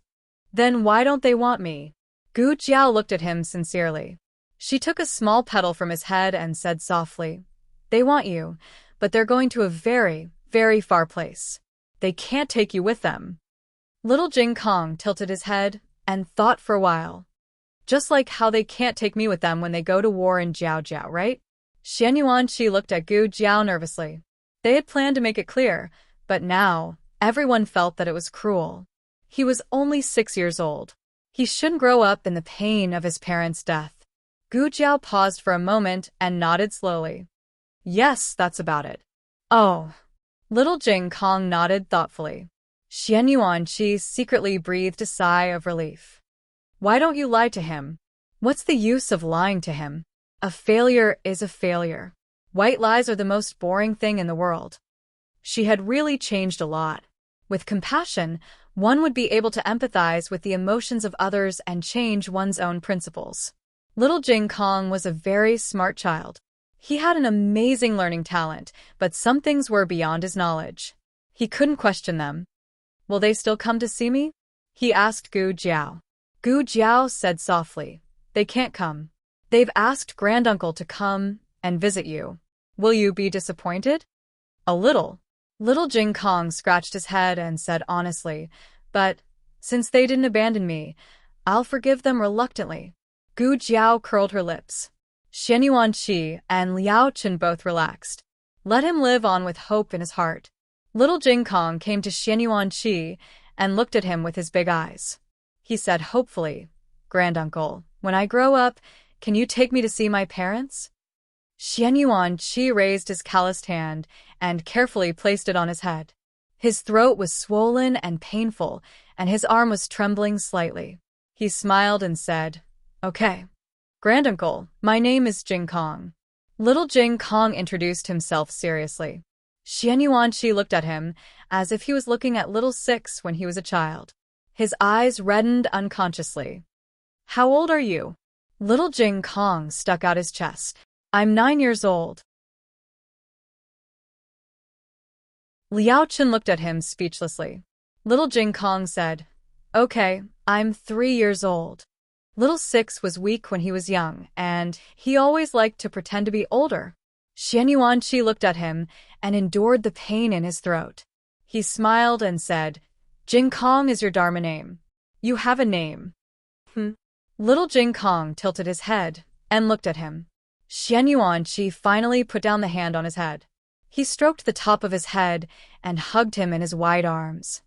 Then why don't they want me? Gu Jiao looked at him sincerely. She took a small petal from his head and said softly, "They want you, but they're going to a very, very far place. They can't take you with them." Little Jing Kong tilted his head and thought for a while. Just like how they can't take me with them when they go to war in Jiao Jiao, right? Xian Yuanqi looked at Gu Jiao nervously. They had planned to make it clear, but now everyone felt that it was cruel. He was only 6 years old. He shouldn't grow up in the pain of his parents' death. Gu Jiao paused for a moment and nodded slowly. "Yes, that's about it." "Oh." Little Jing Kong nodded thoughtfully. Xian Yuanqi secretly breathed a sigh of relief. "Why don't you lie to him? What's the use of lying to him? A failure is a failure. White lies are the most boring thing in the world." She had really changed a lot. With compassion, one would be able to empathize with the emotions of others and change one's own principles. Little Jing Kong was a very smart child. He had an amazing learning talent, but some things were beyond his knowledge. He couldn't question them. "Will they still come to see me?" he asked Gu Jiao. Gu Jiao said softly, "They can't come. They've asked Granduncle to come and visit you. Will you be disappointed?" "A little." Little Jing Kong scratched his head and said honestly, "But since they didn't abandon me, I'll forgive them reluctantly." Gu Jiao curled her lips. Xian Yuanqi and Liao Chen both relaxed. Let him live on with hope in his heart. Little Jing Kong came to Xian Yuanqi and looked at him with his big eyes. He said hopefully, "Granduncle, when I grow up, can you take me to see my parents?" Xian Yuanqi raised his calloused hand and carefully placed it on his head. His throat was swollen and painful, and his arm was trembling slightly. He smiled and said, "Okay. Granduncle, my name is Jing Kong." Little Jing Kong introduced himself seriously. Xian Yuanqi looked at him as if he was looking at little Six when he was a child. His eyes reddened unconsciously. "How old are you?" Little Jing Kong stuck out his chest. "I'm 9 years old." Liao Chen looked at him speechlessly. Little Jing Kong said, "Okay, I'm 3 years old." Little Six was weak when he was young, and he always liked to pretend to be older. Xian Yuanqi looked at him and endured the pain in his throat. He smiled and said, "Jing Kong is your Dharma name. You have a name." Little Jing Kong tilted his head and looked at him. Xian Yuanqi finally put down the hand on his head. He stroked the top of his head and hugged him in his wide arms.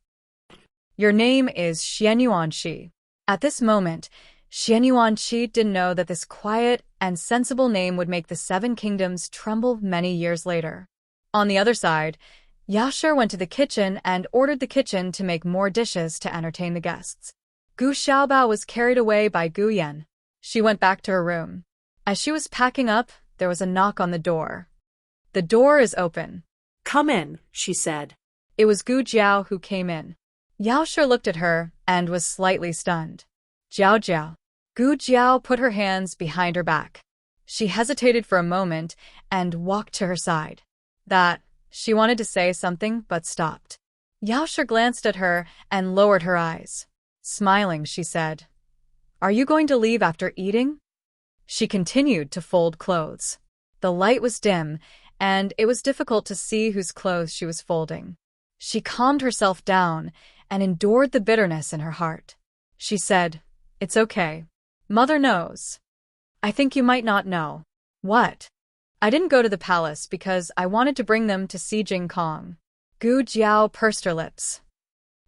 "Your name is Xian Yuanqi." At this moment, Xian Yuanqi didn't know that this quiet and sensible name would make the 7 kingdoms tremble many years later. On the other side, Yasher went to the kitchen and ordered the kitchen to make more dishes to entertain the guests. Gu Xiaobao was carried away by Gu Yan. She went back to her room. As she was packing up, there was a knock on the door. "The door is open." "Come in," she said. It was Gu Jiao who came in. Yaoshe looked at her and was slightly stunned. "Jiao Jiao." Gu Jiao put her hands behind her back. She hesitated for a moment and walked to her side. She wanted to say something but stopped. Yaoshe glanced at her and lowered her eyes. Smiling, she said, "Are you going to leave after eating?" She continued to fold clothes. The light was dim, and it was difficult to see whose clothes she was folding. She calmed herself down and endured the bitterness in her heart. She said, "It's okay. Mother knows." "I think you might not know." "What?" "I didn't go to the palace because I wanted to bring them to see Jing Kong." Gu Jiao pursed her lips.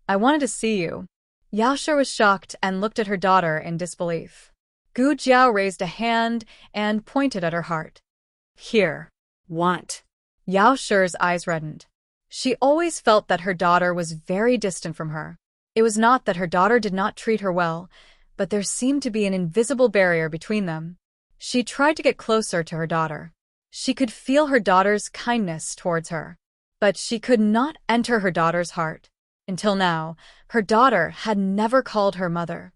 "I wanted to see you." Yaoshe was shocked and looked at her daughter in disbelief. Gu Jiao raised a hand and pointed at her heart. "Here." "What?" Yaoshe's eyes reddened. She always felt that her daughter was very distant from her. It was not that her daughter did not treat her well, but there seemed to be an invisible barrier between them. She tried to get closer to her daughter. She could feel her daughter's kindness towards her, but she could not enter her daughter's heart. Until now, her daughter had never called her mother.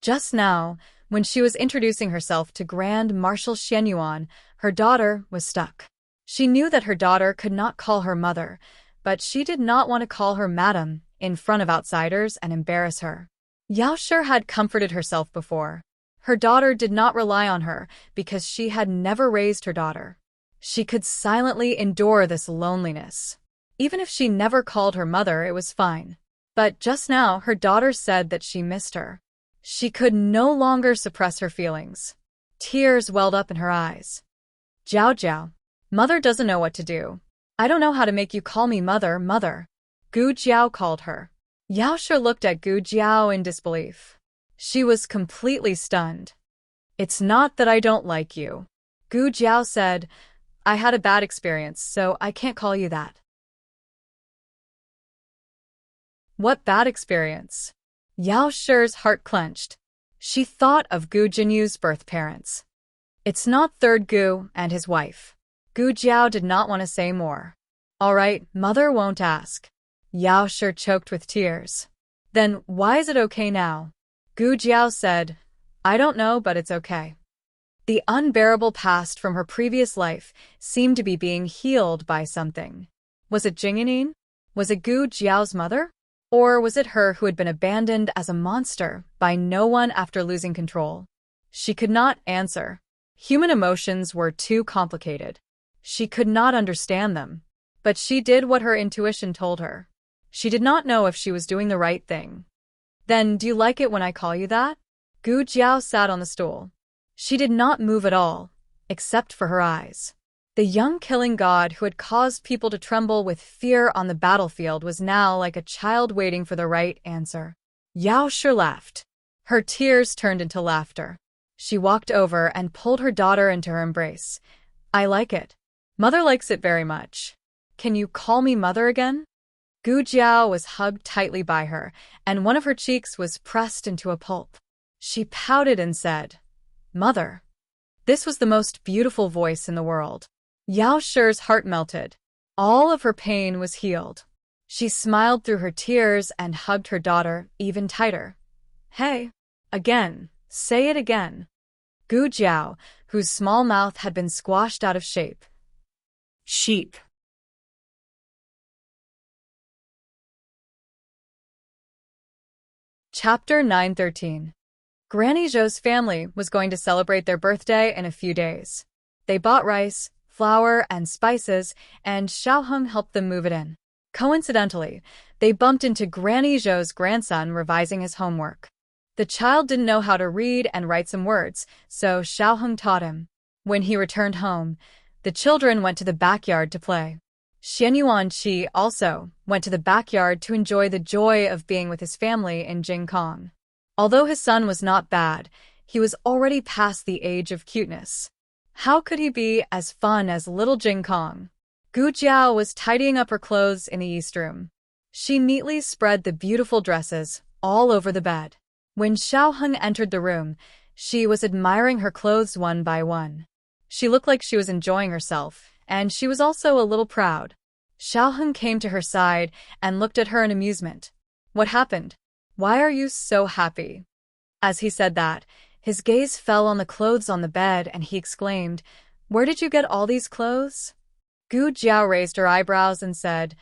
Just now, when she was introducing herself to Grand Marshal Xianyuan, her daughter was stuck. She knew that her daughter could not call her mother, but she did not want to call her madam in front of outsiders and embarrass her. Yaoshe had comforted herself before. Her daughter did not rely on her because she had never raised her daughter. She could silently endure this loneliness. Even if she never called her mother, it was fine. But just now, her daughter said that she missed her. She could no longer suppress her feelings. Tears welled up in her eyes. Jiao Jiao. Mother doesn't know what to do. I don't know how to make you call me mother, mother. Gu Jiao called her. Yao Shi looked at Gu Jiao in disbelief. She was completely stunned. It's not that I don't like you. Gu Jiao said, I had a bad experience, so I can't call you that. What bad experience? Yao Shi's heart clenched. She thought of Gu Jinyu's birth parents. It's not third Gu and his wife. Gu Jiao did not want to say more. All right, mother won't ask. Yao Shi choked with tears. Then why is it okay now? Gu Jiao said, I don't know, but it's okay. The unbearable past from her previous life seemed to be being healed by something. Was it Jingyanin? Was it Gu Jiao's mother? Or was it her who had been abandoned as a monster by no one after losing control? She could not answer. Human emotions were too complicated. She could not understand them. But she did what her intuition told her. She did not know if she was doing the right thing. Then, do you like it when I call you that? Gu Jiao sat on the stool. She did not move at all, except for her eyes. The young killing god who had caused people to tremble with fear on the battlefield was now like a child waiting for the right answer. Yao Shi laughed. Her tears turned into laughter. She walked over and pulled her daughter into her embrace. I like it. Mother likes it very much. Can you call me mother again? Gu Jiao was hugged tightly by her, and one of her cheeks was pressed into a pulp. She pouted and said, Mother. This was the most beautiful voice in the world. Yao Shi's heart melted. All of her pain was healed. She smiled through her tears and hugged her daughter even tighter. Hey. Again. Say it again. Gu Jiao, whose small mouth had been squashed out of shape. Sheep. Chapter 913. Granny Zhou's family was going to celebrate their birthday in a few days. They bought rice, flour, and spices, and Xiaoheng helped them move it in. Coincidentally, they bumped into Granny Zhou's grandson revising his homework. The child didn't know how to read and write some words, so Xiaoheng taught him. When he returned home, the children went to the backyard to play. Xianyuan Qi also went to the backyard to enjoy the joy of being with his family in Jingkong. Although his son was not bad, he was already past the age of cuteness. How could he be as fun as little Jingkong? Gu Jiao was tidying up her clothes in the east room. She neatly spread the beautiful dresses all over the bed. When Xiaoheng entered the room, she was admiring her clothes one by one. She looked like she was enjoying herself, and she was also a little proud. Xiaoheng came to her side and looked at her in amusement. What happened? Why are you so happy? As he said that, his gaze fell on the clothes on the bed and he exclaimed, Where did you get all these clothes? Gu Jiao raised her eyebrows and said,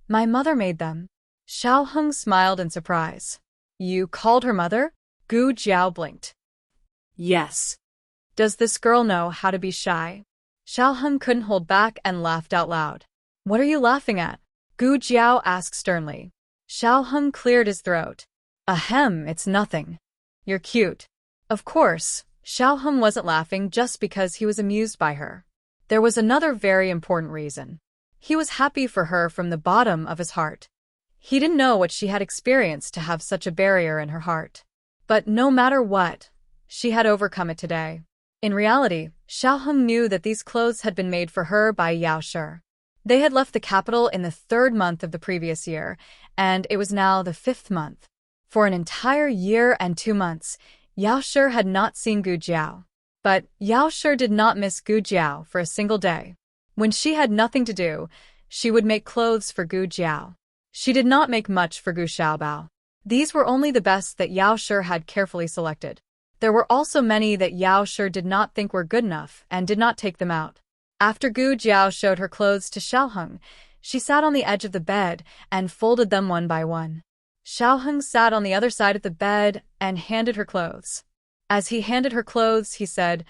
My mother made them. Xiaoheng smiled in surprise. You called her mother? Gu Jiao blinked. Yes. Does this girl know how to be shy? Xiaoheng couldn't hold back and laughed out loud. What are you laughing at? Gu Jiao asked sternly. Xiaoheng cleared his throat. Ahem, it's nothing. You're cute. Of course, Xiaoheng wasn't laughing just because he was amused by her. There was another very important reason. He was happy for her from the bottom of his heart. He didn't know what she had experienced to have such a barrier in her heart. But no matter what, she had overcome it today. In reality, Xiaoheng knew that these clothes had been made for her by Yao Shi. They had left the capital in the 3rd month of the previous year, and it was now the 5th month. For an entire year and 2 months, Yao Shi had not seen Gu Jiao. But Yao Shi did not miss Gu Jiao for a single day. When she had nothing to do, she would make clothes for Gu Jiao. She did not make much for Gu Xiaobao. These were only the best that Yao Shi had carefully selected. There were also many that Yao Shi did not think were good enough and did not take them out. After Gu Jiao showed her clothes to Xiaoheng, she sat on the edge of the bed and folded them one by one. Xiaoheng sat on the other side of the bed and handed her clothes. As he handed her clothes, he said,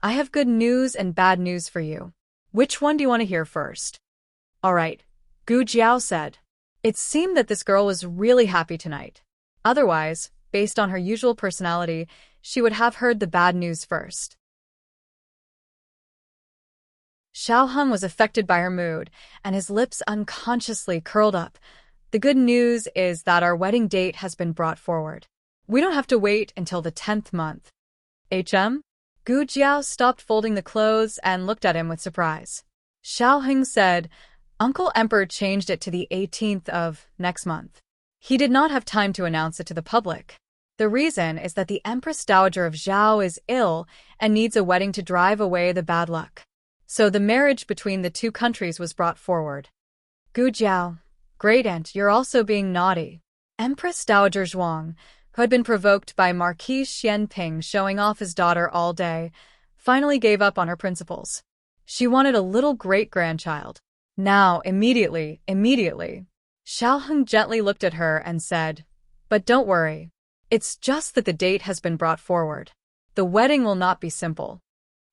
I have good news and bad news for you. Which one do you want to hear first? All right, Gu Jiao said. It seemed that this girl was really happy tonight. Otherwise, based on her usual personality, she would have heard the bad news first. Xiaoheng was affected by her mood, and his lips unconsciously curled up. The good news is that our wedding date has been brought forward. We don't have to wait until the 10th month. HM? Gu Jiao stopped folding the clothes and looked at him with surprise. Xiaoheng said, Uncle Emperor changed it to the 18th of next month. He did not have time to announce it to the public. The reason is that the Empress Dowager of Zhao is ill and needs a wedding to drive away the bad luck. So the marriage between the two countries was brought forward. Gu Jiao, great aunt, you're also being naughty. Empress Dowager Zhuang, who had been provoked by Marquis Xianping showing off his daughter all day, finally gave up on her principles. She wanted a little great-grandchild. Now, immediately. Xiaoheng gently looked at her and said, But don't worry. It's just that the date has been brought forward. The wedding will not be simple.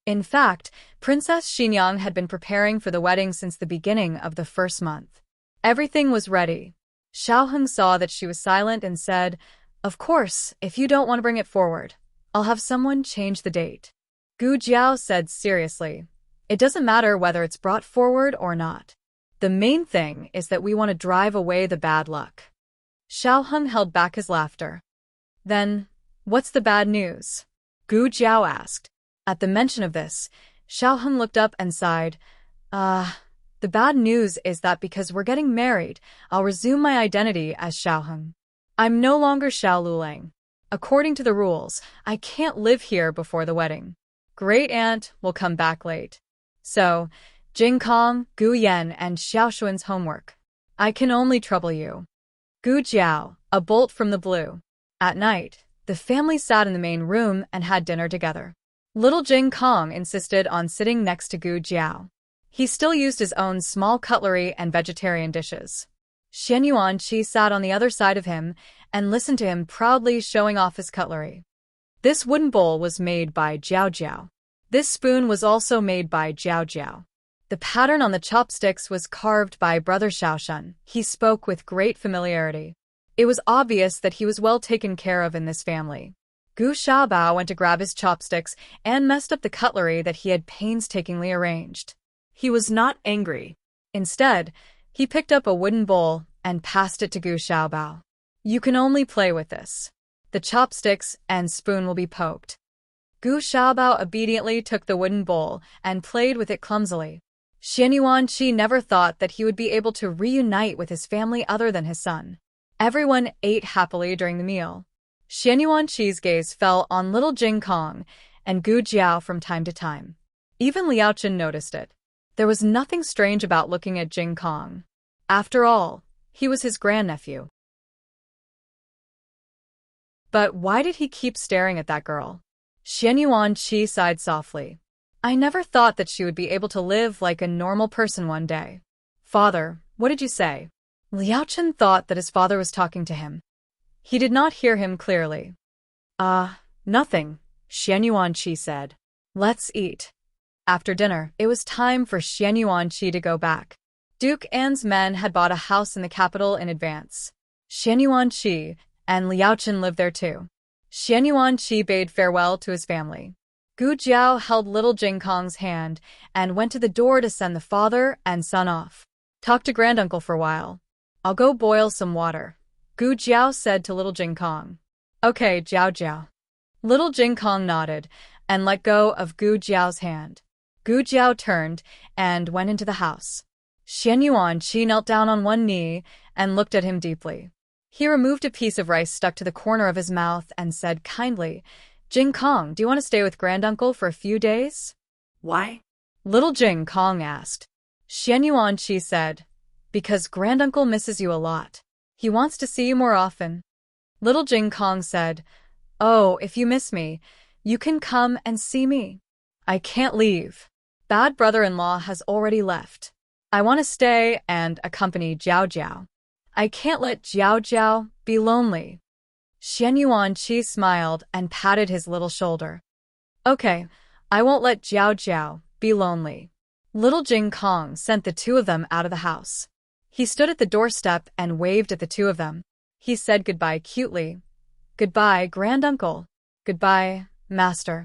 In fact, Princess Xinyang had been preparing for the wedding since the beginning of the first month. Everything was ready. Xiaoheng saw that she was silent and said, Of course, if you don't want to bring it forward, I'll have someone change the date. Gu Jiao said seriously, It doesn't matter whether it's brought forward or not. The main thing is that we want to drive away the bad luck. Xiaoheng held back his laughter. Then, what's the bad news? Gu Jiao asked. At the mention of this, Xiaoheng looked up and sighed. The bad news is that because we're getting married, I'll resume my identity as Xiaoheng. I'm no longer Xiao Lulang. According to the rules, I can't live here before the wedding. Great aunt will come back late. So, Jing Kong, Gu Yan, and Xiao Xuan's homework. I can only trouble you. Gu Jiao, a bolt from the blue. At night, the family sat in the main room and had dinner together. Little Jing Kong insisted on sitting next to Gu Jiao. He still used his own small cutlery and vegetarian dishes. Xian Yuanqi sat on the other side of him and listened to him proudly showing off his cutlery. This wooden bowl was made by Jiao Jiao. This spoon was also made by Jiao Jiao. The pattern on the chopsticks was carved by Brother Xiaoshan. He spoke with great familiarity. It was obvious that he was well taken care of in this family. Gu Xiaobao went to grab his chopsticks and messed up the cutlery that he had painstakingly arranged. He was not angry. Instead, he picked up a wooden bowl and passed it to Gu Xiaobao. You can only play with this. The chopsticks and spoon will be poked. Gu Xiaobao obediently took the wooden bowl and played with it clumsily. Xian Yuanqi never thought that he would be able to reunite with his family other than his son. Everyone ate happily during the meal. Xian Yuanqi's gaze fell on little Jing Kong and Gu Jiao from time to time. Even Liaochen noticed it. There was nothing strange about looking at Jing Kong. After all, he was his grandnephew. But why did he keep staring at that girl? Xian Yuanqi sighed softly. I never thought that she would be able to live like a normal person one day. Father, what did you say? Liaochen thought that his father was talking to him. He did not hear him clearly. Nothing, Xian Yuanqi said. Let's eat. After dinner, it was time for Xian Yuanqi to go back. Duke An's men had bought a house in the capital in advance. Xian Yuanqi and Liaochen lived there too. Xian Yuanqi bade farewell to his family. Gu Jiao held little Jing Kong's hand and went to the door to send the father and son off. Talk to granduncle for a while. I'll go boil some water, Gu Jiao said to little Jing Kong. Okay, Jiao Jiao. Little Jing Kong nodded and let go of Gu Jiao's hand. Gu Jiao turned and went into the house. Xian Yuanqi knelt down on one knee and looked at him deeply. He removed a piece of rice stuck to the corner of his mouth and said kindly, Jing Kong, do you want to stay with granduncle for a few days? Why? Little Jing Kong asked. Xian Yuanqi said, Because granduncle misses you a lot. He wants to see you more often. Little Jing Kong said, Oh, if you miss me, you can come and see me. I can't leave. Bad brother-in-law has already left. I want to stay and accompany Jiao Jiao. I can't let Jiao Jiao be lonely. Xian Yuanqi smiled and patted his little shoulder. Okay, I won't let Jiao Jiao be lonely. Little Jing Kong sent the two of them out of the house. He stood at the doorstep and waved at the two of them. He said goodbye cutely. Goodbye, granduncle. Goodbye, master.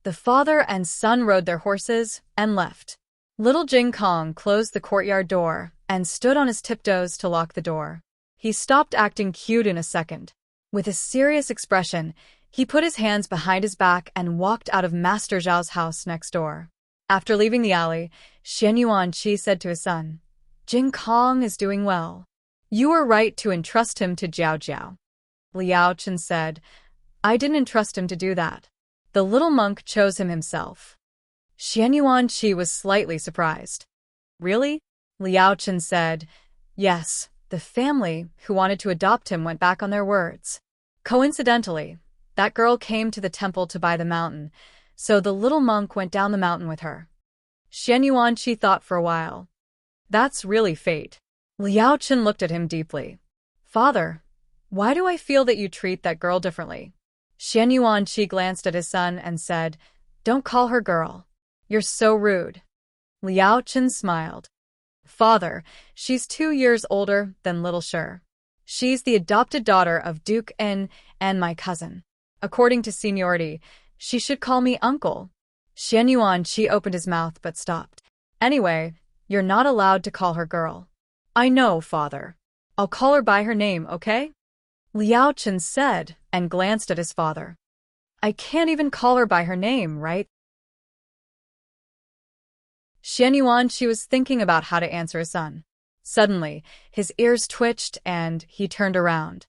The father and son rode their horses and left. Little Jing Kong closed the courtyard door and stood on his tiptoes to lock the door. He stopped acting cute in a second. With a serious expression, he put his hands behind his back and walked out of Master Zhao's house next door. After leaving the alley, Xian Yuanqi said to his son, Jing Kong is doing well. You were right to entrust him to Jiao Jiao. Liao Chen said, I didn't entrust him to do that. The little monk chose him himself. Xian Yuanqi was slightly surprised. Really? Liao Chen said, yes, the family who wanted to adopt him went back on their words. Coincidentally, that girl came to the temple to buy the mountain, so the little monk went down the mountain with her. Xian Yuanqi thought for a while. That's really fate. Liao Chen looked at him deeply. Father, why do I feel that you treat that girl differently? Xian Yuanqi glanced at his son and said, Don't call her girl. You're so rude. Liao Chen smiled. Father, she's 2 years older than Little Shi. She's the adopted daughter of Duke En and my cousin. According to seniority, she should call me uncle. Xian Yuanqi opened his mouth but stopped. Anyway, you're not allowed to call her girl. I know, father. I'll call her by her name, okay? Liao Chen said and glanced at his father. I can't even call her by her name, right? Xian Yuanqi was thinking about how to answer his son. Suddenly, his ears twitched and he turned around.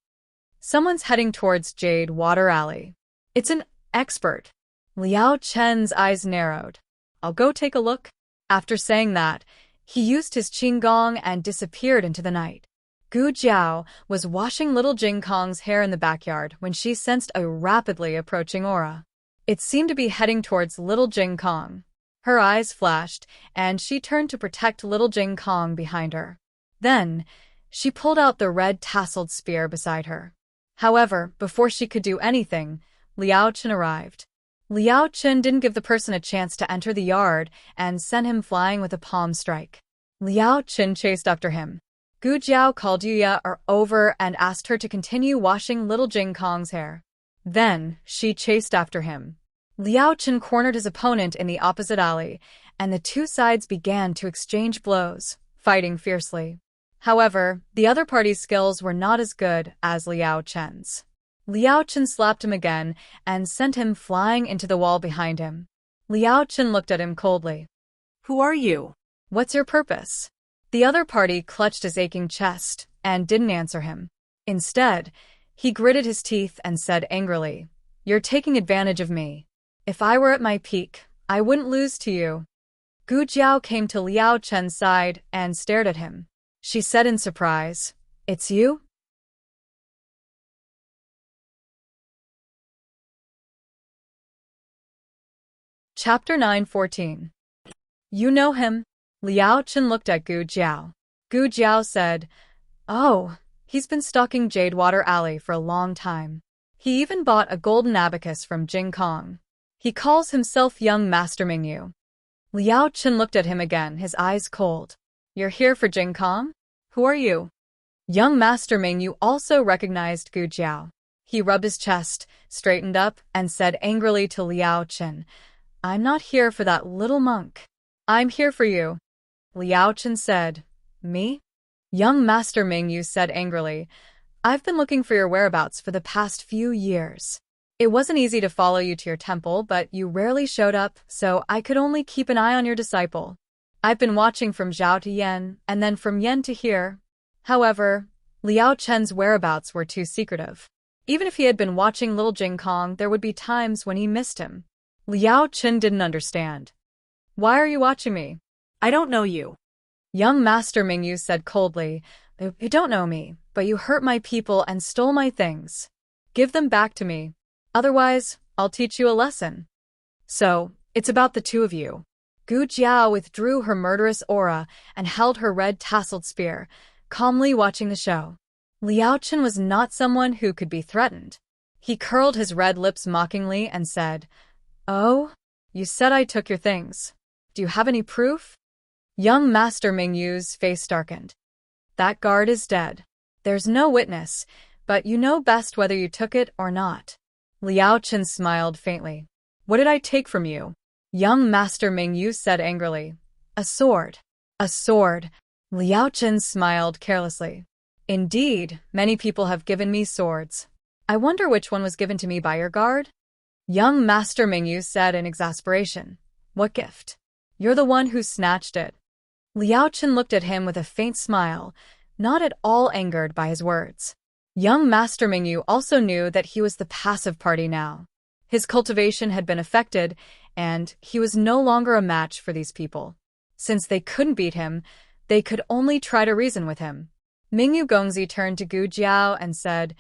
Someone's heading towards Jade Water Alley. It's an expert. Liao Chen's eyes narrowed. I'll go take a look. After saying that, he used his qinggong and disappeared into the night. Gu Jiao was washing little Jing Kong's hair in the backyard when she sensed a rapidly approaching aura. It seemed to be heading towards little Jing Kong. Her eyes flashed, and she turned to protect little Jing Kong behind her. Then, she pulled out the red tasseled spear beside her. However, before she could do anything, Liao Chen arrived. Liao Chen didn't give the person a chance to enter the yard and sent him flying with a palm strike. Liao Chen chased after him. Gu Jiao called Yuya over and asked her to continue washing little Jing Kong's hair. Then, she chased after him. Liao Chen cornered his opponent in the opposite alley, and the two sides began to exchange blows, fighting fiercely. However, the other party's skills were not as good as Liao Chen's. Liao Chen slapped him again and sent him flying into the wall behind him. Liao Chen looked at him coldly. Who are you? What's your purpose? The other party clutched his aching chest and didn't answer him. Instead, he gritted his teeth and said angrily, You're taking advantage of me. If I were at my peak, I wouldn't lose to you. Gu Jiao came to Liao Chen's side and stared at him. She said in surprise, It's you? Chapter 9:14. You know him? Liao Chen looked at Gu Jiao. Gu Jiao said, Oh, he's been stalking Jade Water Alley for a long time. He even bought a golden abacus from Jing Kong. He calls himself Young Master Mingyu. Liao Chen looked at him again, his eyes cold. You're here for Jing Kong? Who are you? Young Master Mingyu also recognized Gu Jiao. He rubbed his chest, straightened up, and said angrily to Liao Chen, I'm not here for that little monk. I'm here for you. Liao Chen said, Me? Young Master Mingyu said angrily, I've been looking for your whereabouts for the past few years. It wasn't easy to follow you to your temple, but you rarely showed up, so I could only keep an eye on your disciple. I've been watching from Zhao to Yen, and then from Yen to here. However, Liao Chen's whereabouts were too secretive. Even if he had been watching little Jing Kong, there would be times when he missed him. Liao Chen didn't understand. Why are you watching me? I don't know you. Young Master Mingyu said coldly, You don't know me, but you hurt my people and stole my things. Give them back to me. Otherwise, I'll teach you a lesson. So, it's about the two of you. Gu Jiao withdrew her murderous aura and held her red tasseled spear, calmly watching the show. Liao Chen was not someone who could be threatened. He curled his red lips mockingly and said, "Oh? You said I took your things. Do you have any proof?" Young Master Mingyu's face darkened. "That guard is dead. There's no witness, but you know best whether you took it or not." Liao Chen smiled faintly. "What did I take from you?" Young Master Mingyu said angrily. "A sword." "A sword." Liao Chen smiled carelessly. "Indeed, many people have given me swords. I wonder which one was given to me by your guard?" Young Master Mingyu said in exasperation. "What gift? You're the one who snatched it." Liao Chen looked at him with a faint smile, not at all angered by his words. Young Master Mingyu also knew that he was the passive party now. His cultivation had been affected, and he was no longer a match for these people. Since they couldn't beat him, they could only try to reason with him. Mingyu Gongzi turned to Gu Jiao and said,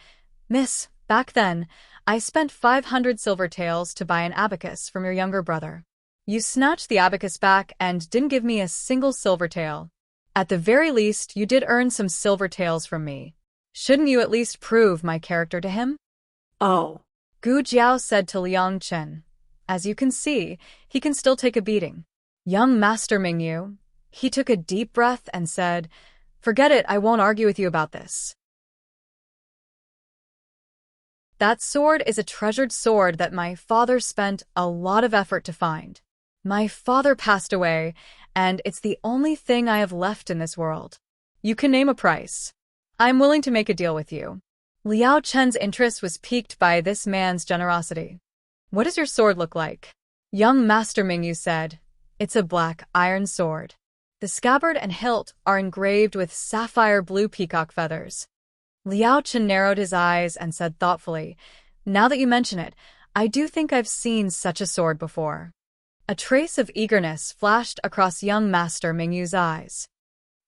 "Miss, back then, I spent 500 silver taels to buy an abacus from your younger brother. You snatched the abacus back and didn't give me a single silver tael. At the very least, you did earn some silver taels from me. Shouldn't you at least prove my character to him?" Oh. Gu Jiao said to Liang Chen. "As you can see, he can still take a beating." Young Master Mingyu, he took a deep breath and said, "Forget it, I won't argue with you about this. That sword is a treasured sword that my father spent a lot of effort to find. My father passed away, and it's the only thing I have left in this world. You can name a price. I'm willing to make a deal with you." Liao Chen's interest was piqued by this man's generosity. "What does your sword look like?" Young Master Mingyu said, "It's a black iron sword. The scabbard and hilt are engraved with sapphire blue peacock feathers." Liao Chen narrowed his eyes and said thoughtfully, "Now that you mention it, I do think I've seen such a sword before." A trace of eagerness flashed across young Master Mingyu's eyes.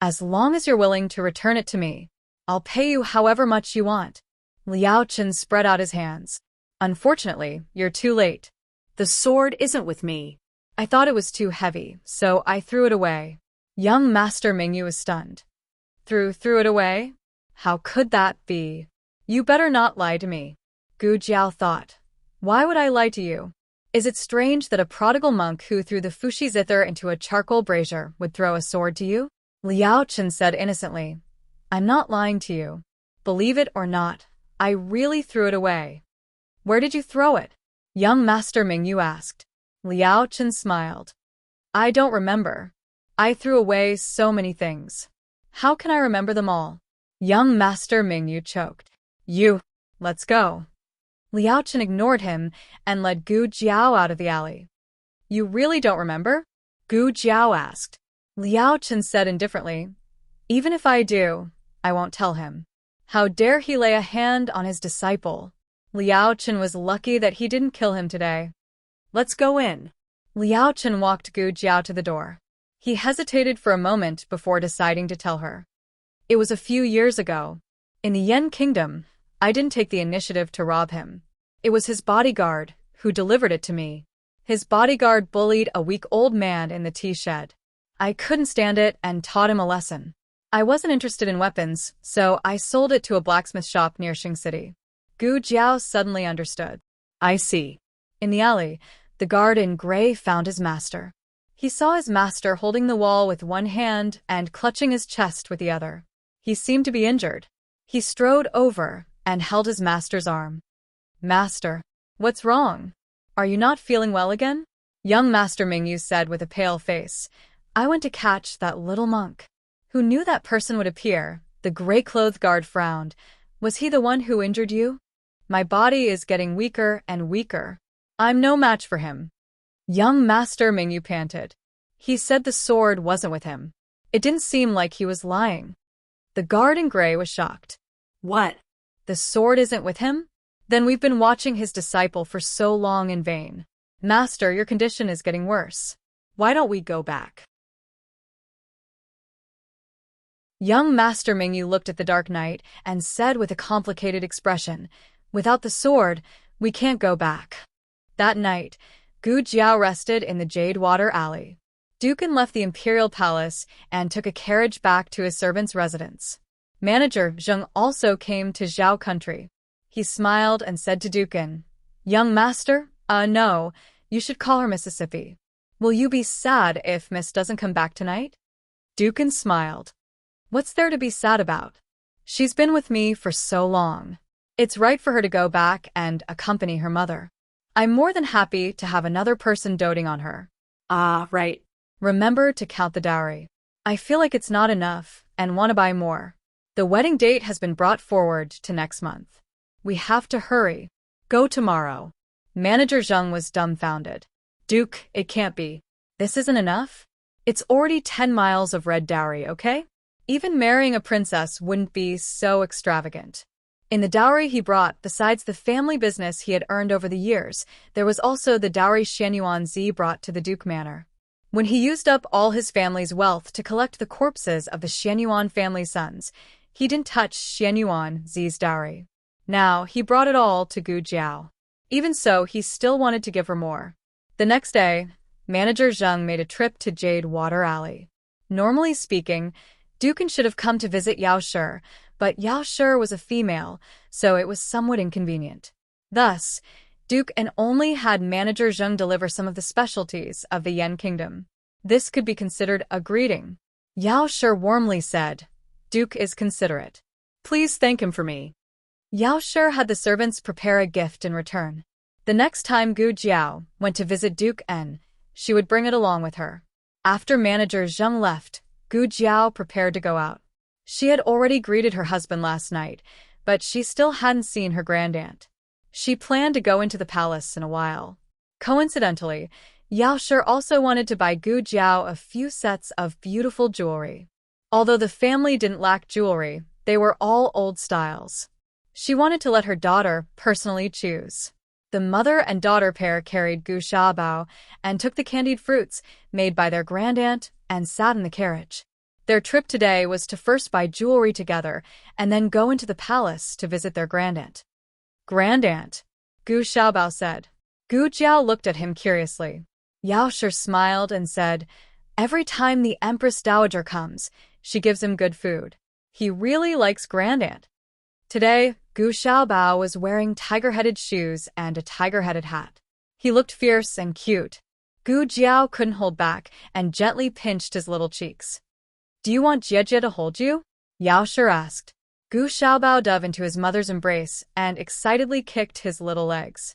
"As long as you're willing to return it to me, I'll pay you however much you want." Liao Chen spread out his hands. "Unfortunately, you're too late. The sword isn't with me. I thought it was too heavy, so I threw it away." Young Master Mingyu was stunned. Threw it away? How could that be? "You better not lie to me." Gu Jiao thought. "Why would I lie to you? Is it strange that a prodigal monk who threw the fushi zither into a charcoal brazier would throw a sword to you?" Liao Chen said innocently. "I'm not lying to you. Believe it or not, I really threw it away." "Where did you throw it?" Young Master Mingyu asked. Liao Chen smiled. "I don't remember. I threw away so many things. How can I remember them all?" Young Master Mingyu choked. Let's go." Liao Chen ignored him and led Gu Jiao out of the alley. "You really don't remember?" Gu Jiao asked. Liao Chen said indifferently, "Even if I do, I won't tell him. How dare he lay a hand on his disciple?" Liao Chen was lucky that he didn't kill him today. Let's go in. Liao Chen walked Gu Jiao to the door. He hesitated for a moment before deciding to tell her. "It was a few years ago. In the Yen Kingdom, I didn't take the initiative to rob him. It was his bodyguard who delivered it to me. His bodyguard bullied a weak old man in the tea shed. I couldn't stand it and taught him a lesson. I wasn't interested in weapons, so I sold it to a blacksmith shop near Xing City." Gu Jiao suddenly understood. "I see." In the alley, the guard in gray found his master. He saw his master holding the wall with one hand and clutching his chest with the other. He seemed to be injured. He strode over and held his master's arm. "Master, what's wrong? Are you not feeling well again?" Young Master Mingyu said with a pale face. "I went to catch that little monk." "Who knew that person would appear?" The gray-clothed guard frowned. "Was he the one who injured you?" "My body is getting weaker and weaker. I'm no match for him." Young Master Mingyu panted. "He said the sword wasn't with him. It didn't seem like he was lying." The guard in gray was shocked. "What? The sword isn't with him? Then we've been watching his disciple for so long in vain. Master, your condition is getting worse. Why don't we go back?" Young Master Mingyu looked at the dark night and said with a complicated expression, "Without the sword, we can't go back." That night, Gu Jiao rested in the Jade Water Alley. Dukan left the imperial palace and took a carriage back to his servant's residence. Manager Zheng also came to Zhao country. He smiled and said to Dukin, "Young master? No, you should call her Mississippi. Will you be sad if Miss doesn't come back tonight?" Dukin smiled. "What's there to be sad about? She's been with me for so long. It's right for her to go back and accompany her mother. I'm more than happy to have another person doting on her. Ah, right. Remember to count the dowry. I feel like it's not enough and want to buy more. The wedding date has been brought forward to next month. We have to hurry. Go tomorrow." Manager Zheng was dumbfounded. "Duke, it can't be. This isn't enough? It's already 10 miles of red dowry, okay? Even marrying a princess wouldn't be so extravagant." In the dowry he brought, besides the family business he had earned over the years, there was also the dowry Xianyuan Zi brought to the Duke Manor. When he used up all his family's wealth to collect the corpses of the Xianyuan family sons, he didn't touch Xianyuan Zi's dowry. Now, he brought it all to Gu Jiao. Even so, he still wanted to give her more. The next day, Manager Zheng made a trip to Jade Water Alley. Normally speaking, Dukin should have come to visit Yao Shi, but Yao Shi was a female, so it was somewhat inconvenient. Thus, Duke and only had Manager Zheng deliver some of the specialties of the Yan Kingdom. This could be considered a greeting. Yao Shi warmly said, "Duke is considerate. Please thank him for me." Yao Shi had the servants prepare a gift in return. The next time Gu Jiao went to visit Duke N, she would bring it along with her. After Manager Zheng left, Gu Jiao prepared to go out. She had already greeted her husband last night, but she still hadn't seen her grandaunt. She planned to go into the palace in a while. Coincidentally, Yao Shi also wanted to buy Gu Jiao a few sets of beautiful jewelry. Although the family didn't lack jewelry, they were all old styles. She wanted to let her daughter personally choose. The mother and daughter pair carried Gu Xiaobao and took the candied fruits made by their grandaunt and sat in the carriage. Their trip today was to first buy jewelry together and then go into the palace to visit their grandaunt. "Grandaunt," Gu Xiaobao said. Gu Jiao looked at him curiously. Yao Shi smiled and said, "Every time the Empress Dowager comes, she gives him good food. He really likes grandaunt." Today, Gu Xiaobao was wearing tiger-headed shoes and a tiger-headed hat. He looked fierce and cute. Gu Jiao couldn't hold back and gently pinched his little cheeks. "Do you want Jie to hold you?" Yao Shi asked. Gu Xiaobao dove into his mother's embrace and excitedly kicked his little legs.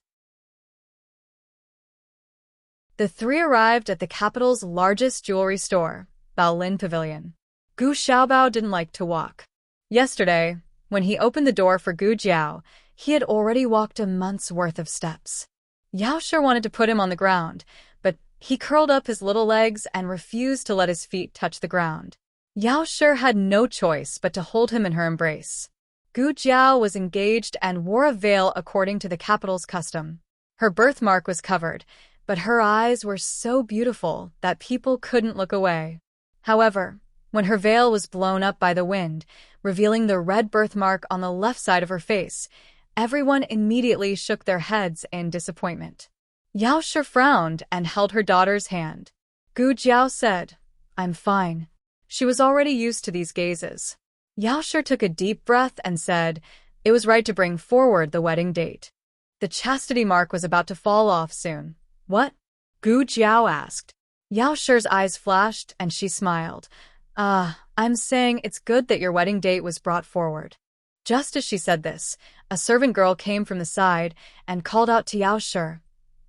The three arrived at the capital's largest jewelry store, Baolin Pavilion. Gu Xiaobao didn't like to walk. Yesterday, when he opened the door for Gu Jiao, he had already walked a month's worth of steps. Yao Shi wanted to put him on the ground, but he curled up his little legs and refused to let his feet touch the ground. Yao Shi had no choice but to hold him in her embrace. Gu Jiao was engaged and wore a veil according to the capital's custom. Her birthmark was covered, but her eyes were so beautiful that people couldn't look away. However, when her veil was blown up by the wind, revealing the red birthmark on the left side of her face, everyone immediately shook their heads in disappointment. Yao Shi frowned and held her daughter's hand. Gu Jiao said, "I'm fine." She was already used to these gazes. Yao Shi took a deep breath and said, it was right to bring forward the wedding date. The chastity mark was about to fall off soon. "What?" Gu Jiao asked. Yao Shi's eyes flashed and she smiled. I'm saying it's good that your wedding date was brought forward." Just as she said this, a servant girl came from the side and called out to Yao Shi,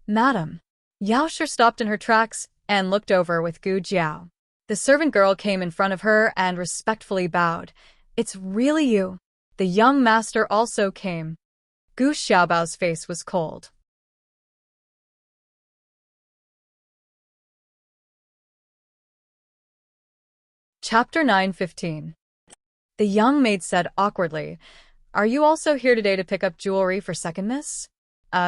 "Madam." Yao Shi stopped in her tracks and looked over with Gu Jiao. The servant girl came in front of her and respectfully bowed. "It's really you." The young master also came. Gu Xiaobao's face was cold. Chapter 9:15. The young maid said awkwardly, "Are you also here today to pick up jewelry for second miss?"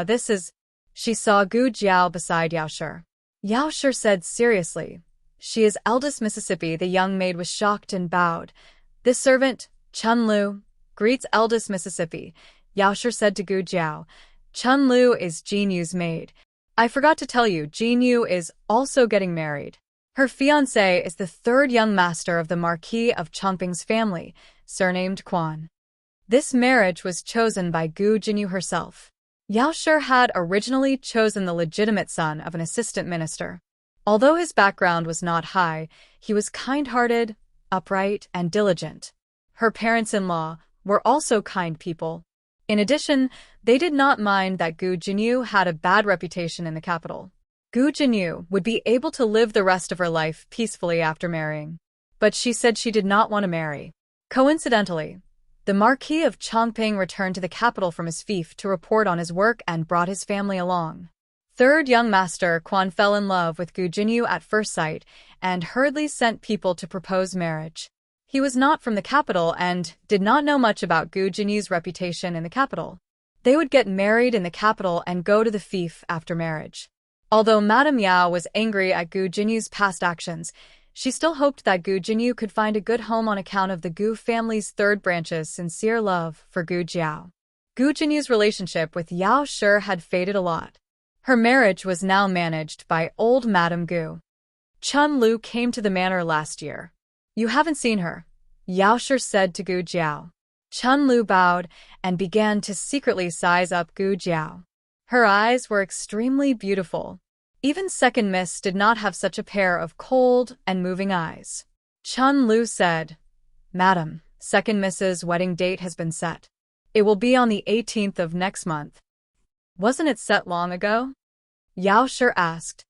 This is..." She saw Gu Jiao beside Yao Shi. Yao Shi said seriously, "She is eldest Mississippi." The young maid was shocked and bowed. "This servant, Chun Lu, greets eldest Mississippi," Yao Shi said to Gu Jiao. "Chun Lu is Jin Yu's maid. I forgot to tell you, Jin Yu is also getting married. Her fiancé is the third young master of the Marquis of Chongping's family, surnamed Quan. This marriage was chosen by Gu Jinyu herself. Yao Shi had originally chosen the legitimate son of an assistant minister. Although his background was not high, he was kind-hearted, upright, and diligent. Her parents-in-law were also kind people. In addition, they did not mind that Gu Jinyu had a bad reputation in the capital. Gu Jinyu would be able to live the rest of her life peacefully after marrying. But she said she did not want to marry. Coincidentally, the Marquis of Chongping returned to the capital from his fief to report on his work and brought his family along. Third young master Quan fell in love with Gu Jinyu at first sight and hurriedly sent people to propose marriage. He was not from the capital and did not know much about Gu Jinyu's reputation in the capital. They would get married in the capital and go to the fief after marriage. Although Madame Yao was angry at Gu Jinyu's past actions, she still hoped that Gu Jinyu could find a good home on account of the Gu family's third branch's sincere love for Gu Jiao. Gu Jinyu's relationship with Yao Shi had faded a lot. Her marriage was now managed by old Madame Gu. Chun Lu came to the manor last year. You haven't seen her, Yao Shi said to Gu Jiao. Chun Lu bowed and began to secretly size up Gu Jiao. Her eyes were extremely beautiful. Even Second Miss did not have such a pair of cold and moving eyes. Chun Lu said, Madam, Second Miss's wedding date has been set. It will be on the 18th of next month. Wasn't it set long ago? Yao Shi asked.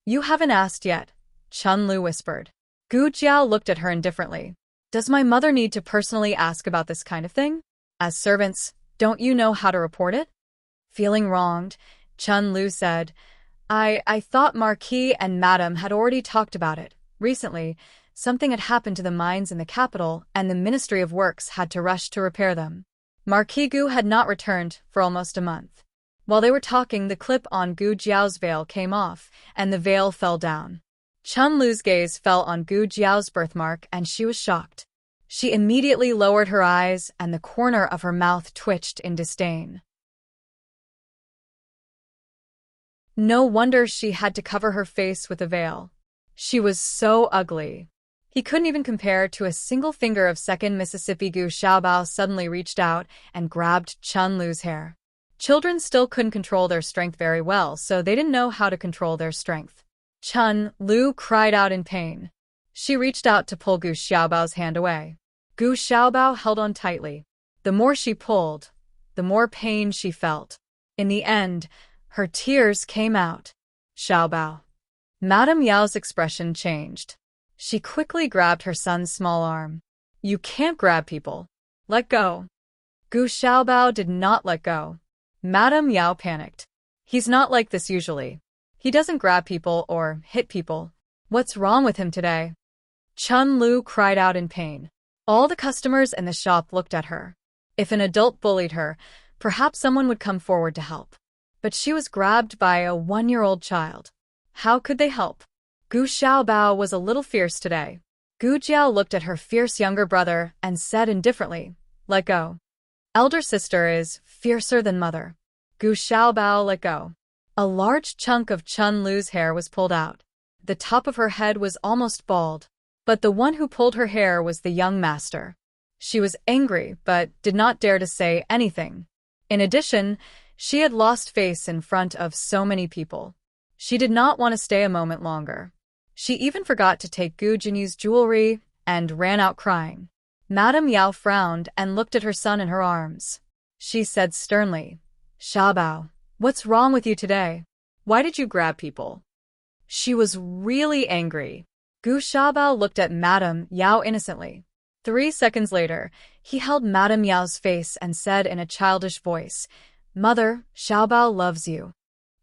You haven't asked yet, Chun Lu whispered. Gu Jiao looked at her indifferently. Does my mother need to personally ask about this kind of thing? As servants, don't you know how to report it? Feeling wronged, Chun Lu said, I thought Marquis and Madame had already talked about it. Recently, something had happened to the mines in the capital and the Ministry of Works had to rush to repair them. Marquis Gu had not returned for almost a month. While they were talking, the clip on Gu Jiao's veil came off, and the veil fell down. Chun Lu's gaze fell on Gu Jiao's birthmark, and she was shocked. She immediately lowered her eyes, and the corner of her mouth twitched in disdain. No wonder she had to cover her face with a veil. She was so ugly. He couldn't even compare to a single finger of Second Mississippi. Gu Xiaobao suddenly reached out and grabbed Chun Lu's hair. Children still couldn't control their strength very well, so they didn't know how to control their strength. Chun Lu cried out in pain. She reached out to pull Gu Xiaobao's hand away. Gu Xiaobao held on tightly. The more she pulled, the more pain she felt. In the end, her tears came out. Xiaobao. Madame Yao's expression changed. She quickly grabbed her son's small arm. You can't grab people. Let go. Gu Xiaobao did not let go. Madame Yao panicked. He's not like this usually. He doesn't grab people or hit people. What's wrong with him today? Chun Lu cried out in pain. All the customers in the shop looked at her. If an adult bullied her, perhaps someone would come forward to help. But she was grabbed by a 1-year-old child. How could they help? Gu Xiaobao was a little fierce today. Gu Jiao looked at her fierce younger brother and said indifferently, let go. Elder sister is fiercer than mother. Gu Xiaobao let go. A large chunk of Chun Lu's hair was pulled out. The top of her head was almost bald. But the one who pulled her hair was the young master. She was angry but did not dare to say anything. In addition, she had lost face in front of so many people. She did not want to stay a moment longer. She even forgot to take Gu Jinyu's jewelry and ran out crying. Madame Yao frowned and looked at her son in her arms. She said sternly, Xiaobao, what's wrong with you today? Why did you grab people? She was really angry. Gu Xiaobao looked at Madame Yao innocently. 3 seconds later, he held Madame Yao's face and said in a childish voice, Mother, Xiaobao loves you.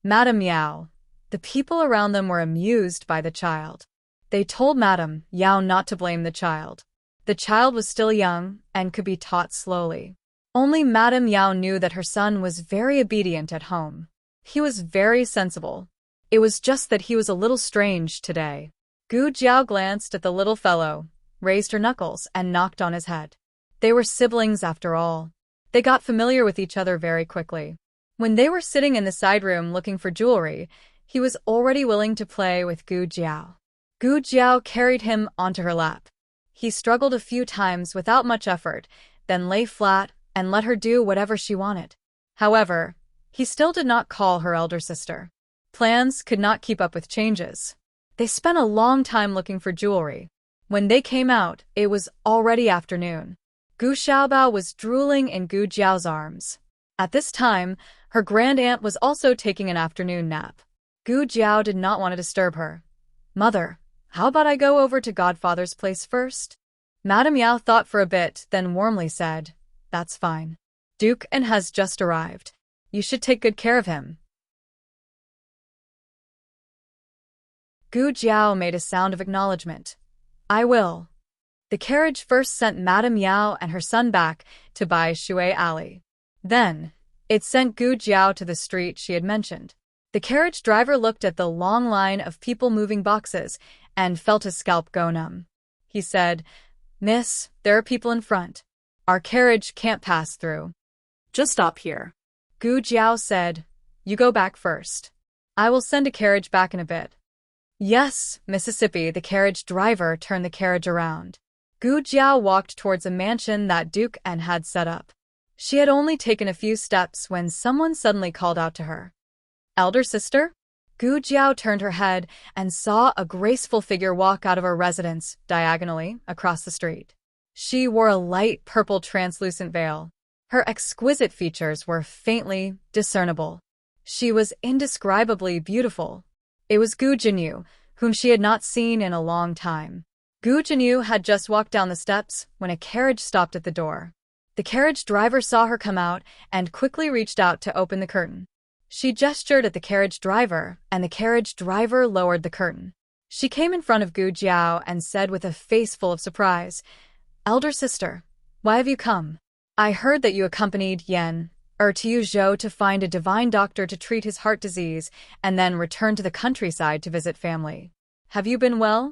Madame Yao. The people around them were amused by the child. They told Madame Yao not to blame the child. The child was still young and could be taught slowly. Only Madame Yao knew that her son was very obedient at home. He was very sensible. It was just that he was a little strange today. Gu Jiao glanced at the little fellow, raised her knuckles, and knocked on his head. They were siblings after all. They got familiar with each other very quickly. When they were sitting in the side room looking for jewelry, he was already willing to play with Gu Jiao. Gu Jiao carried him onto her lap. He struggled a few times without much effort, then lay flat and let her do whatever she wanted. However, he still did not call her elder sister. Plans could not keep up with changes. They spent a long time looking for jewelry. When they came out, it was already afternoon. Gu Xiaobao was drooling in Gu Jiao's arms. At this time, her grand aunt was also taking an afternoon nap. Gu Jiao did not want to disturb her. "Mother, how about I go over to Godfather's place first?" Madame Yao thought for a bit, then warmly said, "That's fine. Duke An has just arrived. You should take good care of him." Gu Jiao made a sound of acknowledgement. "I will." The carriage first sent Madame Yao and her son back to buy Shui Alley. Then, it sent Gu Jiao to the street she had mentioned. The carriage driver looked at the long line of people moving boxes and felt his scalp go numb. He said, "Miss, there are people in front. Our carriage can't pass through." Just stop here. Gu Jiao said, "You go back first. I will send a carriage back in a bit." "Yes, Mississippi." The carriage driver turned the carriage around. Gu Jiao walked towards a mansion that Duke An had set up. She had only taken a few steps when someone suddenly called out to her. "Elder sister?" Gu Jiao turned her head and saw a graceful figure walk out of her residence diagonally across the street. She wore a light purple translucent veil. Her exquisite features were faintly discernible. She was indescribably beautiful. It was Gu Jinyu, whom she had not seen in a long time. Gu Jinyu had just walked down the steps when a carriage stopped at the door. The carriage driver saw her come out and quickly reached out to open the curtain. She gestured at the carriage driver, and the carriage driver lowered the curtain. She came in front of Gu Jiao and said with a face full of surprise, "Elder sister, why have you come? I heard that you accompanied Yen to Yuzhou to find a divine doctor to treat his heart disease and then return to the countryside to visit family. Have you been well?"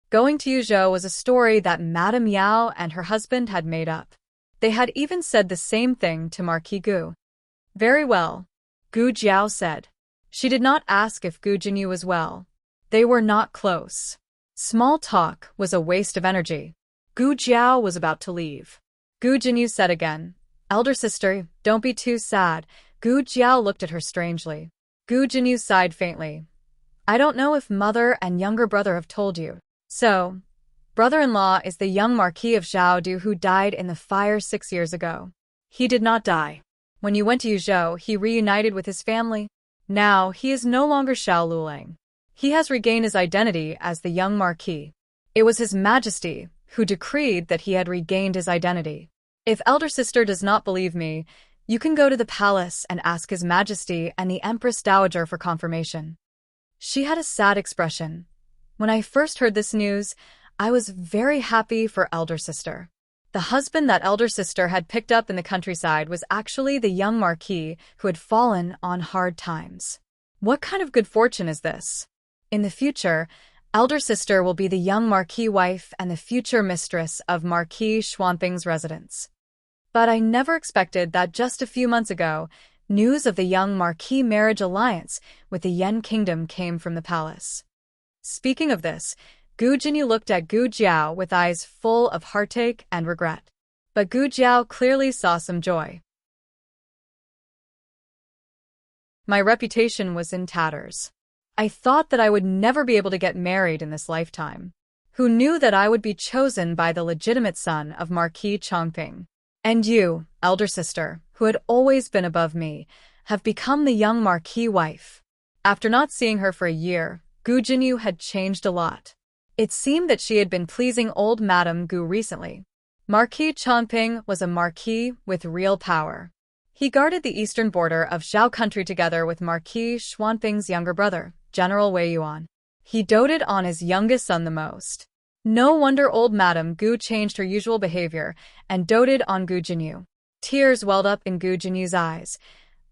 Going to Yuzhou was a story that Madame Yao and her husband had made up. They had even said the same thing to Marquis Gu. "Very well," Gu Jiao said. She did not ask if Gu Jinyu was well. They were not close. Small talk was a waste of energy. Gu Jiao was about to leave. Gu Jinyu said again, "Elder sister, don't be too sad." Gu Jiao looked at her strangely. Gu Jinyu sighed faintly. "I don't know if mother and younger brother have told you. So, brother-in-law is the young Marquis of Xiaodu who died in the fire 6 years ago. He did not die. When you went to Yuzhou, he reunited with his family. Now, he is no longer Xiao Luling. He has regained his identity as the young Marquis. It was His Majesty who decreed that he had regained his identity. If elder sister does not believe me, you can go to the palace and ask His Majesty and the Empress Dowager for confirmation." She had a sad expression. When I first heard this news, I was very happy for elder sister. The husband that elder sister had picked up in the countryside was actually the young Marquis who had fallen on hard times. What kind of good fortune is this? In the future, elder sister will be the young Marquis wife and the future mistress of Marquis Xuanping's residence. But I never expected that just a few months ago, news of the young Marquis marriage alliance with the Yen Kingdom came from the palace. Speaking of this, Gu Jinyu looked at Gu Jiao with eyes full of heartache and regret. But Gu Jiao clearly saw some joy. My reputation was in tatters. I thought that I would never be able to get married in this lifetime. Who knew that I would be chosen by the legitimate son of Marquis Chongping? And you, elder sister, who had always been above me, have become the young Marquis wife. After not seeing her for a year, Gu Jinyu had changed a lot. It seemed that she had been pleasing old Madame Gu recently. Marquis Chongping was a marquis with real power. He guarded the eastern border of Zhao country together with Marquis Xuanping's younger brother, General Wei Yuan. He doted on his youngest son the most. No wonder old Madame Gu changed her usual behavior and doted on Gu Jinyu. Tears welled up in Gu Jinyu's eyes.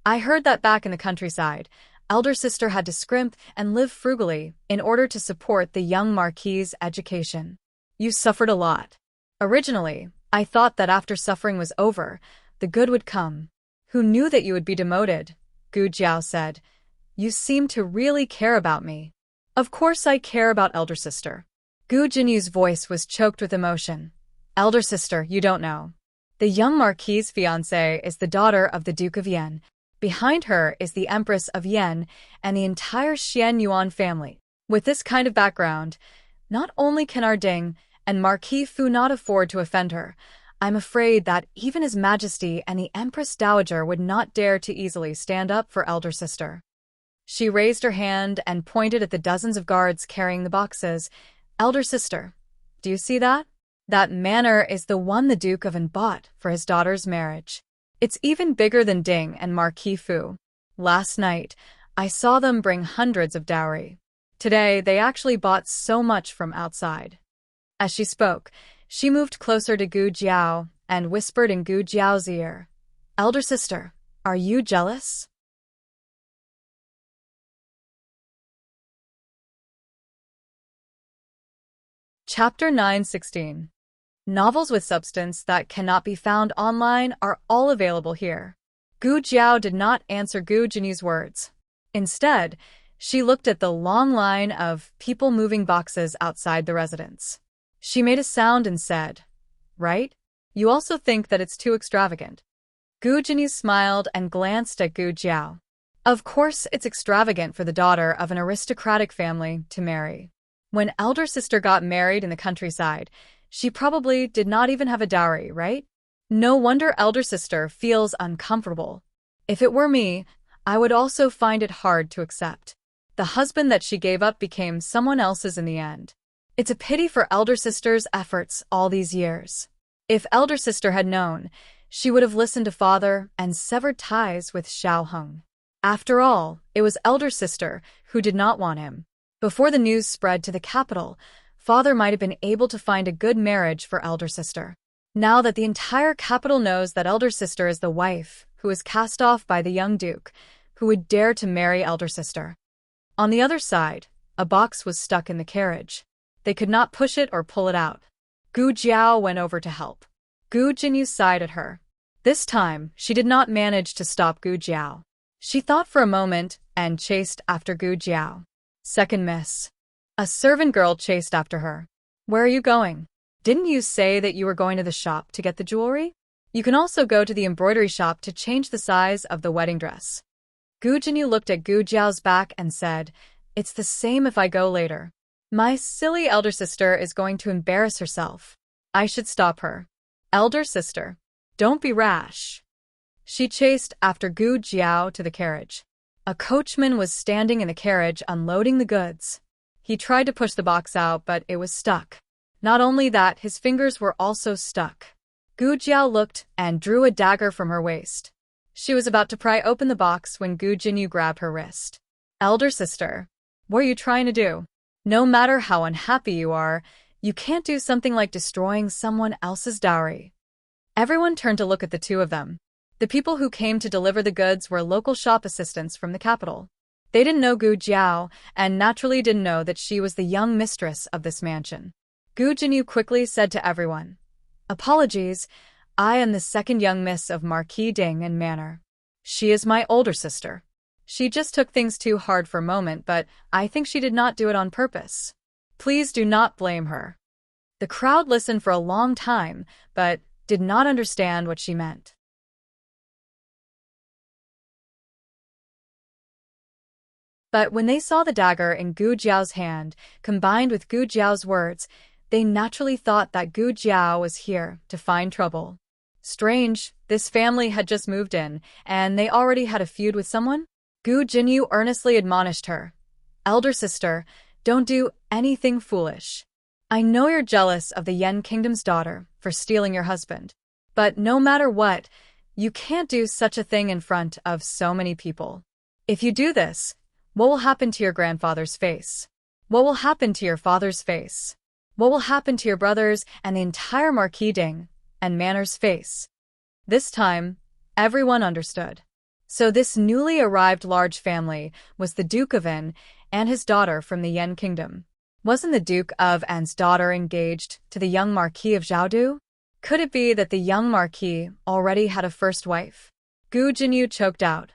I heard that back in the countryside, elder sister had to scrimp and live frugally in order to support the young Marquis's education. You suffered a lot. Originally, I thought that after suffering was over, the good would come. Who knew that you would be demoted? Gu Jiao said. You seem to really care about me. Of course I care about elder sister. Gu Jinyu's voice was choked with emotion. Elder sister, you don't know. The young Marquis's fiancée is the daughter of the Duke of Yen. Behind her is the Empress of Yen and the entire Xian Yuan family. With this kind of background, not only can our Ding and Marquis Fu not afford to offend her, I'm afraid that even His Majesty and the Empress Dowager would not dare to easily stand up for elder sister. She raised her hand and pointed at the dozens of guards carrying the boxes. Elder sister, do you see that? That manor is the one the Duke of Yen bought for his daughter's marriage. It's even bigger than Ding and Marquis Fu. Last night, I saw them bring hundreds of dowry. Today, they actually bought so much from outside. As she spoke, she moved closer to Gu Jiao and whispered in Gu Jiao's ear, Elder sister, are you jealous? Chapter 916. Novels with substance that cannot be found online are all available here. Gu Jiao did not answer Gu Jinyu's words. Instead, she looked at the long line of people moving boxes outside the residence. She made a sound and said, right? You also think that it's too extravagant. Gu Jinyu smiled and glanced at Gu Jiao. Of course it's extravagant for the daughter of an aristocratic family to marry. When elder sister got married in the countryside, she probably did not even have a dowry, right? No wonder elder sister feels uncomfortable. If it were me, I would also find it hard to accept. The husband that she gave up became someone else's in the end. It's a pity for elder sister's efforts all these years. If elder sister had known, she would have listened to father and severed ties with Xiao Heng. After all, it was elder sister who did not want him. Before the news spread to the capital, father might have been able to find a good marriage for elder sister. Now that the entire capital knows that elder sister is the wife who was cast off by the young duke, who would dare to marry elder sister? On the other side, a box was stuck in the carriage. They could not push it or pull it out. Gu Jiao went over to help. Gu Jinyu sighed at her. This time, she did not manage to stop Gu Jiao. She thought for a moment and chased after Gu Jiao. Second miss. A servant girl chased after her. Where are you going? Didn't you say that you were going to the shop to get the jewelry? You can also go to the embroidery shop to change the size of the wedding dress. Gu Jinyu looked at Gu Jiao's back and said, it's the same if I go later. My silly elder sister is going to embarrass herself. I should stop her. Elder sister, don't be rash. She chased after Gu Jiao to the carriage. A coachman was standing in the carriage unloading the goods. He tried to push the box out, but it was stuck. Not only that, his fingers were also stuck. Gu Jiao looked and drew a dagger from her waist. She was about to pry open the box when Gu Jinyu grabbed her wrist. Elder sister, what are you trying to do? No matter how unhappy you are, you can't do something like destroying someone else's dowry. Everyone turned to look at the two of them. The people who came to deliver the goods were local shop assistants from the capital. They didn't know Gu Jiao, and naturally didn't know that she was the young mistress of this mansion. Gu Jinyu quickly said to everyone, apologies, I am the second young miss of Marquis Ding and Manor. She is my older sister. She just took things too hard for a moment, but I think she did not do it on purpose. Please do not blame her. The crowd listened for a long time, but did not understand what she meant. But when they saw the dagger in Gu Jiao's hand, combined with Gu Jiao's words, they naturally thought that Gu Jiao was here to find trouble. Strange, this family had just moved in, and they already had a feud with someone? Gu Jinyu earnestly admonished her. Elder sister, don't do anything foolish. I know you're jealous of the Yen Kingdom's daughter for stealing your husband. But no matter what, you can't do such a thing in front of so many people. If you do this, what will happen to your grandfather's face? What will happen to your father's face? What will happen to your brothers and the entire Marquis Ding and Manor's face? This time, everyone understood. So this newly arrived large family was the Duke of Yen and his daughter from the Yen Kingdom. Wasn't the Duke of Yen's daughter engaged to the young Marquis of Zhaodu? Could it be that the young Marquis already had a first wife? Gu Jinyu choked out.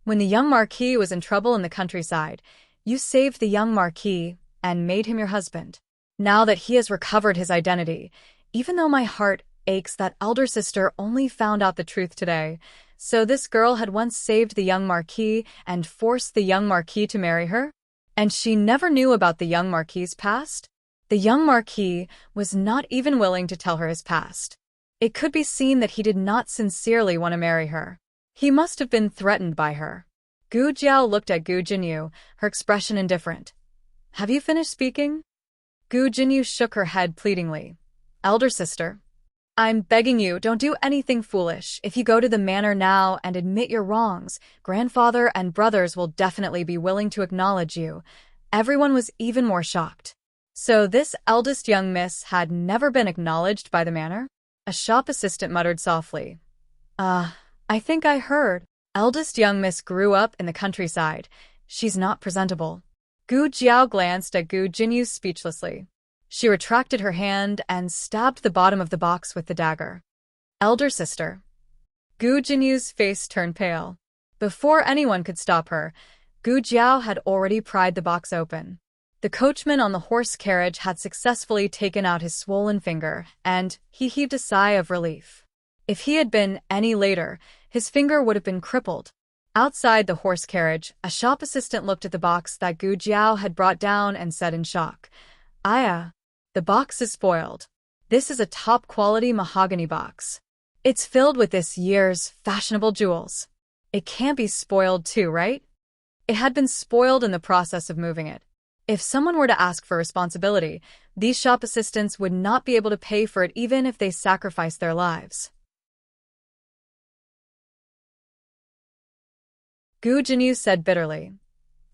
When the young Marquis was in trouble in the countryside, you saved the young Marquis and made him your husband. Now that he has recovered his identity, even though my heart aches that elder sister only found out the truth today. So this girl had once saved the young Marquis and forced the young Marquis to marry her? And she never knew about the young Marquis's past? The young Marquis was not even willing to tell her his past. It could be seen that he did not sincerely want to marry her. He must have been threatened by her. Gu Jiao looked at Gu Jinyu, her expression indifferent. Have you finished speaking? Gu Jinyu shook her head pleadingly. Elder sister, I'm begging you, don't do anything foolish. If you go to the manor now and admit your wrongs, grandfather and brothers will definitely be willing to acknowledge you. Everyone was even more shocked. So this eldest young miss had never been acknowledged by the manor? A shop assistant muttered softly. I think I heard. Eldest young miss grew up in the countryside. She's not presentable. Gu Jiao glanced at Gu Jinyu speechlessly. She retracted her hand and stabbed the bottom of the box with the dagger. Elder sister. Gu Jinyu's face turned pale. Before anyone could stop her, Gu Jiao had already pried the box open. The coachman on the horse carriage had successfully taken out his swollen finger, and he heaved a sigh of relief. If he had been any later, his finger would have been crippled. Outside the horse carriage, a shop assistant looked at the box that Gu Jiao had brought down and said in shock, Aya, the box is spoiled. This is a top-quality mahogany box. It's filled with this year's fashionable jewels. It can't be spoiled too, right? It had been spoiled in the process of moving it. If someone were to ask for responsibility, these shop assistants would not be able to pay for it even if they sacrificed their lives. Gu Jinyu said bitterly,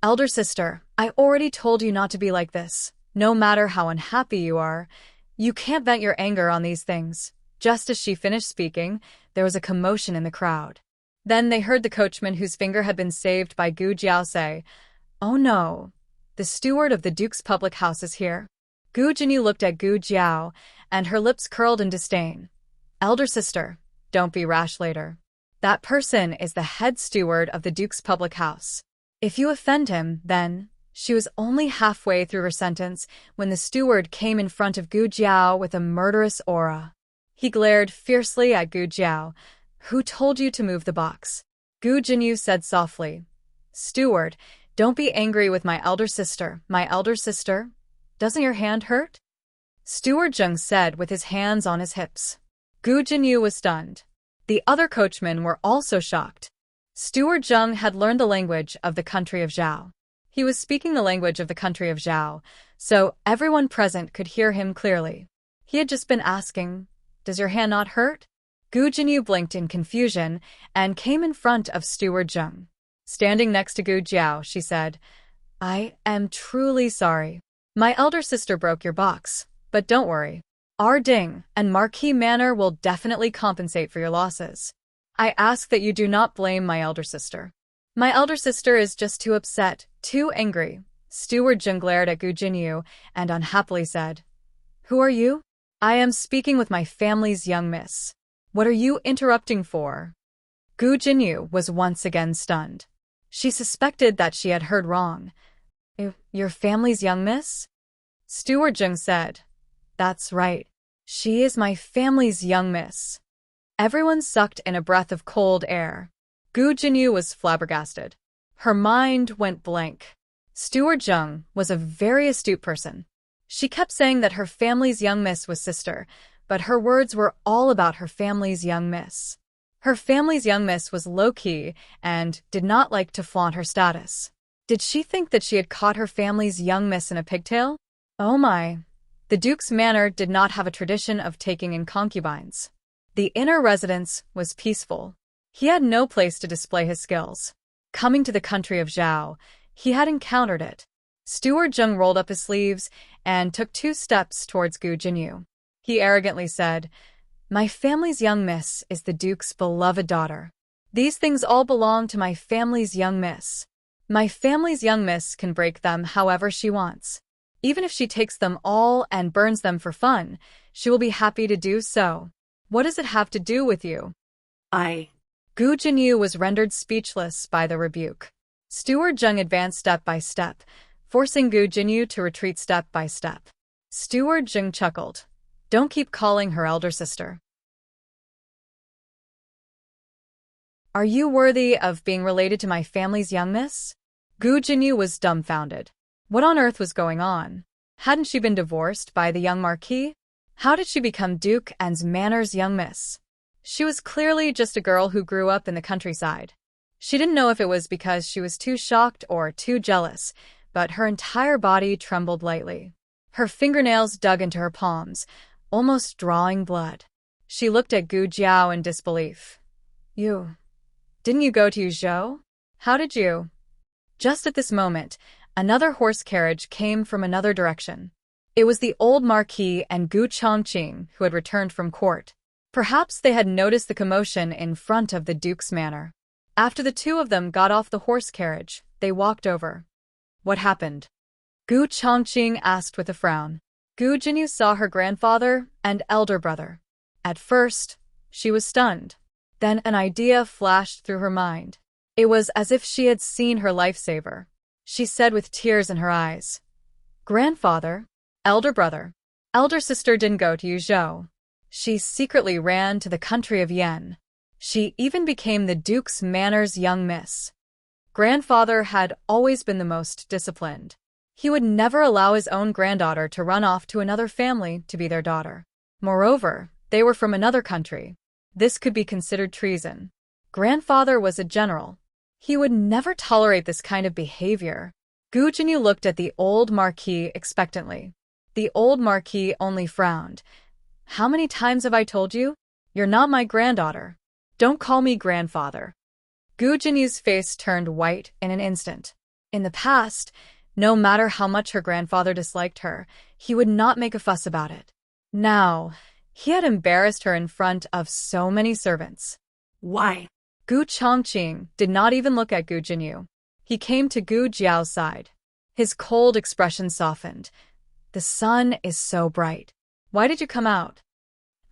Elder sister, I already told you not to be like this. No matter how unhappy you are, you can't vent your anger on these things. Just as she finished speaking, there was a commotion in the crowd. Then they heard the coachman whose finger had been saved by Gu Jiao say, Oh no, the steward of the Duke's public house is here. Gu Jinyu looked at Gu Jiao, and her lips curled in disdain. Elder sister, don't be rash later. That person is the head steward of the Duke's public house. If you offend him, then... She was only halfway through her sentence when the steward came in front of Gu Jiao with a murderous aura. He glared fiercely at Gu Jiao. Who told you to move the box? Gu Jinyu said softly. Steward, don't be angry with my elder sister. My elder sister? Doesn't your hand hurt? Steward Zheng said with his hands on his hips. Gu Jinyu was stunned. The other coachmen were also shocked. Steward Zheng had learned the language of the country of Zhao. He was speaking the language of the country of Zhao, so everyone present could hear him clearly. He had just been asking, Does your hand not hurt? Gu Jinyu blinked in confusion and came in front of Steward Zheng. Standing next to Gu Jiao, she said, I am truly sorry. My elder sister broke your box, but don't worry. Our Ding and Marquis Manor will definitely compensate for your losses. I ask that you do not blame my elder sister. My elder sister is just too upset, too angry. Steward Zheng glared at Gu Jinyu and unhappily said, Who are you? I am speaking with my family's young miss. What are you interrupting for? Gu Jinyu was once again stunned. She suspected that she had heard wrong. Your family's young miss? Steward Zheng said, That's right. She is my family's young miss. Everyone sucked in a breath of cold air. Gu Jinyu was flabbergasted. Her mind went blank. Steward Zheng was a very astute person. She kept saying that her family's young miss was sister, but her words were all about her family's young miss. Her family's young miss was low-key and did not like to flaunt her status. Did she think that she had caught her family's young miss in a pigtail? Oh my. The Duke's manor did not have a tradition of taking in concubines. The inner residence was peaceful. He had no place to display his skills. Coming to the country of Zhao, he had encountered it. Steward Zheng rolled up his sleeves and took 2 steps towards Gu Jinyu. He arrogantly said, My family's young miss is the Duke's beloved daughter. These things all belong to my family's young miss. My family's young miss can break them however she wants. Even if she takes them all and burns them for fun, she will be happy to do so. What does it have to do with you? Gu Jinyu was rendered speechless by the rebuke. Steward Zheng advanced step by step, forcing Gu Jinyu to retreat step by step. Steward Jing chuckled. Don't keep calling her elder sister. Are you worthy of being related to my family's young miss? Gu Jinyu was dumbfounded. What on earth was going on? Hadn't she been divorced by the young Marquis? How did she become Duke and Manor's young miss? She was clearly just a girl who grew up in the countryside. She didn't know if it was because she was too shocked or too jealous, but her entire body trembled lightly. Her fingernails dug into her palms, almost drawing blood. She looked at Gu Jiao in disbelief. Didn't you go to Yuzhou? How did you? Just at this moment, another horse carriage came from another direction. It was the old Marquis and Gu Chongqing who had returned from court. Perhaps they had noticed the commotion in front of the Duke's manor. After the two of them got off the horse carriage, they walked over. What happened? Gu Chongqing asked with a frown. Gu Jinyu saw her grandfather and elder brother. At first, she was stunned. Then an idea flashed through her mind. It was as if she had seen her lifesaver. She said with tears in her eyes, Grandfather, elder brother, elder sister didn't go to Yuzhou. She secretly ran to the country of Yen. She even became the Duke's Manor's young miss. Grandfather had always been the most disciplined. He would never allow his own granddaughter to run off to another family to be their daughter. Moreover, they were from another country. This could be considered treason. Grandfather was a general. He would never tolerate this kind of behavior. Gu Jinyu looked at the old Marquis expectantly. The old Marquis only frowned. How many times have I told you? You're not my granddaughter. Don't call me grandfather. Gu Jinyu's face turned white in an instant. In the past, no matter how much her grandfather disliked her, he would not make a fuss about it. Now, he had embarrassed her in front of so many servants. Why? Gu Chongqing did not even look at Gu Jinyu. He came to Gu Jiao's side. His cold expression softened. The sun is so bright. Why did you come out?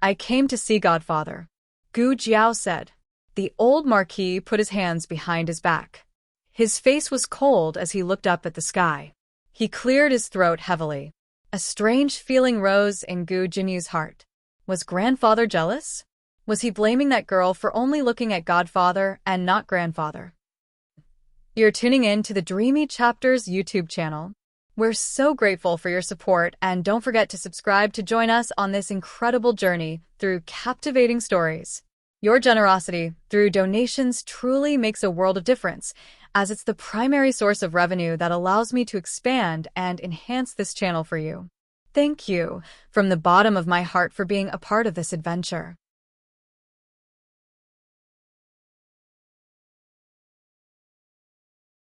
I came to see Godfather, Gu Jiao said. The old Marquis put his hands behind his back. His face was cold as he looked up at the sky. He cleared his throat heavily. A strange feeling rose in Gu Jinyu's heart. Was Grandfather jealous? Was he blaming that girl for only looking at Godfather and not Grandfather? You're tuning in to the Dreamy Chapters YouTube channel. We're so grateful for your support, and don't forget to subscribe to join us on this incredible journey through captivating stories. Your generosity through donations truly makes a world of difference, as it's the primary source of revenue that allows me to expand and enhance this channel for you. Thank you from the bottom of my heart for being a part of this adventure.